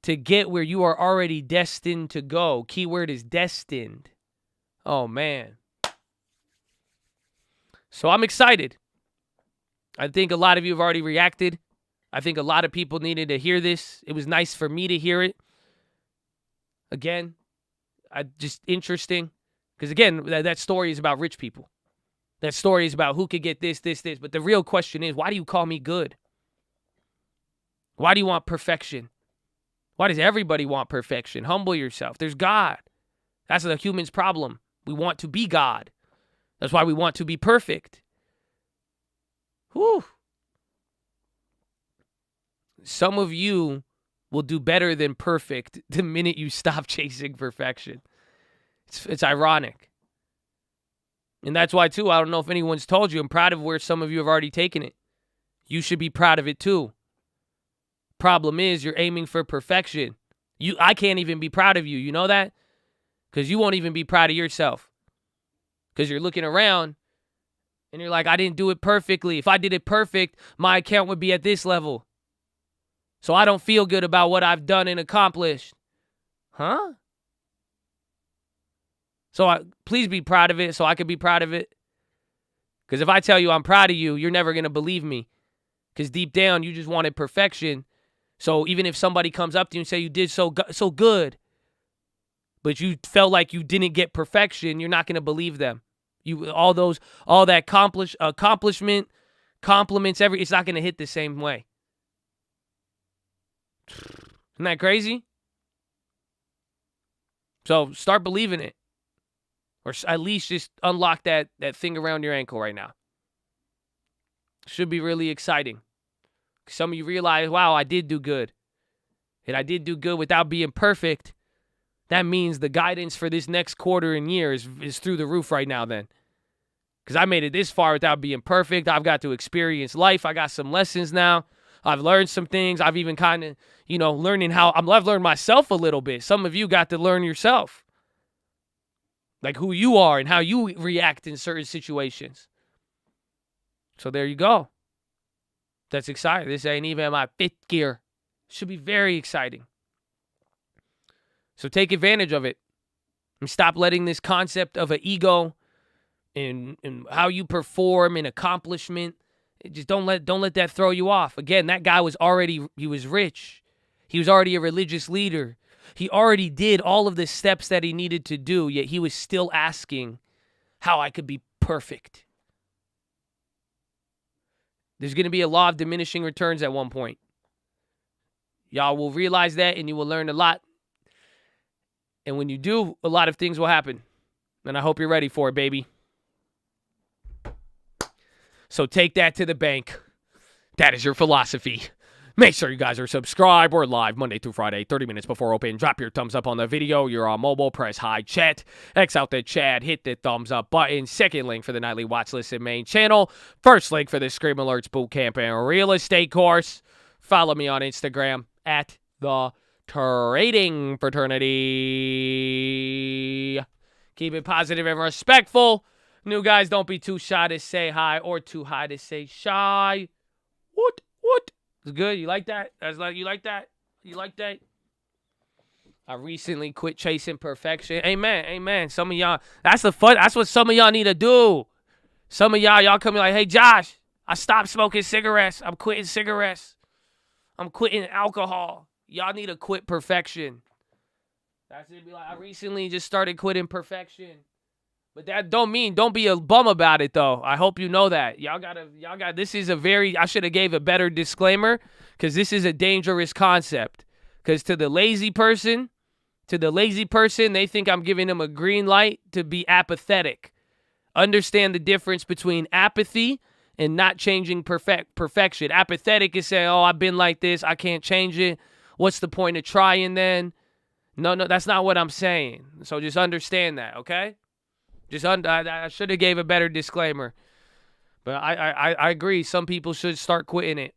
to get where you are already destined to go. Keyword is destined. Oh, man. So I'm excited. I think a lot of you have already reacted. I think a lot of people needed to hear this. It was nice for me to hear it. Again, just interesting. Because again, that story is about rich people. That story is about who could get this. But the real question is, why do you call me good? Why do you want perfection? Why does everybody want perfection? Humble yourself. There's God. That's the human's problem. We want to be God. That's why we want to be perfect. Whew. Some of you will do better than perfect the minute you stop chasing perfection. It's ironic. And that's why, too, I don't know if anyone's told you, I'm proud of where some of you have already taken it. You should be proud of it, too. Problem is, you're aiming for perfection. I can't even be proud of you. You know that? Because you won't even be proud of yourself. Because you're looking around and you're like, I didn't do it perfectly. If I did it perfect, my account would be at this level. So I don't feel good about what I've done and accomplished. Huh? So please be proud of it so I can be proud of it. Because if I tell you I'm proud of you, you're never going to believe me. Because deep down, you just wanted perfection. So even if somebody comes up to you and say you did so good, but you felt like you didn't get perfection, you're not going to believe them. All that accomplishment, compliments, it's not going to hit the same way. Isn't that crazy? So start believing it. Or at least just unlock that thing around your ankle right now. Should be really exciting. Some of you realize, wow, I did do good. And I did do good without being perfect. That means the guidance for this next quarter and year is through the roof right now then. Because I made it this far without being perfect. I've got to experience life. I got some lessons now. I've learned some things. I've even kind of, learning I've learned myself a little bit. Some of you got to learn yourself. Like who you are and how you react in certain situations. So there you go. That's exciting. This ain't even my fifth gear. Should be very exciting. So take advantage of it. And stop letting this concept of an ego and how you perform and accomplishment. Just don't let that throw you off. Again, that guy was rich. He was already a religious leader. He already did all of the steps that he needed to do, yet he was still asking how I could be perfect. There's going to be a law of diminishing returns at one point. Y'all will realize that, and you will learn a lot. And when you do, a lot of things will happen. And I hope you're ready for it, baby. So take that to the bank. That is your philosophy. Make sure you guys are subscribed. We're live Monday through Friday, 30 minutes before open. Drop your thumbs up on the video. You're on mobile. Press hi chat. X out the chat. Hit the thumbs up button. Second link for the nightly watch list and main channel. First link for the Scream Alerts Bootcamp and Real Estate course. Follow me on Instagram at the Trading Fraternity. Keep it positive and respectful. New guys, don't be too shy to say hi or too high to say shy. What? It's good. You like that? You like that? You like that? I recently quit chasing perfection. Amen. Some of y'all, that's what some of y'all need to do. Some of y'all come like, hey, Josh, I stopped smoking cigarettes. I'm quitting cigarettes. I'm quitting alcohol. Y'all need to quit perfection. That's it. Be like, I recently just started quitting perfection. But that don't be a bum about it, though. I hope you know that. This is I should have gave a better disclaimer, because this is a dangerous concept. Because to the lazy person, they think I'm giving them a green light to be apathetic. Understand the difference between apathy and not changing perfection. Apathetic is saying, oh, I've been like this, I can't change it. What's the point of trying then? No, that's not what I'm saying. So just understand that, okay? I should have gave a better disclaimer. But I agree. Some people should start quitting it.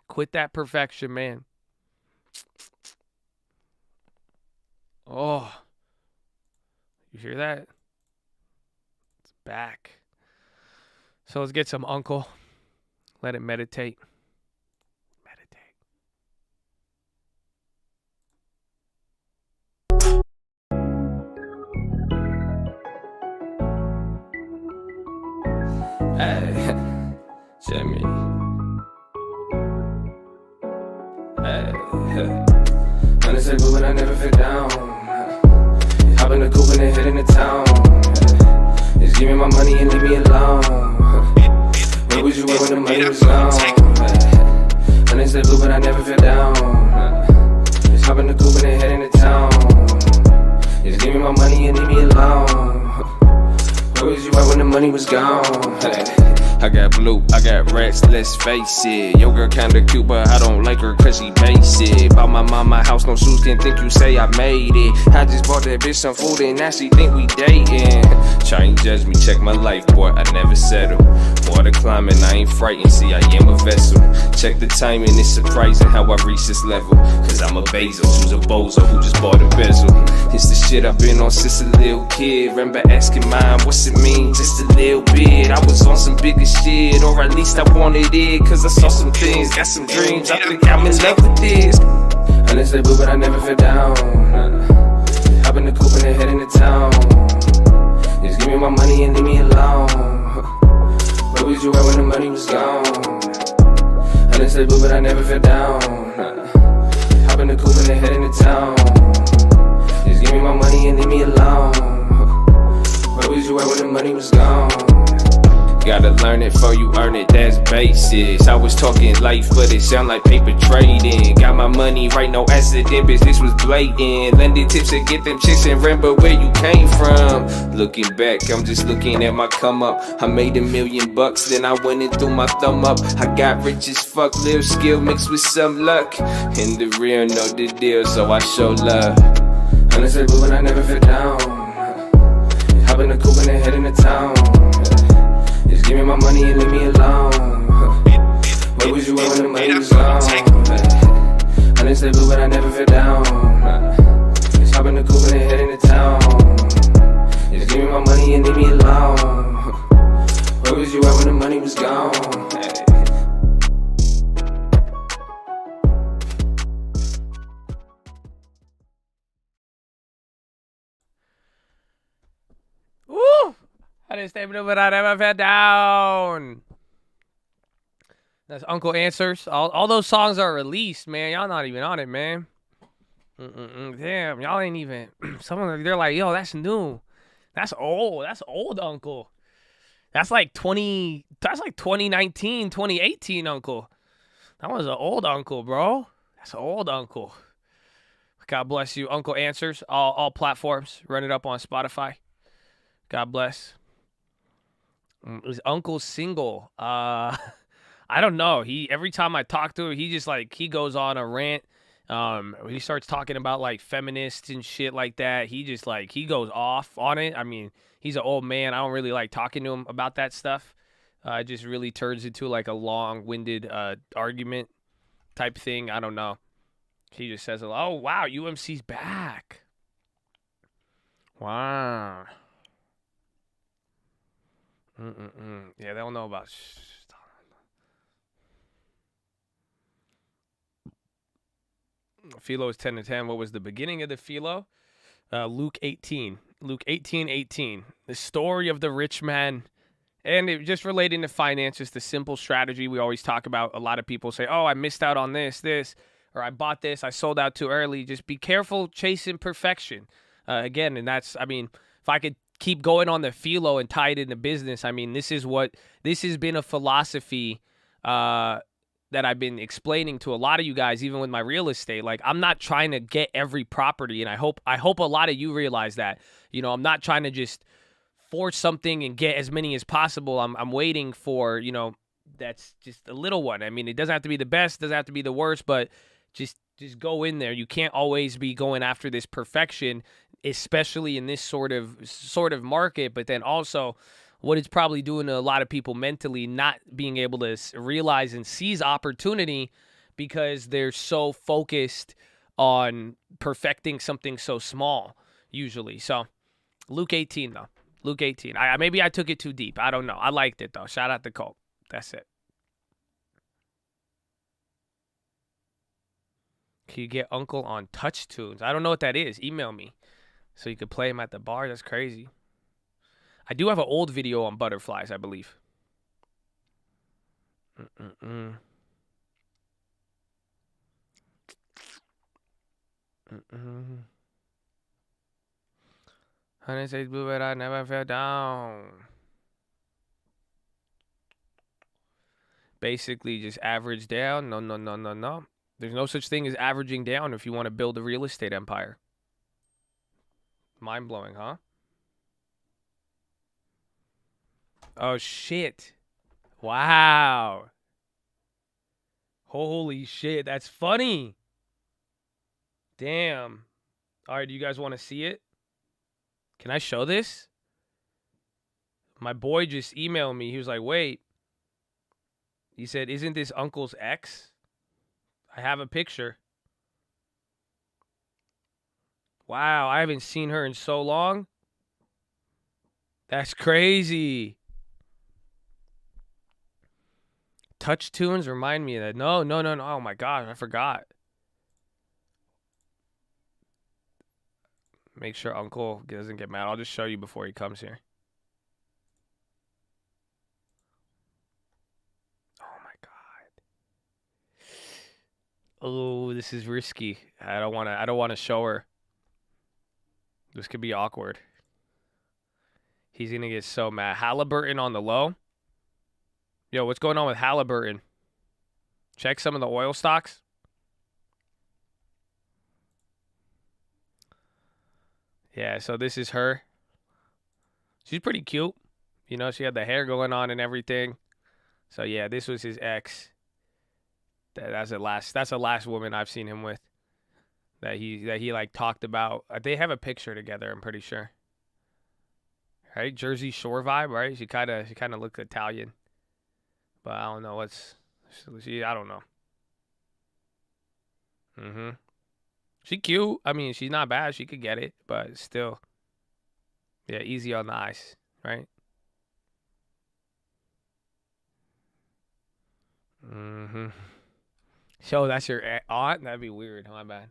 Quit that perfection, man. Oh. You hear that? It's back. So let's get some uncle. Let it meditate.
Hey, Jimmy. Hey, honestly, but I never fit down. Hop in the coupe and then head into town. Just give me my money and leave me alone. Where was you at when the money was gone? Honestly, but I never fit down. Just hop in the coupe and then head into town. Just give me my money and leave me alone. Where was you at when the money was gone? I got blue, I got rats, let's face it. Your girl kinda cute, but I don't like her cause she basic. Bought my mama house, no shoes, didn't think you say I made it. I just bought that bitch some food and now she think we dating. Try and judge me, check my life, boy, I never settle. Water climbing, I ain't frightened, see I am a vessel. Check the timing, it's surprising how I reach this level. Cause I'm a Bezos, who's a bozo, who just bought a bezel. It's the shit I've been on since a little kid. Remember asking mom, what's it mean, just a little bit. I was on some bigger shit, or at least I wanted it. Cause I saw some things, got some dreams, I think I'm in love with this. Honestly, boo, but I never fell down. Hop in the coupe and then head into town. Just give me my money and leave me alone. Where was you at when the money was gone? Honestly, boo, but I never fell down. Hop in the coupe and then head into town. Just give me my money and leave me alone. Where was you at when the money was gone? Gotta learn it before you earn it, that's basics. I was talking life, but it sound like paper trading. Got my money right, no accident, bitch, this was blatant. Lending tips to get them chicks and remember where you came from. Looking back, I'm just looking at my come up. I made $1 million, then I went and threw my thumb up. I got rich as fuck, little skill mixed with some luck. And the real know the deal, so I show love. Honestly, boo, but I never fell down. Hop in the coupe and then head into town. Just give me my money and leave me alone. Where was you at when the money was gone? Honestly, boo, but I never fell down. Just hop in the coupe and then head into town. Just give me my money and leave me alone. Where was you at when the money was gone?
Honest statement, but I never fell down. That's Uncle Answers. All those songs are released, man. Y'all not even on it, man. Damn, y'all ain't even. Some of them, they're like, yo, that's new. That's old. That's old, Uncle. That's like 2019, 2018, Uncle. That was an old Uncle, bro. That's an old Uncle. God bless you. Uncle Answers. All platforms. Run it up on Spotify. God bless. Is Uncle single? I don't know. Every time I talk to him, he goes on a rant. He starts talking about like feminists and shit like that. He goes off on it. I mean, he's an old man. I don't really like talking to him about that stuff. It just really turns into like a long-winded argument type thing. I don't know. He just says, "Oh wow, UMC's back." Wow. Yeah, they don't know about. PHILO is 10-10. What was the beginning of the PHILO? Luke 18. Luke 18:18. The story of the rich man. And it just relating to finances, the simple strategy we always talk about. A lot of people say, oh, I missed out on this, or I bought this, I sold out too early. Just be careful chasing perfection. Again, and that's, I mean, if I could keep going on the PHILO and tie it into business, I mean, this has been a philosophy that I've been explaining to a lot of you guys, even with my real estate. Like, I'm not trying to get every property, and I hope a lot of you realize that. You know, I'm not trying to just force something and get as many as possible. I'm waiting for, you know, that's just a little one. I mean, it doesn't have to be the best, doesn't have to be the worst, but just go in there. You can't always be going after this perfection, especially in this sort of market. But then also, what it's probably doing to a lot of people mentally, not being able to realize and seize opportunity because they're so focused on perfecting something so small, usually. So, Luke 18, though. Luke 18. Maybe I took it too deep. I don't know. I liked it, though. Shout out to Colt. That's it. Can you get Uncle on Touch Tunes? I don't know what that is. Email me so you could play him at the bar. That's crazy. I do have an old video on butterflies, I believe. Honey says, blue, but I never fell down. Basically, just average down. No. There's no such thing as averaging down if you want to build a real estate empire. Mind-blowing, huh? Oh, shit. Wow. Holy shit, that's funny. Damn. All right, do you guys want to see it? Can I show this? My boy just emailed me. He was like, wait. He said, isn't this Uncle's ex? I have a picture. Wow, I haven't seen her in so long. That's crazy. Touch tunes remind me of that. No. Oh my gosh, I forgot. Make sure Uncle doesn't get mad. I'll just show you before he comes here. Oh my god. Oh, this is risky. I don't want to show her. This could be awkward. He's gonna get so mad. Halliburton on the low. Yo, what's going on with Halliburton? Check some of the oil stocks. Yeah, so this is her. She's pretty cute. You know, she had the hair going on and everything. So yeah, this was his ex. That's the last woman I've seen him with. That he like talked about. They have a picture together, I'm pretty sure. Right? Jersey Shore vibe, right? She kind of looked Italian. But I don't know I don't know. She cute. I mean, she's not bad. She could get it, but still. Yeah, easy on the eyes, right? So that's your aunt? That'd be weird. My bad.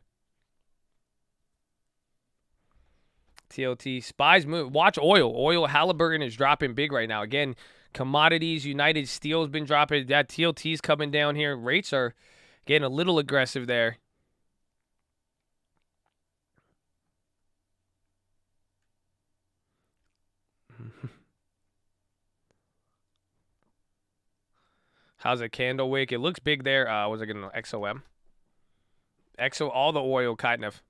TLT. Spies move. Watch oil. Oil, Halliburton is dropping big right now. Again, commodities, United Steel's been dropping. That TLT's coming down here. Rates are getting a little aggressive there. How's a candle wick? It looks big there. Was it going to XOM? All the oil kind of.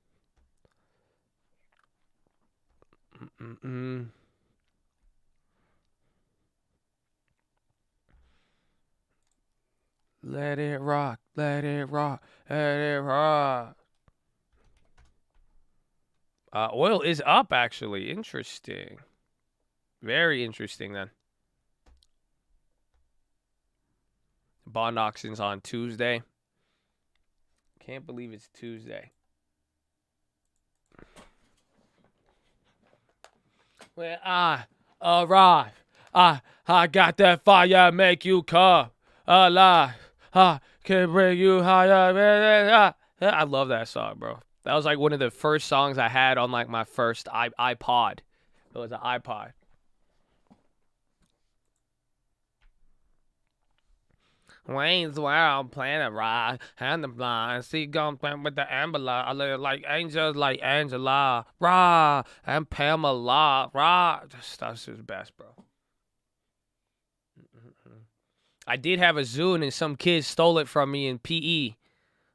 Let it rock, let it rock, let it rock. Oil is up, actually. Interesting. Very interesting, then. Bond auctions on Tuesday. Can't believe it's Tuesday. When I arrive, I got that fire, make you come alive. I can bring you higher. I love that song, bro. That was like one of the first songs I had on like my first iPod. It was an iPod. Wayne's World playing a ride, and the blind, see gun playing with the ambulance. I look like angels like Angela, rah, and Pamela, rah. That's just best, bro. I did have a Zune, and some kids stole it from me in PE.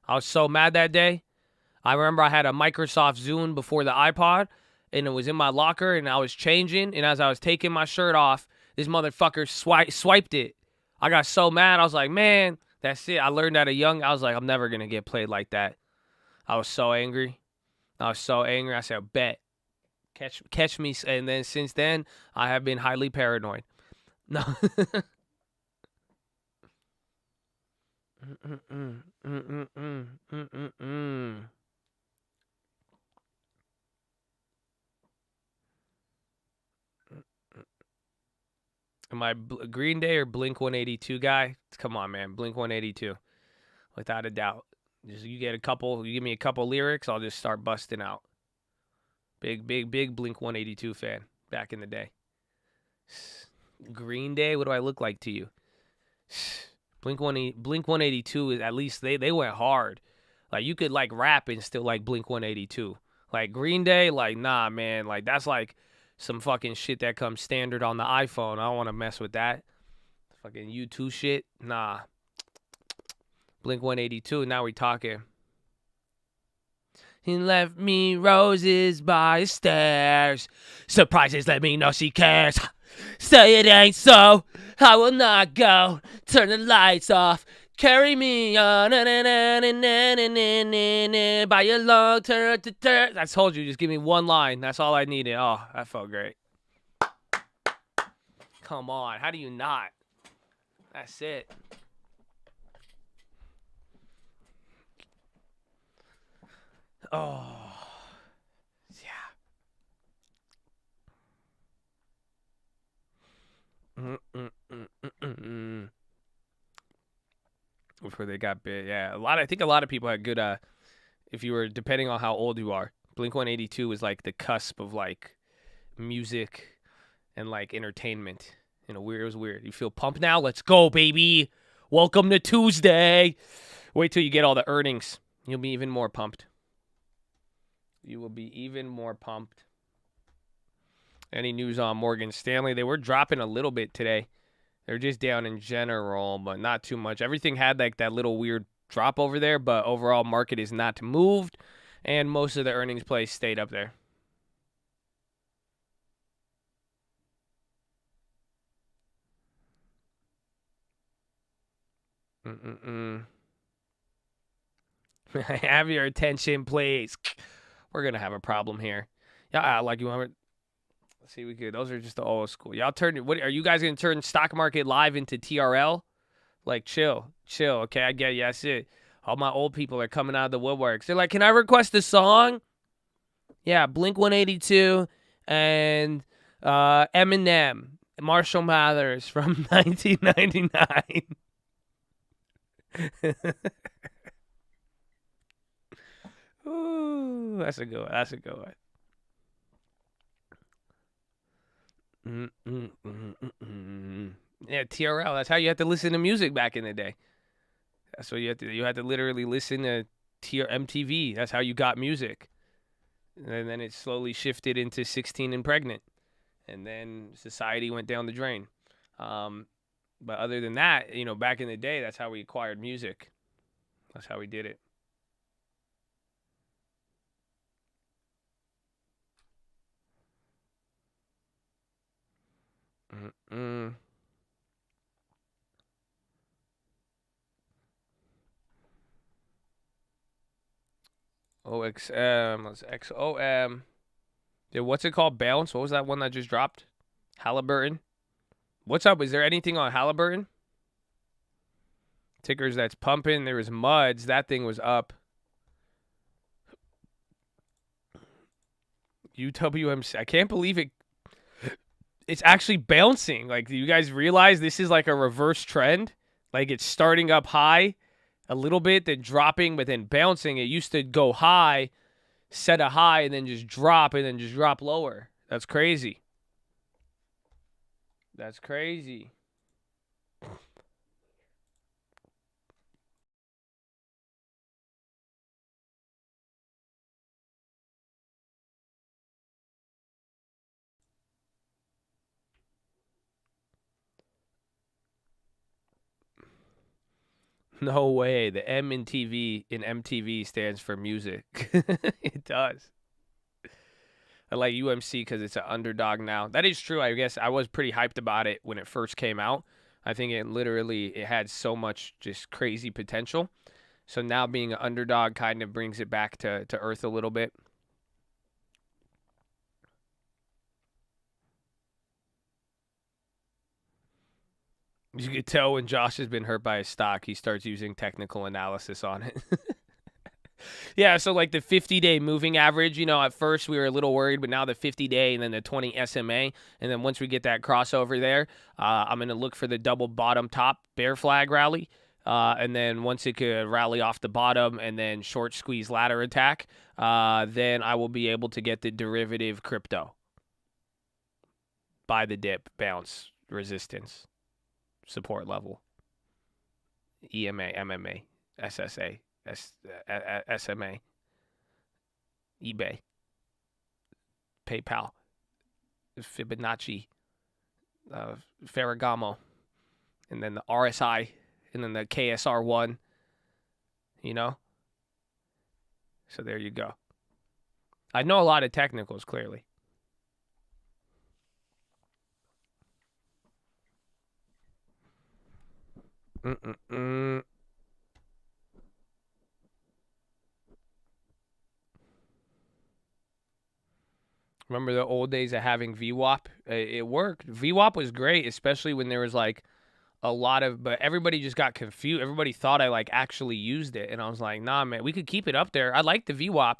I was so mad that day. I remember I had a Microsoft Zune before the iPod, and it was in my locker, and I was changing, and as I was taking my shirt off, this motherfucker swiped it. I got so mad. I was like, man, that's it. I learned at a young, I was like, I'm never going to get played like that. I was so angry. I said, bet. Catch me. And then since then, I have been highly paranoid. No. Am I Green Day or Blink 182 guy? Come on, man. Blink 182. Without a doubt. Just you give me a couple lyrics, I'll just start busting out. Big Blink 182 fan back in the day. Green Day, what do I look like to you? Blink 182 is at least they went hard. Like you could like rap and still like Blink 182. Like Green Day, like nah, man. Like that's like some fucking shit that comes standard on the iPhone. I don't want to mess with that. Fucking U2 shit. Nah. Blink 182. Now we talking. He left me roses by the stairs. Surprises let me know she cares. Say it ain't so. I will not go. Turn the lights off. Carry me on. By your long turn. I told you, just give me one line. That's all I needed. Oh, that felt great. Come on. How do you not? That's it. Oh. Yeah. Before they got big, yeah. I think a lot of people had good. If you were depending on how old you are, Blink 182 was like the cusp of like music and like entertainment. It was weird. You feel pumped now? Let's go, baby. Welcome to Tuesday. Wait till you get all the earnings. You'll be even more pumped. You will be even more pumped. Any news on Morgan Stanley? They were dropping a little bit today. They're just down in general, but not too much. Everything had like that little weird drop over there, but overall market is not moved, and most of the earnings plays stayed up there. Have your attention, please. We're going to have a problem here. Yeah, like you want. Let's see, we could. Those are just the old school. Y'all what are you guys going to turn stock market live into TRL? Like, chill. Okay, I get you. That's it. All my old people are coming out of the woodworks. They're like, can I request a song? Yeah, Blink 182 and Eminem, Marshall Mathers from 1999. Ooh, that's a good one. Yeah, TRL. That's how you had to listen to music back in the day. That's what you had to. You had to literally listen to MTV. That's how you got music. And then it slowly shifted into 16 and pregnant, and then society went down the drain. But other than that, back in the day, that's how we acquired music. That's how we did it. OXM. Let's XOM. Dude, what's it called? Bounce? What was that one that just dropped? Halliburton. What's up? Is there anything on Halliburton? Tickers that's pumping. There was Muds. That thing was up. UWMC. I can't believe it. It's actually bouncing. Like, do you guys realize this is like a reverse trend? Like, it's starting up high a little bit, then dropping, but then bouncing. It used to go high, set a high, and then just drop, and then just drop lower. That's crazy. That's crazy. No way. The M in TV in MTV stands for music. It does. I like UMC because it's an underdog now. That is true. I guess I was pretty hyped about it when it first came out. I think it had so much just crazy potential. So now being an underdog kind of brings it back to earth a little bit. You could tell when Josh has been hurt by a stock, he starts using technical analysis on it. Yeah, so like the 50-day moving average, at first we were a little worried, but now the 50-day and then the 20 SMA. And then once we get that crossover there, I'm going to look for the double bottom top bear flag rally. And then once it could rally off the bottom and then short squeeze ladder attack, then I will be able to get the derivative crypto. Buy the dip, bounce, resistance, support level, EMA, MMA, SSA, SMA, eBay, PayPal, Fibonacci, Ferragamo, and then the RSI, and then the KSR1, So there you go. I know a lot of technicals, clearly. Remember the old days of having VWAP? It worked. VWAP was great, especially when there was like a lot of, but everybody just got confused. Everybody thought I like actually used it, and I was like, nah, man, we could keep it up there. I like the VWAP.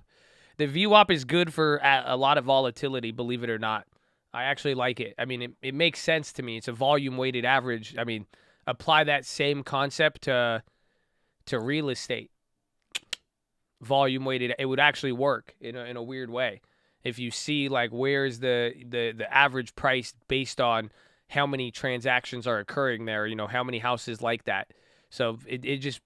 The VWAP is good for a lot of volatility, believe it or not. I actually like it. I mean, it makes sense to me. It's a volume weighted average. I mean, apply that same concept to real estate. Volume weighted, it would actually work in a weird way. If you see like where's the average price based on how many transactions are occurring there, how many houses like that. So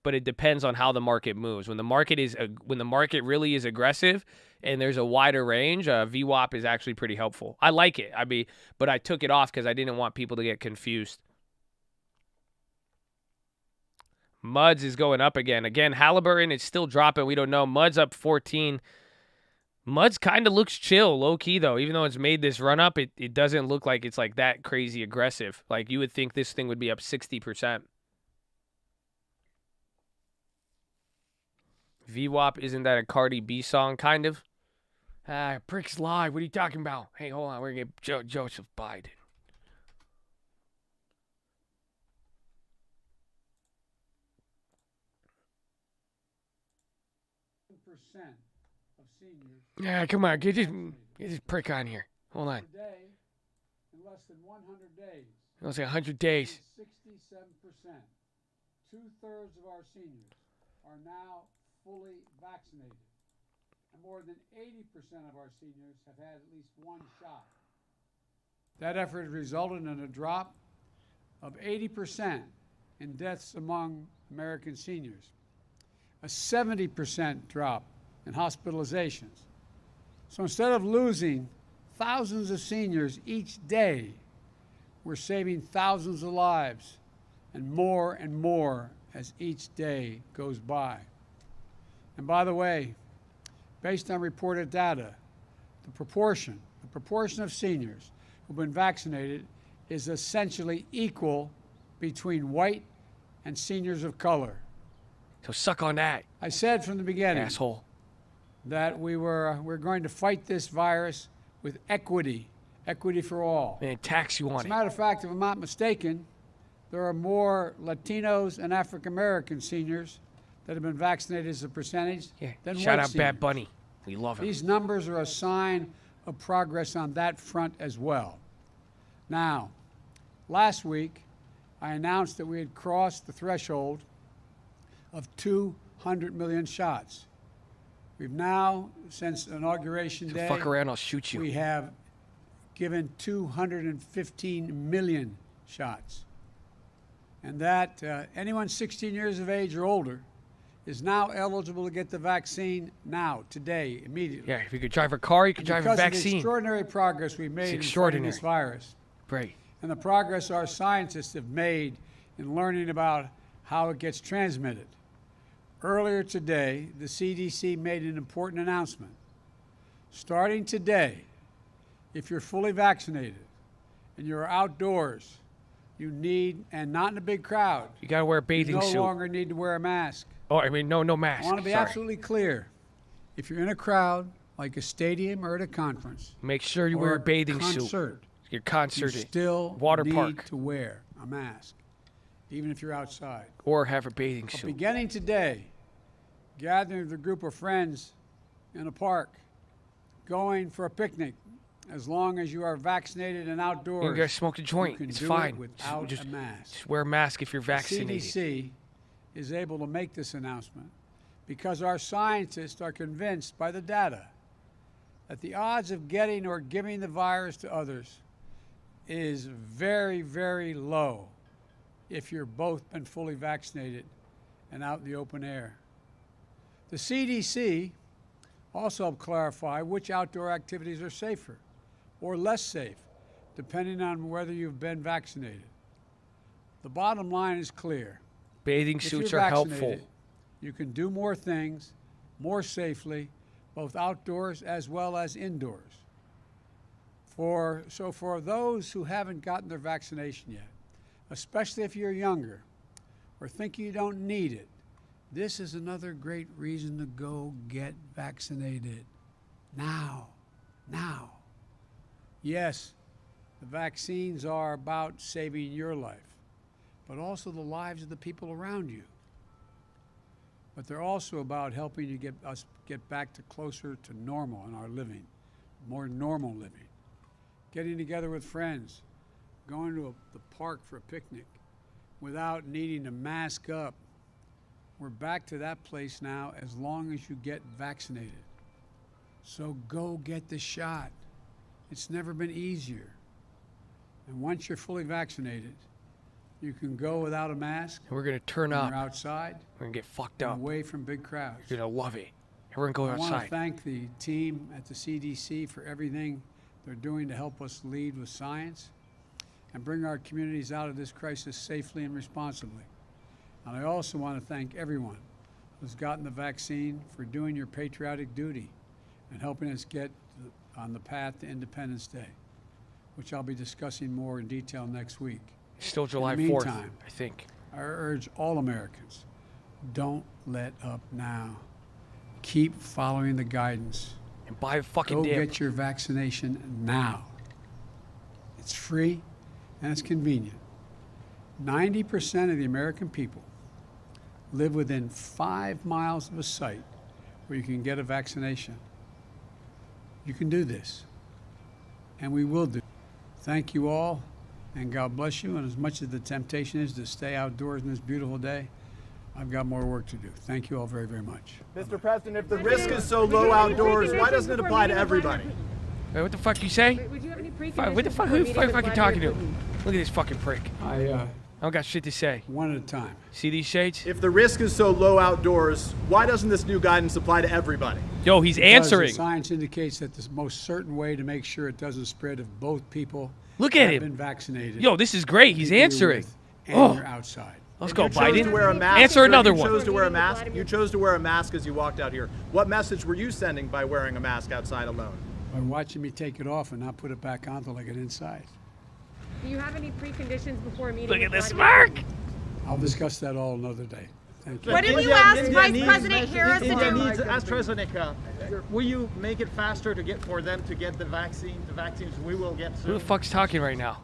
but it depends on how the market moves. When the market really is aggressive and there's a wider range, VWAP is actually pretty helpful. I like it. But I took it off because I didn't want people to get confused. Muds is going up again. Again, Halliburton is still dropping. We don't know. Muds up 14. Muds kind of looks chill, low key though. Even though it's made this run up, it doesn't look like it's like that crazy aggressive. Like you would think this thing would be up 60%. VWAP, isn't that a Cardi B song, kind of? Pricks live. What are you talking about? Hey, hold on. We're going to get Joseph Biden. Of seniors. Yeah, come on. Get this prick on here. Hold on. Today, in less than 100 days. Less than 100 days. 67%. 2/3 of our seniors are now fully vaccinated. And more than 80% of our seniors have had at least one shot.
That effort has resulted in a drop of 80% in deaths among American seniors, a 70% drop in hospitalizations. So instead of losing thousands of seniors each day, we're saving thousands of lives, and more as each day goes by. And by the way, based on reported data, the proportion of seniors who've been vaccinated is essentially equal between white and seniors of color.
So suck on that,
I said from the beginning,
asshole,
that we're going to fight this virus with equity for all.
man, tax you
As
on
a
it.
matter of fact, if I'm not mistaken, there are more Latinos and African American seniors that have been vaccinated as a percentage
Yeah,
than
shout
white
out
seniors.
Bad Bunny. We love him.
These numbers are a sign of progress on that front as well. Now, last week, I announced that we had crossed the threshold of 200 million shots. We've now, since Inauguration Day,
Fuck around, I'll shoot you.
we have given 215 million shots. And that anyone 16 years of age or older is now eligible to get the vaccine now, today, immediately.
Yeah, if you could drive a car, you could drive a
Because of the
vaccine.
extraordinary progress we've made in fighting this virus,
Great.
and the progress our scientists have made in learning about how it gets transmitted. Earlier today, the CDC made an important announcement. Starting today, if you're fully vaccinated and you're outdoors, you need, and not in a big crowd,
You gotta wear a
you
bathing
no
suit.
longer need to wear a mask.
Oh, I mean, no mask.
I want to be
Sorry.
absolutely clear. If you're in a crowd, like a stadium or at a conference,
Make sure you
or
wear a bathing suit.
concert,
Your
you
concert
still
water
need
park,
to wear a mask, even if you're outside.
or have a bathing
But
suit.
beginning today, gathering with a group of friends in a park, going for a picnic, as long as you are vaccinated and outdoors,
You gotta smoke a joint.
you can
It's
do
fine.
it without
Just
a mask.
wear a mask if you're
The
vaccinated.
CDC is able to make this announcement because our scientists are convinced by the data that the odds of getting or giving the virus to others is very, very low if you're both been fully vaccinated and out in the open air. The CDC also helped clarify which outdoor activities are safer or less safe, depending on whether you've been vaccinated. The bottom line is clear.
Bathing
If
suits
you're
are helpful.
vaccinated, you can do more things more safely, both outdoors as well as indoors. For those who haven't gotten their vaccination yet, especially if you're younger or think you don't need it, this is another great reason to go get vaccinated now. Yes, the vaccines are about saving your life, but also the lives of the people around you. But they're also about helping you get back to closer to normal in our living, more normal living. Getting together with friends, going to the park for a picnic without needing to mask up. We're back to that place now as long as you get vaccinated. So go get the shot. It's never been easier. And once you're fully vaccinated, you can go without a mask.
And we're gonna turn
when
up.
you're outside,
We're gonna get fucked
and
up.
away from big crowds.
You're gonna love it. Everyone go
I want to
outside.
thank the team at the CDC for everything they're doing to help us lead with science and bring our communities out of this crisis safely and responsibly. And I also want to thank everyone who's gotten the vaccine for doing your patriotic duty and helping us get on the path to Independence Day, which I'll be discussing more in detail next week.
Still July
In the
4th,
meantime,
I think.
I urge all Americans, don't let up now. Keep following the guidance.
And buy a fucking
Go
dip.
get your vaccination now. It's free and it's convenient. 90% of the American people live within 5 miles of a site where you can get a vaccination. You can do this, and we will do. Thank you all, and God bless you. And as much as the temptation is to stay outdoors in this beautiful day, I've got more work to do. Thank you all very, very much.
Mr. President, if the risk is so low outdoors, why doesn't it apply to everybody?
Wait, what the fuck you say?
Wait, would you have any
What the fuck? Who the fuck you talking to? Look at this fucking prick. I don't got shit to say.
One at a time.
See these shades?
If the risk is so low outdoors, why doesn't this new guidance apply to everybody?
Yo, he's answering.
The science indicates that the most certain way to make sure it doesn't spread if both people
Look at
have
him.
been vaccinated.
Yo, this is great. He's answering.
And you're outside.
Let's go,
You chose to wear a
Biden.
mask.
Answer another
You
one.
chose to wear a mask. You chose to wear a mask as you walked out here. What message were you sending by wearing a mask outside alone?
By watching me take it off and not put it back on until I get inside.
Do you have any preconditions before meeting?
Look at
with
this
Vladimir?
smirk.
I'll discuss that all another day. Thank you.
What did you ask Vice President Harris to
India
do?
needs AstraZeneca. Will you make it faster for them to get the vaccine? The vaccines we will get soon.
Who the fuck's talking right now?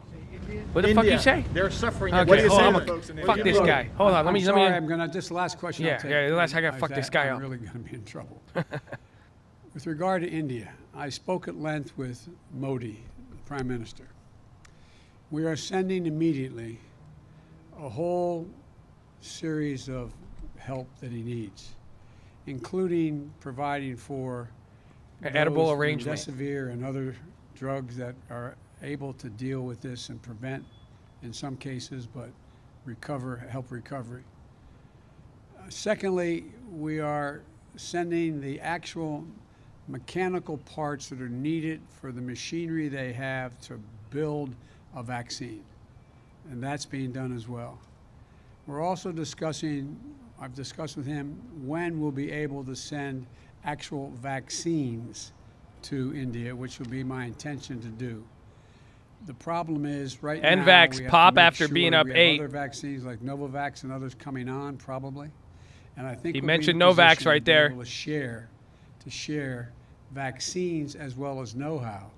What the fuck you say?
They're suffering.
Okay,
What do you
hold
say
on.
to the folks in
Fuck
India?
this guy. Hold on. Let me.
Sorry, I'm gonna. This last question.
Yeah,
I'll take.
yeah, the last I gotta fuck this guy
I'm
up.
really gonna be in trouble. With regard to India, I spoke at length with Modi, the Prime Minister. We are sending immediately a whole series of help that he needs, including providing for
An edible
those
arrangement.
remdesivir and other drugs that are able to deal with this and prevent, in some cases, but help recovery. Secondly, we are sending the actual mechanical parts that are needed for the machinery they have to build a vaccine, and that's being done as well. We're also discussing, I've discussed with him, when we'll be able to send actual vaccines to India, which will be my intention to do. The problem is right now
NVAX
we have to
pop
make sure
after being
we
up
have
8.
other vaccines like Novavax and others coming on probably, and I think
He
we'll be
mentioned
in a
Novavax
position
right
to be
there.
able to share vaccines as well as know-how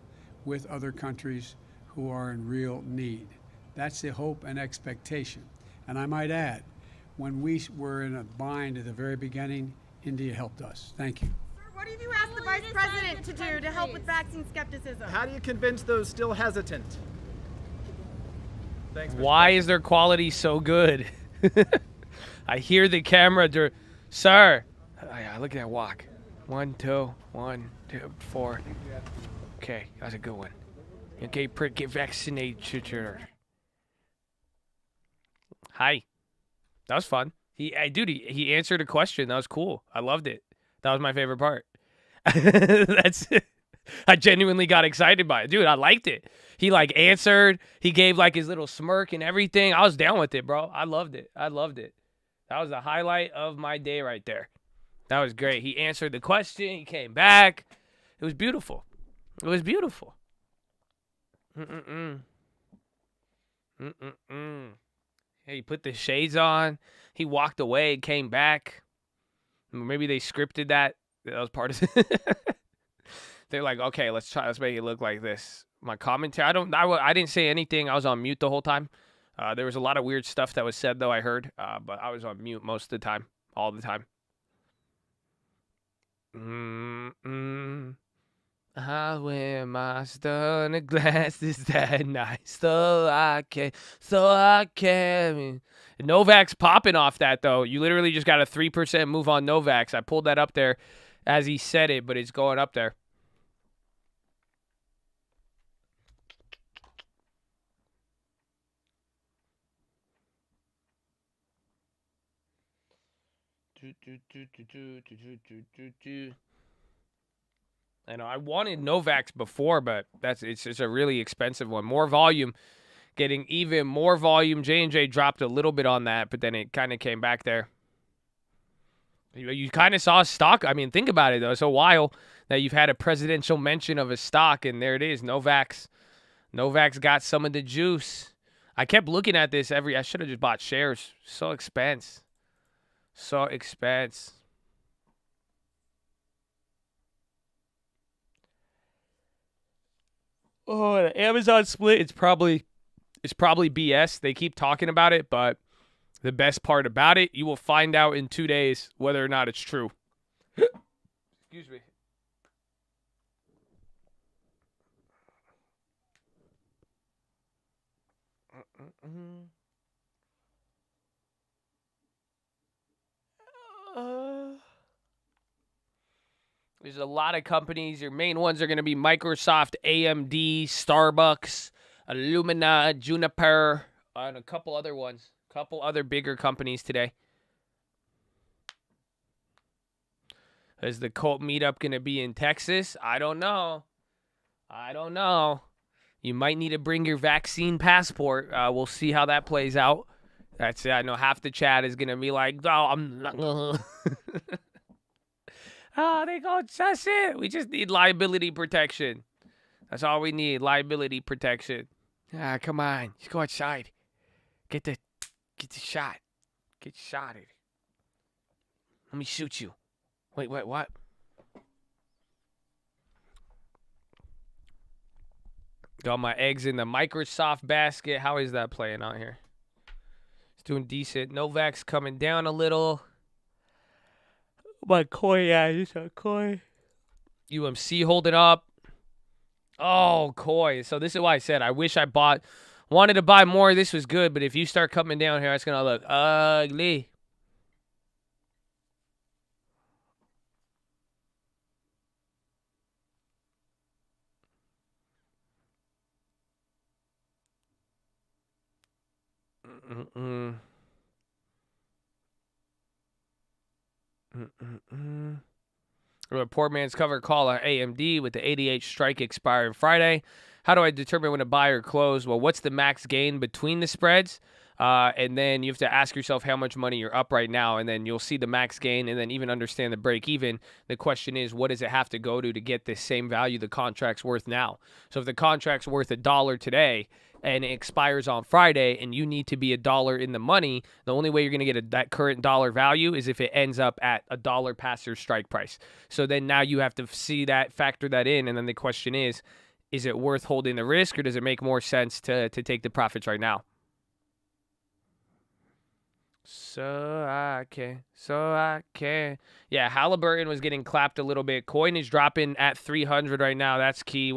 with other countries who are in real need. That's the hope and expectation. And I might add, when we were in a bind at the very beginning, India helped us. Thank you.
What have you asked the Vice President to do to help with vaccine skepticism?
How do you convince those still hesitant? Thanks. Mr.
Why is their quality so good? I hear the camera. Sir. Oh, yeah, look at that walk. 1, 2, 1, 2, 4. Okay, that's a good one. Okay, prick, get vaccinated. Hi. That was fun. He answered a question. That was cool. I loved it. That was my favorite part. That's it. I genuinely got excited by it. Dude, I liked it. He answered. He gave his little smirk and everything. I was down with it, bro. I loved it. That was the highlight of my day right there. That was great. He answered the question. He came back. It was beautiful. Hey, he put the shades on. He walked away, came back. Maybe they scripted that. That was part of it. They're like, okay, let's make it look like this. My commentary, I didn't say anything. I was on mute the whole time. There was a lot of weird stuff that was said, though, I heard. But I was on mute most of the time, all the time. I wear my stunning glasses that night, so I can. Novak's popping off that, though. You literally just got a 3% move on Novak's. I pulled that up there as he said it, but it's going up there. I know I wanted Novak's before, but it's a really expensive one. More volume, getting even more volume. J&J dropped a little bit on that, but then it kind of came back there. You kind of saw a stock. I mean, think about it, though. It's a while that you've had a presidential mention of a stock, and there it is, Novak's. Novak's got some of the juice. I kept looking at this I should have just bought shares. So expensive. Oh, the Amazon split, it's probably BS. They keep talking about it, but the best part about it, you will find out in 2 days whether or not it's true. Excuse me. There's a lot of companies. Your main ones are going to be Microsoft, AMD, Starbucks, Illumina, Juniper, and a couple other ones. A couple other bigger companies today. Is the cult meetup going to be in Texas? I don't know. You might need to bring your vaccine passport. We'll see how that plays out. That's it. I know half the chat is going to be like, oh, I'm not. Oh, that's it. We just need liability protection. That's all we need, liability protection. Come on. Just go outside. Get the shot. Get shotted. Let me shoot you. Wait, what? Got my eggs in the Microsoft basket. How is that playing out here? It's doing decent. Novak's coming down a little. My coin, yeah, it's a coin. UMC holding up. Oh, koi. So this is why I said I wish I wanted to buy more. This was good, but if you start coming down here, it's going to look ugly. A poor man's cover call on AMD with the 88 strike expiring Friday. How do I determine when to buy or close? Well, what's the max gain between the spreads? And then you have to ask yourself how much money you're up right now, and then you'll see the max gain and then even understand the break even. The question is, what does it have to go to get the same value the contract's worth now? So if the contract's worth $1 today and it expires on Friday and you need to be $1 in the money, the only way you're going to get that current dollar value is if it ends up at $1 past your strike price. So then now you have to see that, factor that in, and then the question is it worth holding the risk, or does it make more sense to take the profits right now? So I can. Yeah, Halliburton was getting clapped a little bit. Coin is dropping at 300 right now. That's key.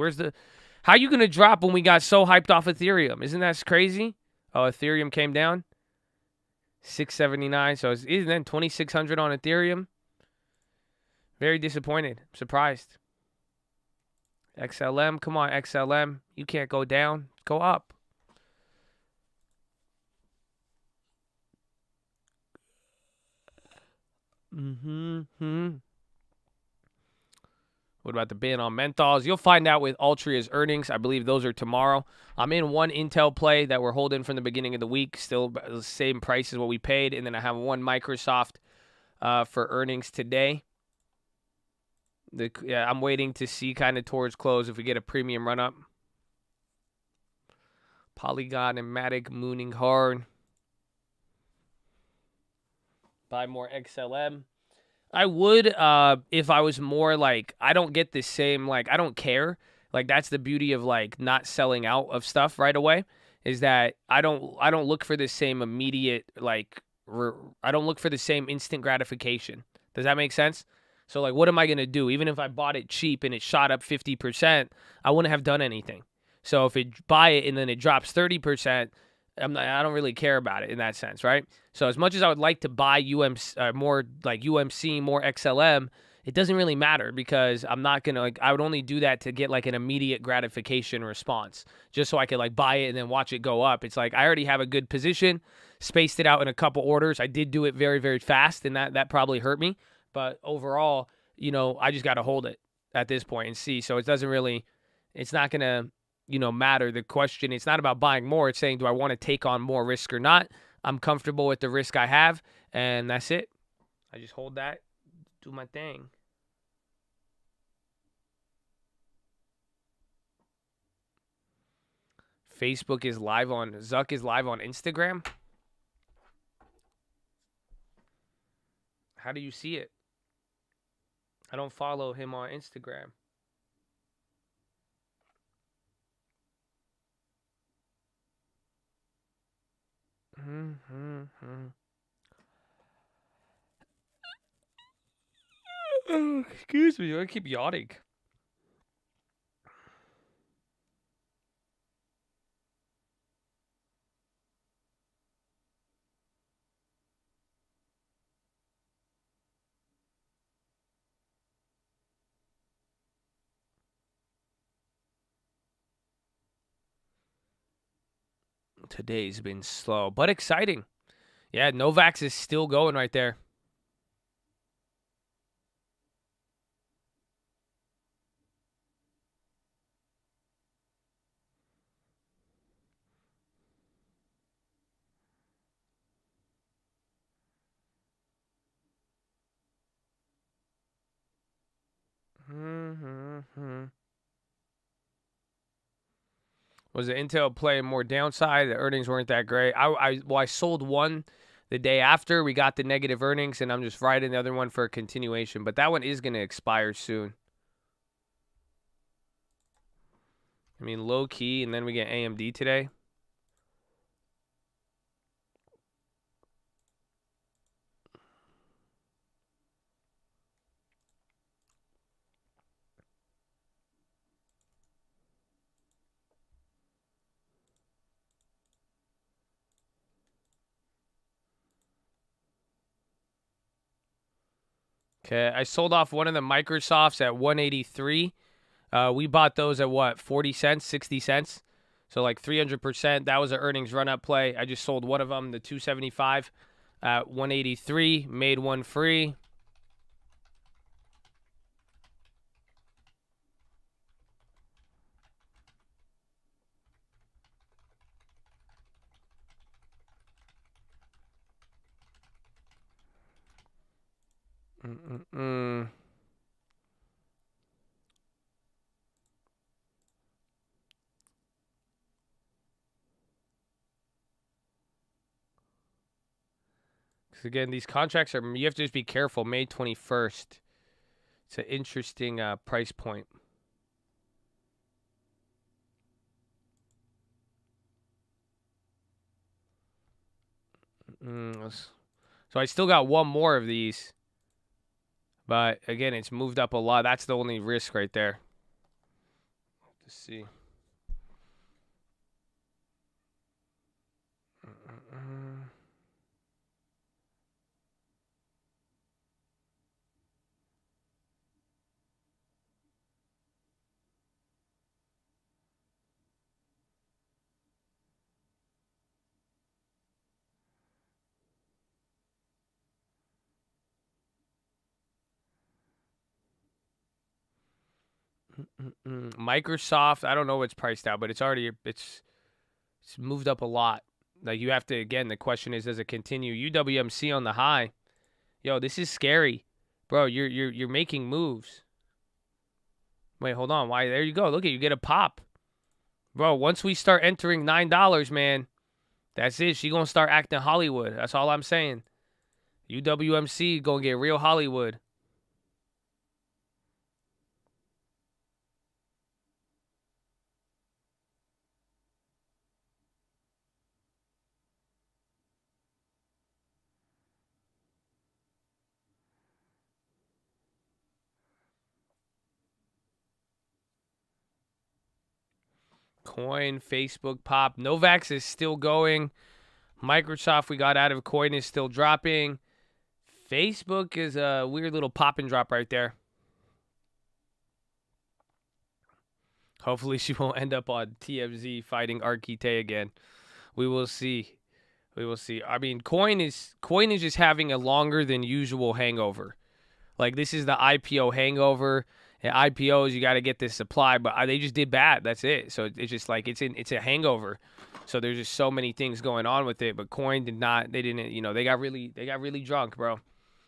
How you going to drop when we got so hyped off Ethereum? Isn't that crazy? Oh, Ethereum came down. 679. So isn't that 2,600 on Ethereum? Very disappointed. Surprised. XLM. Come on, XLM. You can't go down. Go up. What about the ban on menthols? You'll find out with Altria's earnings. I believe those are tomorrow. I'm in one Intel play that we're holding from the beginning of the week. Still the same price as what we paid. And then I have one Microsoft for earnings today. I'm waiting to see kind of towards close if we get a premium run up. Polygon and Matic mooning hard. Buy more XLM. I would if I was more like, I don't get the same, like, I don't care. Like, that's the beauty of, like, not selling out of stuff right away, is that I don't look for the same immediate, like, I don't look for the same instant gratification. Does that make sense? So, like, what am I going to do? Even if I bought it cheap and it shot up 50%, I wouldn't have done anything. So if it buy it and then it drops 30%, I don't really care about it in that sense, right? So as much as I would like to buy more like UMC, more XLM, it doesn't really matter because I'm not going to, like, I would only do that to get like an immediate gratification response just so I could like buy it and then watch it go up. It's like I already have a good position, spaced it out in a couple orders. I did do it very, very fast, and that probably hurt me. But overall, I just got to hold it at this point and see. So it doesn't really, it's not going to, matter. The question, it's not about buying more. It's saying, do I want to take on more risk or not? I'm comfortable with the risk I have, and that's it. I just hold that, do my thing. Zuck is live on Instagram. How do you see it? I don't follow him on Instagram. Excuse me, I keep yawning. Today's been slow, but exciting. Yeah, Novak's is still going right there. Was the Intel play more downside? The earnings weren't that great. I sold one the day after we got the negative earnings, and I'm just writing the other one for a continuation. But that one is going to expire soon. I mean, low key, and then we get AMD today. Okay, I sold off one of the Microsofts at 183. We bought those at what, 40 cents, 60 cents? So like 300%. That was an earnings run-up play. I just sold one of them, the 275 at 183, made one free. Because again, these contracts are, you have to just be careful. May 21st. It's an interesting price point. So I still got one more of these. But again, it's moved up a lot. That's the only risk right there. Let's see. Microsoft, I don't know what's priced out, but it's already it's moved up a lot. Like you have to, again, the question is, does it continue? UWMC on the high. Yo, this is scary. Bro, you're making moves. Wait, hold on. Why? There you go. Look at you get a pop. Bro, once we start entering $9, man, that's it. She gonna start acting Hollywood. That's all I'm saying. UWMC gonna get real Hollywood. Coin, Facebook pop. Novak's is still going. Microsoft, we got out of. Coin is still dropping. Facebook is a weird little pop and drop right there. Hopefully she won't end up on TMZ fighting Arkite again. We will see. We will see. I mean, Coin is just having a longer than usual hangover. Like, this is the IPO hangover. And IPOs, you got to get this supply, but they just did bad. That's it. So it's just like it's a hangover. So there's just so many things going on with it. But Coin did not. They didn't. You know, they got really drunk, bro.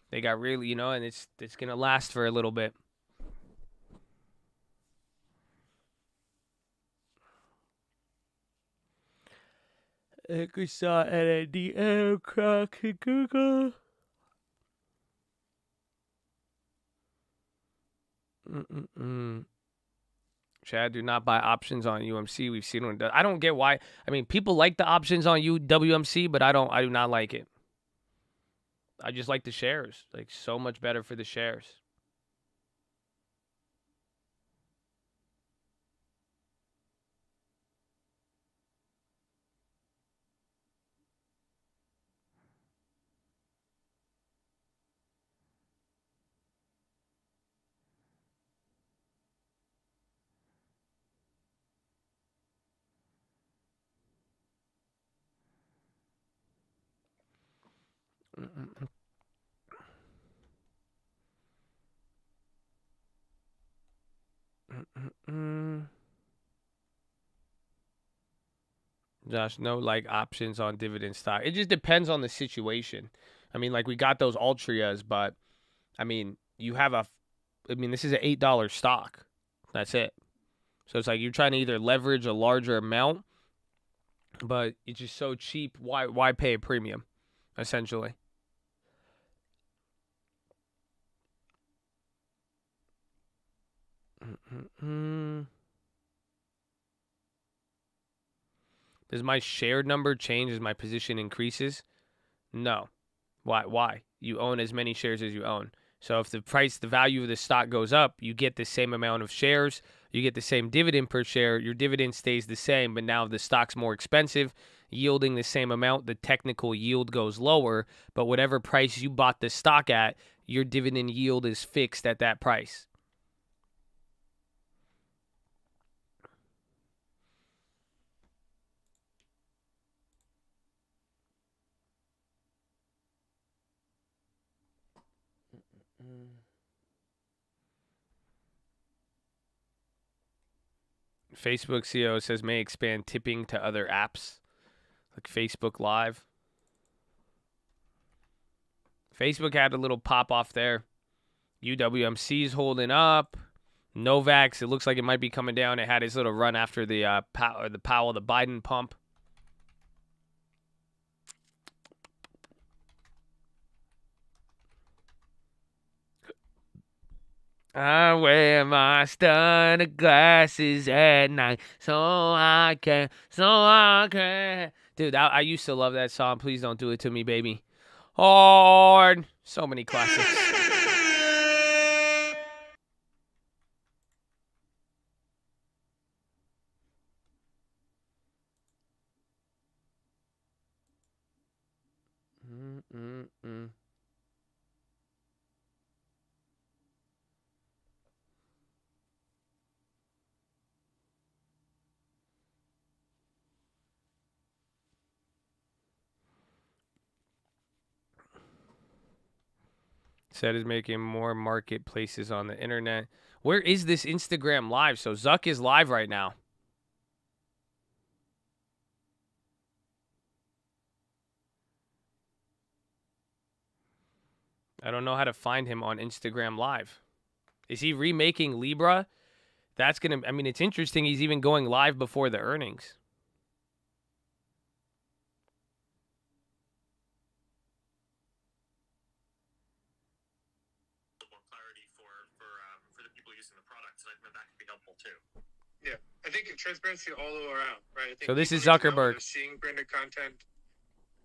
They got really, you know, and it's gonna last for a little bit. Microsoft, NAD, Croc, Google. Chad, do not buy options on UMC. We've seen what it. I don't get why. I mean, people like the options on WMC, but I do not like it. I just like the shares. Like, so much better for the shares. Josh, no like options on dividend stock. It just depends on the situation. I mean, like we got those Altrias, but I mean, this is an $8 stock. That's it. So it's like you're trying to either leverage a larger amount, but it's just so cheap. Why pay a premium, essentially? Does my share number change as my position increases? No. Why? You own as many shares as you own. So if the value of the stock goes up, you get the same amount of shares, you get the same dividend per share, your dividend stays the same, but now the stock's more expensive, yielding the same amount, the technical yield goes lower, but whatever price you bought the stock at, your dividend yield is fixed at that price. Facebook CEO says may expand tipping to other apps like Facebook Live. Facebook had a little pop off there. UWMC's holding up. Novax, it looks like it might be coming down. It had its little run after the Biden pump. I wear my stunner glasses at night so I can. Dude, I used to love that song. Please don't do it to me, baby. Hard. So many classics. Said is making more marketplaces on the internet. Where is this Instagram live? So Zuck is live right now. I don't know how to find him on Instagram live. Is he remaking Libra? That's going to, I mean, it's interesting. He's even going live before the earnings.
Yeah, I think transparency all the way around, right? I think
so this is
people need to know
Zuckerberg.
when they're seeing branded content.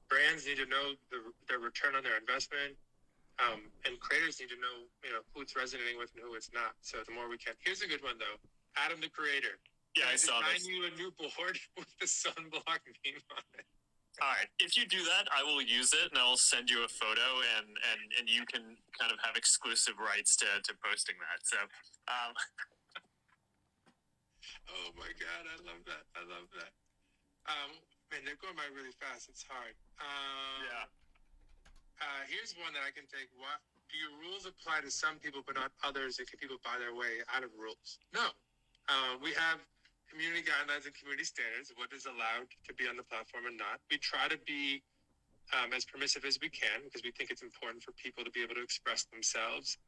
Brands need to know their return on their investment, and creators need to know, who it's resonating with and who it's not. So the more we can. Here's a good one though. Adam the creator.
Yeah, I saw this.
Design you a new board with the sunblock meme on it.
All right, if you do that, I will use it and I will send you a photo, and you can kind of have exclusive rights to posting that. So.
Oh my God, I love that. Man, they're going by really fast. It's hard.
Yeah.
Here's one that I can take. What do your rules apply to some people but not others? And can people buy their way out of rules? No. We have community guidelines and community standards of what is allowed to be on the platform and not. We try to be as permissive as we can because we think it's important for people to be able to express themselves.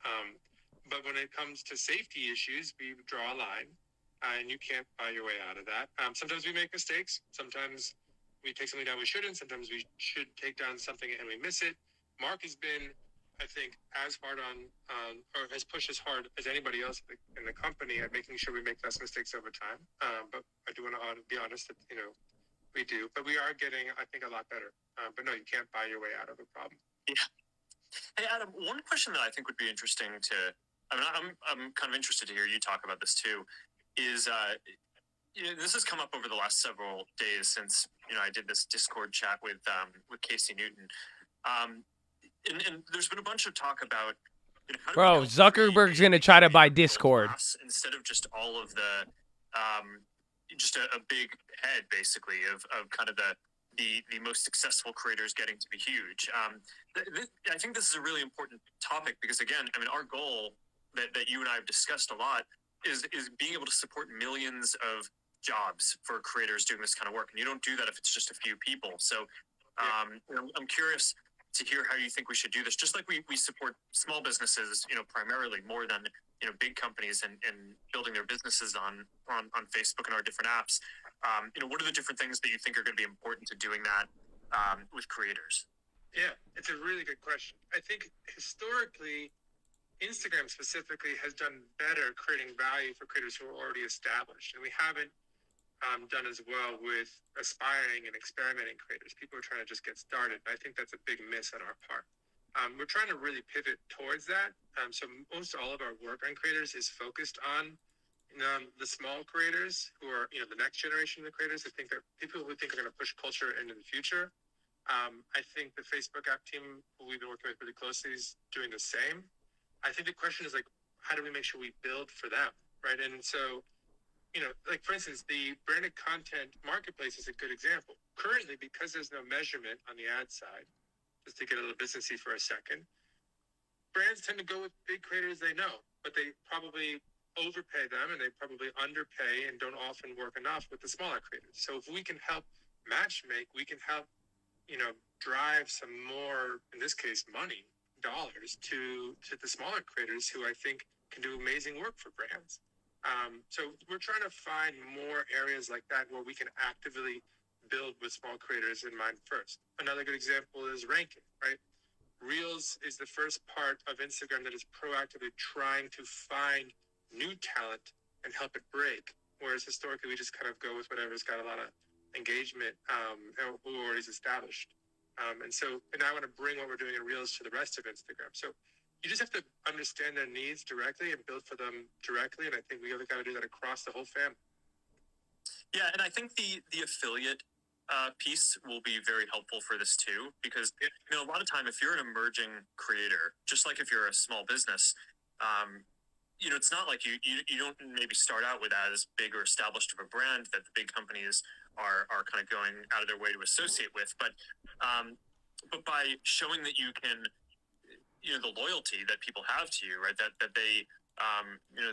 But when it comes to safety issues, we draw a line. And you can't buy your way out of that. Sometimes we make mistakes. Sometimes we take something down we shouldn't. Sometimes we should take down something and we miss it. Mark has been, I think, as hard on, or has pushed as hard as anybody else in the company at making sure we make less mistakes over time. But I do want to be honest that, we do. But we are getting, I think, a lot better. But no, you can't buy your way out of a problem.
Yeah. Hey, Adam, one question that I think would be interesting I'm kind of interested to hear you talk about this too. Is this has come up over the last several days since I did this Discord chat with Casey Newton, and there's been a bunch of talk about how
Bro, Zuckerberg's gonna try to buy Discord
instead of just all of the just a big head basically of kind of the most successful creators getting to be huge. I think this is a really important topic because, again, I mean, our goal that you and I have discussed a lot is being able to support millions of jobs for creators doing this kind of work. And you don't do that if it's just a few people. So I'm curious to hear how you think we should do this. Just like we support small businesses, primarily more than, big companies and building their businesses on Facebook and our different apps. What are the different things that you think are going to be important to doing that with creators?
Yeah, it's a really good question. I think historically, Instagram specifically has done better creating value for creators who are already established. And we haven't done as well with aspiring and experimenting creators. People are trying to just get started. I think that's a big miss on our part. We're trying to really pivot towards that. So most all of our work on creators is focused on the small creators who are, the next generation of the creators. I think that people who think are going to push culture into the future. I think the Facebook app team, who we've been working with really closely, is doing the same. I think the question is how do we make sure we build for them, right? And so, for instance, the branded content marketplace is a good example. Currently, because there's no measurement on the ad side, just to get a little businessy for a second, brands tend to go with big creators they know, but they probably overpay them and they probably underpay and don't often work enough with the smaller creators. So if we can help matchmake, we can help, drive some more, in this case, money, dollars to the smaller creators who I think can do amazing work for brands. So we're trying to find more areas like that where we can actively build with small creators in mind first. Another good example is ranking, right? Reels is the first part of Instagram that is proactively trying to find new talent and help it break. Whereas historically, we just kind of go with whatever's got a lot of engagement and who already is established. And I want to bring what we're doing in Reels to the rest of Instagram. So you just have to understand their needs directly and build for them directly. And I think we got to do that across the whole family.
Yeah, and I think the affiliate piece will be very helpful for this too, because a lot of time if you're an emerging creator, just like if you're a small business, it's not like you don't maybe start out with as big or established of a brand that the big companies are kind of going out of their way to associate with, but by showing that you can, the loyalty that people have to you, right? That they,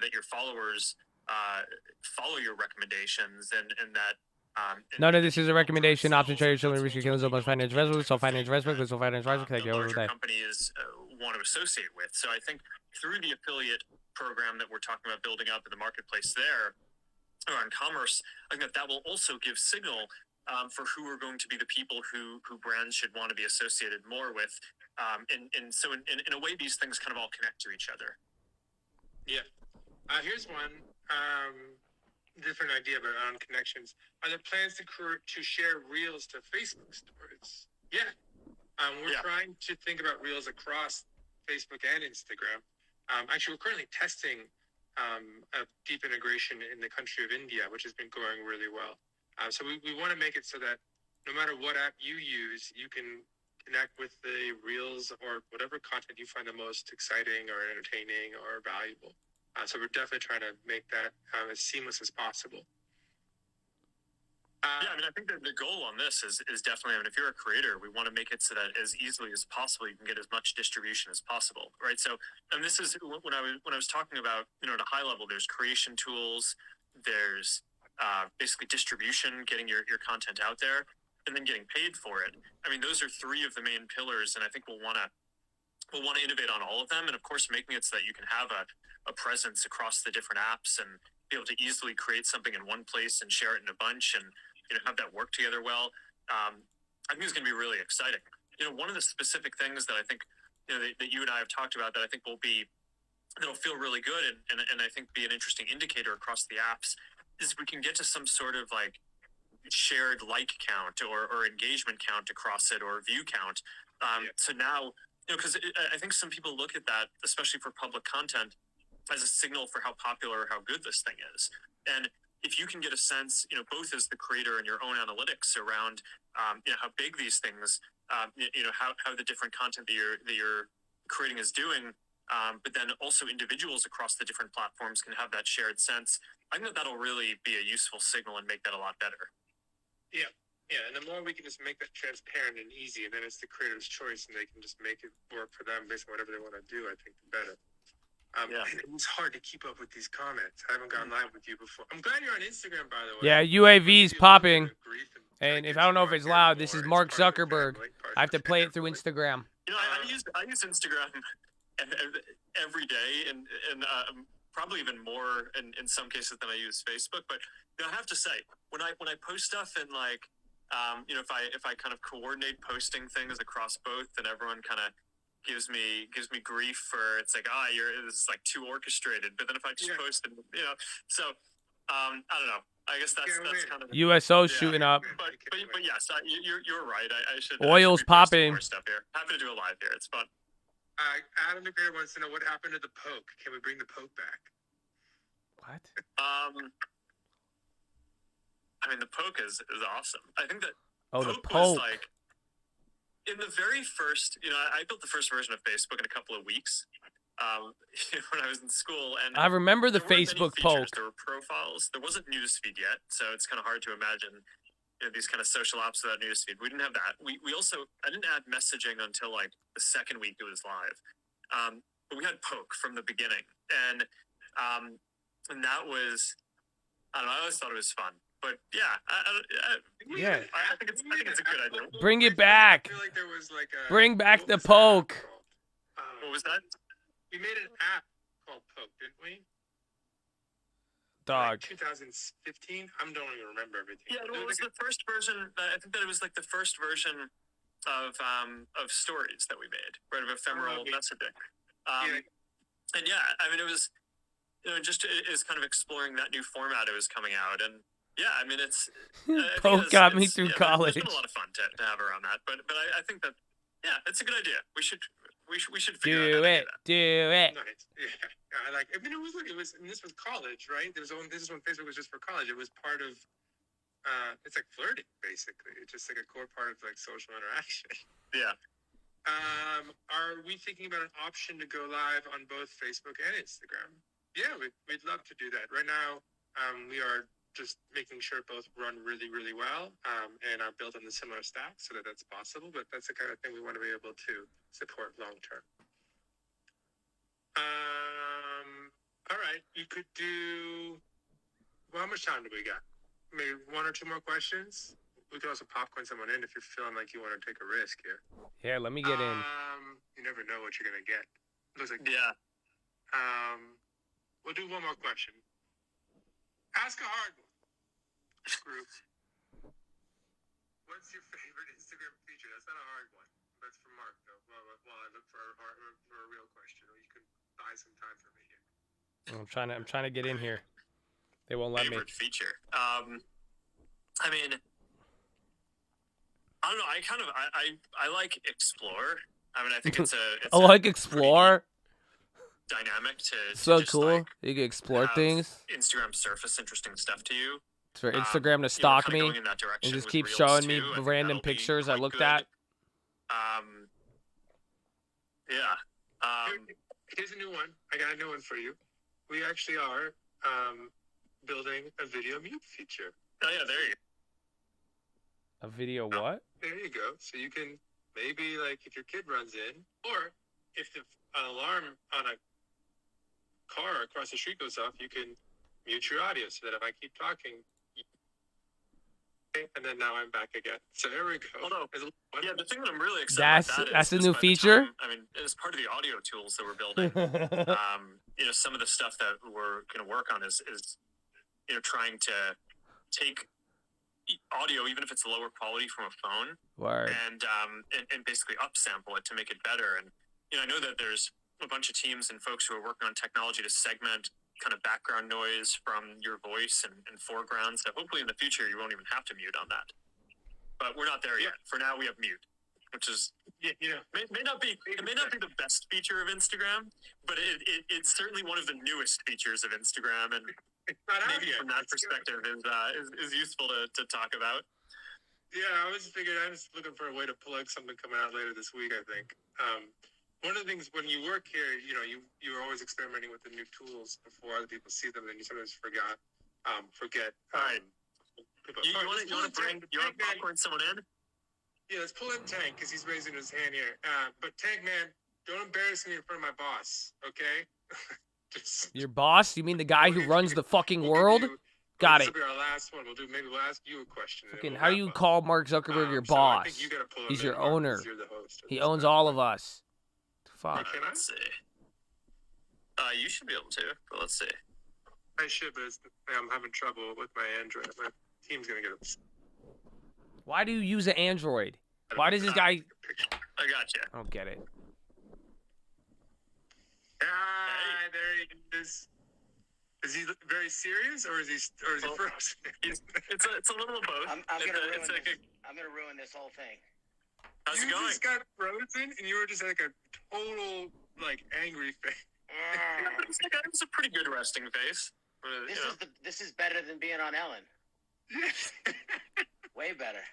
that your followers follow your recommendations and that.
None of this is a recommendation. Option traders showing risk killing so much financial risk. So financial risk. So financial risk.
The larger companies want to associate with. So I think through the affiliate program that we're talking about building up in the marketplace there, or on commerce, I think that will also give signal for who are going to be the people who brands should want to be associated more with. And so in a way, these things kind of all connect to each other.
Yeah. Here's one different idea about on connections. Are there plans to share Reels to Facebook stories? Yeah. We're trying to think about Reels across Facebook and Instagram. Actually, we're currently testing a deep integration in the country of India, which has been going really well. So we want to make it so that no matter what app you use, you can connect with the Reels or whatever content you find the most exciting or entertaining or valuable. So we're definitely trying to make that as seamless as possible.
I think that the goal on this is definitely, if you're a creator, we want to make it so that as easily as possible, you can get as much distribution as possible, right? So, and this is when I was talking about, at a high level, there's creation tools, there's basically distribution, getting your content out there, and then getting paid for it. Those are three of the main pillars, and I think we'll want to innovate on all of them, and of course, making it so that you can have a presence across the different apps and be able to easily create something in one place and share it in a bunch and have that work together well. I think it's going to be really exciting. One of the specific things that I think that you and I have talked about that I think that'll feel really good and I think be an interesting indicator across the apps is we can get to some sort of like shared like count or engagement count across it or view count. So now, because I think some people look at that, especially for public content, as a signal for how popular or how good this thing is. And if you can get a sense, both as the creator and your own analytics around, how big these things, how the different content that you're creating is doing, but then also individuals across the different platforms can have that shared sense. I think that'll really be a useful signal and make that a lot better.
Yeah. Yeah, and the more we can just make that transparent and easy, and then it's the creator's choice, and they can just make it work for them based on whatever they want to do, I think the better. It's hard to keep up with these comments. I haven't gone live with you before. I'm glad you're on Instagram, by the way.
Yeah, UAV's popping. And if I don't know if it's loud, this is Mark Zuckerberg. I have to play it through Instagram.
You know, I use Instagram every day, and probably even more in some cases than I use Facebook. But you know, I have to say, when I post stuff and like, you know, if I kind of coordinate posting things across both, then everyone kind of gives me grief for, it's like, this is like too orchestrated. But then if I just post it, you know, so I don't know. I guess that's kind of
USO shooting up.
But yes, you're right. I should.
Oil's
I should be posting
popping.
more stuff here. Happy to do a live here. It's fun.
Adam the Great wants to know what happened to the poke. Can we bring the poke back?
What?
I mean, the poke is awesome. I think that
The
was
poke.
like in the very first. You know, I built the first version of Facebook in a couple of weeks. When I was in school, and
I remember the
there weren't many
Facebook
features.
poke.
There were profiles. There wasn't newsfeed yet, so it's kind of hard to imagine, you know, these kind of social apps without newsfeed. We didn't have that. We also, I didn't add messaging until like the second week it was live. But we had poke from the beginning, and that was, I don't know. I always thought it was fun. But yeah, I think it's a good idea.
Bring it back.
I feel like there was like a,
Bring back
what
the
was that
poke.
called?
What was that?
We made an app called Poke, didn't we?
Dog.
Like 2015. I don't even remember everything.
Yeah, it was the first version. I think that it was like the first version of stories that we made, right? Of ephemeral messaging. And yeah, I mean, it was, you know, just is kind of exploring that new format. It was coming out, and yeah, I mean, it's
Poke got me through college.
It's been a lot of fun to have around that, but I think that it's a good idea. We should figure out how to
Do it.
Nice. Yeah. I mean, it was, and this was college, right? This is when Facebook was just for college. It was part of, it's like flirting, basically. It's just like a core part of like social interaction.
Yeah.
Are we thinking about an option to go live on both Facebook and Instagram? Yeah, we'd love to do that. Right now, we are just making sure both run really, really well and are built on the similar stack so that that's possible. But that's the kind of thing we want to be able to support long term. All right, you could do. Well, how much time do we got? Maybe one or two more questions. We could also popcorn someone in if you're feeling like you want to take a risk here.
Yeah, let me get in.
You never know what you're gonna get. Looks like we'll do one more question. Ask a hard one. Group. What's your favorite Instagram feature? That's not a hard one. That's from Mark, though. While I look for a real question, or you can buy some time for me here.
I'm trying to get in here. They won't let me.
Favorite feature. I mean, I don't know. I like Explore. I mean, I think it's
I like Explore.
Dynamic to
So
just,
cool.
like,
You can explore
have
things.
Instagram surface interesting stuff to you.
It's for Instagram to stalk
kinda
me
going in that direction
and just
with
keep
Reels
showing me
too. I think
random
that'll be
pictures I
quite
looked
good.
at.
Here's a new one. I got a new one for you. We actually are building a video mute feature.
Oh yeah, there you go.
A video what?
There you go. So you can maybe, like, if your kid runs in, or if the alarm on a car across the street goes off, you can mute your audio so that if I keep talking, and then now I'm back again. So there we go.
Although,
There's a lot
yeah,
of-
the thing that I'm really excited about
That's a
is
new
by the
feature?
time- I mean, as part of the audio tools that we're building, you know, some of the stuff that we're going to work on is you know, trying to take audio, even if it's lower quality from a phone,
Word.
and basically upsample it to make it better. And you know, I know that there's a bunch of teams and folks who are working on technology to segment kind of background noise from your voice and foreground. So hopefully in the future you won't even have to mute on that. But we're not there yet. For now, we have mute, which is may not be the best feature of Instagram, but it's certainly one of the newest features of Instagram, and
It's not out
maybe
yet.
from that perspective is useful to talk about.
Yeah, I was looking for a way to plug something coming out later this week, I think. One of the things when you work here, you know, you're always experimenting with the new tools before other people see them, and you sometimes forget
You want to popcorn someone in?
Yeah, let's pull in Tank because he's raising his hand here. But Tank, man, don't embarrass me in front of my boss, okay?
Your boss? You mean the guy who runs the fucking
We'll
world?
Got
Got
it.
it.
This will be our last one. We'll ask you a question.
Fucking,
We'll
how do
wrap
you
up.
call Mark Zuckerberg your
So I
boss?
think you gotta pull him
He's
in,
your
Mark, 'cause
owner.
You're the host of
He
this
owns
stuff.
all of us. Fuck.
Can I?
Let's see. You should be able to, but let's see.
I should, but I'm having trouble with my Android. My team's gonna get upset.
Why do you use an Android? Why does this guy...
I got you.
I don't get it.
Ah, there he is. Is he very serious, or is he frozen?
It's a little of both.
I'm gonna ruin this whole thing.
How's it
You
going?
just got frozen, and you were just like a total angry face.
It's a pretty good resting face.
This is better than being on Ellen. Way better.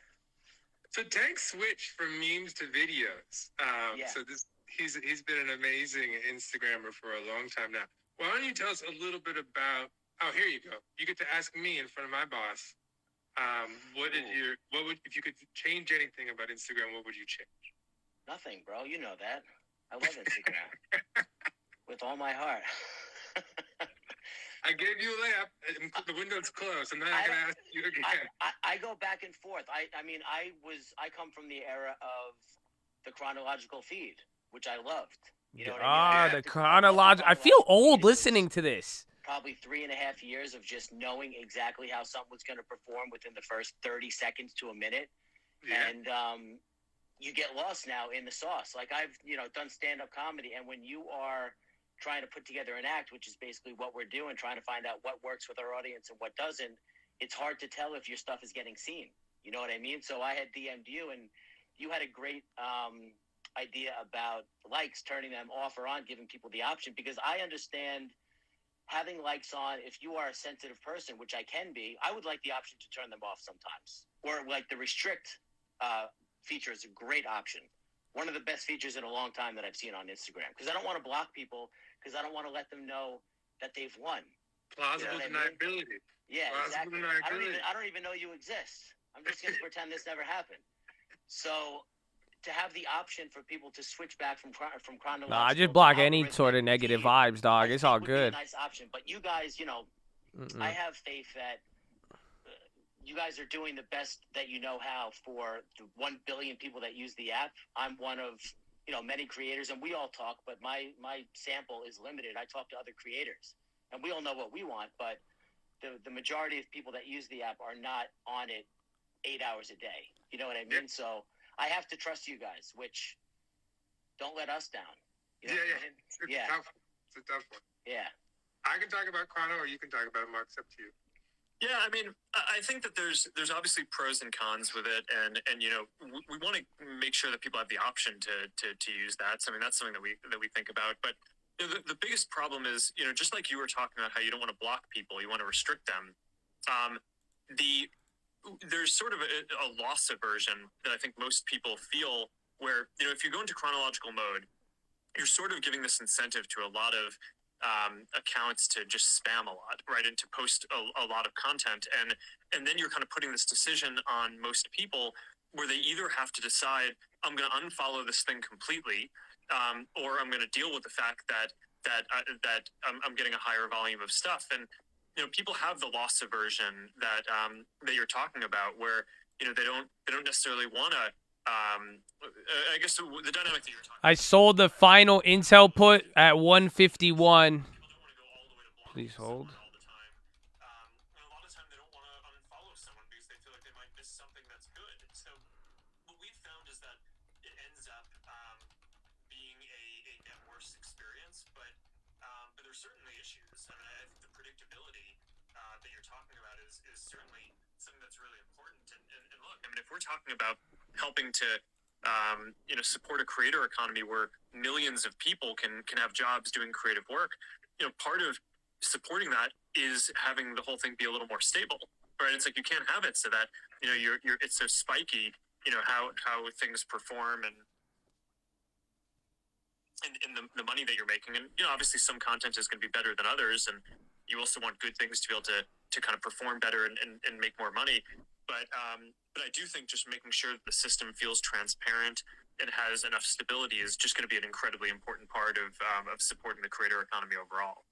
So Tank switched from memes to videos.
Yeah.
So he's been an amazing Instagrammer for a long time now. Why don't you tell us a little bit about? Oh, here you go. You get to ask me in front of my boss. If you could change anything about Instagram, what would you change?
Nothing, bro. You know that. I love Instagram with all my heart.
I gave you a layup. The window's closed. I'm not going to ask you again.
I go back and forth. I come from the era of the chronological feed, which I loved. You know what I mean?
The chronological. I feel old listening to this.
Probably 3.5 years of just knowing exactly how something was going to perform within the first 30 seconds to a minute.
Yeah.
And you get lost now in the sauce. Like I've, done stand-up comedy, and when you are trying to put together an act, which is basically what we're doing, trying to find out what works with our audience and what doesn't, it's hard to tell if your stuff is getting seen. You know what I mean? So I had DM'd you, and you had a great idea about likes, turning them off or on, giving people the option, because I understand having likes on. If you are a sensitive person, which I can be, I would like the option to turn them off sometimes, or like the restrict feature is a great option. One of the best features in a long time that I've seen on Instagram, because I don't want to block people, because I don't want to let them know that they've won.
Plausible deniability.
Yeah,
Plausible
exactly.
deniability.
I don't even know you exist. I'm just going to pretend this never happened. So to have the option for people to switch back from chronological.
Nah, I just block any sort of negative vibes, dog. It's all good.
Be a nice option, but you guys, I have faith that you guys are doing the best that you know how for the 1 billion people that use the app. I'm one of many creators, and we all talk, but my sample is limited. I talk to other creators, and we all know what we want, but the majority of people that use the app are not on it 8 hours a day. You know what I mean? So I have to trust you guys, which don't let us down. You know what I mean?
It's a tough one.
Yeah.
I can talk about chrono, or you can talk about it, Mark. It's up to you.
Yeah, I mean, I think that there's obviously pros and cons with it, and we want to make sure that people have the option to use that. So, I mean, that's something that we think about. But the biggest problem is, just like you were talking about how you don't want to block people, you want to restrict them. There's sort of a loss aversion that I think most people feel, where if you go into chronological mode, you're sort of giving this incentive to a lot of accounts to just spam a lot, right, and to post a lot of content, and then you're kind of putting this decision on most people, where they either have to decide, I'm going to unfollow this thing completely, or I'm going to deal with the fact that I'm getting a higher volume of stuff. And people have the loss aversion that you're talking about, where they don't necessarily want to. I guess the dynamic that you're talking.
I sold the final Intel put at 151. Please hold.
All the time. And a lot of time they don't want to unfollow someone because they feel like they might miss something that's good. So what we've found is that it ends up being a net worse experience, but there's certainly issues. I mean, I think the predictability that you're talking about is certainly something that's really important. And look, I mean, if we're talking about helping to support a creator economy where millions of people can have jobs doing creative work, part of supporting that is having the whole thing be a little more stable, right? It's like you can't have it so that it's so spiky, how things perform and the money that you're making. And obviously some content is going to be better than others, and you also want good things to be able to to kind of perform better and make more money. But I do think just making sure that the system feels transparent and has enough stability is just going to be an incredibly important part of supporting the creator economy overall.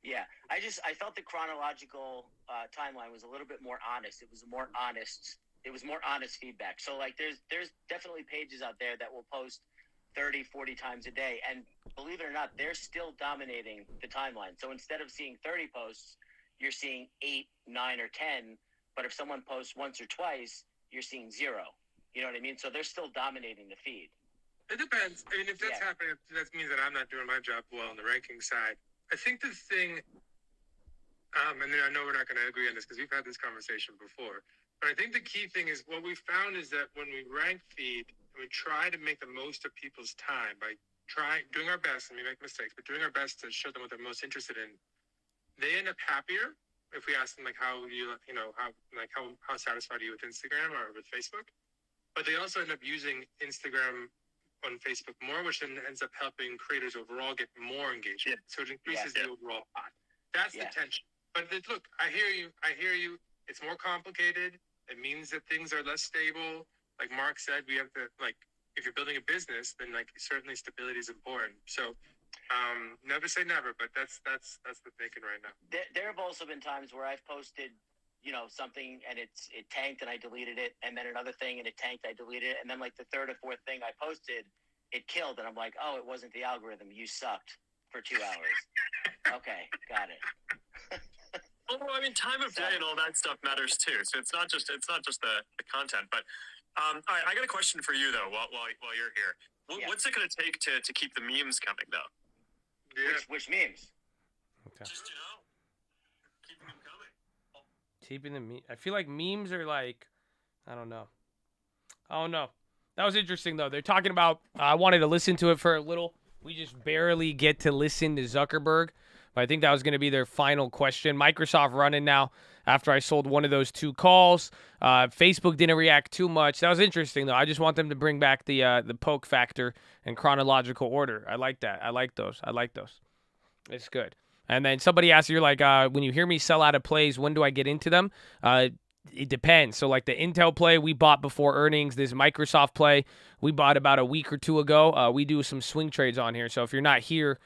Yeah, I felt the chronological timeline was a little bit more honest. It was more honest feedback. So like there's definitely pages out there that will post 30, 40 times a day, and believe it or not, they're still dominating the timeline. So instead of seeing 30 posts, you're seeing 8, 9, or 10. But if someone posts once or twice, you're seeing 0. You know what I mean? So they're still dominating the feed.
It depends. I mean, if that's happening, that means that I'm not doing my job well on the ranking side. I think the thing, and then I know we're not going to agree on this because we've had this conversation before, but I think the key thing is what we found is that when we rank feed, we try to make the most of people's time by doing our best, and we make mistakes, but doing our best to show them what they're most interested in. They end up happier if we ask them like how satisfied are you with Instagram or with Facebook, but they also end up using Instagram on Facebook more, which then ends up helping creators overall get more engagement. So it increases the overall pie. That's the tension. But look, I hear you. It's more complicated. It means that things are less stable. Like Mark said, we have to, like, if you're building a business, then like certainly stability is important. So never say never, but that's the thinking right now.
There have also been times where I've posted, something and it tanked and I deleted it, and then another thing and it tanked, I deleted it, and then like the third or fourth thing I posted, it killed, and I'm like, oh, it wasn't the algorithm. You sucked for 2 hours. Okay, got it.
Well, I mean, time of day and all that stuff matters too. So it's not just the content. But all right, I got a question for you though. While you're here, what's it going to take to keep the memes coming though?
Yeah.
Which memes?
Okay.
Just keeping them coming.
Keeping the I feel like memes are like, I don't know. That was interesting though. They're talking about. I wanted to listen to it for a little. We just barely get to listen to Zuckerberg. But I think that was going to be their final question. Microsoft running now after I sold one of those 2 calls. Facebook didn't react too much. That was interesting, though. I just want them to bring back the poke factor and chronological order. I like that. I like those. It's good. And then somebody asked, you're like, when you hear me sell out of plays, when do I get into them? It depends. So like the Intel play we bought before earnings, this Microsoft play we bought about a week or 2 ago. We do some swing trades on here. So if you're not here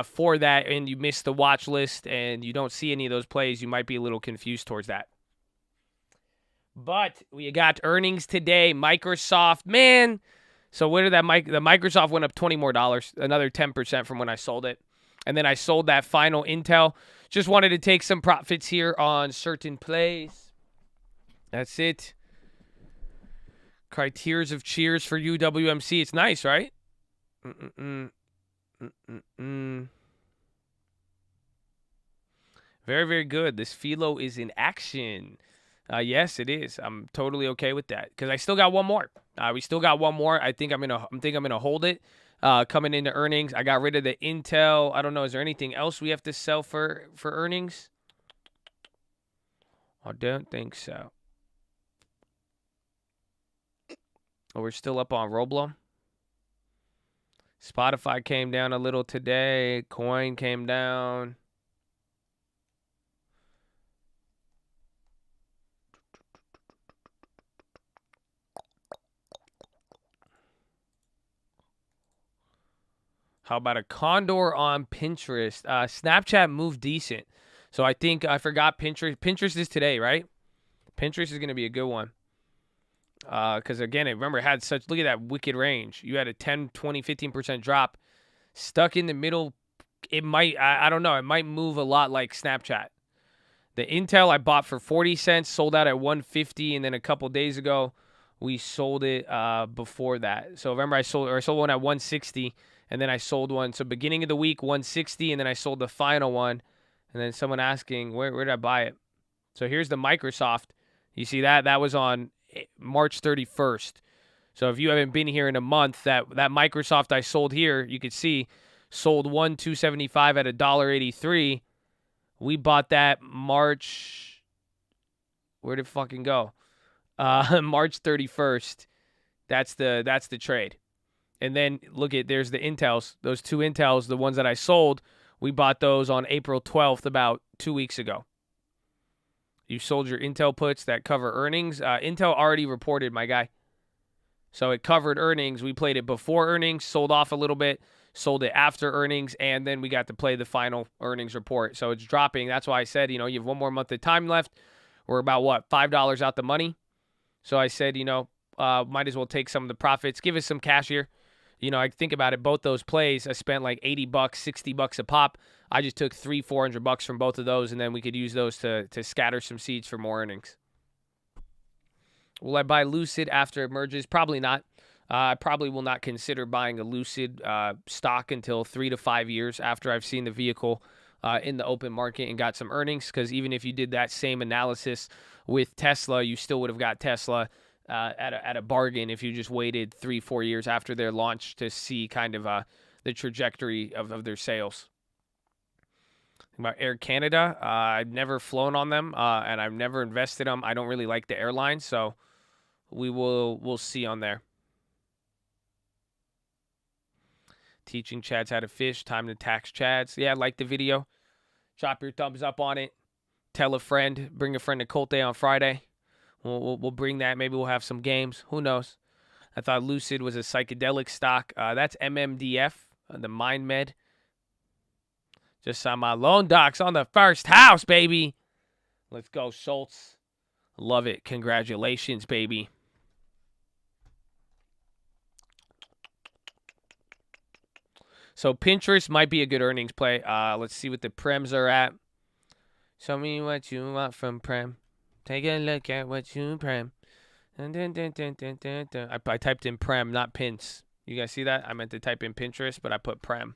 for that and you missed the watch list and you don't see any of those plays, you might be a little confused towards that. But we got earnings today. Microsoft, man. So where did the Microsoft went up $20 more, another 10% from when I sold it. And then I sold that final Intel. Just wanted to take some profits here on certain plays. That's it. Criterias of cheers for UWMC. It's nice, right? Very, very good. This PHILO is in action. Yes, it is. I'm totally okay with that because I still got one more. We still got one more. I think I'm gonna hold it. Coming into earnings, I got rid of the Intel. I don't know. Is there anything else we have to sell for earnings? I don't think so. Oh, we're still up on Roblo. Spotify came down a little today. Coin came down. How about a condor on Pinterest? Snapchat moved decent. So I think I forgot Pinterest. Pinterest is today, right? Pinterest is going to be a good one. Because, again, remember, it had such, look at that wicked range. You had a 10, 20, 15% drop. Stuck in the middle, it might, I don't know, it might move a lot like Snapchat. The Intel I bought for 40 cents, sold out at 150, and then a couple days ago, we sold it before that. So remember, I sold one at 160, and then I sold one. So beginning of the week, 160, and then I sold the final one. And then someone asking, where did I buy it? So here's the Microsoft. You see that? That was on March 31st. So if you haven't been here in a month, that Microsoft I sold here, you could see, sold $275 at $1.83. We bought that March. Where did it fucking go? March 31st. That's the trade. And then look at, there's the Intels. Those 2 Intels, the ones that I sold, we bought those on April 12th, about 2 weeks ago. You sold your Intel puts that cover earnings. Intel already reported, my guy. So it covered earnings. We played it before earnings, sold off a little bit, sold it after earnings, and then we got to play the final earnings report. So it's dropping. That's why I said, you have one more month of time left. We're about, what, $5 out the money? So I said, might as well take some of the profits. Give us some cash here. I think about it, both those plays, I spent like $80, $60 a pop. I just took $300-$400 from both of those, and then we could use those to scatter some seeds for more earnings. Will I buy Lucid after it merges? Probably not. I probably will not consider buying a Lucid stock until 3 to 5 years after I've seen the vehicle in the open market and got some earnings, because even if you did that same analysis with Tesla, you still would have got Tesla at a bargain if you just waited 3-4 years after their launch to see kind of the trajectory of their sales. About Air Canada, I've never flown on them, and I've never invested them. I don't really like the airline, so we'll see on there. Teaching Chads how to fish. Time to tax Chads. Yeah, like the video. Drop your thumbs up on it. Tell a friend. Bring a friend to Colt Day on Friday. We'll bring that. Maybe we'll have some games. Who knows? I thought Lucid was a psychedelic stock. That's MMDF, the Mind Med. Just saw my loan docs on the first house, baby. Let's go, Schultz. Love it. Congratulations, baby. So Pinterest might be a good earnings play. Let's see what the prems are at. Show me what you want from prem. Take a look at what you prem. Dun, dun, dun, dun, dun, dun, dun. I typed in prem, not pins. You guys see that? I meant to type in Pinterest, but I put prem.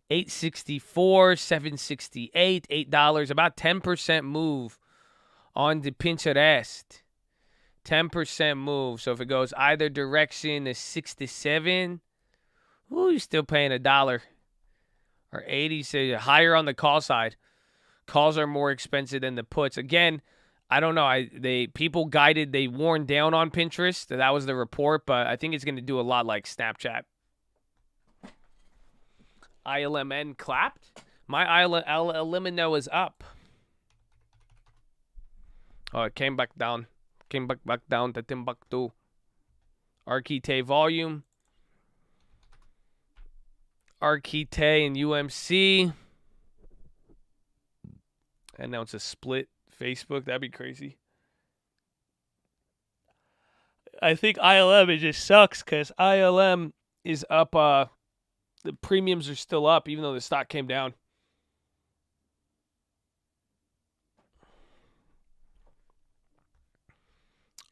864, 768, $8. About 10% move on the Pinterest. 10% move. So if it goes either direction, the 6 to 7. Ooh, you're still paying $1 or 80. So higher on the call side. Calls are more expensive than the puts. Again, I don't know. People guided. They warned down on Pinterest. That was the report, but I think it's going to do a lot like Snapchat. ILMN clapped. My ILMN is up. Oh, it came back down. Came back down to Timbuktu. Arquite volume. Arquite and UMC. And now it's a split Facebook. That'd be crazy. I think ILM, it just sucks because ILM is up. The premiums are still up even though the stock came down.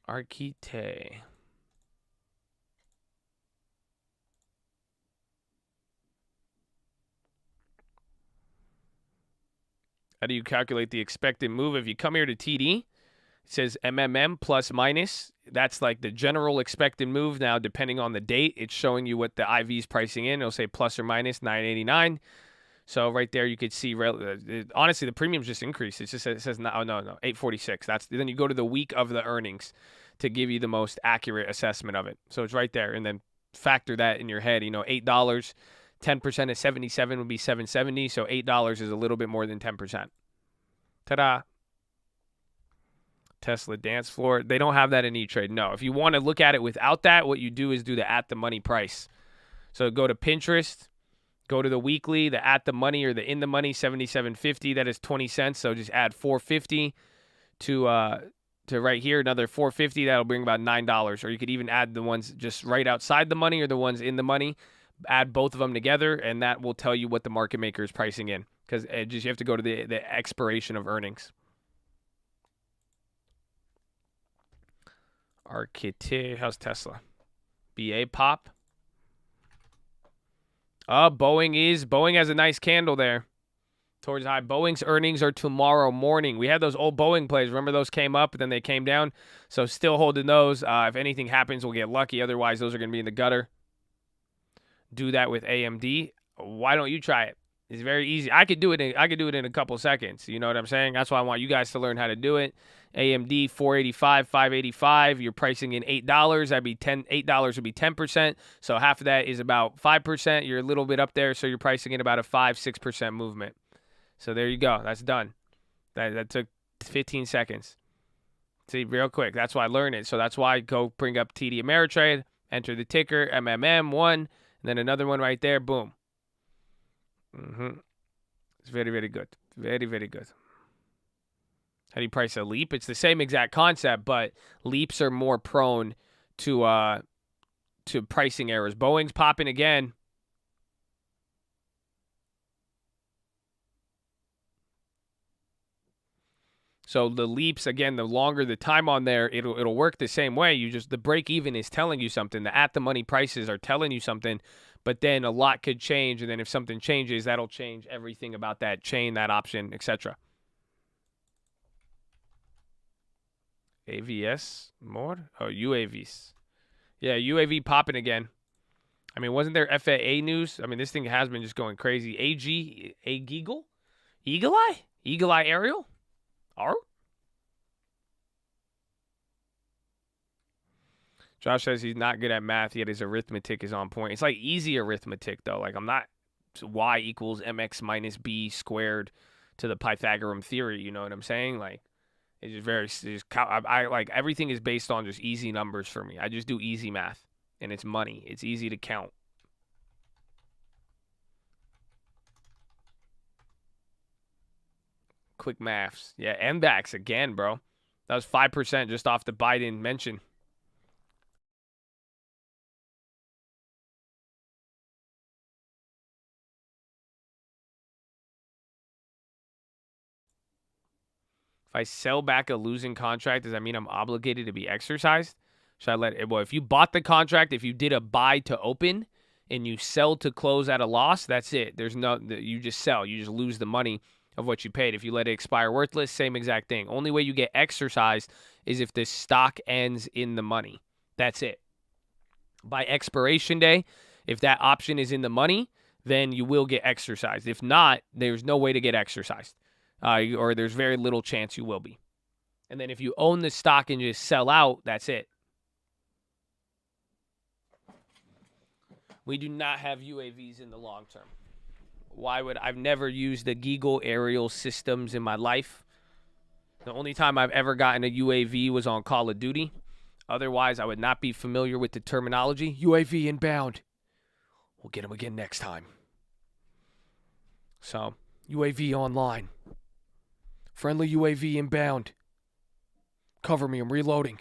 Arquite. How do you calculate the expected move? If you come here to TD, it says MMM plus minus. That's like the general expected move. Now, depending on the date, it's showing you what the IV is pricing in. It'll say plus or minus 989. So right there, you could see. Honestly, the premiums just increased. It just says no, 846. Then you go to the week of the earnings to give you the most accurate assessment of it. So it's right there, and then factor that in your head. $8. 10% of 77 would be 770, so $8 is a little bit more than 10%. Ta-da. Tesla dance floor. They don't have that in E-Trade. No, if you want to look at it without that, what you do is do the at the money price. So go to Pinterest, go to the weekly, the at the money or the in the money, 77.50. That is 20 cents. So just add 450 to right here, another 450. That'll bring about $9. Or you could even add the ones just right outside the money or the ones in the money. Add both of them together, and that will tell you what the market maker is pricing in, because you have to go to the expiration of earnings. Arquite, how's Tesla? BA pop. Boeing has a nice candle there towards high. Boeing's earnings are tomorrow morning. We had those old Boeing plays. Remember those came up, and then they came down. So still holding those. If anything happens, we'll get lucky. Otherwise, those are going to be in the gutter. Do that with AMD. Why don't you try it? It's very easy. I could do it in a couple seconds. You know what I'm saying? That's why I want you guys to learn how to do it. AMD 485, 585. You're pricing in $8. That'd be $8 would be 10%. So half of that is about 5%. You're a little bit up there, so you're pricing in about a 5-6% movement. So there you go. That's done. That took 15 seconds. See, real quick. That's why I learned it. So that's why I go bring up TD Ameritrade, enter the ticker, MMM1, and then another one right there. Boom. It's very, very good. Very, very good. How do you price a leap? It's the same exact concept, but leaps are more prone to pricing errors. Boeing's popping again. So the leaps, again, the longer the time on there, it'll work the same way. The break even is telling you something. The at the money prices are telling you something, but then a lot could change, and then if something changes, that'll change everything about that chain, that option, etc. AVS more? Oh, UAVs. Yeah, UAV popping again. I mean, wasn't there FAA news? I mean, this thing has been just going crazy. Eagle Eye Aerial? Are? Josh says he's not good at math, yet his arithmetic is on point. It's like easy arithmetic, though. Like, I'm not y equals mx minus b squared to the Pythagorean theory. You know what I'm saying? Like, it's just I like everything is based on just easy numbers for me. I just do easy math, and it's money. It's easy to count. Quick maths. Yeah, MBAX again, bro. That was 5% just off the Biden mention. If I sell back a losing contract, does that mean I'm obligated to be exercised? Should I let it? Well, if you bought the contract, if you did a buy to open and you sell to close at a loss, that's it. There's no, you just sell. You just lose the money of what you paid. If you let it expire worthless, same exact thing. Only way you get exercised is if the stock ends in the money. That's it. By expiration day, if that option is in the money, then you will get exercised. If not, there's no way to get exercised. Or there's very little chance you will be. And then if you own the stock and just sell out, that's it. We do not have UAVs in the long term. I've never used the Giggle aerial systems in my life. The only time I've ever gotten a UAV was on Call of Duty. Otherwise, I would not be familiar with the terminology. UAV inbound. We'll get them again next time. So, UAV online. Friendly UAV inbound. Cover me, I'm reloading.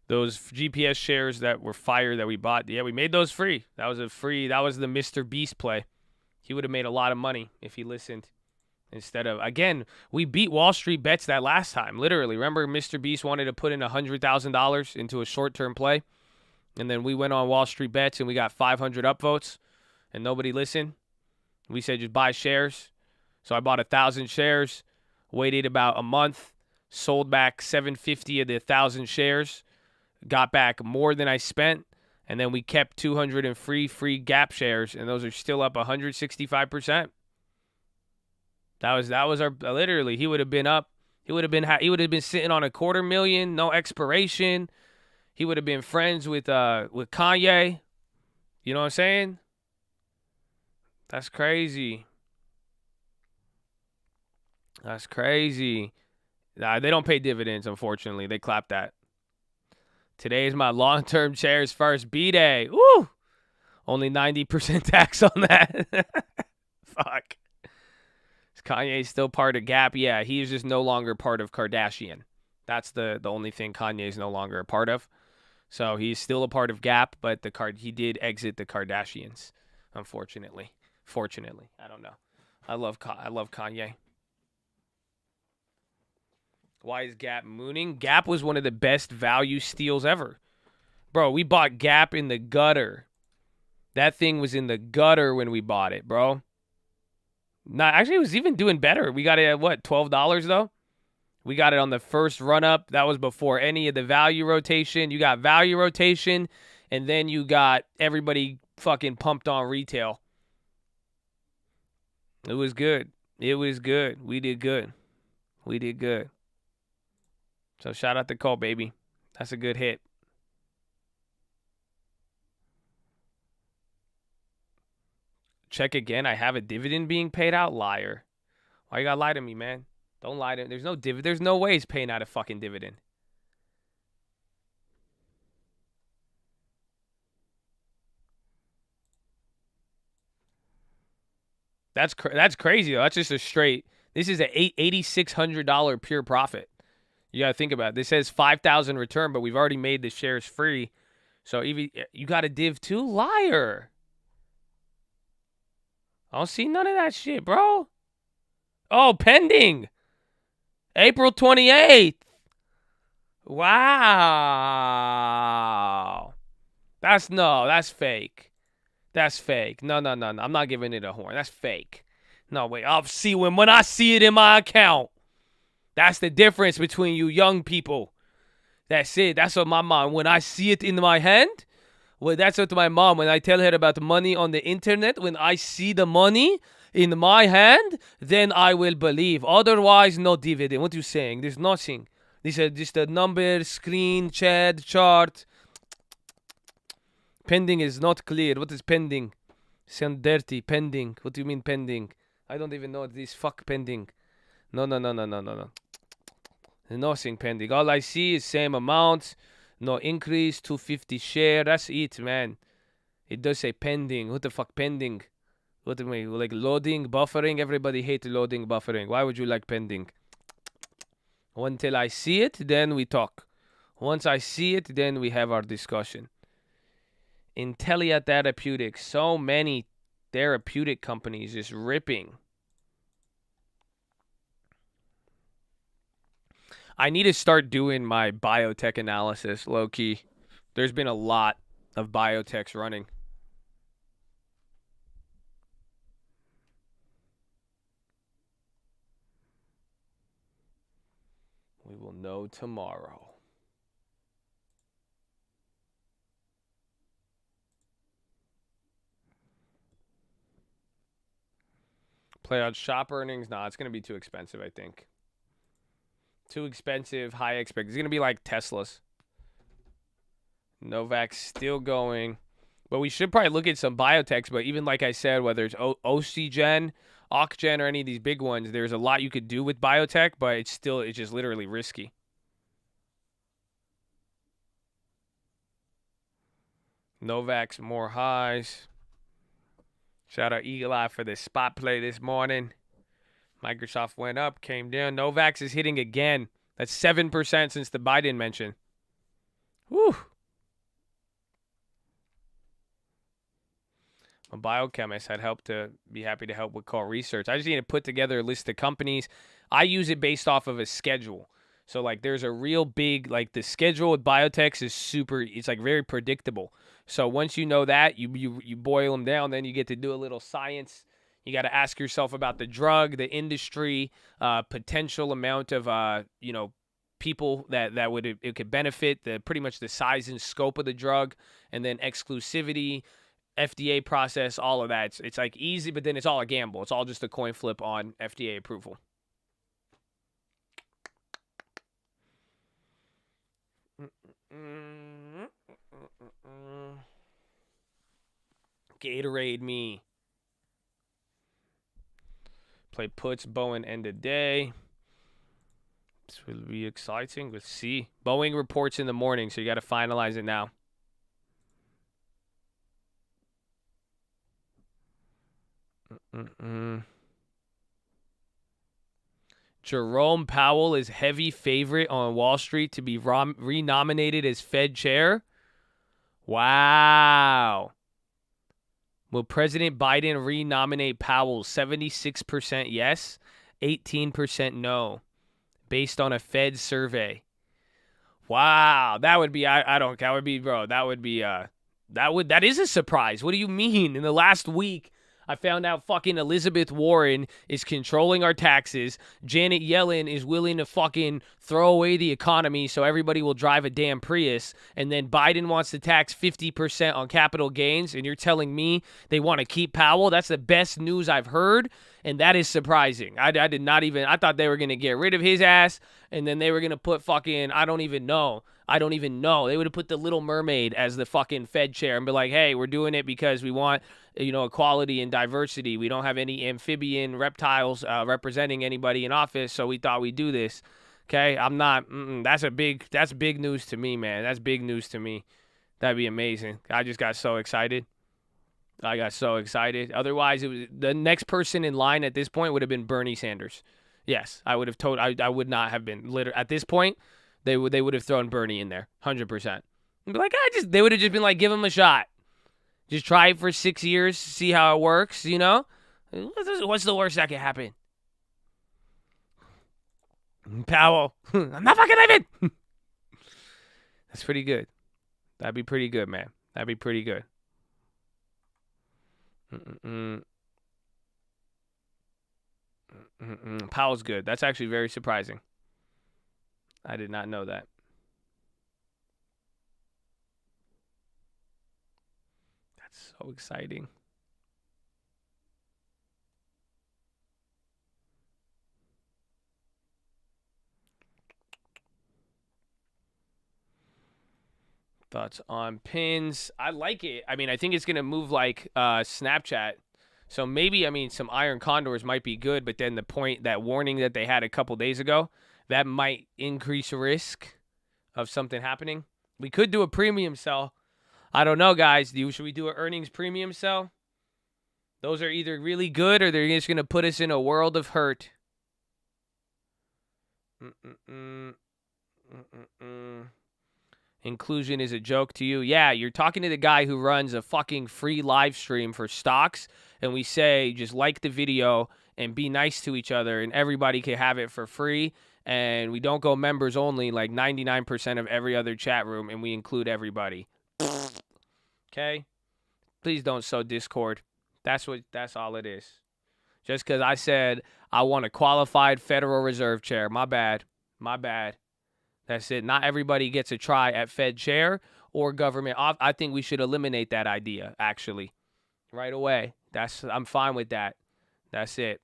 Those GPS shares that were fire that we bought, yeah, we made those free. That was the Mr. Beast play. He would have made a lot of money if he listened. Instead of, again, we beat Wall Street bets that last time. Literally, remember Mr. Beast wanted to put in $100,000 into a short-term play? And then we went on Wall Street bets and we got 500 upvotes and nobody listened. We said just buy shares. So I bought 1,000 shares, waited about a month, sold back 750 of the 1,000 shares, got back more than I spent, and then we kept 200 in free gap shares, and those are still up 165%. That was our literally. He would have been up. He would have been sitting on $250,000, no expiration. He would have been friends with Kanye. You know what I'm saying? That's crazy. That's crazy. Nah, they don't pay dividends, unfortunately. They clap that. Today is my long-term shares first B-day. Woo! Only 90% tax on that. Fuck. Is Kanye still part of Gap? Yeah, he's just no longer part of Kardashian. That's the only thing Kanye is no longer a part of. So he's still a part of Gap, but he did exit the Kardashians, unfortunately. Fortunately, I don't know. I love Kanye. Why is Gap mooning? Gap was one of the best value steals ever. Bro, we bought Gap in the gutter. That thing was in the gutter when we bought it, bro. Actually, it was even doing better. We got it at, what, $12, though? We got it on the first run-up. That was before any of the value rotation. You got value rotation, and then you got everybody fucking pumped on retail. It was good. It was good. We did good. We did good. So shout out to Cole, baby. That's a good hit. Check again. I have a dividend being paid out. Liar. Why you gotta lie to me, man? Don't lie to me. There's no There's no way he's paying out a fucking dividend. That's crazy though. That's just a straight. This is a $8,600 pure profit. You gotta think about it. This says 5,000 return, but we've already made the shares free. So even you got a div too, liar. I don't see none of that shit, bro. Oh, pending. April 28th. Wow. That's fake. That's fake. No. I'm not giving it a horn. That's fake. No, wait. I'll see when I see it in my account. That's the difference between you young people. That's it. That's what my mom, when I see it in my hand, well, that's what my mom, when I tell her about money on the internet, when I see the money in my hand, then I will believe. Otherwise, no dividend. What are you saying? There's nothing. This is just a number, screen, chat, chart. Pending is not clear. What is pending? Sound dirty. Pending. What do you mean pending? I don't even know what this fuck pending. No. Nothing pending. All I see is same amount. No increase. 250 share. That's it, man. It does say pending. What the fuck pending? What do you mean? Like loading, buffering? Everybody hates loading, buffering. Why would you like pending? Until I see it, then we talk. Once I see it, then we have our discussion. Intellia Therapeutics. So many therapeutic companies just ripping. I need to start doing my biotech analysis, low-key. There's been a lot of biotechs running. We will know tomorrow. Play on shop earnings? Nah, it's going to be too expensive, I think. Too expensive, high expect. It's going to be like Tesla's. Novak's still going. But we should probably look at some biotechs. But even like I said, whether it's Oxygen, Ocgen, or any of these big ones, there's a lot you could do with biotech, but it's just literally risky. Novak's more highs. Shout out Eagle Eye for this spot play this morning. Microsoft went up, came down. Novak's is hitting again. That's 7% since the Biden mention. Whew. A biochemist had helped to be happy to help with call research. I just need to put together a list of companies. I use it based off of a schedule. So, like, there's a real big, like, the schedule with biotechs is super, it's, like, very predictable. So, once you know that, you boil them down, then you get to do a little science. You got to ask yourself about the drug, the industry, potential amount of, people that it could benefit, pretty much the size and scope of the drug, and then exclusivity, FDA process, all of that. It's like easy, but then it's all a gamble. It's all just a coin flip on FDA approval. Gatorade me. Play puts, Boeing end of day. This will be exciting. Let's see. Boeing reports in the morning, so you got to finalize it now. Jerome Powell is heavy favorite on Wall Street to be renominated as Fed chair. Wow. Will President Biden renominate Powell? 76% yes, 18% no, based on a Fed survey. Wow, that would be that is a surprise. What do you mean? In the last week, I found out fucking Elizabeth Warren is controlling our taxes. Janet Yellen is willing to fucking throw away the economy so everybody will drive a damn Prius. And then Biden wants to tax 50% on capital gains. And you're telling me they want to keep Powell? That's the best news I've heard. And that is surprising. I did not even, I thought they were going to get rid of his ass. And then they were going to put fucking, I don't even know. I don't even know. They would have put the Little Mermaid as the fucking Fed chair and be like, hey, we're doing it because we want, equality and diversity. We don't have any amphibian reptiles representing anybody in office, so we thought we'd do this. Okay, I'm not. That's big news to me, man. That's big news to me. That'd be amazing. I just got so excited. Otherwise, it was the next person in line at this point would have been Bernie Sanders. Yes, I would have told. I would not have been. At this point, they would have thrown Bernie in there, 100%. And be like, they would have just been like, give him a shot. Just try it for 6 years, see how it works. What's the worst that could happen? Powell, I'm not fucking leaving. That's pretty good. That'd be pretty good, man. That'd be pretty good. Powell's good. That's actually very surprising. I did not know that. That's so exciting. Thoughts on pins? I like it. I mean, I think it's going to move like Snapchat. So maybe, some iron condors might be good, but then that warning that they had a couple days ago, that might increase risk of something happening. We could do a premium sell. I don't know, guys. Should we do an earnings premium sell? Those are either really good or they're just going to put us in a world of hurt. Inclusion is a joke to you. Yeah, you're talking to the guy who runs a fucking free live stream for stocks, and we say just like the video and be nice to each other, and everybody can have it for free, and we don't go members only like 99% of every other chat room, and we include everybody. Okay? Please don't sow discord. That's all it is. Just because I said I want a qualified Federal Reserve chair. My bad. That's it. Not everybody gets a try at Fed chair or government. I think we should eliminate that idea, actually, right away. I'm fine with that. That's it.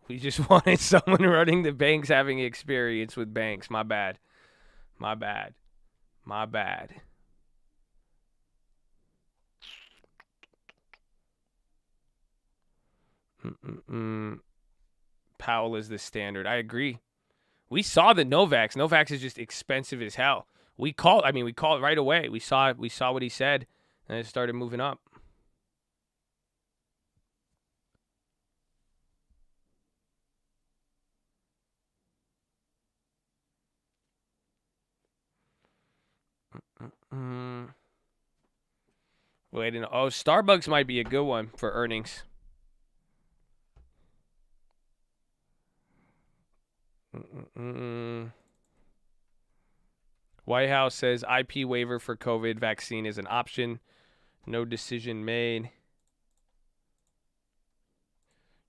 We just wanted someone running the banks having experience with banks. My bad. Powell is the standard. I agree. We saw the Novaks. Novaks is just expensive as hell. We called it right away. We saw what he said, and it started moving up. Starbucks might be a good one for earnings. White House says IP waiver for COVID vaccine is an option. No decision made.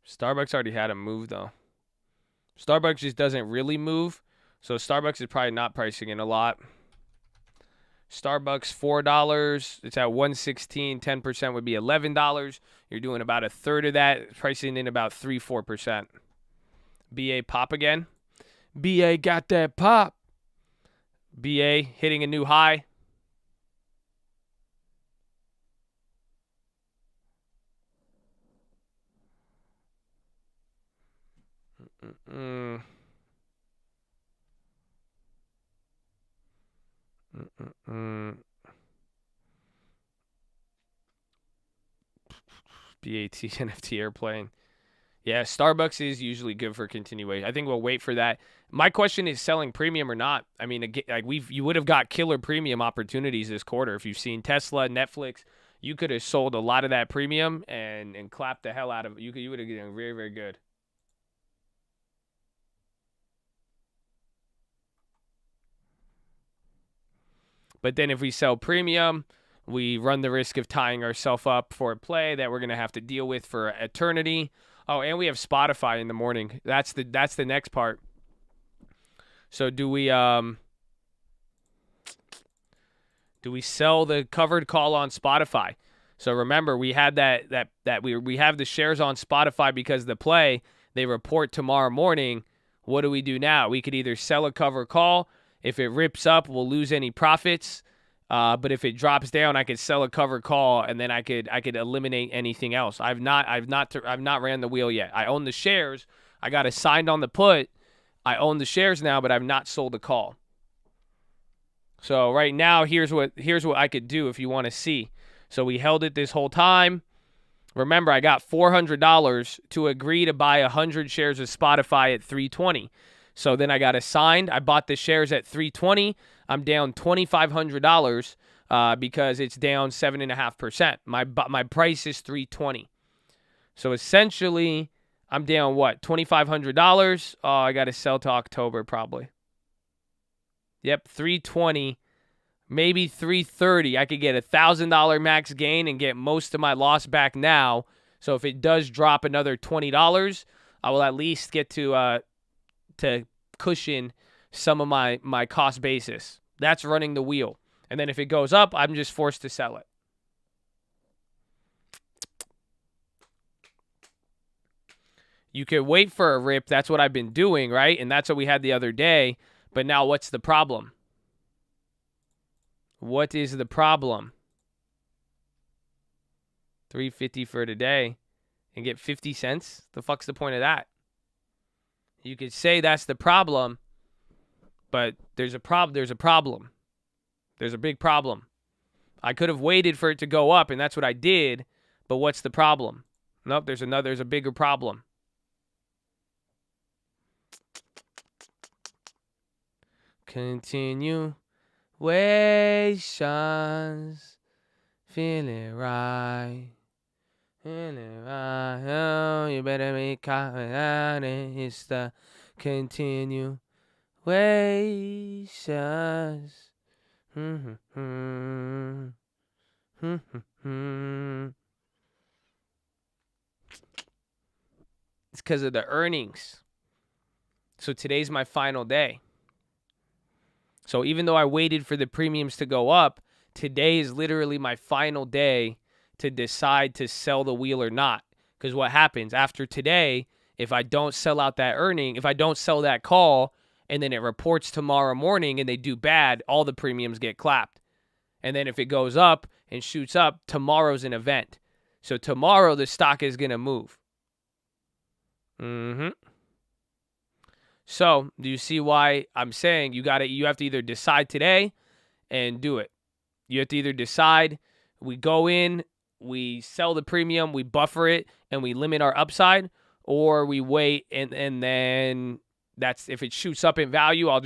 Starbucks already had a move, though. Starbucks just doesn't really move, so Starbucks is probably not pricing in a lot. Starbucks, $4. It's at $1.16. 10% would be $11. You're doing about a third of that, pricing in about 3-4%. BA pop again. BA got that pop. BA hitting a new high. BAT NFT airplane. Yeah, Starbucks is usually good for continuation. I think we'll wait for that. My question is selling premium or not. I mean, you would have got killer premium opportunities this quarter. If you've seen Tesla, Netflix, you could have sold a lot of that premium and clapped the hell out of it. You would have been very, very good. But then if we sell premium, we run the risk of tying ourselves up for a play that we're going to have to deal with for eternity. Oh, and we have Spotify in the morning. That's the next part. So do we sell the covered call on Spotify? So remember, we had that we have the shares on Spotify because the play, they report tomorrow morning. What do we do now? We could either sell a covered call. If it rips up, we'll lose any profits. But if it drops down, I could sell a covered call, and then I could eliminate anything else. I've not ran the wheel yet. I own the shares. I got assigned on the put. I own the shares now, but I've not sold a call. So right now, here's what I could do if you want to see. So we held it this whole time. Remember, I got $400 to agree to buy 100 shares of Spotify at $3.20. So then I got assigned. I bought the shares at $3.20. I'm down $2,500 because it's down 7.5%. My price is $3.20. So essentially, I'm down what? $2,500. Oh, I got to sell to October probably. Yep, $3.20. Maybe $3.30. I could get $1,000 max gain and get most of my loss back now. So if it does drop another $20, I will at least get to cushion some of my cost basis. That's running the wheel. And then if it goes up, I'm just forced to sell it. You could wait for a rip. That's what I've been doing, right? And that's what we had the other day. But now what's the problem? What is the problem? $3.50 for today and get 50 cents? The fuck's the point of that? You could say that's the problem, but there's a problem. There's a problem. There's a big problem. I could have waited for it to go up, and that's what I did, but what's the problem? Nope, there's a bigger problem. Continuations, feeling right. Oh, you better be confident. It's the continuations. It's because of the earnings. So today's my final day. So even though I waited for the premiums to go up, today is literally my final day to decide to sell the wheel or not. Because what happens after today, if I don't sell out that earning, if I don't sell that call, and then it reports tomorrow morning and they do bad, all the premiums get clapped. And then if it goes up and shoots up, tomorrow's an event. So tomorrow the stock is going to move. So, do you see why I'm saying you have to either decide today and do it. You have to either decide we go in, we sell the premium, we buffer it, and we limit our upside, or we wait and then that's if it shoots up in value, I'll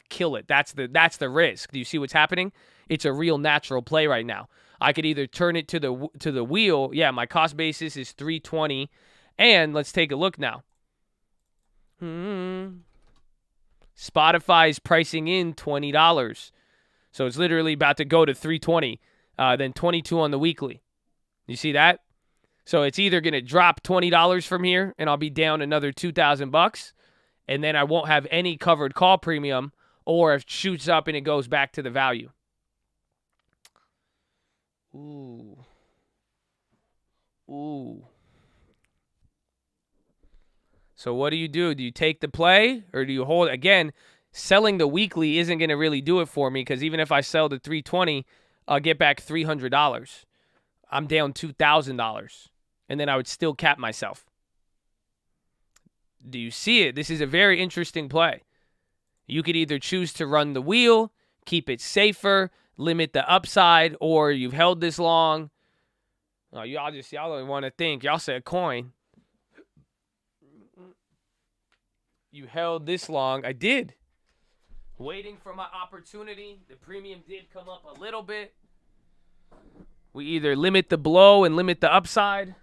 kill it. That's the risk. Do you see what's happening? It's a real natural play right now. I could either turn it to the wheel. Yeah, my cost basis is $3.20, and let's take a look now. Spotify is pricing in $20. So it's literally about to go to $3.20, then $22 on the weekly. You see that? So it's either going to drop $20 from here and I'll be down another $2,000 and then I won't have any covered call premium, or if it shoots up and it goes back to the value. Ooh. So what do you do? Do you take the play or do you hold? Again, selling the weekly isn't going to really do it for me because even if I sell the $3.20, I'll get back $300. I'm down $2,000, and then I would still cap myself. Do you see it? This is a very interesting play. You could either choose to run the wheel, keep it safer, limit the upside, or you've held this long. Oh, y'all don't want to think. Y'all said coin. You held this long. I did. Waiting for my opportunity. The premium did come up a little bit. We either limit the blow and limit the upside,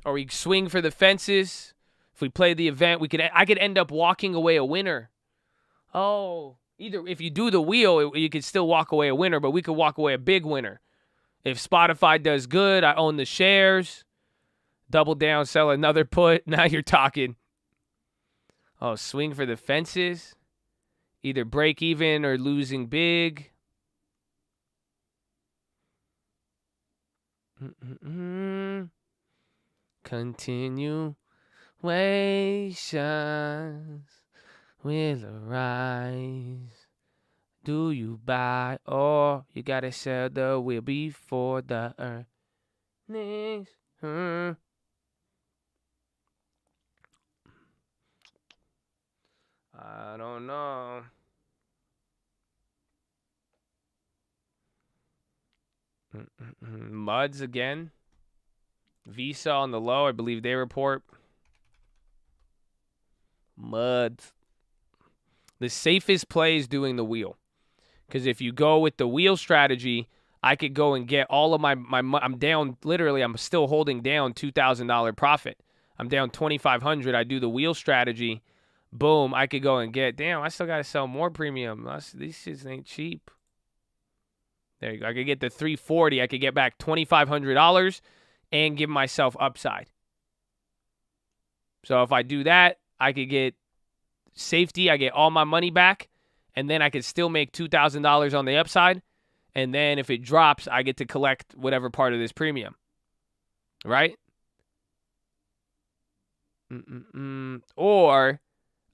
or we swing for the fences. If we play the event, I could end up walking away a winner. Oh, either if you do the wheel, you could still walk away a winner, but we could walk away a big winner. If Spotify does good, I own the shares. Double down, sell another put. Now you're talking. Oh, swing for the fences. Either break even or losing big. Continuations will arise. Do you buy or you gotta sell the wheel before the earnings? I don't know. Muds again. Visa on the low. I believe they report. Muds. The safest play is doing the wheel. Because if you go with the wheel strategy, I could go and get all of my I'm down, literally, I'm still holding down $2,000 profit. I'm down $2,500. I do the wheel strategy. Boom, I could go and get, damn, I still got to sell more premium. These shits ain't cheap. There you go. I could get the 340. I could get back $2,500 and give myself upside. So if I do that, I could get safety. I get all my money back, and then I could still make $2,000 on the upside. And then if it drops, I get to collect whatever part of this premium. Right? Or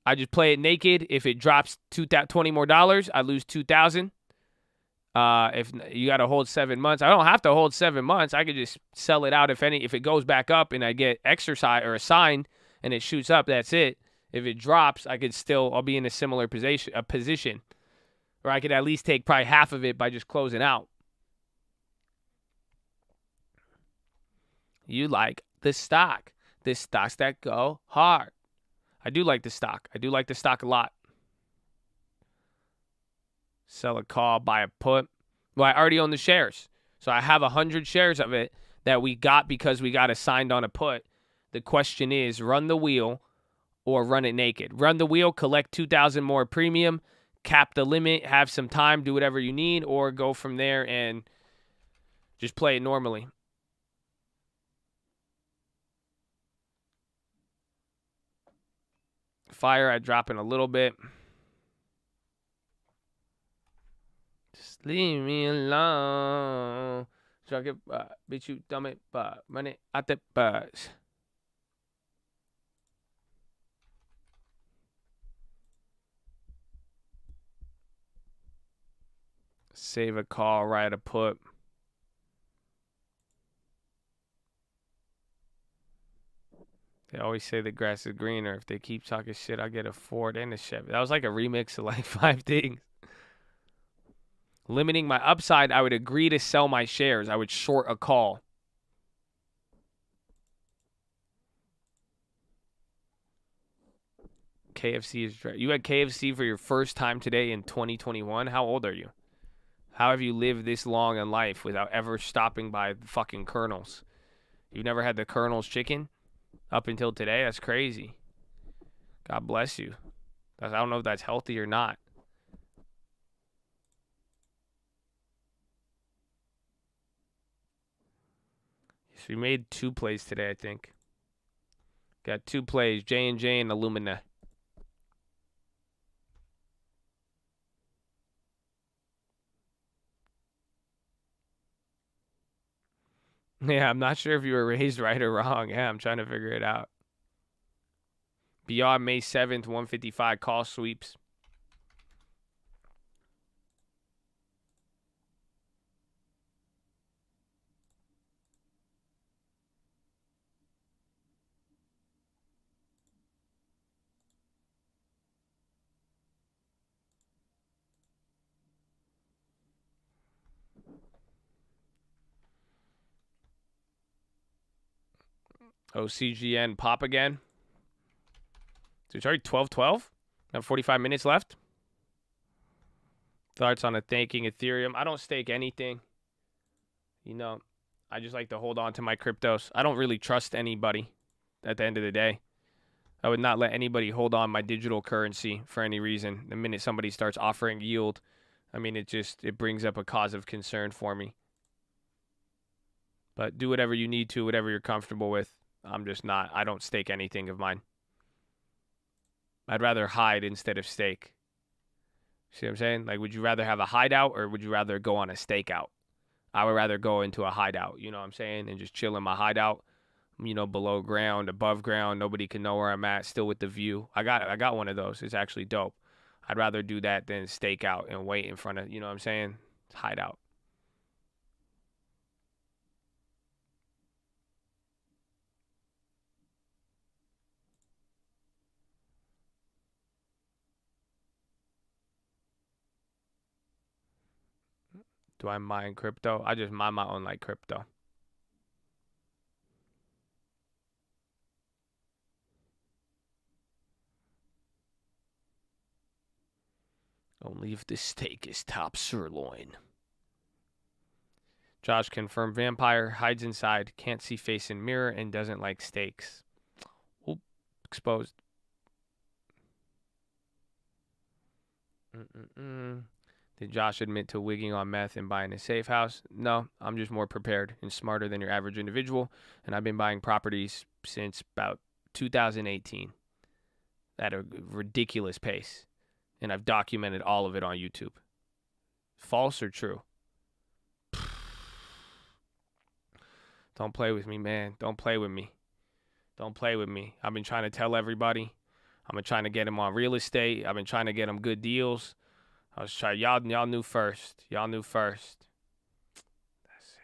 I just play it naked. If it drops $20 more, I lose $2,000. If you got to hold 7 months, I don't have to hold 7 months. I could just sell it out if it goes back up and I get exercise or assigned and it shoots up. That's it. If it drops, I'll be in a similar position, or I could at least take probably half of it by just closing out. You like the stock. The stocks that go hard. I do like the stock. I do like the stock a lot. Sell a call, buy a put. Well, I already own the shares. So I have 100 shares of it that we got because we got assigned on a put. The question is, run the wheel or run it naked. Run the wheel, collect $2,000 more premium, cap the limit, have some time, do whatever you need, or go from there and just play it normally. Fire, I drop in a little bit. Just leave me alone. Drug it, bitch, you dumb it, run it out the buzz. Save a call, write a put. They always say the grass is greener. If they keep talking shit, I'll get a Ford and a Chevy. That was like a remix of like 5 things. Limiting my upside, I would agree to sell my shares. I would short a call. KFC is you had KFC for your first time today in 2021. How old are you? How have you lived this long in life without ever stopping by the fucking Colonel's? You've never had the Colonel's chicken up until today? That's crazy. God bless you. I don't know if that's healthy or not. So we made 2 plays today, I think. Got 2 plays, J&J and Illumina. Yeah, I'm not sure if you were raised right or wrong. Yeah, I'm trying to figure it out. Beyond May 7th, 155 call sweeps. OCGN pop again. So it's already 12:12. Got 45 minutes left. Thoughts on a staking Ethereum? I don't stake anything. You know, I just like to hold on to my cryptos. I don't really trust anybody at the end of the day. I would not let anybody hold on my digital currency for any reason. The minute somebody starts offering yield, I mean, it brings up a cause of concern for me. But do whatever you need to, whatever you're comfortable with.
I'm just not. I don't stake anything of mine. I'd rather hide instead of stake. See what I'm saying? Like, would you rather have a hideout or would you rather go on a stakeout? I would rather go into a hideout, you know what I'm saying, and just chill in my hideout, you know, below ground, above ground. Nobody can know where I'm at, still with the view. I got one of those. It's actually dope. I'd rather do that than stake out and wait in front of, you know what I'm saying, hideout. Do I mine crypto? I just mine my own like crypto. Only if the steak is top sirloin. Josh confirmed vampire, hides inside, can't see face in mirror, and doesn't like steaks. Oop, exposed. Did Josh admit to wigging on meth and buying a safe house? No, I'm just more prepared and smarter than your average individual, and I've been buying properties since about 2018 at a ridiculous pace, and I've documented all of it on YouTube. False or true? Don't play with me, man. Don't play with me. Don't play with me. I've been trying to tell everybody. I've been trying to get them on real estate. I've been trying to get them good deals. I was trying. Y'all knew first. Y'all knew first. That's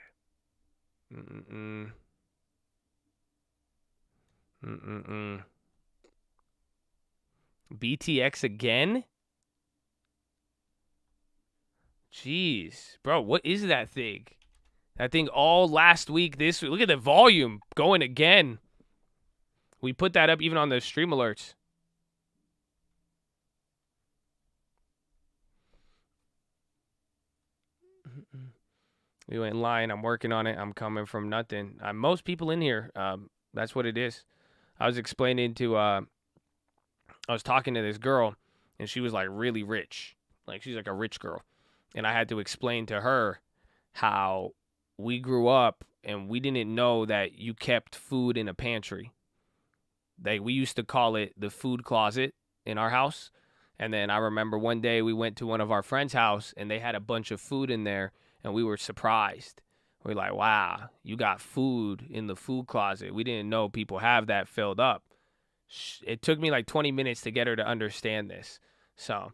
it. BTX again? Jeez. Bro, what is that thing? That thing all last week, this week. Look at the volume going again. We put that up even on the stream alerts. You ain't lying. I'm working on it. I'm coming from nothing. Most people in here, that's what it is. I was explaining to, I was talking to this girl, and she was like really rich. Like she's like a rich girl. And I had to explain to her how we grew up and we didn't know that you kept food in a pantry. We used to call it the food closet in our house. And then I remember one day we went to one of our friends' house and they had a bunch of food in there and we were surprised. We're like, wow, you got food in the food closet. We didn't know people have that filled up. It took me like 20 minutes to get her to understand this. So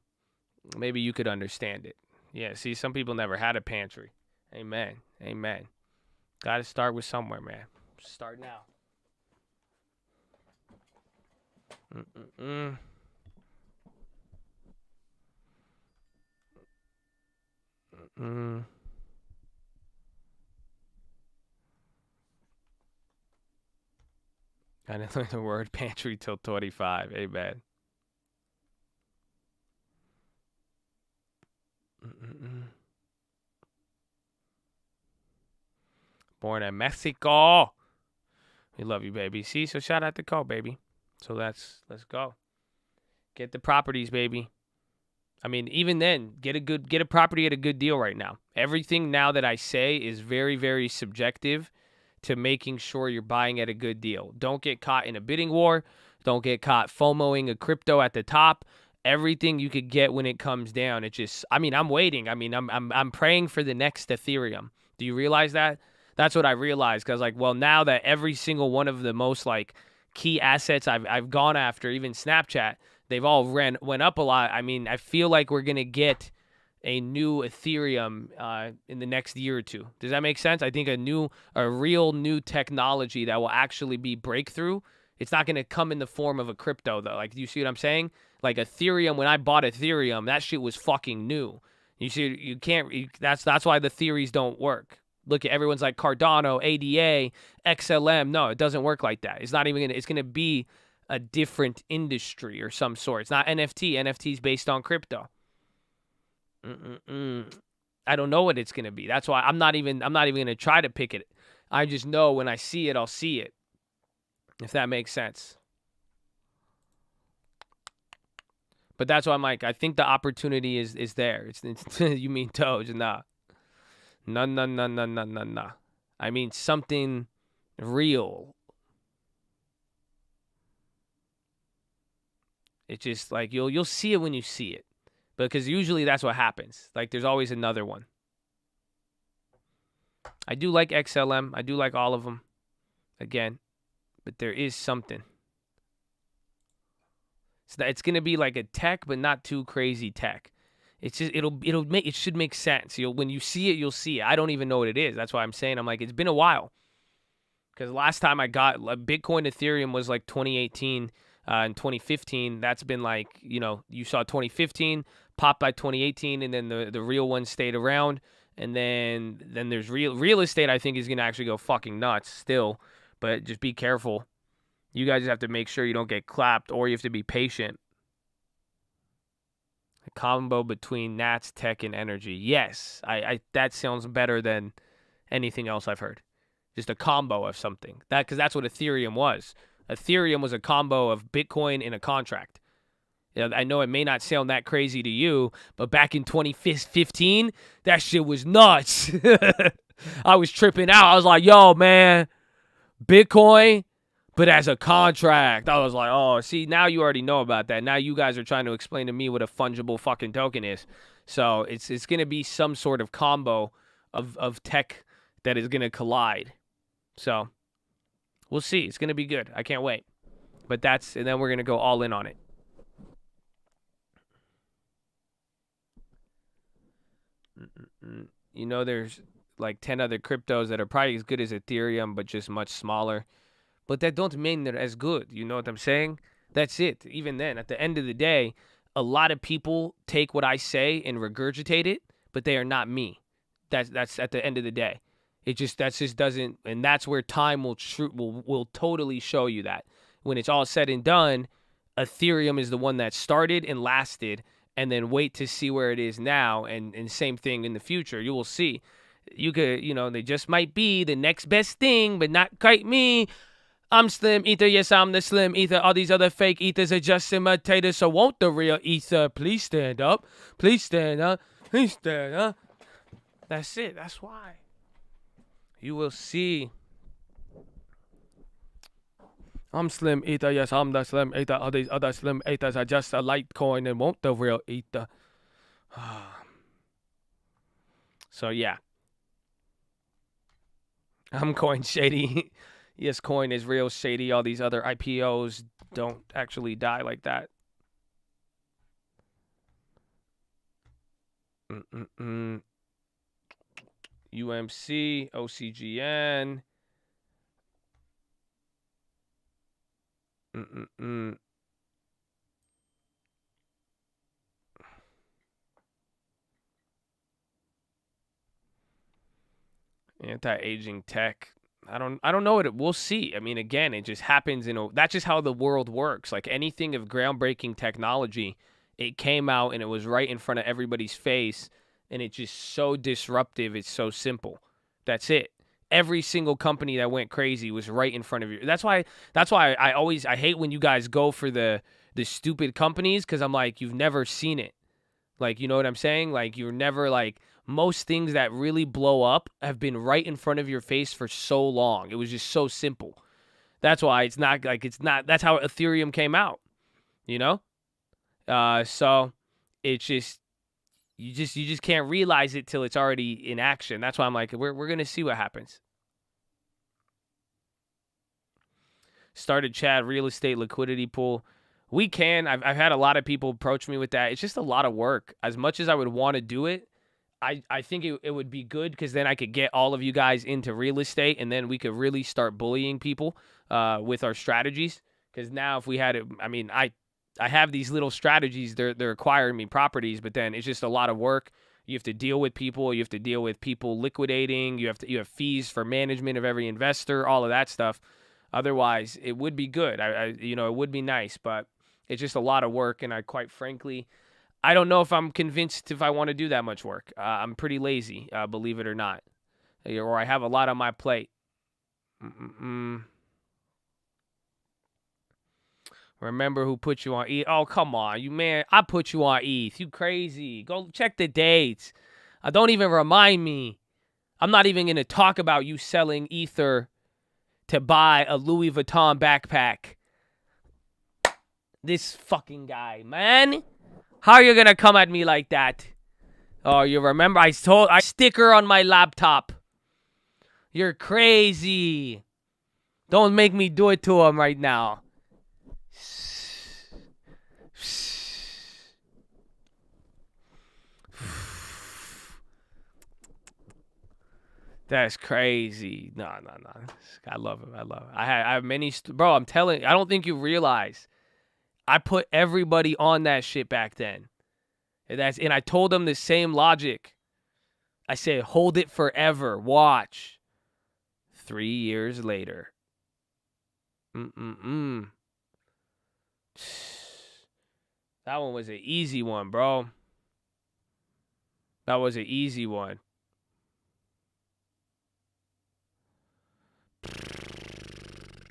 maybe you could understand it. Yeah, see, some people never had a pantry. Amen. Amen. Got to start with somewhere, man. Start now. I didn't learn the word pantry till 25. Amen. Born in Mexico. We love you, baby. See, so shout out to Cole, baby. So let's go. Get the properties, baby. I mean, even then, get a property at a good deal right now. Everything now that I say is very, very subjective to making sure you're buying at a good deal. Don't get caught in a bidding war. Don't get caught FOMOing a crypto at the top. Everything you could get when it comes down. It just, I mean, I'm waiting. I mean, I'm praying for the next Ethereum. Do you realize that? That's what I realized. Because like, well, now that every single one of the most like key assets I've gone after, even Snapchat, they've all went up a lot. I mean, I feel like we're gonna get a new Ethereum in the next year or two. Does that make sense? I think a real new technology that will actually be breakthrough. It's not gonna come in the form of a crypto though. Like, do you see what I'm saying? Like Ethereum, when I bought Ethereum, that shit was fucking new. You see, you can't. That's why the theories don't work. Look at everyone's like Cardano, ADA, XLM. No, it doesn't work like that. It's not even gonna. It's gonna be a different industry or some sort. It's not NFT. NFT is based on crypto. I don't know what it's gonna be. That's why I'm not even gonna try to pick it. I just know when I see it, I'll see it. If that makes sense. But that's why I'm like, I think the opportunity is there. It's you mean Doge? Nah. No. I mean something real.
It's just like you'll see it when you see it, because usually that's what happens. Like there's always another one. I do like XLM. I do like all of them. Again, but there is something. So that it's gonna be like a tech, but not too crazy tech. It's just it should make sense. When you see it, you'll see it. I don't even know what it is. That's why I'm saying I'm like it's been a while. Because last time I got Bitcoin, Ethereum was like 2018 and 2015. That's been like, you saw 2015 pop by 2018, and then the real one stayed around. And then there's real estate. I think is gonna actually go fucking nuts still, but just be careful. You guys have to make sure you don't get clapped, or you have to be patient. A combo between Nats, tech, and energy. Yes, I that sounds better than anything else I've heard. Just a combo of something. Because that's what Ethereum was. Ethereum was a combo of Bitcoin and a contract. I know it may not sound that crazy to you, but back in 2015, that shit was nuts. I was tripping out. I was like, yo, man, Bitcoin, but as a contract. I was like, oh, see, now you already know about that. Now you guys are trying to explain to me what a fungible fucking token is. So it's going to be some sort of combo of tech that is going to collide. So we'll see. It's going to be good. I can't wait. But and then we're going to go all in on it. There's like 10 other cryptos that are probably as good as Ethereum, but just much smaller. But that don't mean they're as good. You know what I'm saying? That's it. Even then, at the end of the day, a lot of people take what I say and regurgitate it, but they are not me. That's at the end of the day. That just doesn't, and that's where time will totally show you that. When it's all said and done, Ethereum is the one that started and lasted, and then wait to see where it is now, and same thing in the future. You will see. You could, they just might be the next best thing, but not quite me. I'm Slim Ether, yes, I'm the Slim Ether. All these other fake Ethers are just imitators, so won't the real Ether please stand up? Please stand up. Please stand up. That's it. That's why. You will see. I'm Slim Ether, yes, I'm the Slim Ether. All these other Slim Ethers are just a Litecoin and won't the real Ether. So, yeah. I'm Coin Shady. Yes, Coin is real shady. All these other IPOs don't actually die like that. UMC, OCGN. Anti-aging tech. I don't know what we'll see. I mean, again, it just happens. That's just how the world works. Like anything of groundbreaking technology, it came out and it was right in front of everybody's face, and it's just so disruptive. It's so simple. That's it. Every single company that went crazy was right in front of you. That's why I hate when you guys go for the stupid companies, because I'm like, you've never seen it. Like, you know what I'm saying? Like, you're never like, most things that really blow up have been right in front of your face for so long. It was just so simple. That's why that's how Ethereum came out, So it's just, you just can't realize it till it's already in action. That's why I'm like, we're going to see what happens. Started Chad real estate liquidity pool. We can. I've had a lot of people approach me with that. It's just a lot of work. As much as I would want to do it, I think it would be good, because then I could get all of you guys into real estate, and then we could really start bullying people with our strategies. Because now if we had it, I mean, I have these little strategies. They're acquiring me properties, but then it's just a lot of work. You have to deal with people. You have to deal with people liquidating. You have fees for management of every investor, all of that stuff. Otherwise, it would be good. It would be nice, but it's just a lot of work, and quite frankly, I don't know if I'm convinced if I want to do that much work. I'm pretty lazy, believe it or not. Or I have a lot on my plate. Remember who put you on ETH? Oh, come on, you man. I put you on ETH. You crazy. Go check the dates. Don't even remind me. I'm not even going to talk about you selling Ether to buy a Louis Vuitton backpack. This fucking guy, man. How are you gonna come at me like that? Oh, you remember I sticker on my laptop. You're crazy. Don't make me do it to him right now. That's crazy. No. I love him. I have many, bro. I'm telling you, I don't think you realize. I put everybody on that shit back then. And I told them the same logic. I said, hold it forever. Watch. 3 years later. That one was an easy one, bro. That was an easy one.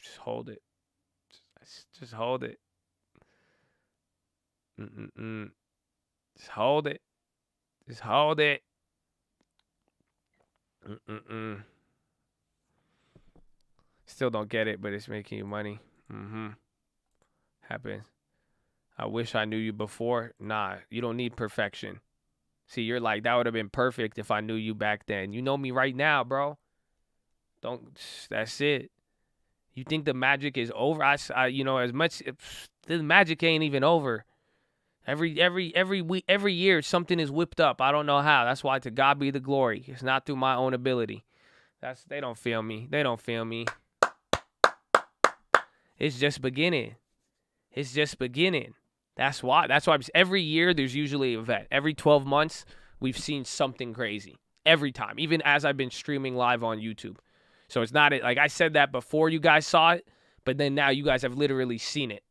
Just hold it. Just hold it. Just hold it. Just hold it. Still don't get it, but it's making you money. Happens. I wish I knew you before. Nah, you don't need perfection. See, you're like, that would have been perfect if I knew you back then. You know me right now, bro. That's it. You think the magic is over? As much, the magic ain't even over. Every year, something is whipped up. I don't know how. That's why to God be the glory. It's not through my own ability. They don't feel me. They don't feel me. It's just beginning. It's just beginning. That's why every year there's usually an event. Every 12 months, we've seen something crazy. Every time, even as I've been streaming live on YouTube. So it's not like I said that before you guys saw it, but then now you guys have literally seen it.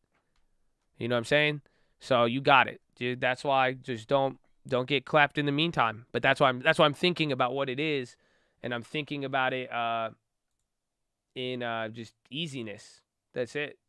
You know what I'm saying? So you got it, dude. That's why just don't get clapped in the meantime. But that's why I'm thinking about what it is, and I'm thinking about it in just easiness. That's it.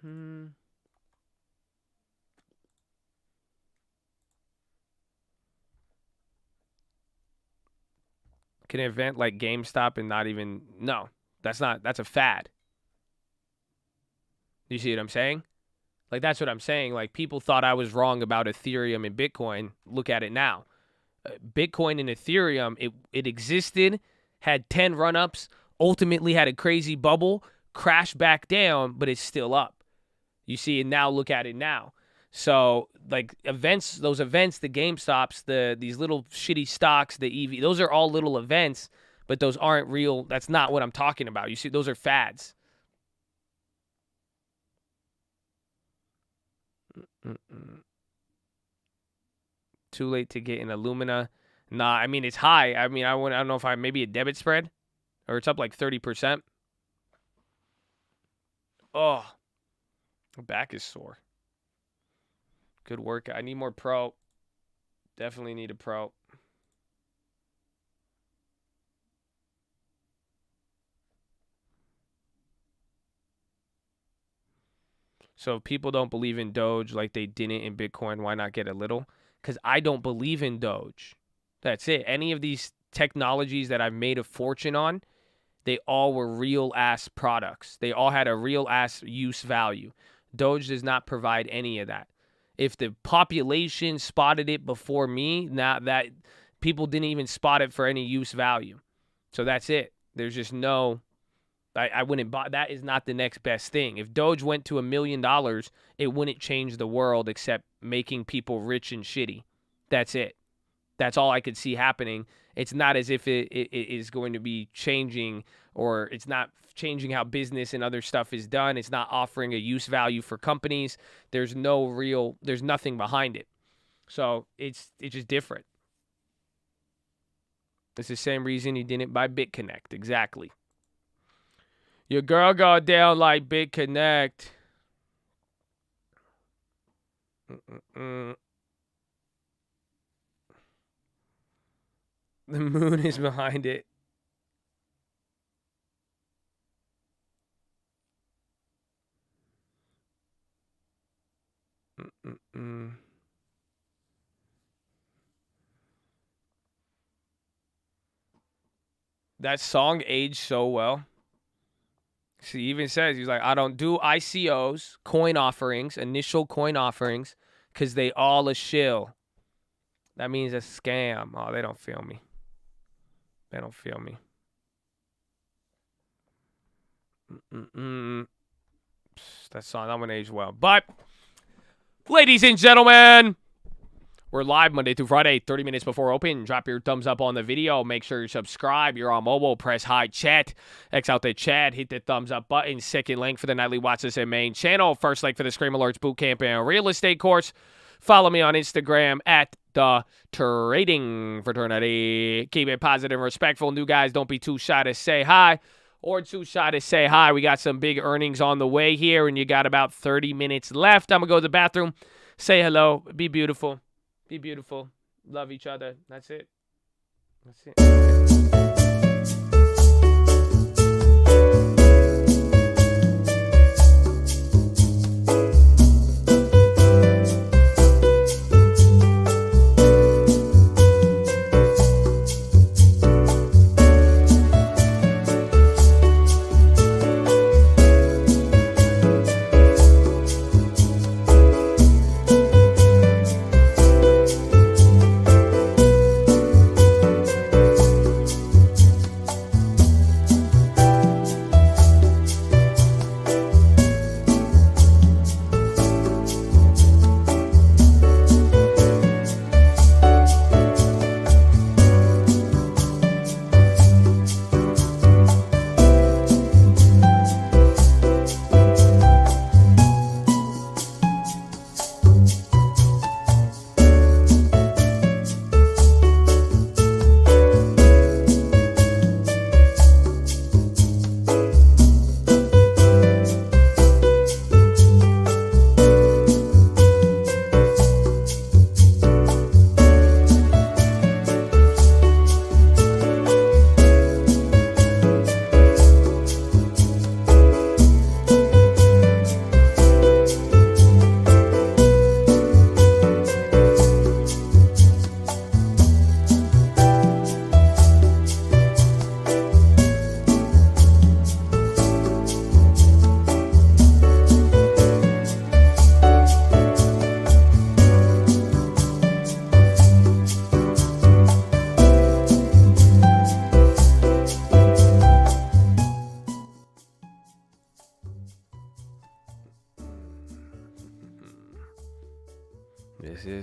Can an event like GameStop and not even... No, that's a fad. You see what I'm saying? Like, that's what I'm saying. Like, people thought I was wrong about Ethereum and Bitcoin. Look at it now. Bitcoin and Ethereum, it existed, had 10 run-ups, ultimately had a crazy bubble, crashed back down, but it's still up. You see, and now look at it now. So, like, those events, the GameStops, these little shitty stocks, the EV, those are all little events, but those aren't real. That's not what I'm talking about. You see, those are fads. Too late to get in Illumina. Nah, I mean, it's high. I mean, I don't know if maybe a debit spread, or it's up like 30%. Oh, my back is sore. Good workout. I need more pro. Definitely need a pro. So if people don't believe in Doge like they didn't in Bitcoin, why not get a little? Because I don't believe in Doge. That's it. Any of these technologies that I've made a fortune on, they all were real-ass products. They all had a real-ass use value. Doge does not provide any of that. If the population spotted it before me, now that people didn't even spot it for any use value. So that's it. There's just no... I wouldn't buy. That is not the next best thing. If Doge went to $1 million, it wouldn't change the world except making people rich and shitty. That's it. That's all I could see happening. It's not as if it is going to be changing, or it's not changing how business and other stuff is done. It's not offering a use value for companies. There's nothing behind it. So it's just different. It's the same reason you didn't buy BitConnect. Exactly. Your girl go down like BitConnect. The moon is behind it.
That song aged so well. He even says, he's like, I don't do ICOs, coin offerings, initial coin offerings, because they all a shill. That means a scam. Oh, they don't feel me. They don't feel me. That song, that one aged well. But, ladies and gentlemen, we're live Monday through Friday, 30 minutes before open. Drop your thumbs up on the video. Make sure you subscribe. You're on mobile. Press high chat. X out the chat. Hit the thumbs up button. Second link for the nightly Watchlist and main channel. First link for the Scream Alerts Bootcamp and Real Estate course. Follow me on Instagram at The Trading Fraternity. Keep it positive and respectful. New guys, don't be too shy to say hi or too shy to say hi. We got some big earnings on the way here, and you got about 30 minutes left. I'm going to go to the bathroom. Say hello. Be beautiful. Be beautiful. Love each other. That's it. That's it.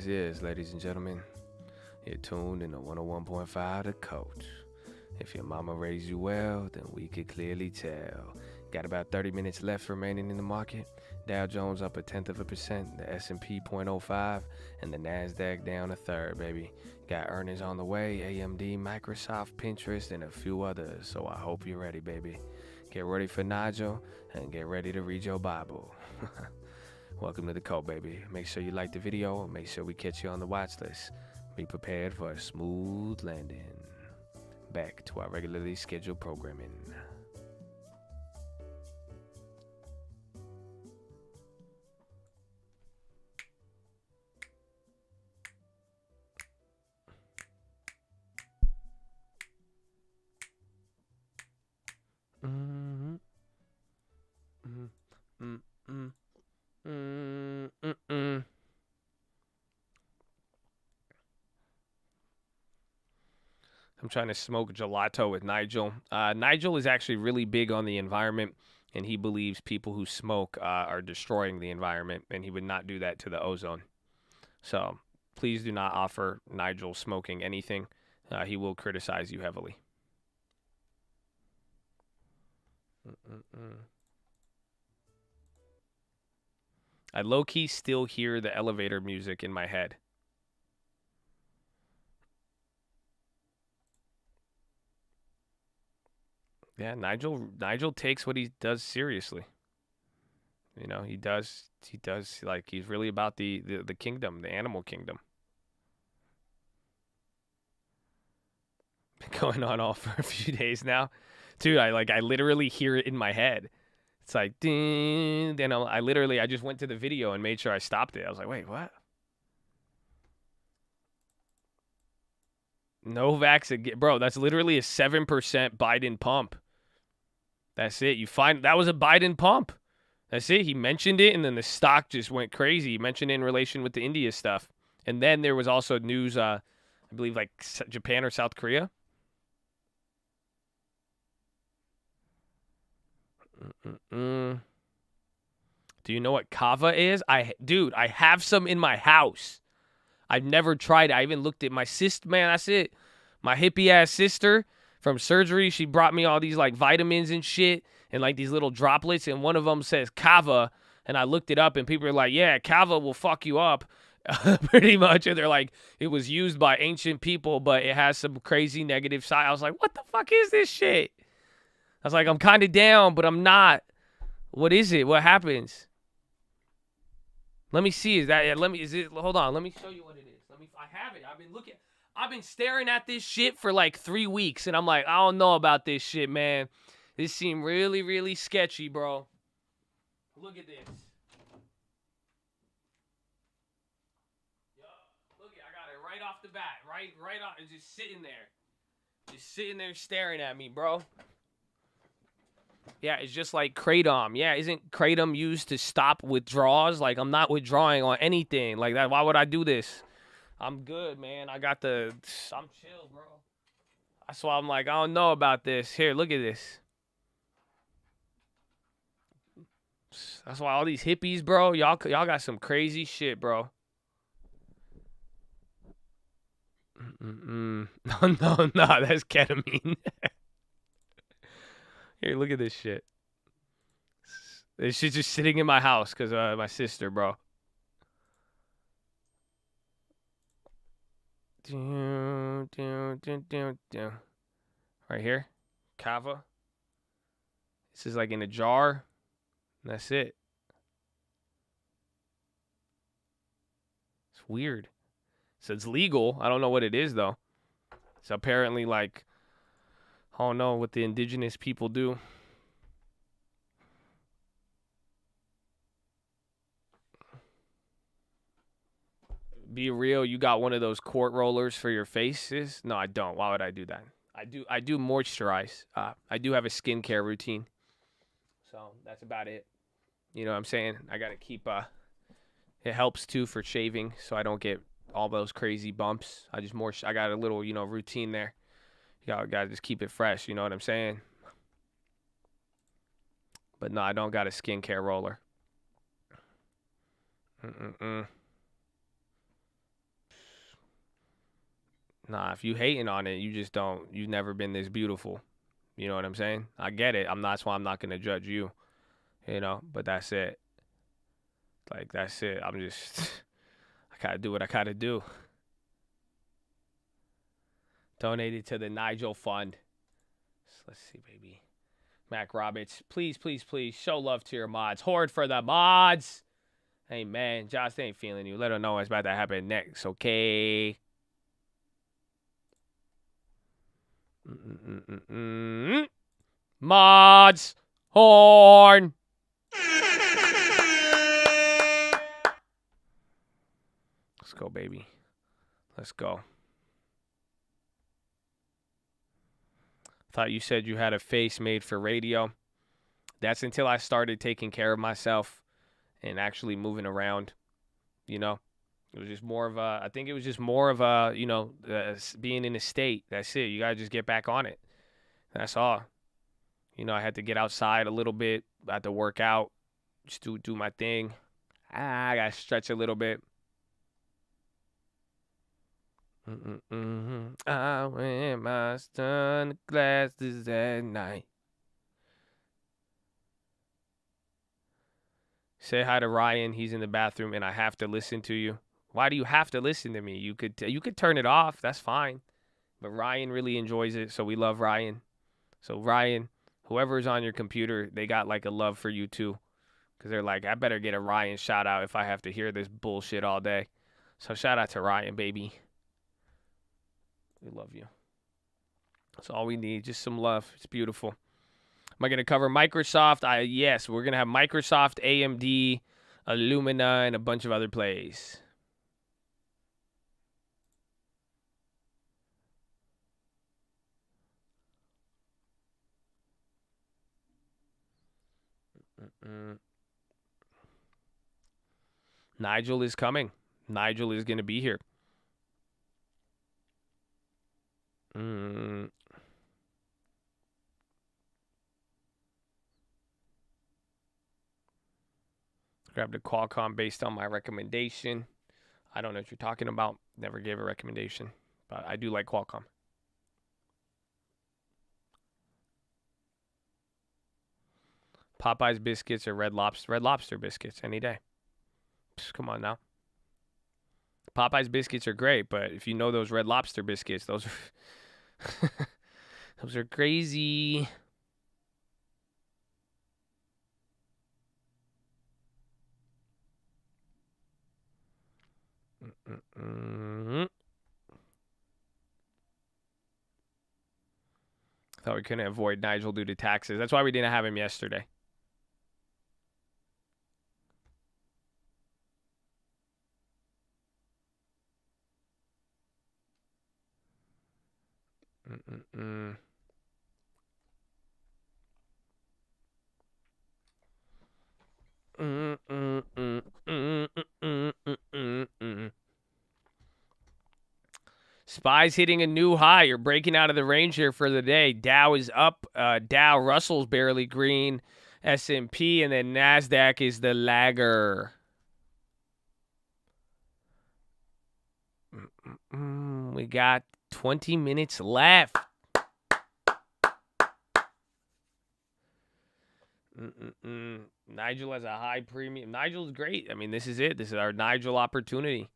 Yes, ladies and gentlemen. You're tuned in to 101.5 The Coach. If your mama raised you well, then we could clearly tell. Got about 30 minutes left remaining in the market. Dow Jones up 0.1%, the S&P 0.05, and the NASDAQ down a third, baby. Got earnings on the way, AMD, Microsoft, Pinterest, and a few others. So I hope you're ready, baby. Get ready for Nigel, and get ready to read your Bible. Welcome to the cult, baby. Make sure you like the video and make sure we catch you on the watch list. Be prepared for a smooth landing. Back to our regularly scheduled programming. I'm trying to smoke gelato with Nigel. Nigel is actually really big on the environment, and he believes people who smoke are destroying the environment, and he would not do that to the ozone. So please do not offer Nigel smoking anything. He will criticize you heavily. I low-key still hear the elevator music in my head. Yeah, Nigel takes what he does seriously. You know, he does like he's really about the kingdom, the animal kingdom. Been going on all for a few days now. Dude, I literally hear it in my head. It's like, ding. Then I just went to the video and made sure I stopped it. I was like, wait, what? No vax again. Bro, that's literally a 7% Biden pump. That's it. That was a Biden pump. That's it. He mentioned it, and then the stock just went crazy. He mentioned it in relation with the India stuff. And then there was also news, I believe, like Japan or South Korea. Do you know what kava is? Dude, I have some in my house. I've never tried it. I even looked at my sister. Man, that's it. My hippie-ass sister from surgery, she brought me all these, like, vitamins and shit and, like, these little droplets, and one of them says kava, and I looked it up, and people are like, yeah, kava will fuck you up, pretty much, and they're like, it was used by ancient people, but it has some crazy negative side. I was like, what the fuck is this shit? I was like, I'm kind of down, but I'm not. What is it? What happens? Let me see. Hold on. Let me show you what it is. I have it. I've been staring at this shit for like 3 weeks, and I'm like, I don't know about this shit, man. This seemed really, really sketchy, bro. Look at this. Look at, I got it right off the bat. Right off. It's just sitting there. Just sitting there staring at me, bro. Yeah, it's just like kratom. Yeah, isn't kratom used to stop withdrawals? Like, I'm not withdrawing on anything like that. Why would I do this? I'm good, man. I'm chill, bro. That's why I'm like, I don't know about this. Here, look at this. That's why all these hippies, bro, y'all got some crazy shit, bro. No, that's ketamine. Here, look at this shit. This shit's just sitting in my house because my sister, bro. Right here. Kava. This is like in a jar. And that's it. It's weird. So it's legal. I don't know what it is, though. It's apparently like, I don't know what the indigenous people do. Be real, you got one of those court rollers for your faces? No, I don't. Why would I do that? I do moisturize. I do have a skincare routine. So that's about it. You know what I'm saying? I got to keep, it helps too for shaving so I don't get all those crazy bumps. I got a little, routine there. You got to just keep it fresh, you know what I'm saying? But no, I don't got a skincare roller. Nah, if you hating on it, you've never been this beautiful. You know what I'm saying? I get it. That's why I'm not going to judge you, but that's it. Like, that's it. I got to do what I got to do. Donated to the Nigel Fund. Let's see, baby. Mac Roberts, please, please, please show love to your mods. Horde for the mods. Hey, man, Josh, they ain't feeling you. Let them know what's about to happen next, okay? Mods. Horn. Let's go, baby. Let's go. Thought you said you had a face made for radio. That's until I started taking care of myself and actually moving around, It was just more of a, being in a state. That's it. You got to just get back on it. That's all. I had to get outside a little bit. I had to work out, just do my thing. I got to stretch a little bit. I wear my sunglasses at night. Say hi to Ryan. He's in the bathroom, and I have to listen to you. Why do you have to listen to me? You could turn it off. That's fine. But Ryan really enjoys it, so we love Ryan. So Ryan, whoever's on your computer, they got like a love for you too. Because they're like, I better get a Ryan shout out if I have to hear this bullshit all day. So shout out to Ryan, baby. We love you. That's all we need. Just some love. It's beautiful.
Am I going to cover Microsoft? Yes, we're going to have Microsoft, AMD, Illumina, and a bunch of other plays. Nigel is coming. Nigel is going to be here. Grabbed a Qualcomm based on my recommendation. I don't know what you're talking about. Never gave a recommendation, but I do like Qualcomm. Popeye's biscuits or Red Lobster biscuits any day. Psst, come on now. Popeye's biscuits are great, but if you know those Red Lobster biscuits, those are those are crazy. Thought we couldn't avoid Nigel due to taxes. That's why we didn't have him yesterday. Spies hitting a new high. You're breaking out of the range here for the day. Dow is up. Dow, Russell's barely green. S&P, and then NASDAQ is the lagger. We got 20 minutes left. Nigel has a high premium. Nigel's great. I mean, this is it. This is our Nigel opportunity.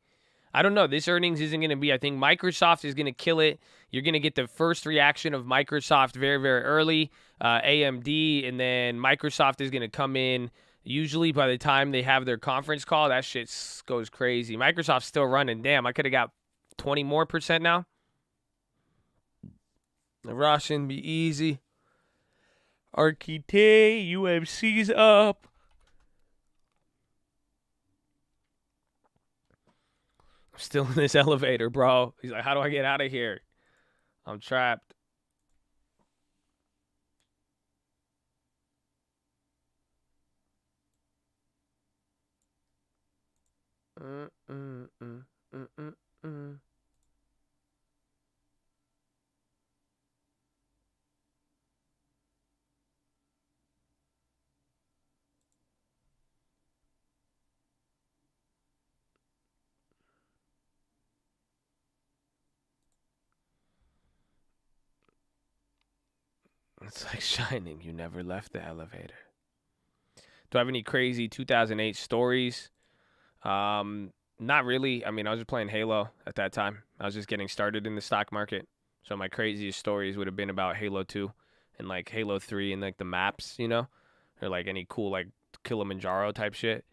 I don't know. This earnings isn't going to be. I think Microsoft is going to kill it. You're going to get the first reaction of Microsoft very, very early. AMD, and then Microsoft is going to come in. Usually by the time they have their conference call, that shit goes crazy. Microsoft's still running. Damn, I could have got 20% more now. The Russian be easy. RKT, UMC's up. I'm still in this elevator, bro. He's like, how do I get out of here? I'm trapped. It's like Shining. You never left the elevator. Do I have any crazy 2008 stories? Not really. I mean, I was just playing Halo at that time. I was just getting started in the stock market. So my craziest stories would have been about Halo 2 and like Halo 3 and like the maps, you know, or like any cool like Kilimanjaro type shit.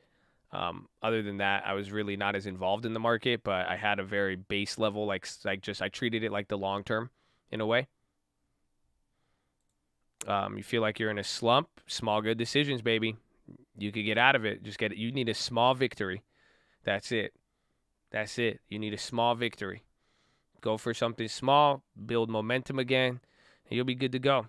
Other than that, I was really not as involved in the market, but I had a very base level, like just I treated it like the long term in a way. You feel like you're in a slump, small good decisions, baby. You could get out of it. Just get it. You need a small victory. That's it. That's it. You need a small victory. Go for something small, build momentum again, and you'll be good to go.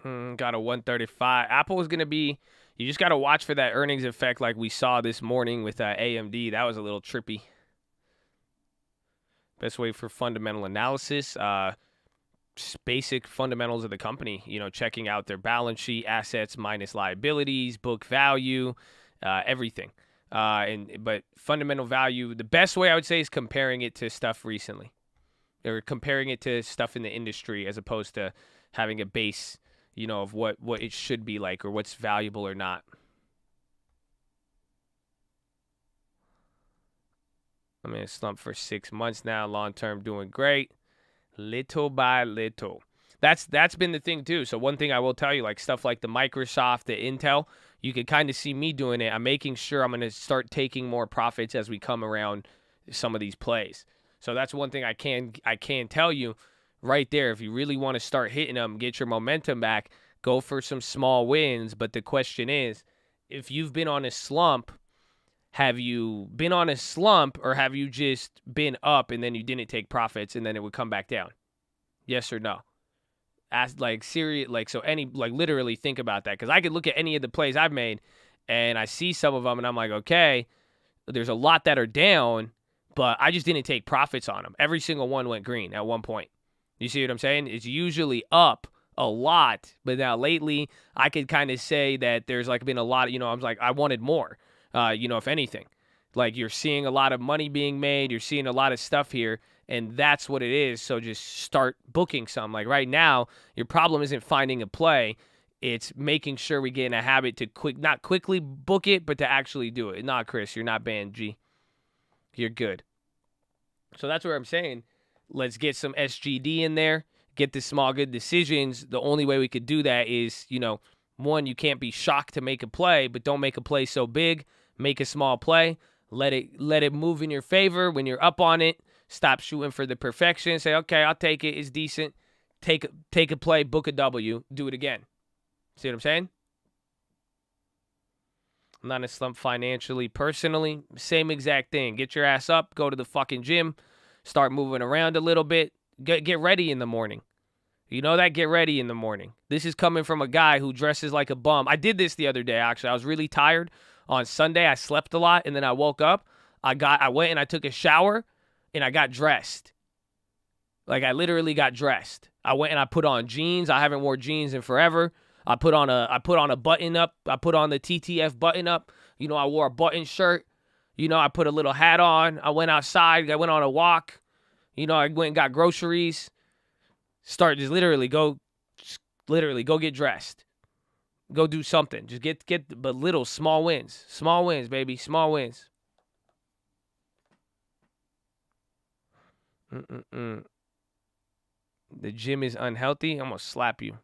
Got a 135. Apple is going to be, you just got to watch for that earnings effect like we saw this morning with AMD. That was a little trippy. Best way for fundamental analysis, just basic fundamentals of the company, you know, checking out their balance sheet, assets minus liabilities, book value, everything. But fundamental value, the best way I would say is comparing it to stuff recently, or comparing it to stuff in the industry as opposed to having a base, of what it should be like or what's valuable or not. I'm in a slump for 6 months now. Long term doing great. Little by little. That's been the thing too. So one thing I will tell you, like stuff like the Microsoft, the Intel, you can kind of see me doing it. I'm making sure I'm going to start taking more profits as we come around some of these plays. So that's one thing I can tell you right there. If you really want to start hitting them, get your momentum back, go for some small wins. But the question is, if you've been on a slump, have you been on a slump or have you just been up and then you didn't take profits and then it would come back down? Yes or no? Ask literally think about that, because I could look at any of the plays I've made and I see some of them and I'm like, okay, there's a lot that are down, but I just didn't take profits on them. Every single one went green at one point. You see what I'm saying? It's usually up a lot, but now lately I could kind of say that there's been a lot, I was like, I wanted more. If anything, like you're seeing a lot of money being made, you're seeing a lot of stuff here, and that's what it is. So just start booking some. Like right now, your problem isn't finding a play. It's making sure we get in a habit to not quickly book it, but to actually do it. Nah, Chris, you're not banned, G. You're good. So that's what I'm saying. Let's get some SGD in there, get the small good decisions. The only way we could do that is, one, you can't be shocked to make a play, but don't make a play so big. Make a small play. Let it move in your favor. When you're up on it, stop shooting for the perfection. Say, okay, I'll take it. It's decent. Take a play, book a W, do it again. See what I'm saying? I'm not in a slump financially, personally. Same exact thing. Get your ass up. Go to the fucking gym. Start moving around a little bit. Get ready in the morning. You know that? Get ready in the morning. This is coming from a guy who dresses like a bum. I did this the other day, actually. I was really tired. On Sunday, I slept a lot, and then I woke up. I went and I took a shower, and I got dressed. Like, I literally got dressed. I went and I put on jeans. I haven't worn jeans in forever. I put on a button up. I put on the TTF button up. I wore a button shirt. I put a little hat on. I went outside. I went on a walk. I went and got groceries. Go get dressed. Go do something. Just get but little small wins. Small wins, baby. Small wins. The gym is unhealthy. I'm gonna slap you.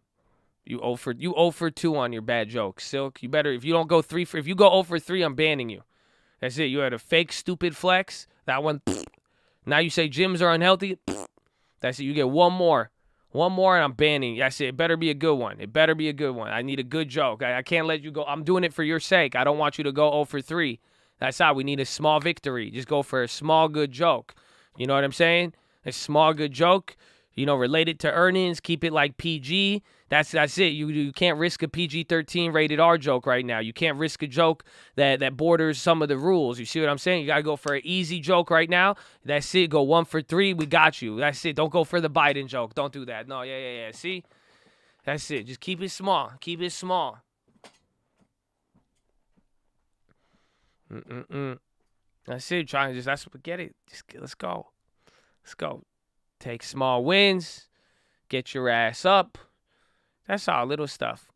You 0 for 2 on your bad joke. Silk, you better, if you don't go 3 for, if you go 0 for 3, I'm banning you. That's it. You had a fake stupid flex. That one. Now you say gyms are unhealthy. That's it. You get one more. One more and I'm banning you. I said, it better be a good one. It better be a good one. I need a good joke. I can't let you go. I'm doing it for your sake. I don't want you to go 0 for 3. That's how we need a small victory. Just go for a small good joke. You know what I'm saying? A small good joke. Related to earnings. Keep it like PG. That's it. You can't risk a PG-13 rated R joke right now. You can't risk a joke that borders some of the rules. You see what I'm saying? You got to go for an easy joke right now. That's it. Go 1 for 3. We got you. That's it. Don't go for the Biden joke. Don't do that. No, yeah. See? That's it. Just keep it small. Keep it small. That's it. Get it. Let's go. Let's go. Take small wins. Get your ass up. That's all little stuff.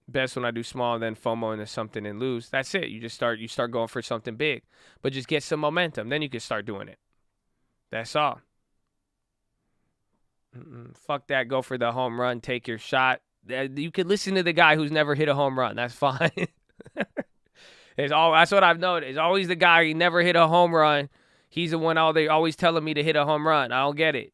Best when I do small, then FOMO into something and lose. That's it. You start going for something big. But just get some momentum. Then you can start doing it. That's all. Fuck that. Go for the home run. Take your shot. You could listen to the guy who's never hit a home run. That's fine. That's what I've noticed. It's always the guy who never hit a home run. He's the one they always telling me to hit a home run. I don't get it.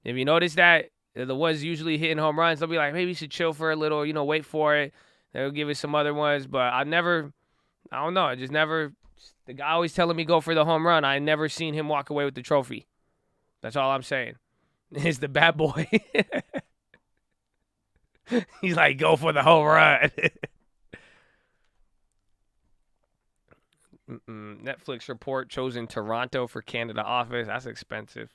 If you notice that, the ones usually hitting home runs, they'll be like, maybe you should chill for a little, wait for it. They'll give us some other ones. But I don't know. The guy always telling me go for the home run. I never seen him walk away with the trophy. That's all I'm saying. It's the bad boy. He's like, go for the home run. Netflix report chosen Toronto for Canada office. That's expensive.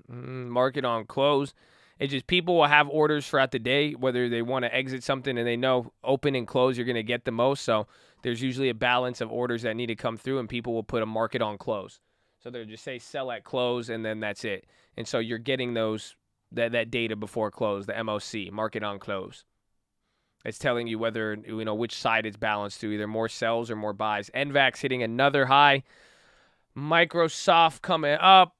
Market on close. It's just people will have orders throughout the day, whether they want to exit something and they know open and close you're going to get the most. So there's usually a balance of orders that need to come through, and people will put a market on close. So they'll just say sell at close, and then that's it. And so you're getting that data before close, the MOC, market on close. It's telling you whether, which side it's balanced to, either more sells or more buys. NVAX hitting another high. Microsoft coming up.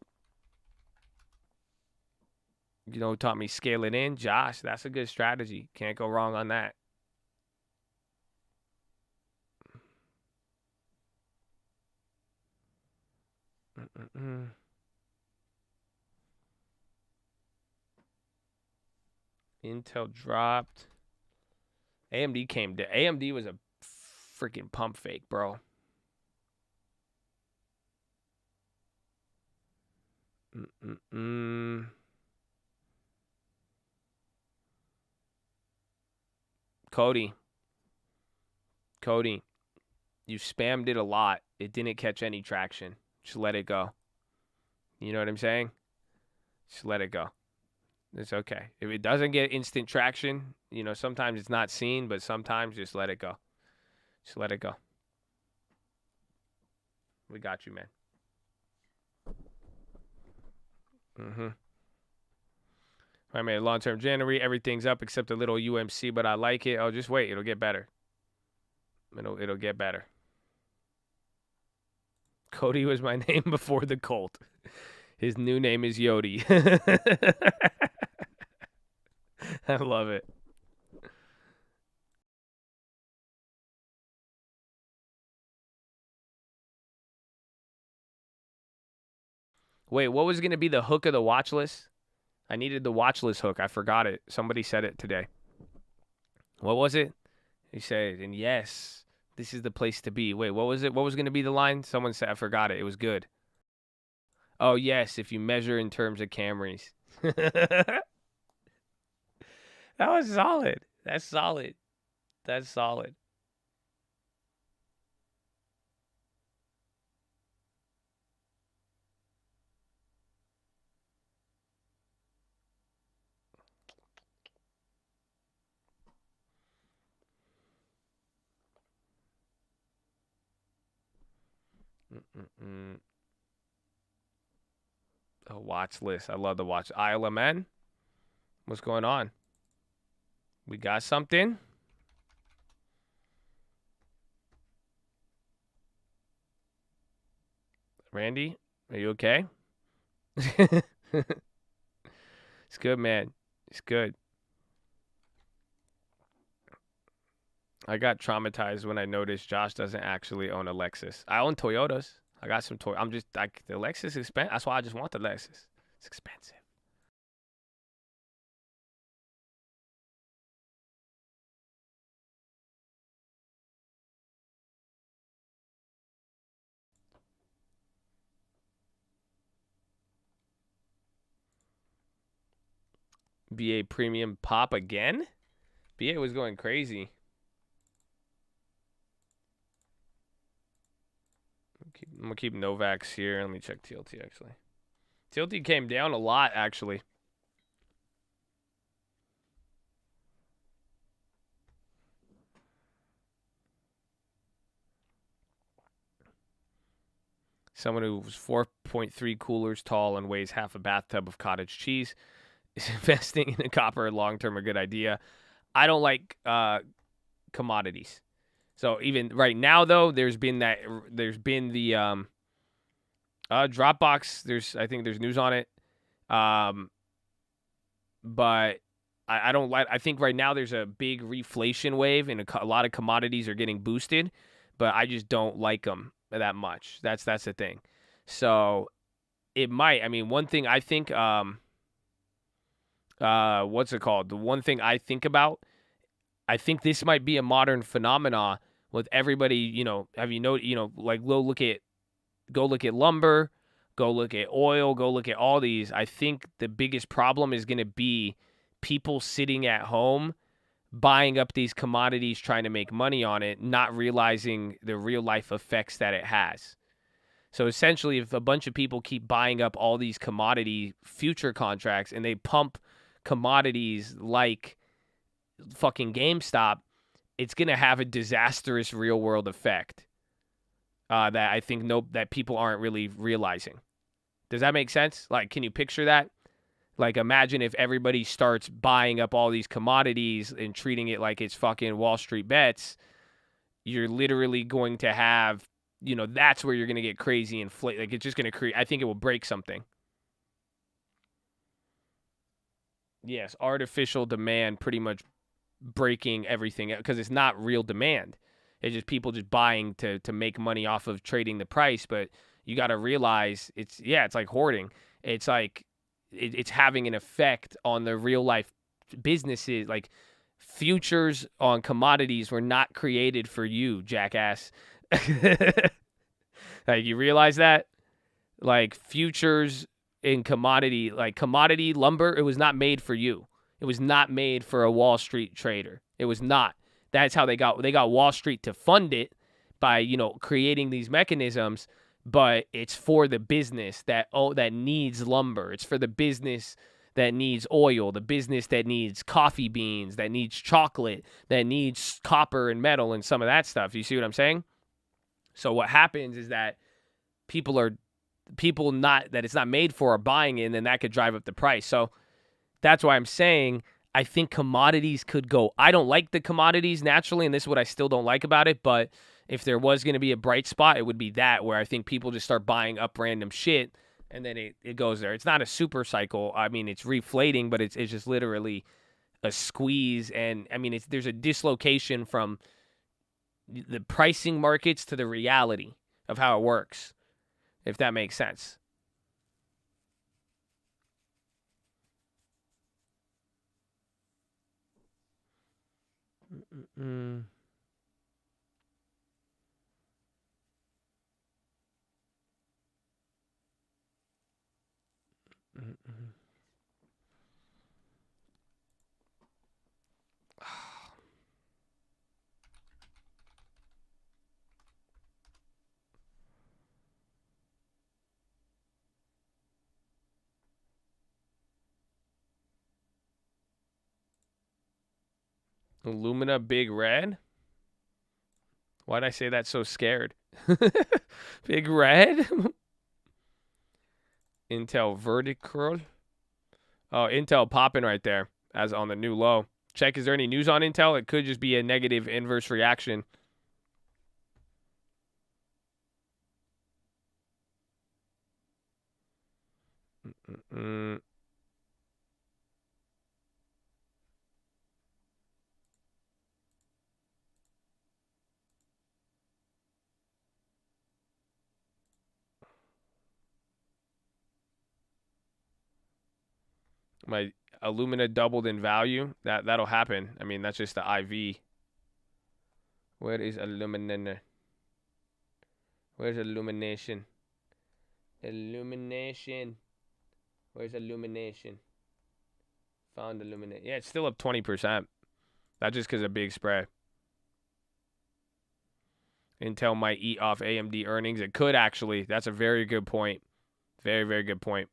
Taught me scale it in. Josh, that's a good strategy. Can't go wrong on that. Intel dropped. AMD came down. AMD was a freaking pump fake, bro. Cody, you spammed it a lot. It didn't catch any traction. Just let it go. You know what I'm saying? Just let it go. It's okay. If it doesn't get instant traction, sometimes it's not seen, but sometimes just let it go. Just let it go. We got you, man. I made a long-term January. Everything's up except a little UMC, but I like it. Oh, just wait. It'll get better. It'll get better. Cody was my name before the cult. His new name is Yodi. I love it. Wait, what was going to be the hook of the watch list? I needed the watch list hook. I forgot it. Somebody said it today. What was it? He said, and yes, this is the place to be. Wait, what was it? What was going to be the line? Someone said, I forgot it. It was good. Oh, yes, if you measure in terms of Camrys. That was solid. That's solid. That's solid. A watch list. I love the watch. ILMN. What's going on? We got something? Randy, are you okay? It's good, man. It's good. I got traumatized when I noticed Josh doesn't actually own a Lexus. I own Toyotas. I got some Toyota. I'm just like, the Lexus is expensive. That's why I just want the Lexus. It's expensive. BA premium pop again? BA was going crazy. I'm going to keep Novax here. Let me check TLT, actually. TLT came down a lot, actually. Someone who was 4.3 coolers tall and weighs half a bathtub of cottage cheese. Is investing in a copper long-term a good idea? I don't like commodities. So even right now, though, there's been the Dropbox. I think there's news on it. But I don't like. I think right now there's a big reflation wave, and a lot of commodities are getting boosted. But I just don't like them that much. That's the thing. So it might. I mean, one thing I think. What's it called? The one thing I think about. I think this might be a modern phenomena with everybody, have you know, like go look at lumber, go look at oil, go look at all these. I think the biggest problem is going to be people sitting at home buying up these commodities, trying to make money on it, not realizing the real life effects that it has. So essentially, if a bunch of people keep buying up all these commodity future contracts and they pump commodities like fucking GameStop, it's going to have a disastrous real world effect that I think that people aren't really realizing. Does that make sense? Like, can you picture that? Like, imagine if everybody starts buying up all these commodities and treating it like it's fucking Wall Street bets. You're literally going to have, that's where you're going to get crazy inflate. Like, it's just going to create, I think it will break something. Yes, artificial demand pretty much breaking everything because it's not real demand. It's just people just buying to make money off of trading the price. But you got to realize it's like hoarding. It's like it's having an effect on the real life businesses. Like, futures on commodities were not created for you, jackass. Like, you realize that? Like, futures in commodity, like commodity lumber, it was not made for you. It was not made for a Wall Street trader. It was not. That's how they got Wall Street to fund it by, creating these mechanisms, but it's for the business that needs lumber. It's for the business that needs oil, the business that needs coffee beans, that needs chocolate, that needs copper and metal and some of that stuff. You see what I'm saying? So what happens is that people that it's not made for are buying it, and then that could drive up the price. So that's why I'm saying I think commodities could go. I don't like the commodities naturally, and this is what I still don't like about it, but if there was going to be a bright spot, it would be that, where I think people just start buying up random shit, and then it goes there. It's not a super cycle. I mean, it's reflating, but it's just literally a squeeze, and I mean, there's a dislocation from the pricing markets to the reality of how it works, if that makes sense. Illumina Big Red? Why'd I say that so scared? Big Red? Intel vertical. Oh, Intel popping right there as on the new low. Check, is there any news on Intel? It could just be a negative inverse reaction. My Illumina doubled in value. That'll happen. I mean, that's just the IV. Where is Illumina? Where's illumination? Illumination. Where's illumination? Found illuminate. Yeah, it's still up 20%. That's just because of big spread. Intel might eat off AMD earnings. It could actually. That's a very good point. Very, very good point.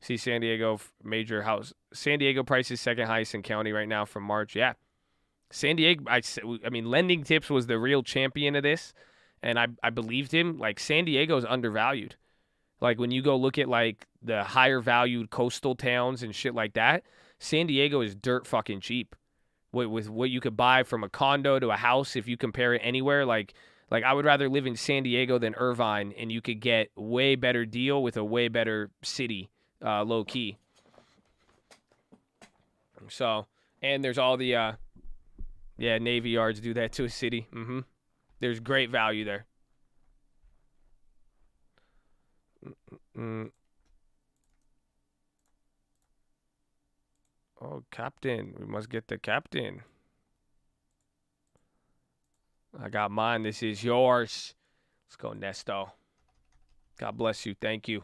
See San Diego major house. San Diego prices second highest in county right now from March. Yeah. San Diego, I mean, Lending Tips was the real champion of this, and I believed him. Like, San Diego's undervalued. Like, when you go look at, like, the higher valued coastal towns and shit like that, San Diego is dirt fucking cheap. With what you could buy from a condo to a house, if you compare it anywhere, like I would rather live in San Diego than Irvine, and you could get way better deal with a way better city, low key. So, and there's all the, Navy Yards do that to a city. There's great value there. Oh, captain. We must get the captain. I got mine. This is yours. Let's go, Nesto. God bless you. Thank you.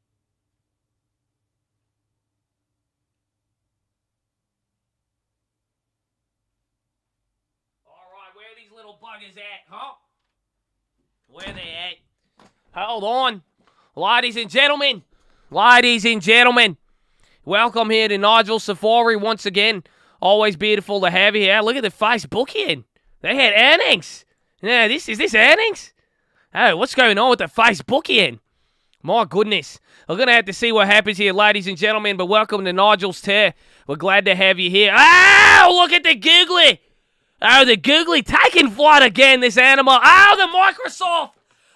buggers at, huh? Where they at? Hold on. Ladies and gentlemen. Welcome here to Nigel Safari once again. Always beautiful to have you here. Look at the Facebook in. They had earnings. Now, is this earnings? Oh, what's going on with the Facebook in? My goodness. We're going to have to see what happens here, ladies and gentlemen, but welcome to Nigel's Tear. We're glad to have you here. Oh, look at the googly. Oh, the googly taking flight again, this animal. Oh, the Microsoft.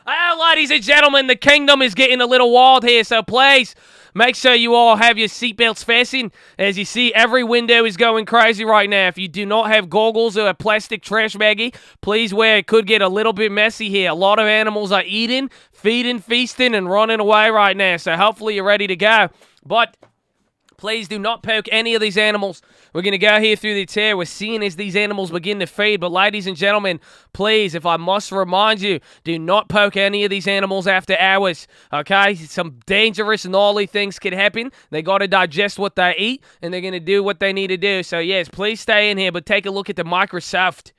Oh, ladies and gentlemen, the kingdom is getting a little wild here, so please make sure you all have your seatbelts fastened. As you see, every window is going crazy right now. If you do not have goggles or a plastic trash baggie, please wear. It could get a little bit messy here. A lot of animals are eating, feeding, feasting, and running away right now, so hopefully you're ready to go. But please do not poke any of these animals. We're going to go here through the tear. We're seeing as these animals begin to feed. But ladies and gentlemen, please, if I must remind you, do not poke any of these animals after hours. Okay? Some dangerous, gnarly things could happen. They got to digest what they eat, and they're going to do what they need to do. So yes, please stay in here, but take a look at the Microsoft.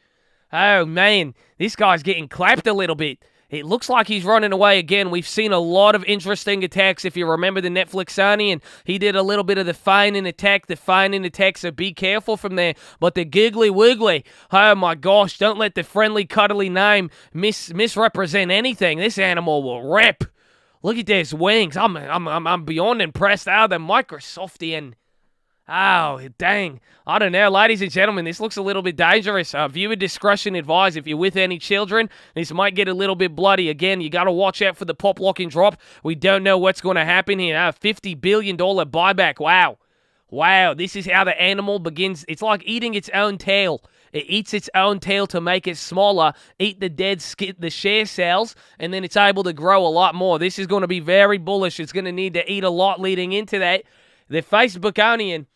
Oh, man. This guy's getting clapped a little bit. It looks like he's running away again. We've seen a lot of interesting attacks. If you remember the Netflixanian, he did a little bit of the feigning attack, so be careful from there. But the Googly Woogly, oh my gosh, don't let the friendly, cuddly name misrepresent anything. This animal will rip. Look at those wings. I'm beyond impressed. Oh, the Microsoftian. Oh, dang. I don't know. Ladies and gentlemen, this looks a little bit dangerous. Viewer discretion advised. If you're with any children, this might get a little bit bloody. Again, you got to watch out for the pop, lock, and drop. We don't know what's going to happen here. $50 billion buyback. Wow. Wow. This is how the animal begins. It's like eating its own tail. It eats its own tail to make it smaller, eat the dead skin, the share cells, and then it's able to grow a lot more. This is going to be very bullish. It's going to need to eat a lot leading into that. The Facebookonian.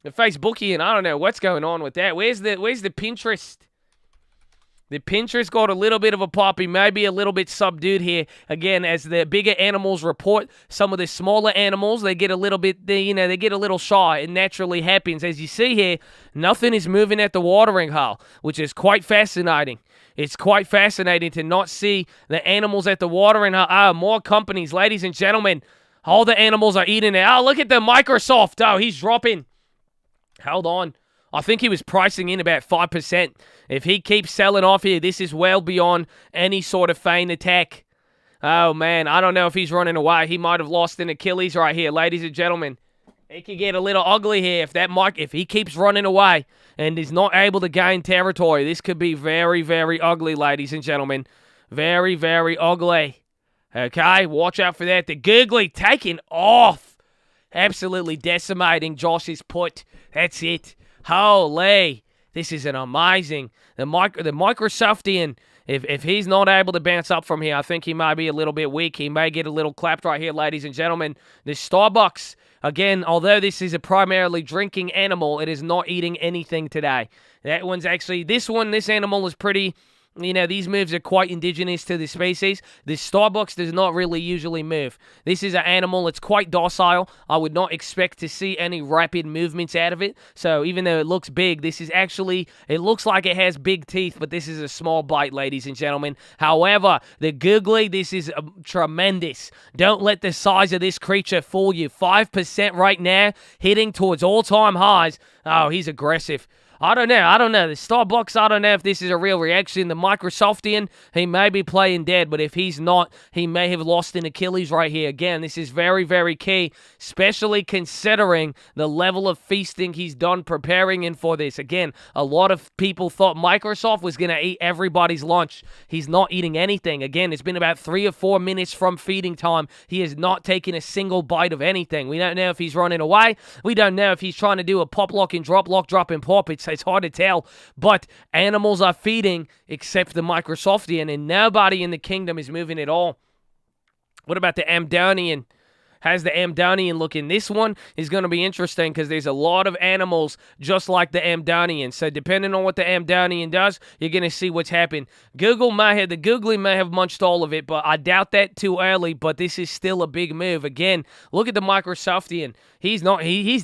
The Facebookian, I don't know what's going on with that. Where's the Pinterest? The Pinterest got a little bit of a pop. He may be a little bit subdued here. Again, as the bigger animals report, some of the smaller animals, they get a little bit, they get a little shy. It naturally happens. As you see here, nothing is moving at the watering hole, which is quite fascinating. It's quite fascinating to not see the animals at the watering hole. More companies, ladies and gentlemen. All the animals are eating it. Oh, look at the Microsoft. Oh, he's dropping. Hold on. I think he was pricing in about 5%. If he keeps selling off here, this is well beyond any sort of feign attack. Oh, man. I don't know if he's running away. He might have lost an Achilles right here, ladies and gentlemen. It could get a little ugly here if he keeps running away and is not able to gain territory. This could be very, very ugly, ladies and gentlemen. Very, very ugly. Okay, watch out for that. The Googly taking off. Absolutely decimating Josh's put. That's it. Holy. This is an amazing. The Microsoftian, if he's not able to bounce up from here, I think he might be a little bit weak. He may get a little clapped right here, ladies and gentlemen. The Starbucks, again, although this is a primarily drinking animal, it is not eating anything today. That one's actually, this animal is pretty... these moves are quite indigenous to the species. This Starbucks does not really usually move. This is an animal that's quite docile. I would not expect to see any rapid movements out of it. So even though it looks big, this is actually, it looks like it has big teeth, but this is a small bite, ladies and gentlemen. However, the Googly, this is tremendous. Don't let the size of this creature fool you. 5% right now, hitting towards all-time highs. Oh, he's aggressive. I don't know. The Starbucks, I don't know if this is a real reaction. The Microsoftian, he may be playing dead, but if he's not, he may have lost an Achilles right here. Again, this is very, very key, especially considering the level of feasting he's done preparing in for this. Again, a lot of people thought Microsoft was going to eat everybody's lunch. He's not eating anything. Again, it's been about 3 or 4 minutes from feeding time. He has not taken a single bite of anything. We don't know if he's running away. We don't know if he's trying to do a pop, lock, and drop, lock, drop, and pop. It's hard to tell, but animals are feeding except the Microsoftian, and nobody in the kingdom is moving at all. What about the Amdonian? How's the Amdonian looking? This one is going to be interesting because there's a lot of animals just like the Amdonian. So depending on what the Amdonian does, you're going to see what's happened. The Googly may have munched all of it, but I doubt that too early, but this is still a big move. Again, look at the Microsoftian. He's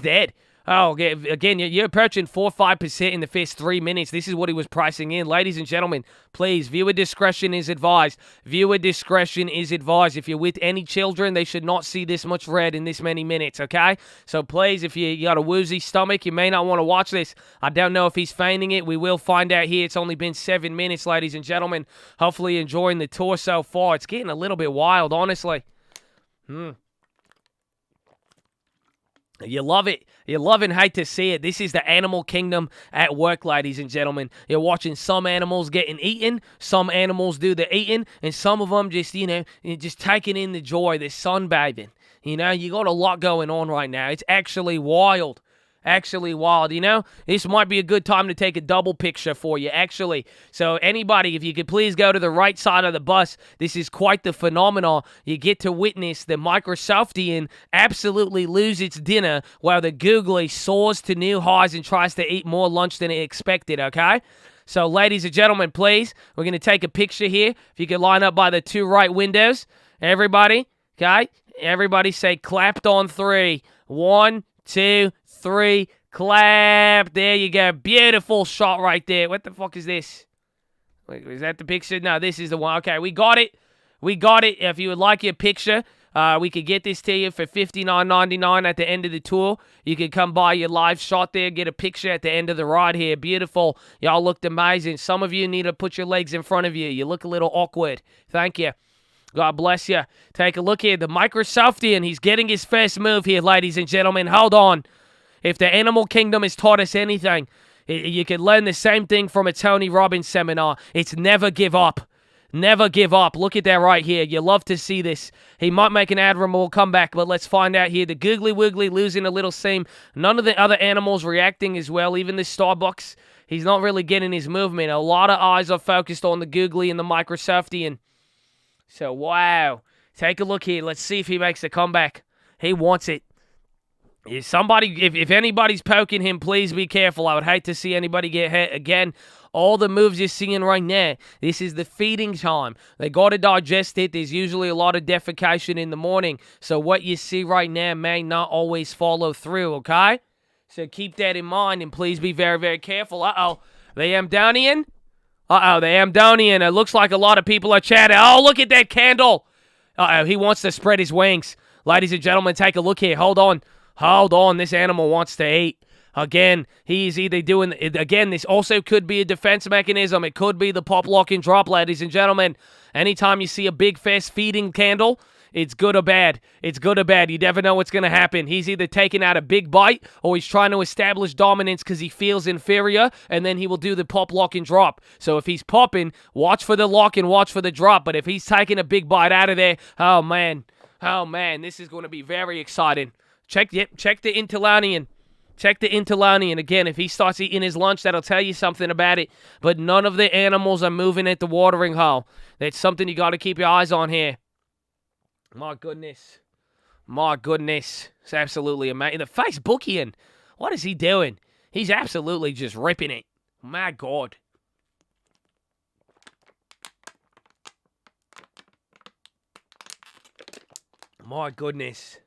dead. Oh, again, you're approaching 4 or 5% in the first 3 minutes. This is what he was pricing in. Ladies and gentlemen, please, viewer discretion is advised. Viewer discretion is advised. If you're with any children, they should not see this much red in this many minutes, okay? So please, if you got a woozy stomach, you may not want to watch this. I don't know if he's feigning it. We will find out here. It's only been 7 minutes, ladies and gentlemen. Hopefully enjoying the tour so far. It's getting a little bit wild, honestly. You love it. You love and hate to see it. This is the animal kingdom at work, ladies and gentlemen. You're watching some animals getting eaten, some animals do the eating, and some of them just, just taking in the joy, they're sunbathing. You got a lot going on right now. It's actually wild. Actually wild, This might be a good time to take a double picture for you, actually. So anybody, if you could please go to the right side of the bus, this is quite the phenomenon. You get to witness the Microsoftian absolutely lose its dinner while the googly soars to new highs and tries to eat more lunch than it expected, okay? So ladies and gentlemen, please, we're going to take a picture here. If you could line up by the 2 right windows. Everybody, okay? Everybody say clapped on 3. 1, 2, 3, clap. There you go. Beautiful shot right there. What the fuck is this? Wait, is that the picture? No, this is the one. Okay, we got it. We got it. If you would like your picture, we could get this to you for $59.99 at the end of the tour. You could come by your live shot there, get a picture at the end of the ride here. Beautiful. Y'all looked amazing. Some of you need to put your legs in front of you. You look a little awkward. Thank you. God bless you. Take a look here. The Microsoftian, he's getting his first move here, ladies and gentlemen. Hold on. If the animal kingdom has taught us anything, you can learn the same thing from a Tony Robbins seminar. It's never give up. Never give up. Look at that right here. You love to see this. He might make an admirable comeback, but let's find out here. The Googly Woogly losing a little seam. None of the other animals reacting as well. Even the Starbucks, he's not really getting his movement. A lot of eyes are focused on the Googly and the Microsoftian. So, wow. Take a look here. Let's see if he makes a comeback. He wants it. If anybody's poking him, please be careful. I would hate to see anybody get hit. Again, all the moves you're seeing right now, this is the feeding time. They got to digest it. There's usually a lot of defecation in the morning. So what you see right now may not always follow through, okay? So keep that in mind, and please be very, very careful. Uh-oh. The Amdonian? Uh-oh, the Amdonian. It looks like a lot of people are chatting. Oh, look at that candle. Uh-oh, he wants to spread his wings. Ladies and gentlemen, take a look here. Hold on. Hold on. This animal wants to eat. Again, he's either doing... Again, this also could be a defense mechanism. It could be the pop, lock, and drop, ladies and gentlemen. Anytime you see a big, fast feeding candle, it's good or bad. It's good or bad. You never know what's going to happen. He's either taking out a big bite or he's trying to establish dominance because he feels inferior, and then he will do the pop, lock, and drop. So if he's popping, watch for the lock and watch for the drop. But if he's taking a big bite out of there, oh, man, this is going to be very exciting. Check the Interlanian. Check the Interlanian. Again, if he starts eating his lunch, that'll tell you something about it. But none of the animals are moving at the watering hole. That's something you got to keep your eyes on here. My goodness. My goodness. It's absolutely amazing. The Facebookian. What is he doing? He's absolutely just ripping it. My God. My goodness.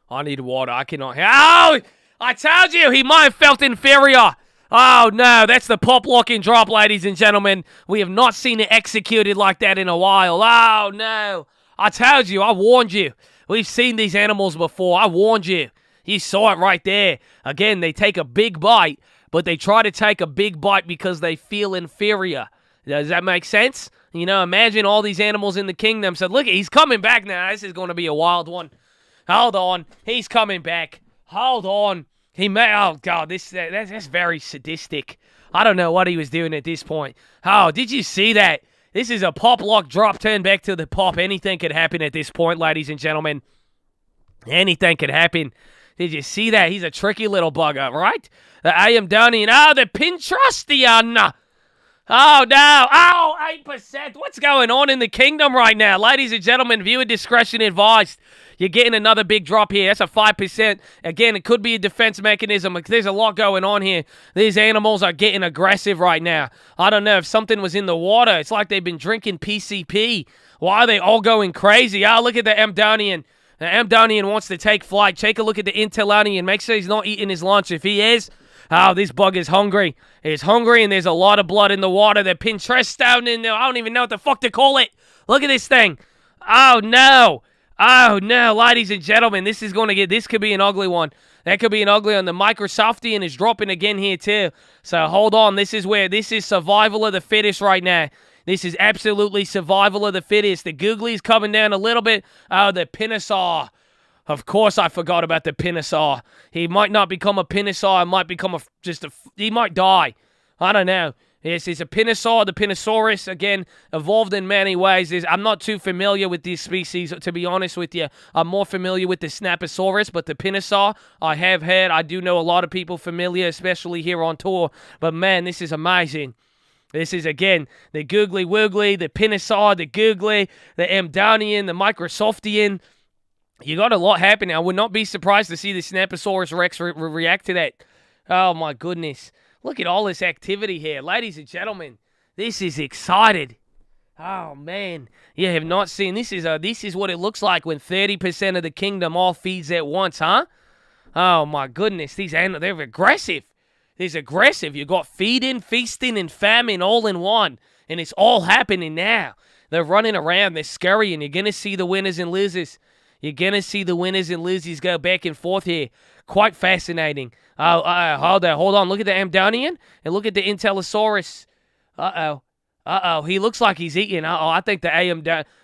I need water. I cannot... Oh! I told you he might have felt inferior. Oh, no. That's the pop, lock, and drop, ladies and gentlemen. We have not seen it executed like that in a while. Oh, no. I told you. I warned you. We've seen these animals before. I warned you. You saw it right there. Again, they take a big bite, but they try to take a big bite because they feel inferior. Does that make sense? You know, imagine all these animals in the kingdom said, look, he's coming back now. This is going to be a wild one. Hold on. He's coming back. Hold on. He may... Oh, God. That's very sadistic. I don't know what he was doing at this point. Oh, did you see that? This is a pop, lock, drop, turn back to the pop. Anything could happen at this point, ladies and gentlemen. Anything could happen. Did you see that? He's a tricky little bugger, right? The Amdonian. Oh, the Pinterustian. Oh, no. Oh, 8%. What's going on in the kingdom right now? Ladies and gentlemen, viewer discretion advised. You're getting another big drop here. That's a 5%. Again, it could be a defense mechanism. There's a lot going on here. These animals are getting aggressive right now. I don't know if something was in the water. It's like they've been drinking PCP. Why are they all going crazy? Oh, look at the Amdonian. The Amdonian wants to take flight. Take a look at the Intelonian. Make sure he's not eating his lunch. If he is, oh, this bug is hungry. He's hungry, and there's a lot of blood in the water. The Pinterest down in there. I don't even know what the fuck to call it. Look at this thing. Oh, no. Oh, no, ladies and gentlemen. This could be an ugly one. That could be an ugly one. The Microsoftian is dropping again here, too. So, hold on. This is survival of the fittest right now. This is absolutely survival of the fittest. The Googly's coming down a little bit. Oh, the Pinasaur. Of course I forgot about the Pinasaur. He might not become a Pinasaur. It might become he might die. I don't know. Yes, it's a Pinasaur. The Pinasaurus, again, evolved in many ways. I'm not too familiar with these species, to be honest with you. I'm more familiar with the Snaposaurus, but the Pinasaur, I do know a lot of people familiar, especially here on tour. But, man, this is amazing. This is, again, the Googly Woogly, the Pinasaur, the Googly, the Amdonian, the Microsoftian. You got a lot happening. I would not be surprised to see the Snaposaurus Rex react to that. Oh, my goodness. Look at all this activity here. Ladies and gentlemen, this is excited. Oh, man. You have not seen. This is what it looks like when 30% of the kingdom all feeds at once, huh? Oh, my goodness. They're aggressive. It's aggressive. You got feeding, feasting, and famine all in one. And it's all happening now. They're running around. They're scurrying. You're going to see the winners and losers. You're going to see the winners and losers go back and forth here. Quite fascinating. Hold on. Look at the Amdonian and look at the Intellosaurus. Uh-oh. He looks like he's eating. I think the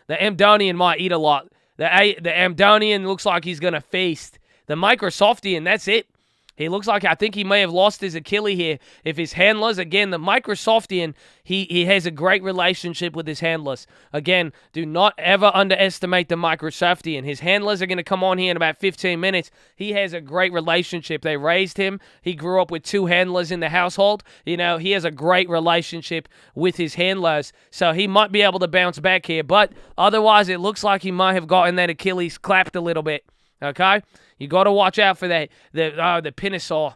Amdonian might eat a lot. The Amdonian looks like he's going to feast. The Microsoftian, that's it. He looks like, I think he may have lost his Achilles here. If his handlers, again, the Microsoftian, he has a great relationship with his handlers. Again, do not ever underestimate the Microsoftian. His handlers are going to come on here in about 15 minutes. He has a great relationship. They raised him. He grew up with 2 handlers in the household. You know, he has a great relationship with his handlers. So he might be able to bounce back here. But otherwise, it looks like he might have gotten that Achilles clapped a little bit. Okay? You got to watch out for that. The Pinasaur.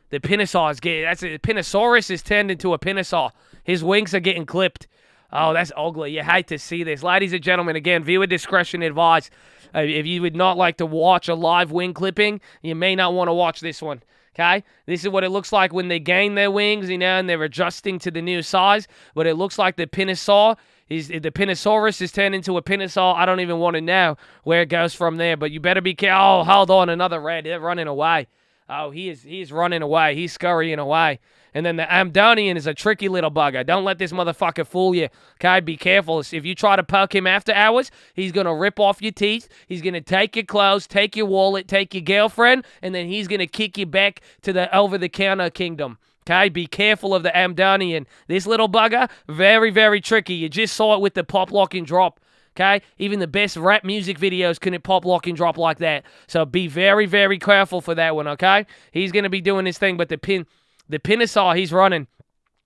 The Pinasaur is getting... Pinasaurus is turned into a Pinasaur. His wings are getting clipped. Oh, that's ugly. You hate to see this. Ladies and gentlemen, again, viewer discretion advised. If you would not like to watch a live wing clipping, you may not want to watch this one. Okay? This is what it looks like when they gain their wings, and they're adjusting to the new size. But it looks like the Pinasaur... the Pinasaurus is turned into a Pinasaur. I don't even want to know where it goes from there, but you better be careful. Oh, hold on, another red. They're running away. Oh, he's running away. He's scurrying away. And then the Amdonian is a tricky little bugger. Don't let this motherfucker fool you. Okay, be careful. If you try to poke him after hours, he's going to rip off your teeth. He's going to take your clothes, take your wallet, take your girlfriend, and then he's going to kick you back to the over-the-counter kingdom. Okay, be careful of the Amdonian. This little bugger, very, very tricky. You just saw it with the pop, lock, and drop. Okay, even the best rap music videos couldn't pop, lock, and drop like that. So be very, very careful for that one, okay? He's going to be doing his thing, but the Pinasaur, he's running.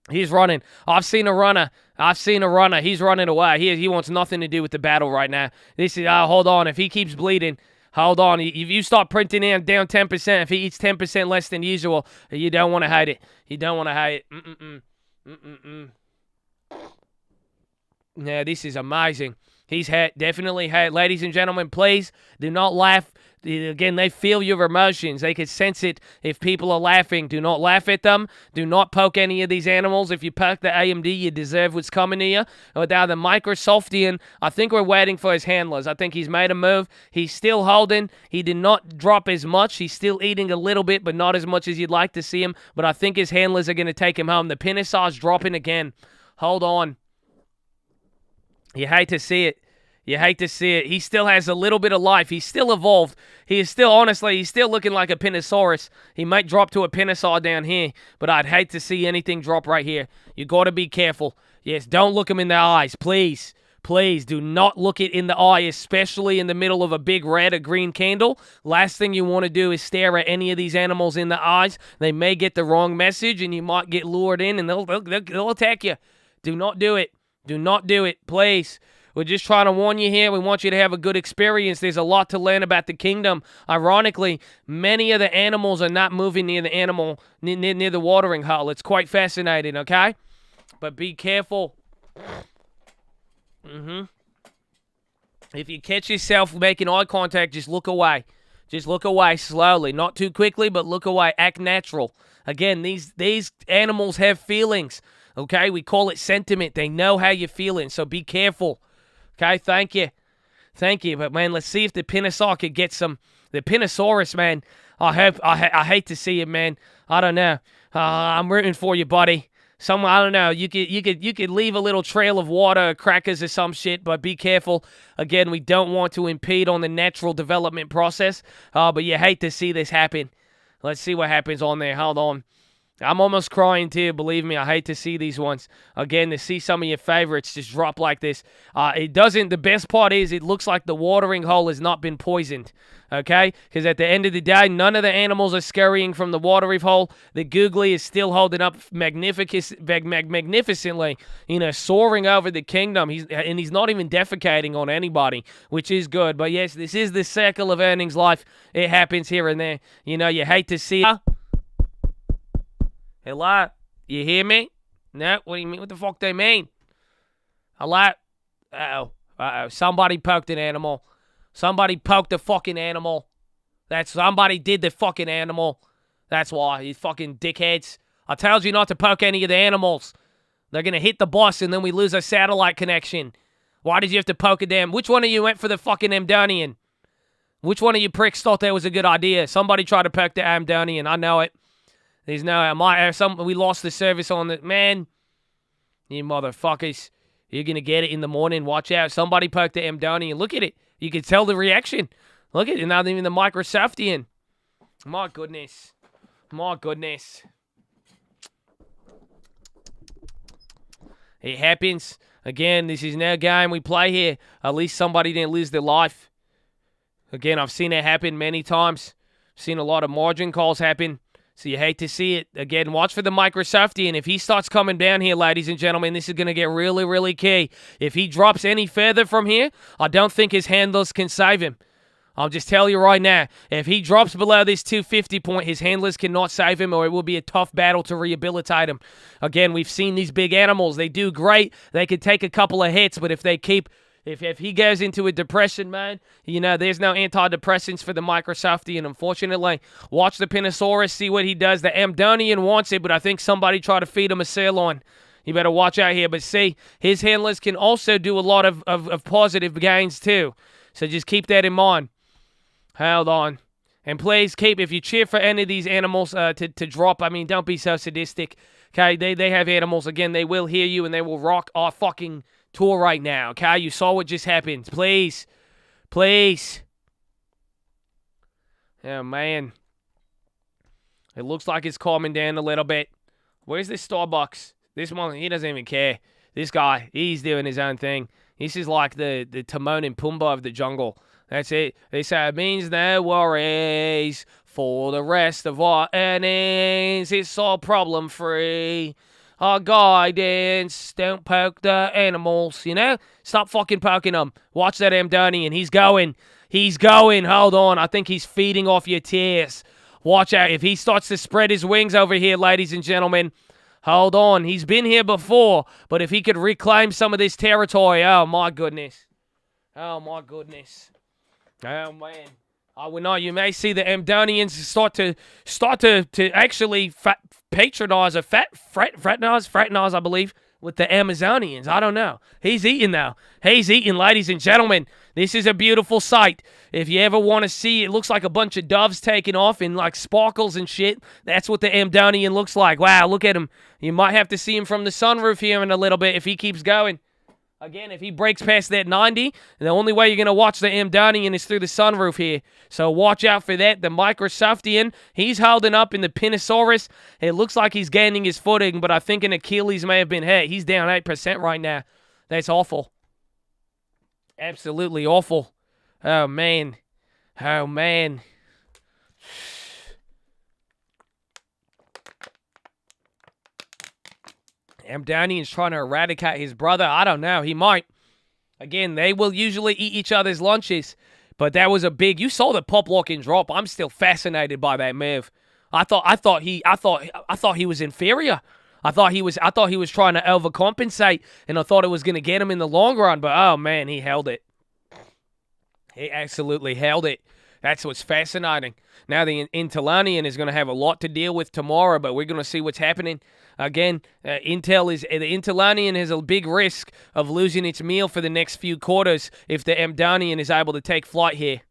He's running. I've seen a runner. He's running away. He wants nothing to do with the battle right now. This is, hold on, if he keeps bleeding... Hold on. If you start printing in down 10%, if he eats 10% less than usual, you don't want to hate it. You don't want to hate it. Yeah, this is amazing. He's definitely had. Ladies and gentlemen, please do not laugh. Again, they feel your emotions. They can sense it if people are laughing. Do not laugh at them. Do not poke any of these animals. If you poke the AMD, you deserve what's coming to you. Without the Microsoftian, I think we're waiting for his handlers. I think he's made a move. He's still holding. He did not drop as much. He's still eating a little bit, but not as much as you'd like to see him. But I think his handlers are going to take him home. The Pinasaur's dropping again. Hold on. You hate to see it. You hate to see it. He still has a little bit of life. He's still evolved. He is still, honestly, he's still looking like a Pinasaurus. He might drop to a Pinasaur down here, but I'd hate to see anything drop right here. You got to be careful. Yes, don't look him in the eyes, please. Please do not look it in the eye, especially in the middle of a big red or green candle. Last thing you want to do is stare at any of these animals in the eyes. They may get the wrong message, and you might get lured in, and they'll attack you. Do not do it. Do not do it, please. We're just trying to warn you here. We want you to have a good experience. There's a lot to learn about the kingdom. Ironically, many of the animals are not moving near the watering hole. It's quite fascinating, okay? But be careful. If you catch yourself making eye contact, just look away. Just look away slowly. Not too quickly, but look away. Act natural. Again, these animals have feelings, okay? We call it sentiment. They know how you're feeling, so be careful. Okay, thank you. Thank you. But, man, let's see if the Pinosaur could get some. The Pinosaurus, man, I hate to see it, man. I don't know. I'm rooting for you, buddy. I don't know. You could leave a little trail of water, crackers, or some shit, but be careful. Again, we don't want to impede on the natural development process. But you hate to see this happen. Let's see what happens on there. Hold on. I'm almost crying too, believe me. I hate to see these ones. Again, to see some of your favorites just drop like this. The best part is it looks like the watering hole has not been poisoned, okay? Because at the end of the day, none of the animals are scurrying from the watering hole. The googly is still holding up magnificently, soaring over the kingdom. He's not even defecating on anybody, which is good. But yes, this is the circle of earnings life. It happens here and there. You hate to see it. Hello? You hear me? No? What do you mean? What the fuck do you mean? Hello? Uh-oh. Uh-oh. Somebody poked an animal. Somebody poked a fucking animal. Somebody did the fucking animal. That's why. You fucking dickheads. I told you not to poke any of the animals. They're going to hit the boss and then we lose our satellite connection. Why did you have to poke a damn? Which one of you went for the fucking Amdonian? Which one of you pricks thought that was a good idea? Somebody tried to poke the Amdonian. I know it. There's no, we lost the service on the, man, you motherfuckers. You're going to get it in the morning. Watch out. Somebody poked the Amdonian. Look at it. You can tell the reaction. Look at it. Not even the Microsoftian. My goodness. My goodness. It happens. Again, this is no game we play here. At least somebody didn't lose their life. Again, I've seen it happen many times. Seen a lot of margin calls happen. So you hate to see it. Again, watch for the Microsoftian. If he starts coming down here, ladies and gentlemen, this is going to get really, really key. If he drops any further from here, I don't think his handlers can save him. I'll just tell you right now, if he drops below this 250 point, his handlers cannot save him, or it will be a tough battle to rehabilitate him. Again, we've seen these big animals. They do great. They could take a couple of hits, but if they keep... If he goes into a depression, man, there's no antidepressants for the Microsoftian, unfortunately. Watch the Pinosaurus, see what he does. The Amdonian wants it, but I think somebody tried to feed him a sirloin. You better watch out here. But see, his handlers can also do a lot of positive gains too. So just keep that in mind. Hold on. And please if you cheer for any of these animals to drop, don't be so sadistic. Okay, they have animals. Again, they will hear you and they will rock our fucking tour right now, okay? You saw what just happened. Please. Please. Oh, man. It looks like it's calming down a little bit. Where's this Starbucks? This one, he doesn't even care. This guy, he's doing his own thing. This is like the Timon and Pumbaa of the jungle. That's it. They say it means no worries for the rest of our earnings. It's all problem-free. Our guidance, don't poke the animals, Stop fucking poking them. Watch that Amdonian. He's going. Hold on. I think he's feeding off your tears. Watch out. If he starts to spread his wings over here, ladies and gentlemen, hold on. He's been here before, but if he could reclaim some of this territory, oh, my goodness. Oh, my goodness. Oh, man. I will not. You may see the Amdonians start to actually patronize or fraternize, I believe, with the Amazonians. I don't know. He's eating, though. He's eating, ladies and gentlemen. This is a beautiful sight. If you ever want to see, it looks like a bunch of doves taking off in like sparkles and shit. That's what the Amdonian looks like. Wow, look at him. You might have to see him from the sunroof here in a little bit if he keeps going. Again, if he breaks past that 90, the only way you're going to watch the Amdonian is through the sunroof here. So watch out for that. The Microsoftian, he's holding up in the Pinosaurus. It looks like he's gaining his footing, but I think an Achilles may have been hit. He's down 8% right now. That's awful. Absolutely awful. Oh, man. Oh, man. Amdonian's trying to eradicate his brother. I don't know. He might. Again, they will usually eat each other's lunches. But that was a big... You saw the pop lock and drop. I'm still fascinated by that move. I thought he was inferior. I thought he was trying to overcompensate, and I thought it was going to get him in the long run. But oh man, he held it. He absolutely held it. That's what's fascinating. Now the Intelanian is going to have a lot to deal with tomorrow, but we're going to see what's happening. Again, the Intelanian has a big risk of losing its meal for the next few quarters if the Amdanian is able to take flight here.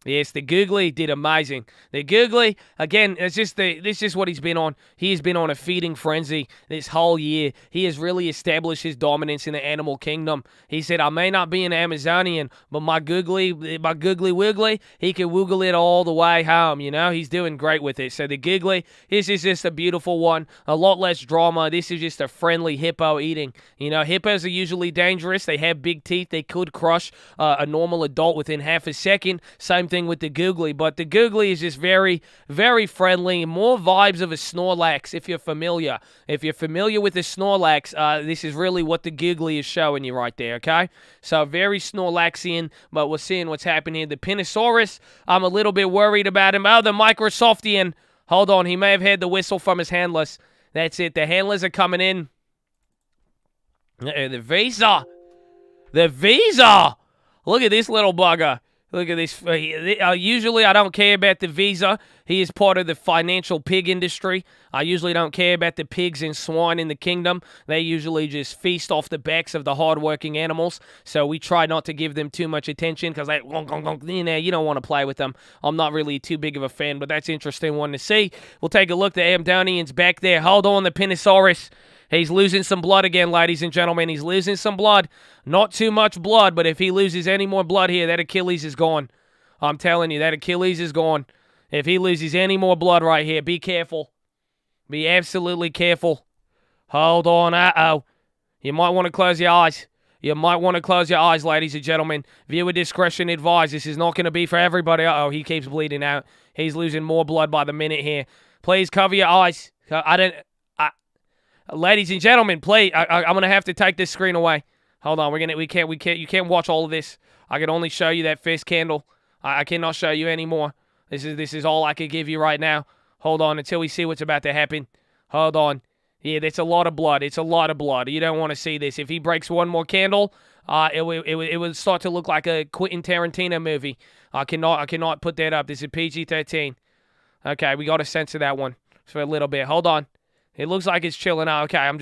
Yes, the Googly did amazing. The Googly, again, this is what he's been on. He has been on a feeding frenzy this whole year. He has really established his dominance in the animal kingdom. He said, I may not be an Amazonian, but my Googly Wiggly, he can wiggle it all the way home, you know? He's doing great with it. So the Googly, this is just a beautiful one. A lot less drama. This is just a friendly hippo eating. You know, hippos are usually dangerous. They have big teeth. They could crush a normal adult within half a second. Same thing with the Googly, but the Googly is just very, very friendly. More vibes of a Snorlax, if you're familiar. If you're familiar with the Snorlax, this is really what the Googly is showing you right there, okay? So very Snorlaxian, but we're seeing what's happening here. The Pinosaurus, I'm a little bit worried about him. Oh, the Microsoftian. Hold on, he may have had the whistle from his handlers. That's it. The handlers are coming in. The Visa. The Visa. Look at this little bugger. Look at this. Usually, I don't care about the Visa. He is part of the financial pig industry. I usually don't care about the pigs and swine in the kingdom. They usually just feast off the backs of the hardworking animals. So we try not to give them too much attention because you don't want to play with them. I'm not really too big of a fan, but that's an interesting one to see. We'll take a look. The Amdonian's back there. Hold on, the Pinosaurus. He's losing some blood again, ladies and gentlemen. He's losing some blood. Not too much blood, but if he loses any more blood here, that Achilles is gone. I'm telling you, that Achilles is gone. If he loses any more blood right here, be careful. Be absolutely careful. Hold on. Uh-oh. You might want to close your eyes. You might want to close your eyes, ladies and gentlemen. Viewer discretion advised. This is not going to be for everybody. Uh-oh, he keeps bleeding out. He's losing more blood by the minute here. Please cover your eyes. Ladies and gentlemen, please. I'm gonna have to take this screen away. Hold on, we can't. You can't watch all of this. I can only show you that first candle. I cannot show you anymore. This is all I can give you right now. Hold on until we see what's about to happen. Hold on. Yeah, that's a lot of blood. It's a lot of blood. You don't want to see this. If he breaks one more candle, it would start to look like a Quentin Tarantino movie. I cannot put that up. This is PG-13. Okay, we got to censor that one for a little bit. Hold on. It looks like it's chilling out. Okay, I'm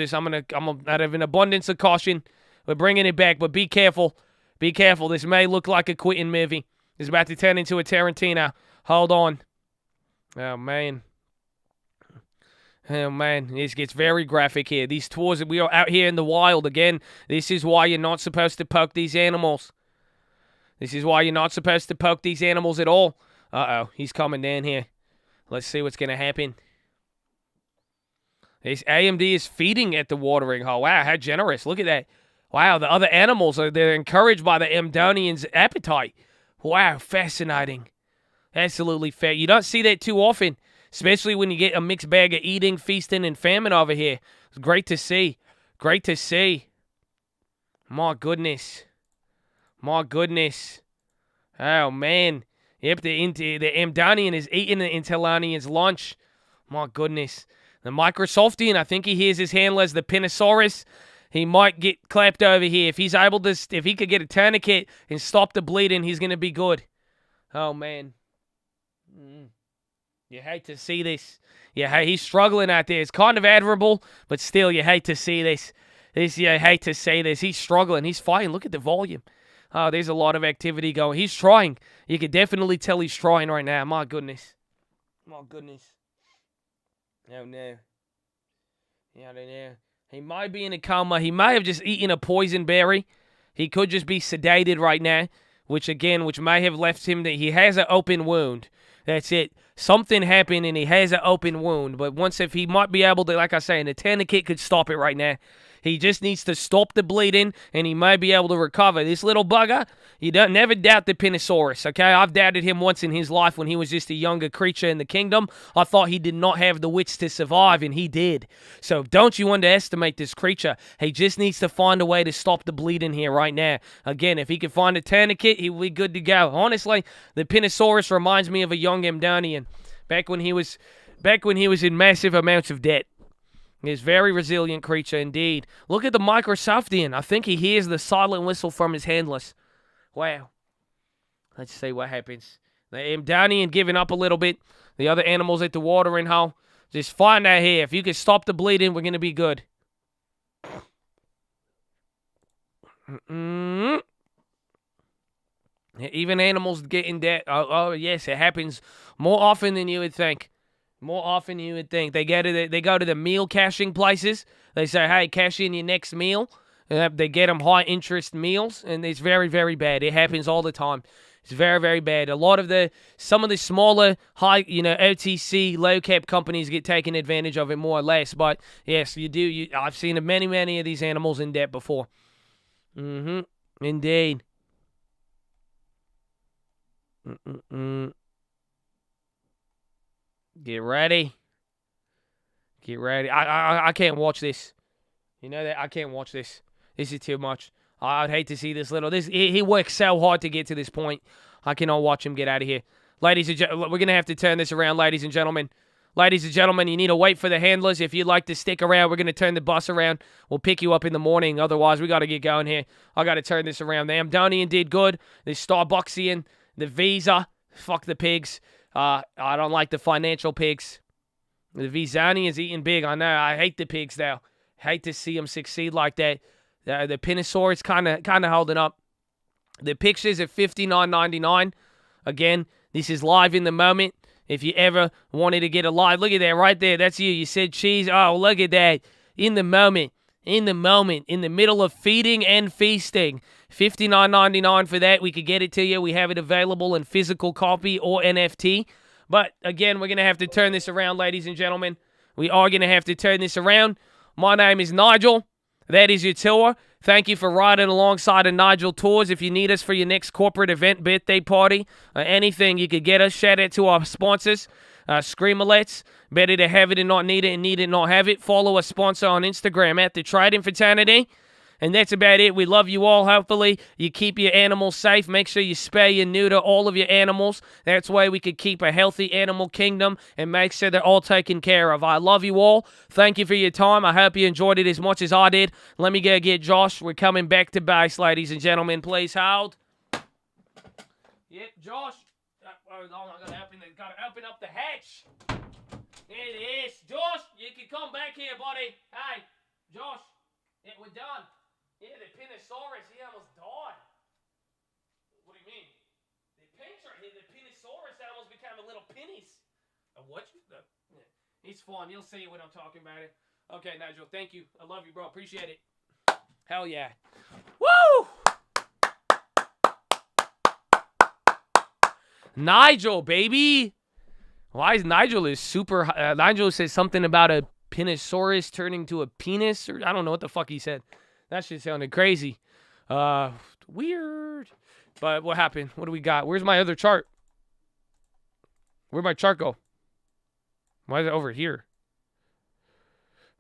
out of an abundance of caution. We're bringing it back, but be careful. Be careful. This may look like a Quentin movie. It's about to turn into a Tarantino. Hold on. Oh, man. Oh, man. This gets very graphic here. These tours, we are out here in the wild again. This is why you're not supposed to poke these animals. This is why you're not supposed to poke these animals at all. Uh-oh. He's coming down here. Let's see what's going to happen. This AMD is feeding at the watering hole. Wow, how generous. Look at that. Wow, the other animals, they're encouraged by the Amdonian's appetite. Wow, fascinating. Absolutely fair. You don't see that too often, especially when you get a mixed bag of eating, feasting, and famine over here. It's great to see. Great to see. My goodness. My goodness. Oh, man. Yep, the Amdonian is eating the Intelanian's lunch. My goodness. The Microsoftian, I think he hears his handlers, the Pinosaurus. He might get clapped over here. If he's able to, if he could get a tourniquet and stop the bleeding, he's going to be good. Oh, man. You hate to see this. He's struggling out there. It's kind of admirable, but still, you hate to see this. You hate to see this. He's struggling. He's fighting. Look at the volume. Oh, there's a lot of activity going. He's trying. You can definitely tell he's trying right now. My goodness. My goodness. Oh, no. Yeah, I don't know. He might be in a coma. He may have just eaten a poison berry. He could just be sedated right now, which may have left him that he has an open wound. That's it. Something happened and he has an open wound. But if he might be able to, like I say, and the tourniquet could stop it right now. He just needs to stop the bleeding, and he may be able to recover. This little bugger, you don't never doubt the Pinosaurus, okay? I've doubted him once in his life when he was just a younger creature in the kingdom. I thought he did not have the wits to survive, and he did. So don't you underestimate this creature. He just needs to find a way to stop the bleeding here right now. Again, if he can find a tourniquet, he'll be good to go. Honestly, the Pinosaurus reminds me of a young Amdonian back when he was in massive amounts of debt. He's a very resilient creature indeed. Look at the Microsoftian. I think he hears the silent whistle from his handless. Wow. Let's see what happens. I am down here and giving up a little bit. The other animals at the watering hole. Just find out here. If you can stop the bleeding, we're going to be good. Even animals getting that. Oh, yes, it happens more often than you would think. More often than you would think. They go to the meal cashing places. They say, hey, cash in your next meal. They get them high interest meals, and it's very, very bad. It happens all the time. It's very, very bad. Some of the smaller, high, OTC, low cap companies get taken advantage of it more or less. But yes, you do. I've seen many, many of these animals in debt before. Indeed. Get ready. Get ready. I can't watch this. You know that? I can't watch this. This is too much. I'd hate to see this little. He works so hard to get to this point. I cannot watch him get out of here. Ladies and gentlemen, we're going to have to turn this around, ladies and gentlemen. Ladies and gentlemen, you need to wait for the handlers. If you'd like to stick around, we're going to turn the bus around. We'll pick you up in the morning. Otherwise, we got to get going here. I got to turn this around. The Amdonian did good. The Starbucksian, the Visa. Fuck the pigs. I don't like the financial pigs. The Visanian's eating big. I know. I hate the pigs, though. Hate to see them succeed like that. The Pinosaurus kind of holding up. The pictures at $59.99. Again, this is live in the moment. If you ever wanted to get a live, look at that right there. That's you. You said cheese. Oh, look at that. In the moment. In the middle of feeding and feasting. $59.99 for that. We could get it to you. We have it available in physical copy or NFT. But again, we're going to have to turn this around, ladies and gentlemen. We are going to have to turn this around. My name is Nigel. That is your tour. Thank you for riding alongside of Nigel Tours. If you need us for your next corporate event, birthday party, or anything, you could get us. Shout out to our sponsors, Screamalets. Better to have it and not need it, and need it and not have it. Follow a sponsor on Instagram at The Trading Fraternity. And that's about it. We love you all. Hopefully, you keep your animals safe. Make sure you spay and neuter all of your animals. That's why we could keep a healthy animal kingdom and make sure they're all taken care of. I love you all. Thank you for your time. I hope you enjoyed it as much as I did. Let me go get Josh. We're coming back to base, ladies and gentlemen. Please hold. Yep, Josh. Hold on, I gotta open up the hatch. There it is. Josh, you can come back here, buddy. Hey, Josh. Yeah, we're done. Yeah, the Pinosaurus, he almost died. What do you mean? The Pinosaurus almost became a little pinnies. A what? Yeah. It's fun. You'll see when I'm talking about it. Okay, Nigel, thank you. I love you, bro. Appreciate it. Hell yeah. Woo! Nigel, baby. Why is Nigel super... Nigel says something about a Pinosaurus turning to a penis, or I don't know what the fuck he said. That shit sounded crazy. Weird. But what happened? What do we got? Where's my other chart? Where'd my chart go? Why is it over here?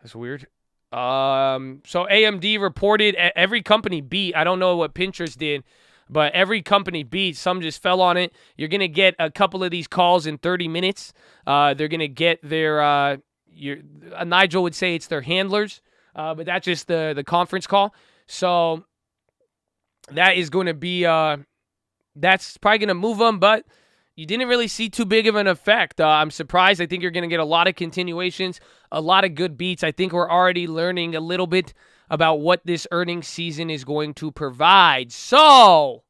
That's weird. So AMD reported every company beat. I don't know what Pinterest did, but every company beat. Some just fell on it. You're going to get a couple of these calls in 30 minutes. They're going to get their... Nigel would say it's their handlers, but that's just the conference call. So that is going to be, that's probably going to move them, but you didn't really see too big of an effect. I'm surprised. I think you're going to get a lot of continuations, a lot of good beats. I think we're already learning a little bit about what this earnings season is going to provide. So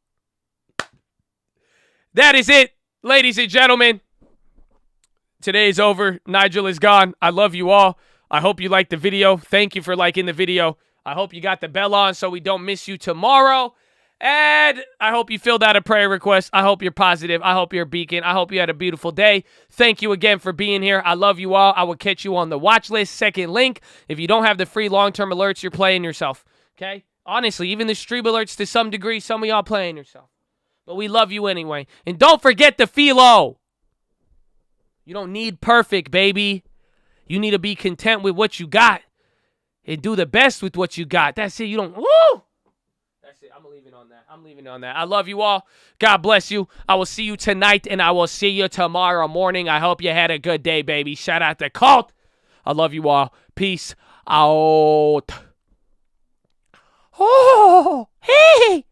that is it, ladies and gentlemen. Today is over. Nigel is gone. I love you all. I hope you liked the video. Thank you for liking the video. I hope you got the bell on so we don't miss you tomorrow. And I hope you filled out a prayer request. I hope you're positive. I hope you're a beacon. I hope you had a beautiful day. Thank you again for being here. I love you all. I will catch you on the watch list. Second link. If you don't have the free long-term alerts, you're playing yourself. Okay? Honestly, even the stream alerts to some degree, some of y'all playing yourself. But we love you anyway. And don't forget the PHILO. You don't need perfect, baby. You need to be content with what you got and do the best with what you got. That's it. You don't... Woo! That's it. I'm leaving on that. I'm leaving on that. I love you all. God bless you. I will see you tonight, and I will see you tomorrow morning. I hope you had a good day, baby. Shout out to Cult. I love you all. Peace out. Oh, hey.